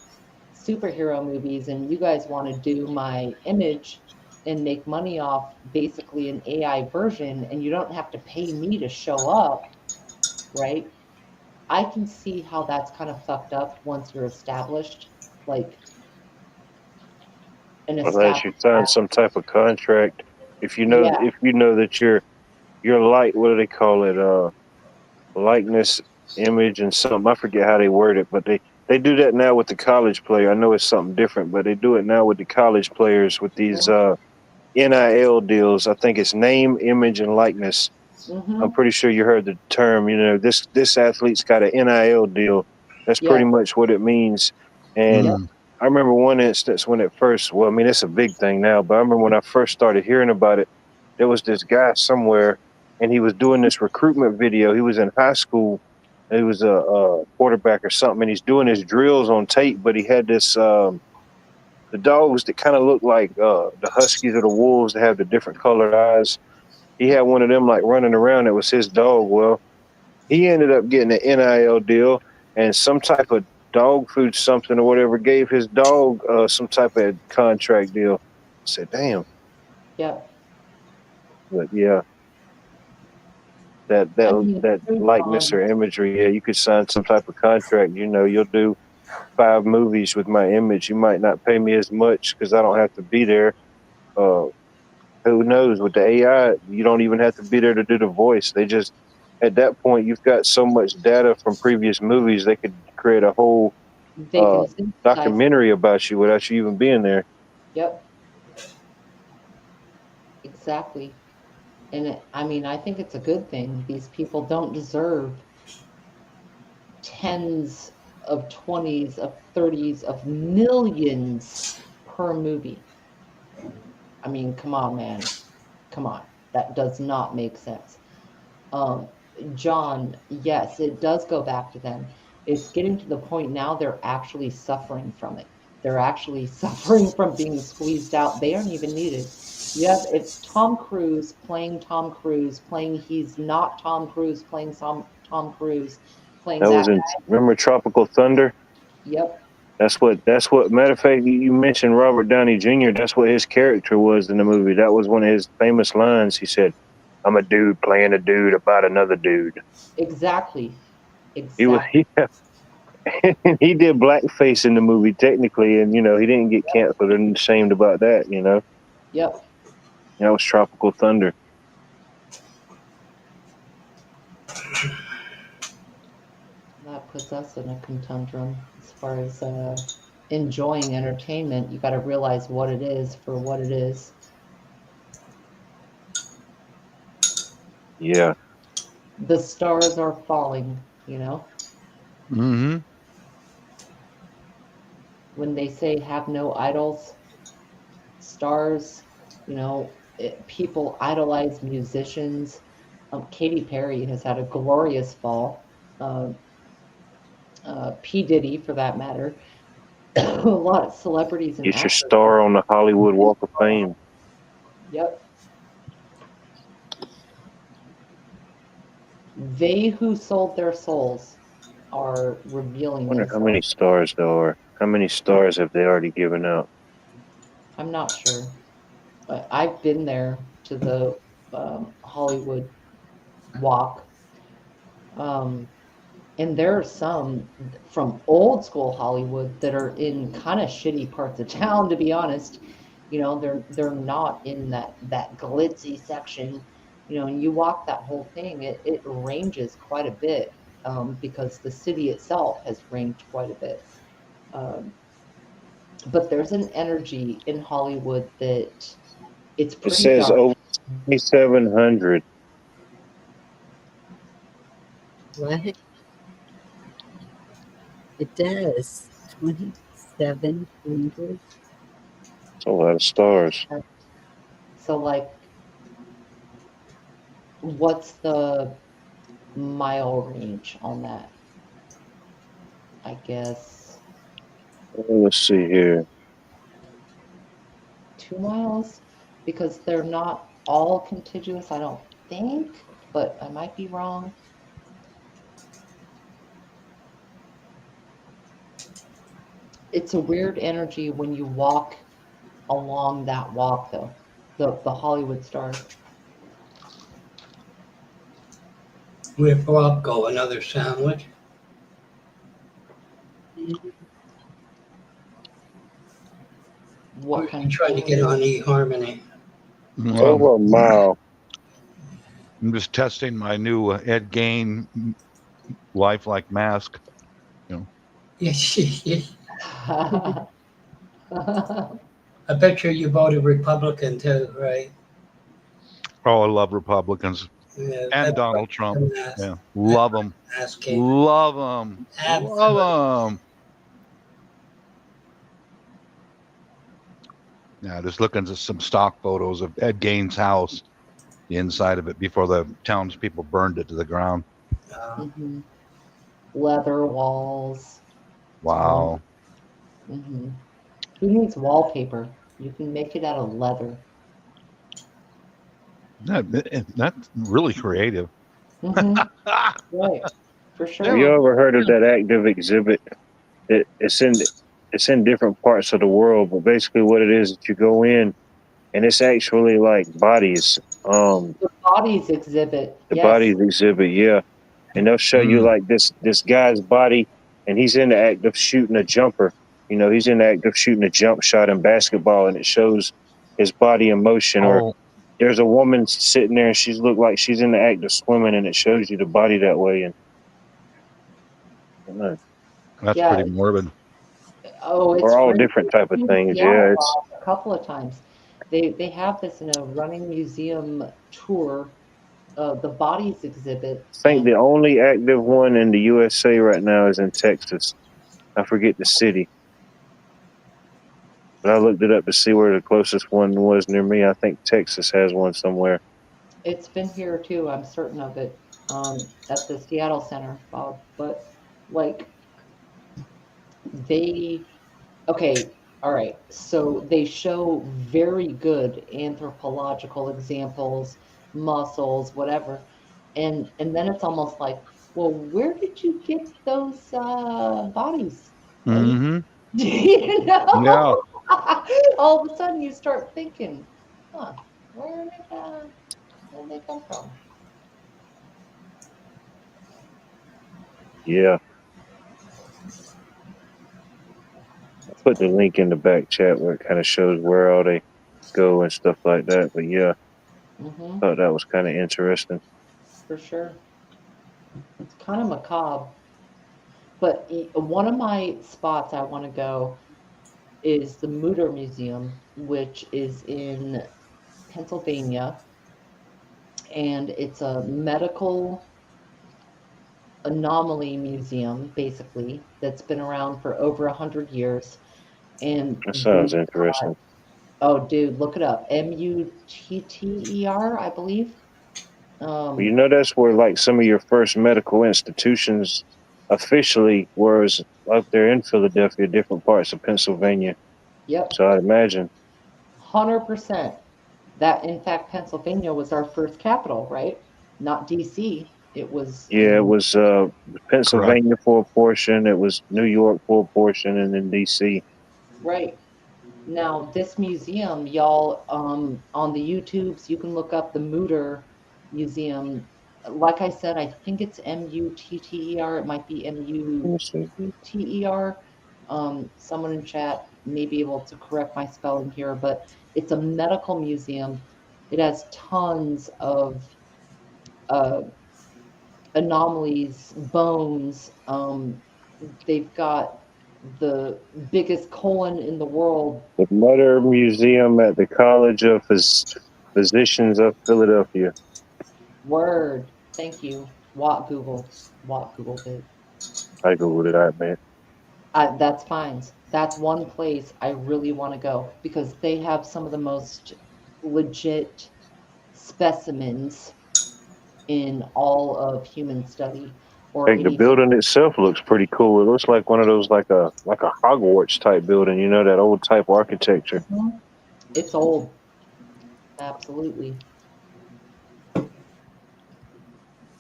superhero movies and you guys want to do my image and make money off basically an AI version and you don't have to pay me to show up, right? I can see how that's kind of fucked up once you're established. Like, Unless you establish sign that. some type of contract. If you know Yeah, that your light, what do they call it? Likeness, image, and something. I forget how they word it, but they do that now with the college player. I know it's something different, but they do it now with the college players with these NIL deals. I think it's name, image, and likeness. mm-hmm. I'm pretty sure you heard the term. You know, this athlete's got an NIL deal. That's pretty Yep, much what it means. And yep, Mm. I remember one instance when it first. Well, I mean, it's a big thing now, but I remember when I first started hearing about it. There was this guy somewhere, and he was doing this recruitment video. He was in high school. He was a quarterback or something, and he's doing his drills on tape. But he had this the dogs that kind of look like the huskies or the wolves that have the different colored eyes. He had one of them like running around. It was his dog. Well, he ended up getting an NIL deal and some type of dog food something or whatever gave his dog some type of contract deal. I said, damn. yep. But yeah, that I that mean, that there's likeness or imagery, yeah, you could sign some type of contract. You know, you'll do 5 movies with my image. You might not pay me as much because I don't have to be there. Uh, who knows? With the AI, you don't even have to be there to do the voice. They just at that point, you've got so much data from previous movies. They could create a whole they can synthesize. documentary about you without you even being there. Yep, exactly. And I mean, I think it's a good thing. These people don't deserve tens of 20s of 30s of millions per movie. I mean, come on, man. Come on. That does not make sense. Um, John, yes, it does go back to them. It's getting to the point now they're actually suffering from it. They're actually suffering from being squeezed out. They aren't even needed. It's Tom Cruise playing he's not Tom Cruise playing Tom Cruise playing That was that in guy. remember Tropical Thunder. Yep, That's what. Matter of fact, you mentioned Robert Downey Jr. That's what his character was in the movie. That was one of his famous lines. He said, "I'm a dude playing a dude about another dude." exactly. He was Exactly. he did blackface in the movie technically, and you know he didn't get canceled and shamed about that. You know Yep. that was Tropical Thunder. That puts us in a conundrum as far as enjoying entertainment. You got to realize what it is for what it is. Yeah, The stars are falling, you know? Hmm. When they say have no idols, stars, people idolize musicians. Katy Perry has had a glorious fall. Uh, P. Diddy, for that matter. A lot of celebrities and get your actors have. star on the Hollywood Walk of Fame. Yep. They who sold their souls are revealing Wonder how themselves. many stars there are. How many stars have they already given out? I'm not sure, but I've been there to the Hollywood Walk, um, and there are some from old school Hollywood that are in kind of shitty parts of town. To be honest, they're not in that glitzy section. And you walk that whole thing, it ranges quite a bit because the city itself has ranged quite a bit. Um, but there's an energy in Hollywood that it's It pretty says dark. over 2,700. What? It does. 2,700. It's a lot of stars. So, like, what's the mile range on that? I guess Let's see here. 2 miles, because they're not all contiguous, I don't think, but I might be wrong. It's a weird energy when you walk along that walk, though. The Hollywood stars. With Bronco, another sandwich. What kind of Trying to get on eHarmony. Over a mile. I'm just testing my new Ed Gain lifelike mask. Yes, I I bet you voted Republican too, right? Oh, I love Republicans Yeah, and that's Donald Trump. the mask. Yeah, love them, Mask came. love them, Absolutely. love them. Yeah, just looking at some stock photos of Ed Gain's house, the inside of it before the townspeople burned it to the ground. Mhm. Leather walls. Wow. Hmm. Who needs wallpaper? You can make it out of leather. That's really creative. Hmm. Right, for Have sure. you ever heard of that active exhibit? It's in different parts of the world, but basically what it is that you go in and it's actually like bodies. The bodies exhibit. The Yes. bodies exhibit, yeah. And they'll show you Mm. like this guy's body and he's in the act of shooting a jumper. He's in the act of shooting a jump shot in basketball and it shows his body in motion. Or Oh, there's a woman sitting there and she's looked like she's in the act of swimming and it shows you the body that way. And I don't know. that's Yeah. pretty morbid. Oh, it's Or all great. different type of Been to things. Yeah, Seattle it's a couple of times. They have this in a running museum tour, the bodies exhibit, I think and the only active one in the USA right now is in Texas. I forget the city, but I looked it up to see where the closest one was near me. I think Texas has one somewhere. it's been here too. I'm certain of it, at the Seattle Center, Bob. But like they, okay, all right. So they show very good anthropological examples, muscles, whatever, and then it's almost like, well, where did you get those bodies? Like, Mm-hmm. you Yeah, know, all of a sudden you start thinking, huh, where did they come from? Yeah, I put the link in the back chat where it kind of shows where all they go and stuff like that. But yeah, Mm-hmm, I thought that was kind of interesting. for sure. It's kind of macabre. But one of my spots I want to go is the Mutter Museum, which is in Pennsylvania, and it's a medical anomaly museum, basically, that's been around for over 100 years. And That they've sounds interesting. oh, dude, look it up. Mutter, I believe. Well, Um, that's where like some of your first medical institutions officially was up there in Philadelphia, different parts of Pennsylvania. yep, So I'd imagine. 100%. That, in fact, Pennsylvania was our first capital, right? Not DC. It was Yeah, it in, was correct. Pennsylvania for a portion, it was New York for a portion, and then DC. right. Now, this museum, y'all, on the YouTubes, you can look up the Mutter Museum. Like I said, I think it's Mutter. It might be Let me see. Mutter. Someone in chat may be able to correct my spelling here, but it's a medical museum. It has tons of uh, anomalies, bones. They've got the biggest colon in the world. The Mutter Museum at the College of Physicians of Philadelphia. Word. Thank you. Watt Googled. Watt Googled it. I googled it. I admit. That's fine. That's one place I really want to go because they have some of the most legit specimens in all of human study or Like the any. building itself looks pretty cool. It looks like one of those like a Hogwarts type building. That old type architecture. Mhm. It's old. Absolutely.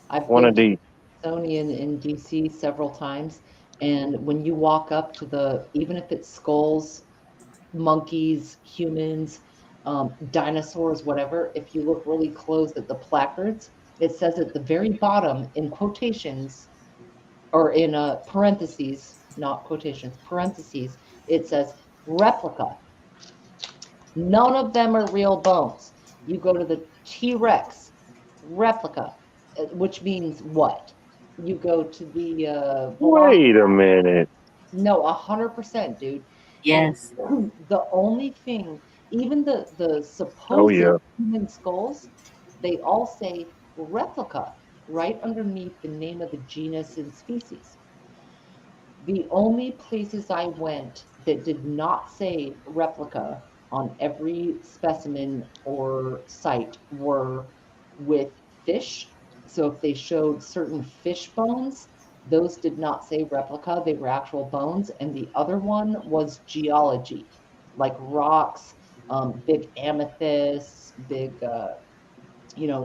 I've One been of to the Smithsonian in DC several times, and when you walk up to even if it's skulls, monkeys, humans, dinosaurs, whatever, if you look really close at the placards, it says at the very bottom in quotations or in parentheses, not quotations, parentheses, it says replica. None of them are real bones. You go to the T-Rex replica, which means what? You go to the Wait a minute. no, 100%, dude. Yes. And the only thing, even the Oh supposed yeah. human skulls, they all say replica right underneath the name of the genus and species. The only places I went that did not say replica on every specimen or site were with fish. So if they showed certain fish bones, those did not say replica, they were actual bones. And the other one was geology, like rocks, big amethysts, big,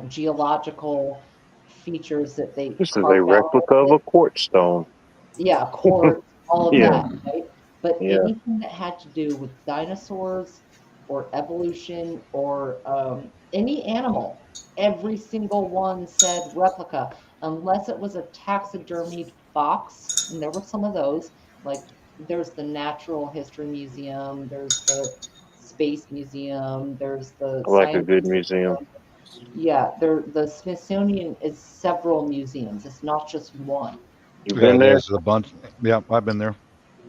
geological features that they This is a carved out. replica of a quartz stone. Yeah, quartz, all of Yeah. that, right? But Yeah. anything that had to do with dinosaurs or evolution or any animal, every single one said replica, unless it was a taxidermied fox, and there were some of those. Like there's the Natural History Museum, there's the Space Museum, there's the I like a Science good Museum. museum. Yeah, the Smithsonian is several museums. It's not just one. You Yeah, been there? there's a bunch. Yeah, I've been there.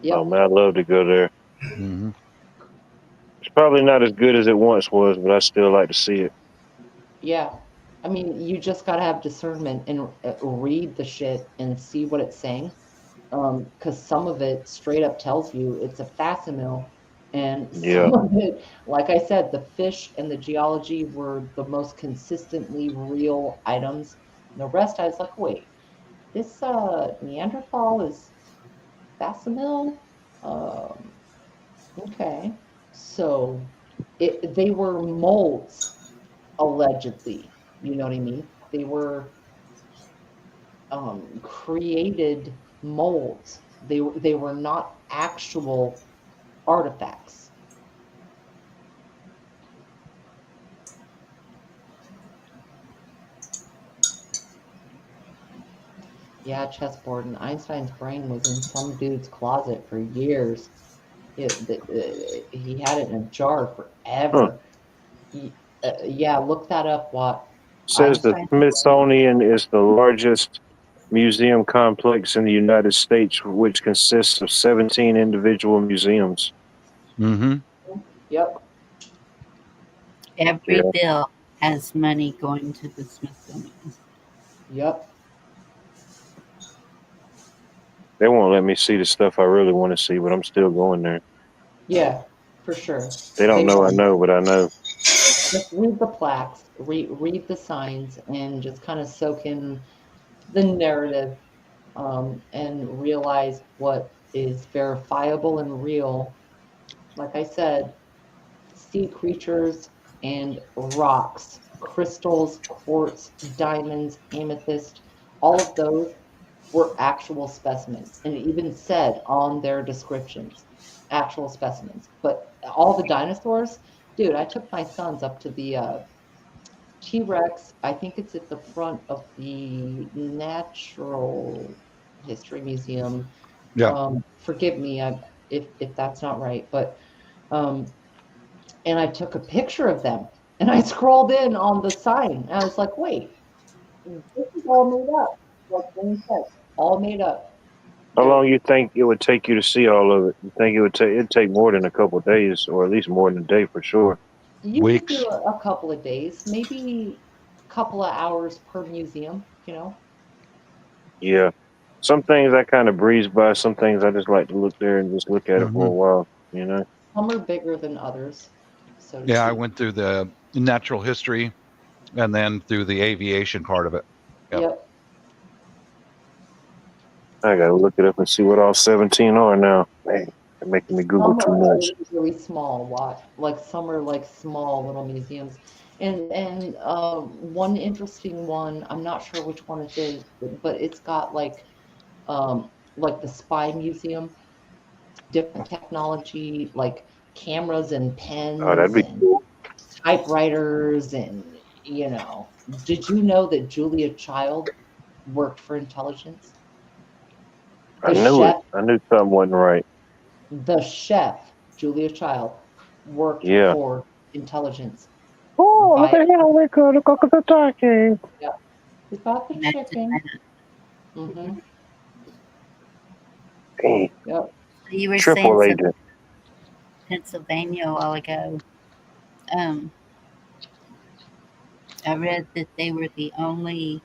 Yep. Oh man, I'd love to go there. Hmm. It's probably not as good as it once was, but I still like to see it. Yeah. I mean, you just got to have discernment and read the shit and see what it's saying. Because some of it straight up tells you it's a facsimile. And Yeah. some of it, like I said, the fish and the geology were the most consistently real items. And the rest, I was like, wait, this Neanderthal is facsimile? Um, okay. So they were molds allegedly. You know what I mean? They were created molds. They were not actual artifacts. Yeah, chessboard. And Einstein's brain was in some dude's closet for years. He had it in a jar Huh. forever. Yeah, look that up. What Says the Einstein? Smithsonian is the largest museum complex in the United States, which consists of 17 individual museums. Hmm. Yep. Every Yeah. bill has money going to the Smithsonian. Yep. They won't let me see the stuff I really want to see, but I'm still going there. Yeah, for sure. They don't They know I won't. know, but I know. Just read the plaques, read the signs, and just kind of soak in the narrative, and realize what is verifiable and real. Like I said, sea creatures and rocks, crystals, quartz, diamonds, amethyst, all of those were actual specimens. And it even said on their descriptions, actual specimens. But all the dinosaurs, dude, I took my sons up to the T-Rex. I think it's at the front of the Natural History Museum. Yeah. Forgive me if that's not right, but and I took a picture of them and I scrolled in on the sign and I was like, wait, this is all made up. Like Wayne said, all made up. How There, long you think it would take you to see all of it? You think it'd take more than a couple of days, or at least more than a day for sure? you could do Weeks. a couple of days, maybe a couple of hours per museum, you know? Yeah. Some things I kind of breeze by. Some things I just like to look there and just look at it for Hmm. a while. You know. Some are bigger than others, so to Yeah, I speak. went through the natural history and then through the aviation part of it. Yep. Yep. I gotta look it up and see what all 17 are now. Man, they're making me Google Some too are much. really, really small, like some are like small little museums. And one interesting one, I'm not sure which one it is, but it's got like the spy museum, different technology, like cameras and Oh, that'd pens be and cool. typewriters and did you know that Julia Child worked for intelligence? I The knew it. chef, I knew something wasn't right. the chef, Julia Child, worked Yeah. for intelligence. Oh, look By, at him. We could have cooked the turkey. we got the Imagine chicken. that. Mm-hmm. Hey, Yep. You were saying triple something agent. Pennsylvania a while ago. I read that they were the only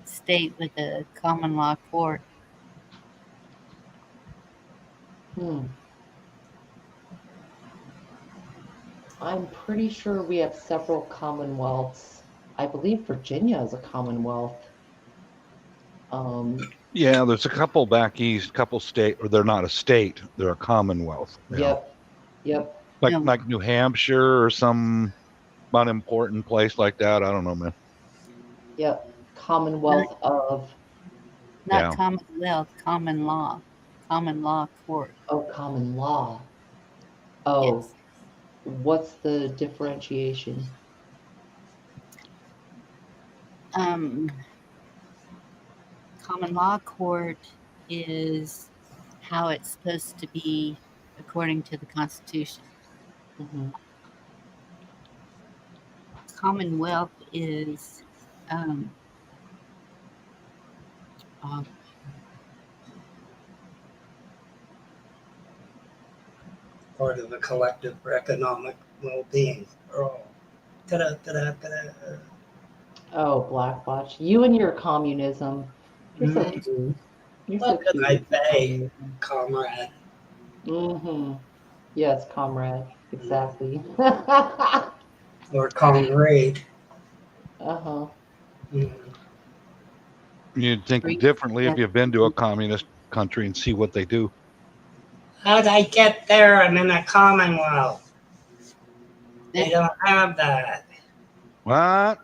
state with a common law court. I'm pretty sure we have several commonwealths. I believe Virginia is a commonwealth. Yeah, there's a couple back east, couple state, or they're not a state; they're a commonwealth. Yeah. Yep. Like No. New Hampshire or some unimportant place like that. I don't know, man. Yep. Commonwealth of, Not Yeah. commonwealth, common law. Common law court. common law. Oh, Yes. what's the differentiation? Common law court is how it's supposed to be according to the Constitution. Mm-hmm. Commonwealth is Part of the collective for economic well-being. Oh, ta-da, ta-da, ta-da. Oh, Black Watch. You and your communism. You're so cute. You're so What could cute I with your say, communism. comrade? Mm-hmm. Yes, comrade. Exactly. Or comrade? Uh-huh. Mm. You'd think Free- differently if yeah. you've been to a communist country and see what they do. How'd I get there? I'm in a commonwealth. They Yeah. don't have that. What?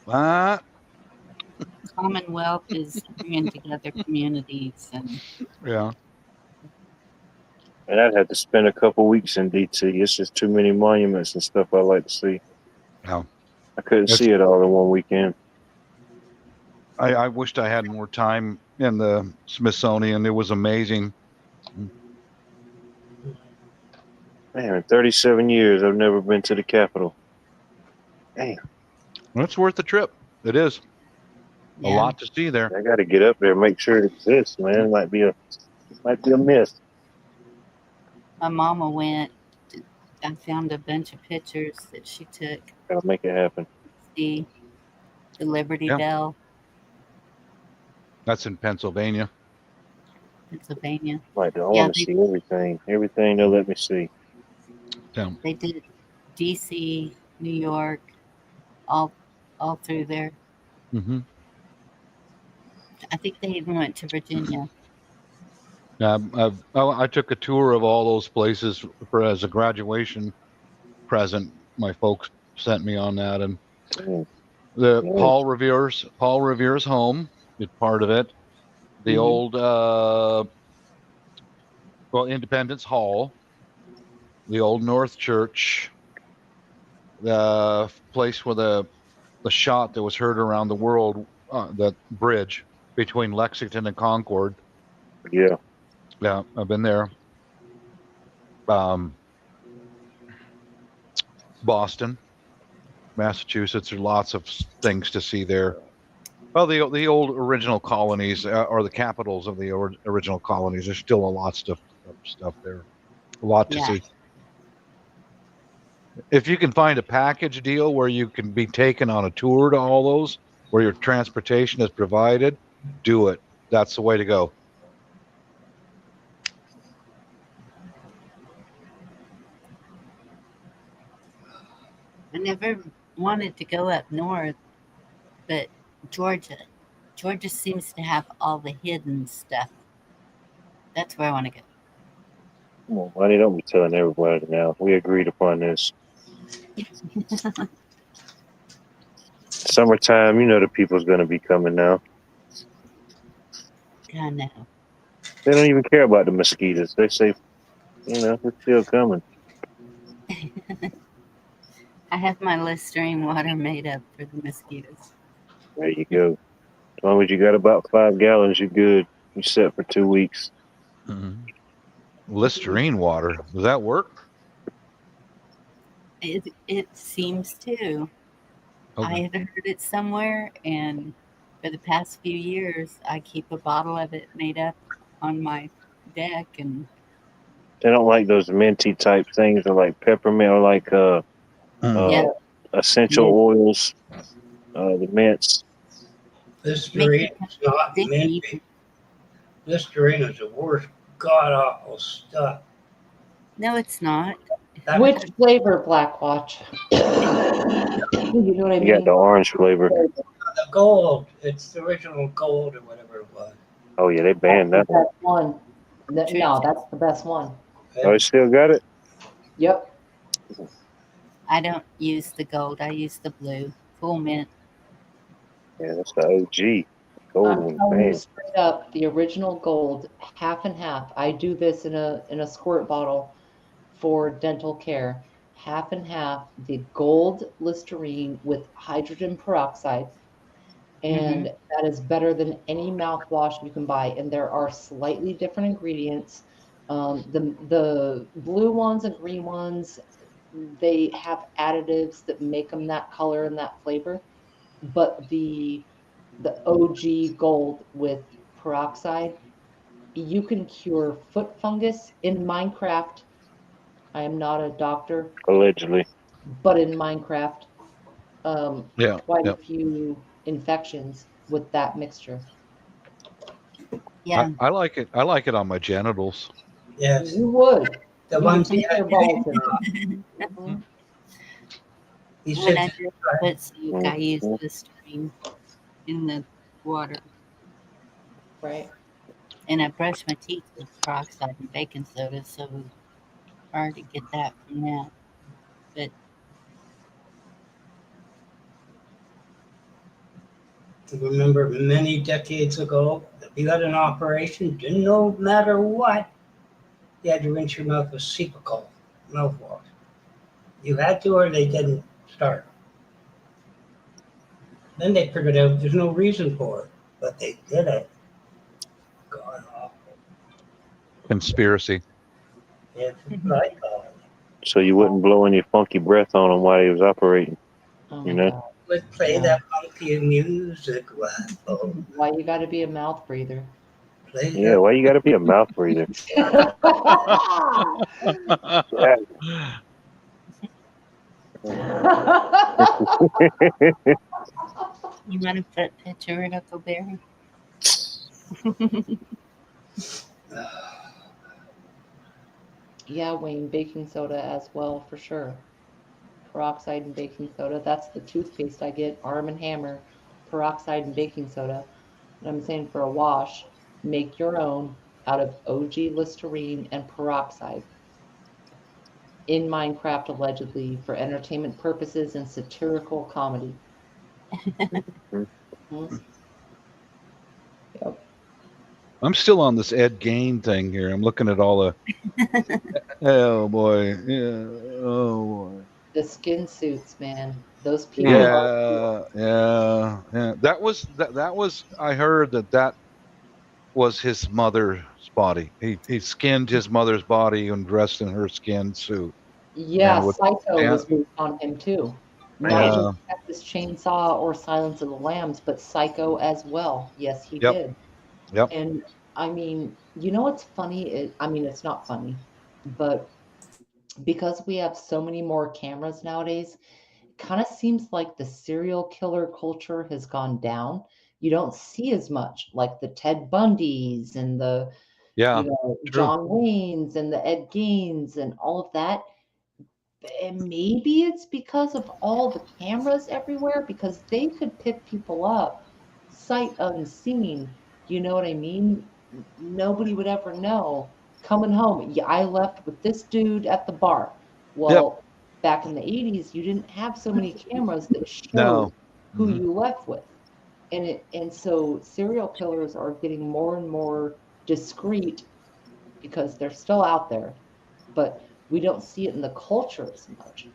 What? Commonwealth is bringing together communities and Yeah. And I'd have to spend a couple weeks in DT. It's just too many monuments and stuff I like to see. Yeah. I couldn't That's- see it all in one weekend. I wished I had more time in the Smithsonian. It was amazing. Man, in 37 years, I've never been to the Capitol. Damn, It's worth the trip. It is a yeah. lot to see there. I got to get up there and make sure it exists, man. It might be a myth. My mama went. I found a bunch of pictures that she took. Gotta make it happen. The Liberty Yeah. Bell, That's in Pennsylvania. Pennsylvania. Like, I Yeah, want to see everything. Everything they'll let me see. Yeah. They did DC, New York, all through there. Mm-hmm. I think they even went to Virginia. Yeah. I took a tour of all those places as a graduation present. My folks sent me on that, and Mm. the Yeah. Paul Revere's home is part of it. The Mhm. old Independence Hall, the old North Church, the place where the shot that was heard around the world, that bridge between Lexington and Concord. Yeah. Yeah, I've been there. Boston, Massachusetts. There's lots of things to see there. Well, the old original colonies, or the capitals of the original colonies. There's still a lot of stuff there. A lot to Yeah. see. If you can find a package deal where you can be taken on a tour to all those, where your transportation is provided, do it. That's the way to go. I never wanted to go up north, but Georgia seems to have all the hidden stuff. That's where I want to go. Come on, buddy. Don't be telling everybody now. We agreed upon this. Summertime, you know the people's going to be coming now. I know. They don't even care about the mosquitoes. They say, they're still coming. I have my Listerine water made up for the mosquitoes. There you go. As long as you got about 5 gallons, you're good. You're set for 2 weeks. Mm-hmm. Listerine water. Does that work? It seems to. I Okay. had heard it somewhere, and for the past few years, I keep a bottle of it made up on my deck, and They don't like those minty type things, or like peppermint, or like yeah, essential Mint. oils, the mints. makes Listerine it kind is of not sticky. minty. Listerine is the worst god awful stuff. No, it's not. That Which flavor, Black Watch? You know what I You got the mean? orange flavor. the gold, it's the original gold or whatever it was. Oh yeah, they That's banned the that one. best one. True. No, that's the best one. Oh, they still got it. Yep. I don't use the gold. I use the blue. Full mint. Yeah, that's the OG. Gold I'm one telling you banned. straight up, the original gold, half and half. I do this in a squirt bottle for dental care. Half and half the gold Listerine with hydrogen peroxide, and that is better than any mouthwash you can buy. And there are slightly different ingredients. The blue ones and green ones, they have additives that make them that color and that flavor. But the OG gold with peroxide, you can cure foot fungus in Minecraft. I am not a doctor, Allegedly. but in Minecraft, Yeah. quite a Yep. few infections with that mixture. Yeah. I like it. I like it on my genitals. Yes, You would. the You ones would he dip had your balls in it. Mhm. He When said, I do foot soak, I use Mhm. Listerine in the water, Right. and I brush my teeth with peroxide and baking soda, so it's hard to get that from that. But remember many decades ago, if you had an operation, didn't no matter what, you had to rinse your mouth with Cepacol mouthwash. You had to, or they didn't start. Then they figured out there's no reason for it, but they did it. God awful. Conspiracy. It's like, So you wouldn't blow any funky breath on him while he was operating. Oh You my know. God. would play Yeah. that funky music. Oh, Why you got to be a mouth breather? play Yeah. that. Why you got to be a mouth breather? you want to put a picture in Huckleberry? Yeah, Wayne, baking soda as well, for sure. Peroxide and baking soda. That's the toothpaste I get, Arm& and Hammer, peroxide and baking soda. And I'm saying for a wash, make your own out of OG Listerine and peroxide. In Minecraft, allegedly, for entertainment purposes and satirical comedy. Mhm. Yep. I'm still on this Ed Gain thing here. I'm looking at all the. Oh boy. Yeah. Oh boy. The skin suits, man. Those people are. Yeah. That was. I heard that was his mother's body. He skinned his mother's body and dressed in her skin suit. Yeah, And with Psycho yeah, was based on him too. Not Man, just yeah, Texas Chainsaw or Silence of the Lambs, but Psycho as well. Yes, he yep, did. yep. And I mean, you know what's funny? I mean, it's not funny, but because we have so many more cameras nowadays, it kind of seems like the serial killer culture has gone down. You don't see as much like the Ted Bundys and the, Yeah, true. John Waynes and the Ed Geins and all of that. And maybe it's because of all the cameras everywhere, because they could pick people up sight unseen. You know what I mean? Nobody would ever know. Coming home, yeah, I left with this dude at the bar. Yep. Well, back in the 80s, you didn't have so many cameras that showed No. who Mhm. you left with. And so serial killers are getting more and more discreet because they're still out there, but we don't see it in the culture as much.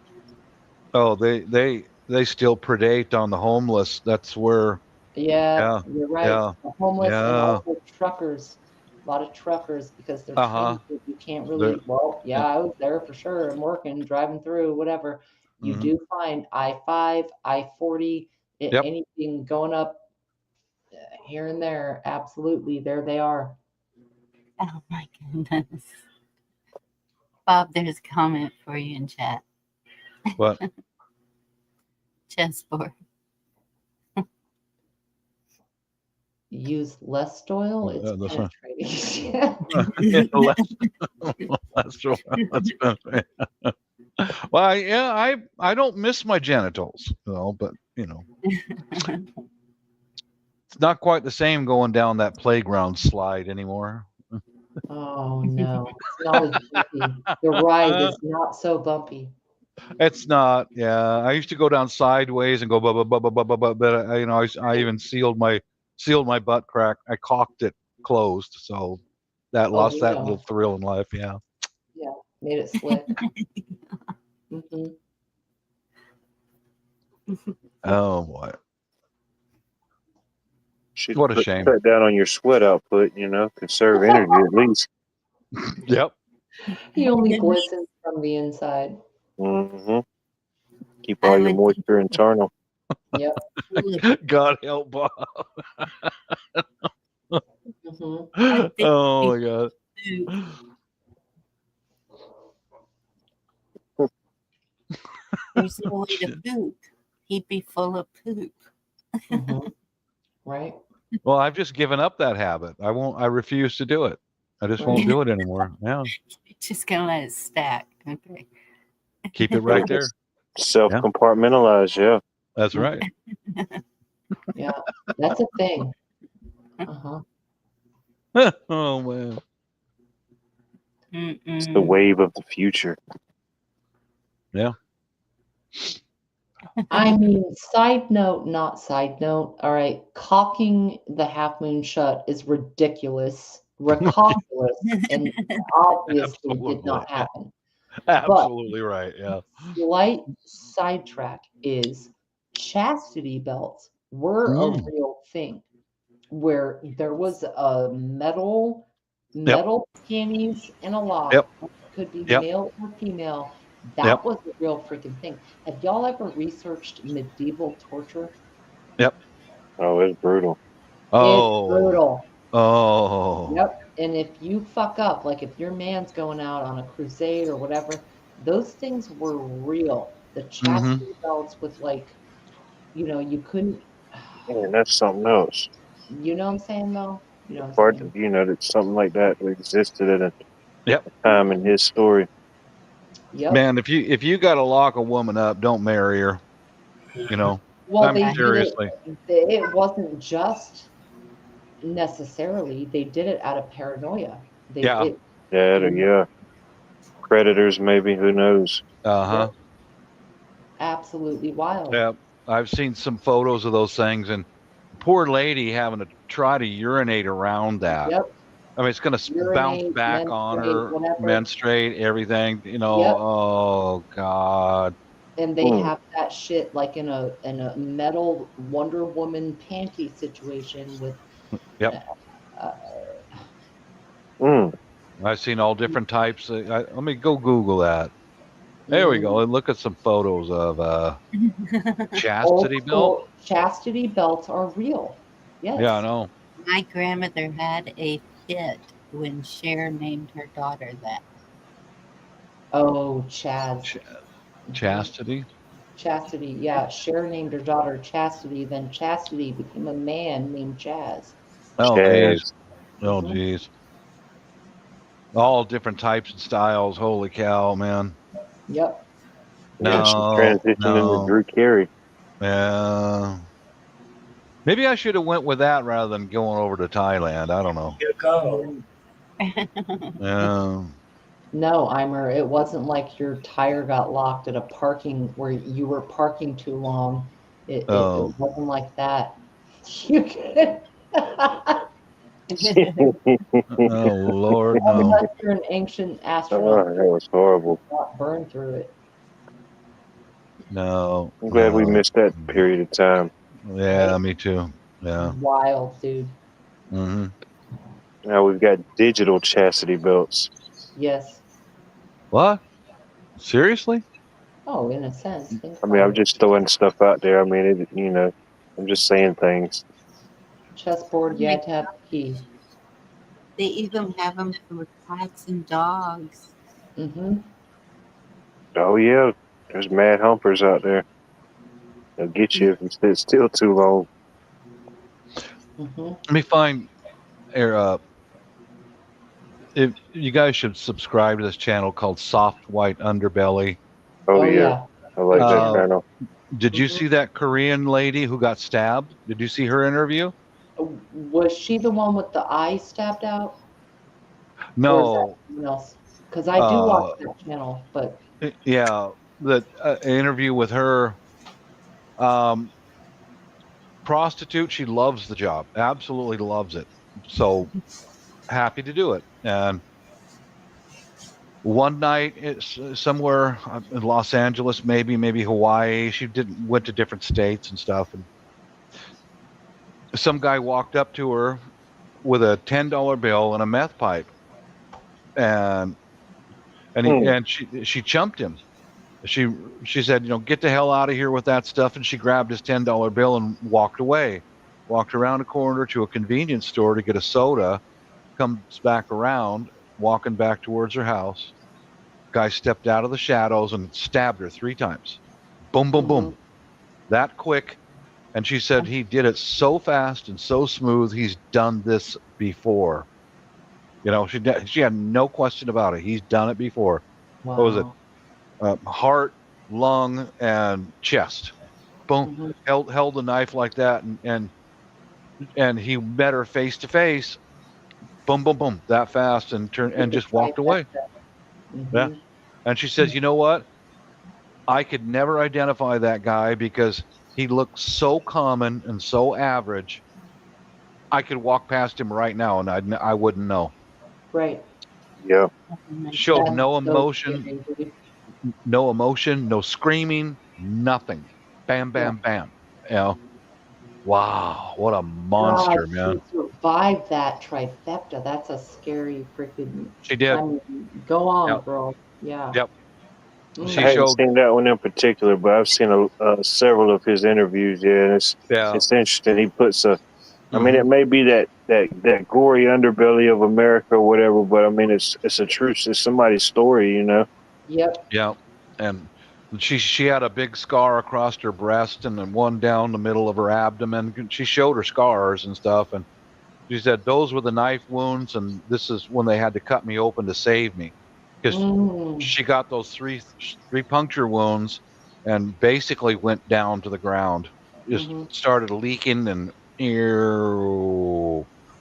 Oh, they still predate on the homeless. That's where. Yeah, Yeah, you're right. yeah, The homeless and yeah, also truckers. lot of truckers because they're Uh-huh. trained. You can't really. Well, yeah, I was there for sure. I'm working, driving through, whatever. You Mhm. do find I-5, I-40, Yep. anything going up here and there. Absolutely, there they are. Oh my goodness. Bob, there's a comment for you in chat. What? Chessboard. Use less oil. It's That's right. penetrating. Yeah, less oil. That's been- well, yeah, I don't miss my genitals, but it's not quite the same going down that playground slide anymore. Oh no, it's not as bumpy. The ride is not so bumpy. It's not. Yeah, I used to go down sideways and go blah blah blah blah blah blah, blah, but I even sealed my butt crack. I caulked it closed, so that lost that little thrill in life. Yeah. Yeah, made it slick. hmm Oh boy. Should What a shame. Cut down on your sweat output, conserve energy at least. Yep. He only glistens from the inside. Mm-hmm. Keep all your moisture internal. Yep. God help Bob. hmm Oh my God. There's no way to poop. He'd be full of poop. hmm Right. Well, I've just given up that habit. I refuse to do it. I just won't do it anymore. Yeah. Just gonna let it stack. Okay. Keep it right there. Self-compartmentalize, yeah. That's right. Yeah, that's a thing. Uh-huh. Oh man. It's the wave of the future. Yeah. I mean, side note, not side note. All right, caulking the half moon shut is ridiculous, ridiculous, and obviously did not happen. Absolutely right. Yeah. Slight sidetrack is chastity belts were a real thing where there was a metal panties and a lock. Yep. Could be Yep. male or female. That was a real freaking thing. Have y'all ever researched medieval torture? Yep. Oh, it's brutal. Oh. It's brutal. Oh. Yep. And if you fuck up, like if your man's going out on a crusade or whatever, those things were real. The chastity belts with you couldn't. Man, that's something else. You know what I'm saying, though? You know what I'm Part saying? that something like that existed at Yep. a time in his story. Yep. Man, if you got to lock a woman up, don't marry her. Well, they seriously. it wasn't just necessarily. They did it out of paranoia. Yeah. Predators, maybe. Who knows? Uh-huh. Absolutely wild. Yeah. I've seen some photos of those things, and poor lady having to try to urinate around that. Yep. I mean, it's going to bounce back on her, menstruate, everything. Oh God. And they have that shit like in a metal Wonder Woman panty situation with. Yep. I've seen all different types. Let me go Google that. There we go. And look at some photos of chastity belt. Chastity belts are real. Yes. Yeah, I know. My grandmother had a fit when Cher named her daughter that. Oh, Chaz. Chastity? Chastity, yeah. Cher named her daughter Chastity, then Chastity became a man named Chaz. Oh, geez. Oh, geez. All different types and styles. Holy cow, man. Yep. No, she transitioned into Drew Carey. Yeah. Maybe I should have went with that rather than going over to Thailand. I don't know. You go. Yeah. No, Eimer, it wasn't like your tire got locked at a parking where you were parking too long. It wasn't like that. You could. Oh Lord, no. Unless you're an ancient astronaut. Oh, that was horrible. Not burn through it. No. I'm glad we missed that period of time. Yeah, me too. Yeah. Wild, dude. Mm-hmm. Now we've got digital chastity belts. Yes. What? Seriously? Oh, in a sense. Think I mean, I'm about it. just throwing stuff out there. I mean, I'm just saying things. Chessboard, you had to have the key. They even have them for cats and dogs. Mm-hmm. Oh yeah, there's mad humpers out there. They'll get you if you sit still too long. Mm-hmm. Let me find. If you guys should subscribe to this channel called Soft White Underbelly. Oh Oh, yeah, yeah. I like Good that Uh, channel. channel. Did you Mhm. see that Korean lady who got stabbed? Did you see her interview? Was she the one with the eye stabbed out? Or is that No. someone else? Because I do watch Uh, that channel, but yeah, the interview with her. Um, Prostitute. She loves the job. Absolutely loves it. So happy to do it. And one night, it's somewhere in Los Angeles, maybe Hawaii. She went to different states and stuff. And some guy walked up to her with a $10 bill and a meth pipe, and Hmm. she chumped him. She she said, get the hell out of here with that stuff, and she grabbed his $10 bill and walked away. Walked around a corner to a convenience store to get a soda. Comes back around, walking back towards her house. Guy stepped out of the shadows and stabbed her 3 times. Boom, boom, mhm. boom. That quick. And she said he did it so fast and so smooth. He's done this before. She had no question about it. He's done it before. What was it? Wow. Heart, lung, and chest. Boom. Mhm. Held the knife like that, and he met her face to face. Boom, boom, boom. That fast, and turned With and the just walked away. trifecta. Yeah. Mhm. And she says, you know what? I could never identify that guy because he looked so common and so average. I could walk past him right now and I wouldn't know. Right. Yeah. Showed That's no so emotion, scary, dude. no screaming, nothing. Bam, Yeah. bam, bam. You know, wow, what a God, monster, she man. survived that trifecta. That's a scary freaking. She I did. mean, go on, Yep, girl. Yeah. yep. I She Mm. hadn't showed, seen that one in particular, but I've seen several of his interviews. Yeah, and yeah. it's interesting. He puts a. I mean, Hmm. it may be that gory underbelly of America or whatever, but I mean, it's a truth. It's somebody's story, you know. Yep. Yeah. And she had a big scar across her breast and then one down the middle of her abdomen. She showed her scars and stuff, and she said those were the knife wounds, and this is when they had to cut me open to save me, because Mm. she got those three puncture wounds, and basically went down to the ground. Just Mm-hmm. started leaking and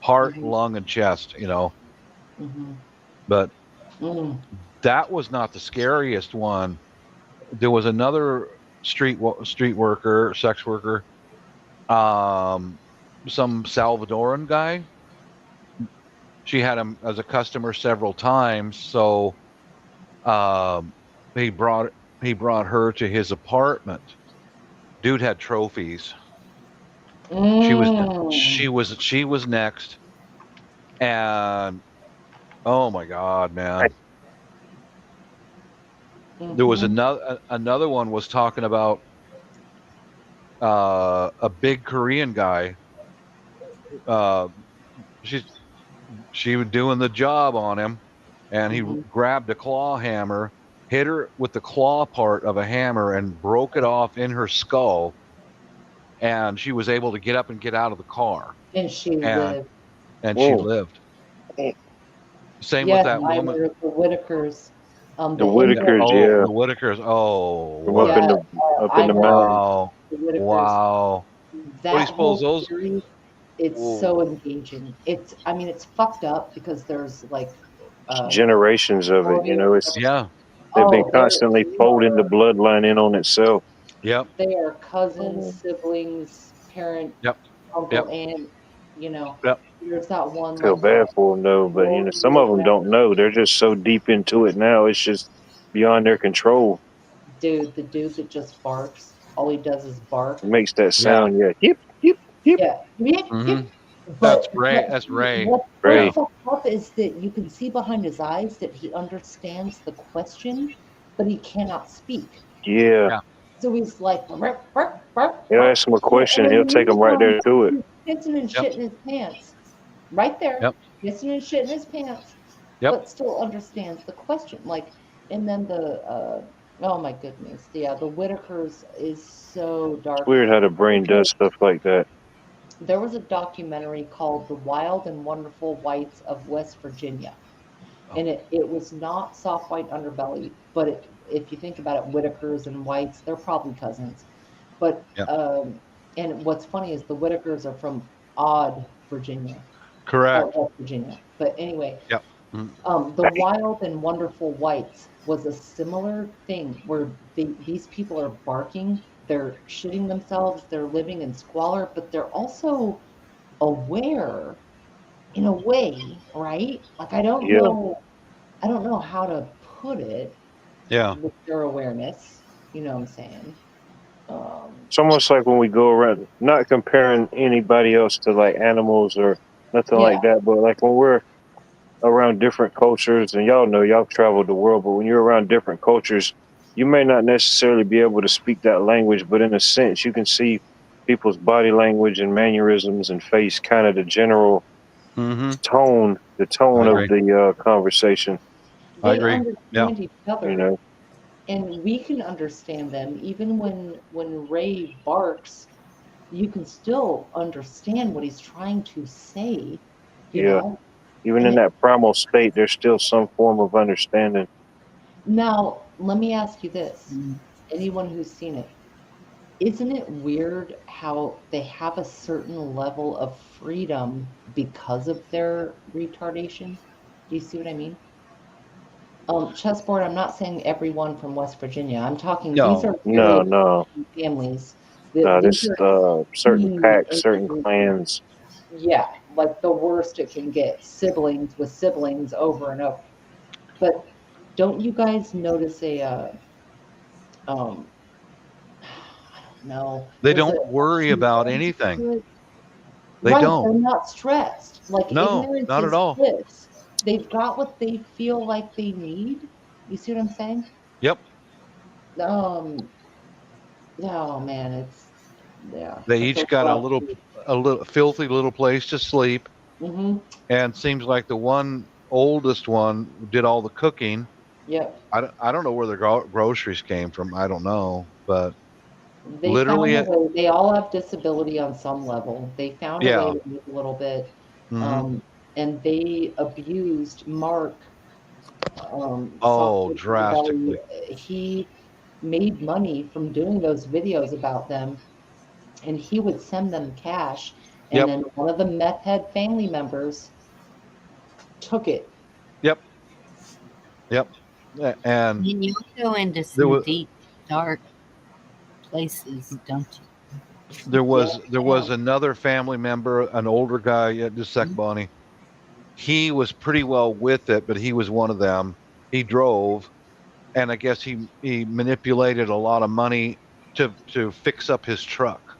heart, Mm-hmm. lung, and chest. Mm-hmm. But Mm. that was not the scariest one. There was another street worker, sex worker, um, some Salvadoran guy. She had him as a customer several times, so um, he brought he brought her to his apartment. Dude had trophies. She was Mm. she was next, and oh my god, man! There was Mm-hmm. another one was talking about a big Korean guy. Uh, she she was doing the job on him, and he Mm-hmm. grabbed a claw hammer, hit her with the claw part of a hammer, and broke it off in her skull. And she was able to get up and get out of the car, And she and lived. she Whoa, lived. Same with Yes, that I woman. remember the Whitakers, the the Yeah. Whitakers, Indians. Oh, yeah, the Whitakers. Oh, from up what? in Yeah, the up in I the know mountains. Wow. the Whitakers. Wow. What do you That suppose whole those? series, it's so Oh, engaging. I mean, it's fucked up because there's like uh Generations of it, story you or know. It's whatever. yeah. they've been Oh, constantly folding the bloodline in on itself. Yep. they are cousins, I siblings, parent, Yep. uncle, Yep. aunt. You know, Yep. there's that one feel like bad for them though, but you know, some of them don't know. They're just so deep into it now. It's just beyond their control. dude, the dude that just barks. All he does is It bark. makes that Yeah. sound, yeah. Yip, yip, yip. Yeah, yip, Hmm. yip. But That's Ray. That's Ray. What Ray. fucked up is that you can see behind his eyes that he understands the question, but he cannot speak. Yeah. Yeah. So he's like, "Burp, burp, burp, He'll burp." ask him a And question. then He'll take him right there to it. he's pissing and Yep. shitting his pants. Right there. Yep. Pissing and shitting his pants. Yep. But still understands the question. Like, and then oh my goodness. Yeah, the Whitakers is so dark. It's weird how the brain does stuff like that. There was a documentary called The Wild and Wonderful Whites of West Virginia. And it was not soft white underbelly, but if you think about it, Whitakers and whites, they're probably cousins. But Yep. and what's funny is the Whitakers are from Odd, Virginia. Correct. West Virginia. But anyway, Yep. the Wild and Wonderful Whites was a similar thing where these people are barking, they're shitting themselves, they're living in squalor, but they're also aware in a way, right? Like I don't know how to put it. Yeah. With their awareness, you know what I'm saying? It's almost like when we go around, not comparing anybody else to like animals or nothing like that, but like when we're around different cultures, and y'all know y'all traveled the world, but when you're around different cultures, you may not necessarily be able to speak that language, but in a sense, you can see people's body language and mannerisms and face kind of the general tone, the tone of the conversation. They I agree. understand each other, You know, and we can understand them. Even when Ray barks, you can still understand what he's trying to say. You know. Even And in that primal state, there's still some form of understanding. Now, let me ask you this: anyone who's seen it, isn't it weird how they have a certain level of freedom because of their retardation? Do you see what I mean? Chessboard, I'm not saying everyone from West Virginia. I'm talking these are very families. There's certain packs, certain clans. Yeah, like the worst it can get. Siblings with siblings over and over. But don't you guys notice I don't know. They don't worry about anything. They Right, don't. they're not stressed. Like No, ignorance not is at all. bliss. They've got what they feel like they need. You see what I'm saying? Yep. Oh man, They each got a little filthy little place to sleep. And seems like the oldest one did all the cooking. Yep. I don't know where their groceries came from. I don't know, but They literally, found a way. They all have disability on some level. They found a way to move a little bit, and they abused Mark. Drastically. He made money from doing those videos about them, and he would send them cash. And then one of the meth head family members took it. Yep. And you go into some deep, dark places, don't you? There was another family member, an older guy. Just a sec, Bonnie. He was pretty well with it, but he was one of them. He drove, and I guess he manipulated a lot of money to fix up his truck.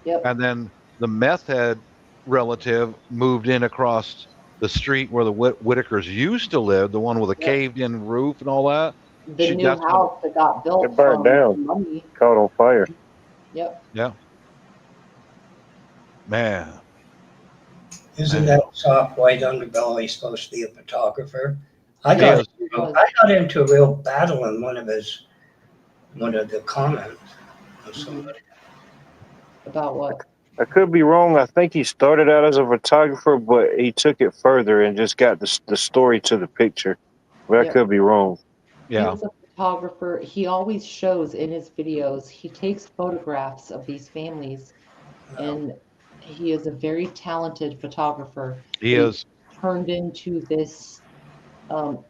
Yep. And then the meth head relative moved in across the street where the Whitakers used to live, the one with a caved-in roof and all that. The new house that got built. It burned down. Money. Caught on fire. Yep. Yeah. Man. Isn't that soft white underbelly supposed to be a photographer? I got into a real battle in one of the comments of somebody. About what? I could be wrong. I think he started out as a photographer, but he took it further and just got the story to the picture. But I could be wrong. He was a photographer. He always shows in his videos, he takes photographs of these families, and he is a very talented photographer. He is. Turned into this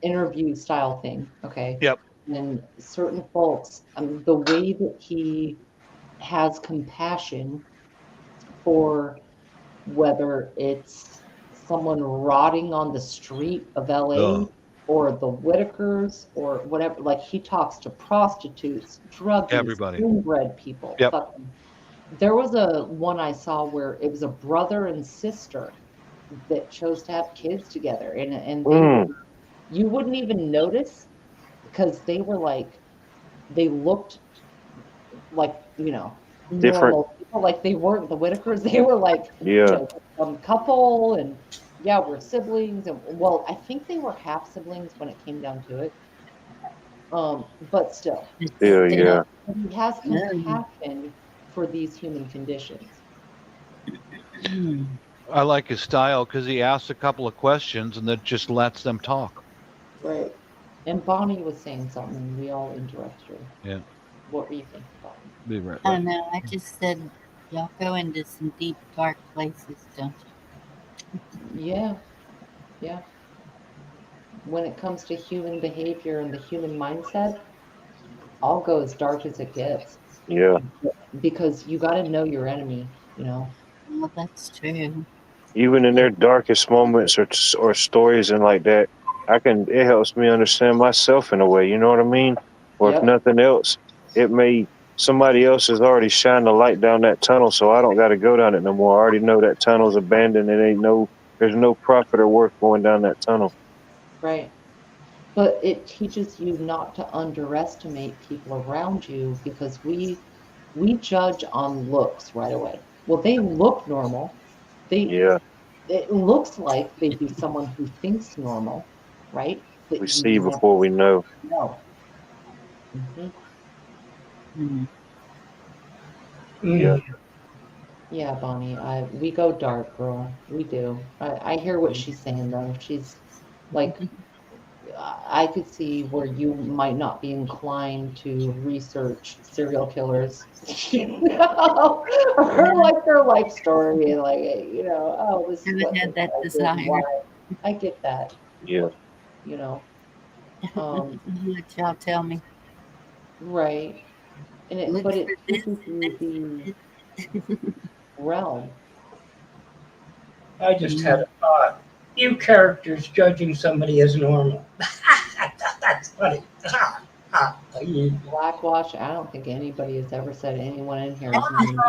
interview style thing. Okay. Yep. And certain folks, the way that he has compassion for whether it's someone rotting on the street of LA or the Whitakers or whatever, like he talks to prostitutes, druggies, everybody, inbred people. Yep. There was one I saw where it was a brother and sister, that chose to have kids together, and Mm. you wouldn't even notice because they were like they looked like Different. normal people. Like they weren't the Whitakers. They were like Yeah. couple, and yeah, we're siblings. And well, I think they were half siblings when it came down to it. But still, It's Still, and yeah. still he has no. compassion for these human conditions. I like his style because he asks a couple of questions and then just lets them talk. Right. And Bonnie was saying something. We all interrupted her. Yeah, What were you thinking, Bonnie? be right Oh back. no, I just said y'all go into some deep dark places, don't Yeah, yeah. When it comes to human behavior and the human mindset, I'll go as dark as it gets Yeah. because you got to know your enemy, you know? you? Well, that's true. Even in Yeah. their darkest moments or stories and like that, it helps me understand myself in a way. You know what I mean? Or if Yep. nothing else, it may somebody else has already shined the light down that tunnel, so I don't got to go down it no more. I already know that tunnel's abandoned. There's no profit or worth going down that tunnel. Right. But it teaches you not to underestimate people around you because we judge on looks right away. Well, they look normal. They Yeah, It looks like they'd be someone who thinks normal, right? we But you see never before we know. know. Hmm. Mm. Yeah, Mm. Yeah, Bonnie, we go dark, girl. We do. I hear what she's saying though. She's like, I could see where you might not be inclined to research serial killers, or Yeah, like their life story, like oh, this I is haven't what had this that guy did and why. desire. I get that, yeah, you know. Um, Let y'all tell me. right. Look But for it this, teaches you the this. realm. I just had Mm. a thought. You characters judging somebody as normal. That's funny. You- Blackwash, I don't think anybody has ever said anyone in here is normal.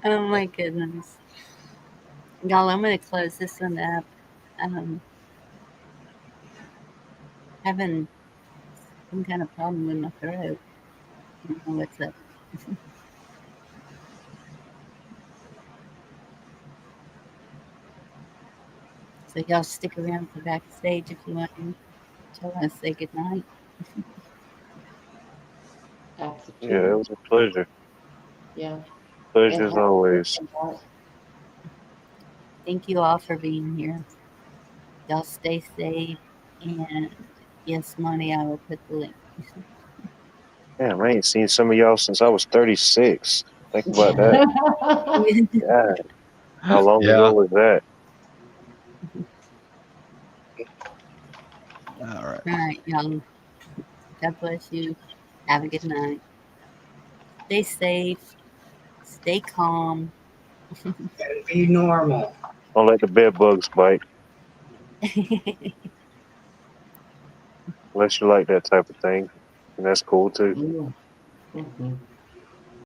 Oh my goodness. Y'all, I'm going to close this one up. Um, having some kind of problem with my throat. I don't know what's up. So y'all stick around for backstage if you want to tell us say goodnight. yeah. It Absolutely. was a pleasure. Yeah. And Pleasure as have a good always. night. Thank you all for being here. Y'all stay safe. And yes, Monty, I will put the link. Damn, I ain't seen some of y'all since I was 36. Think about that. God, how long ago Yeah. was that? All right. All right, y'all. God bless you. Have a good night. Stay safe. Stay calm. And be normal. Don't let the bed bugs bite, unless you like that type of thing, and that's cool too. Mm-hmm.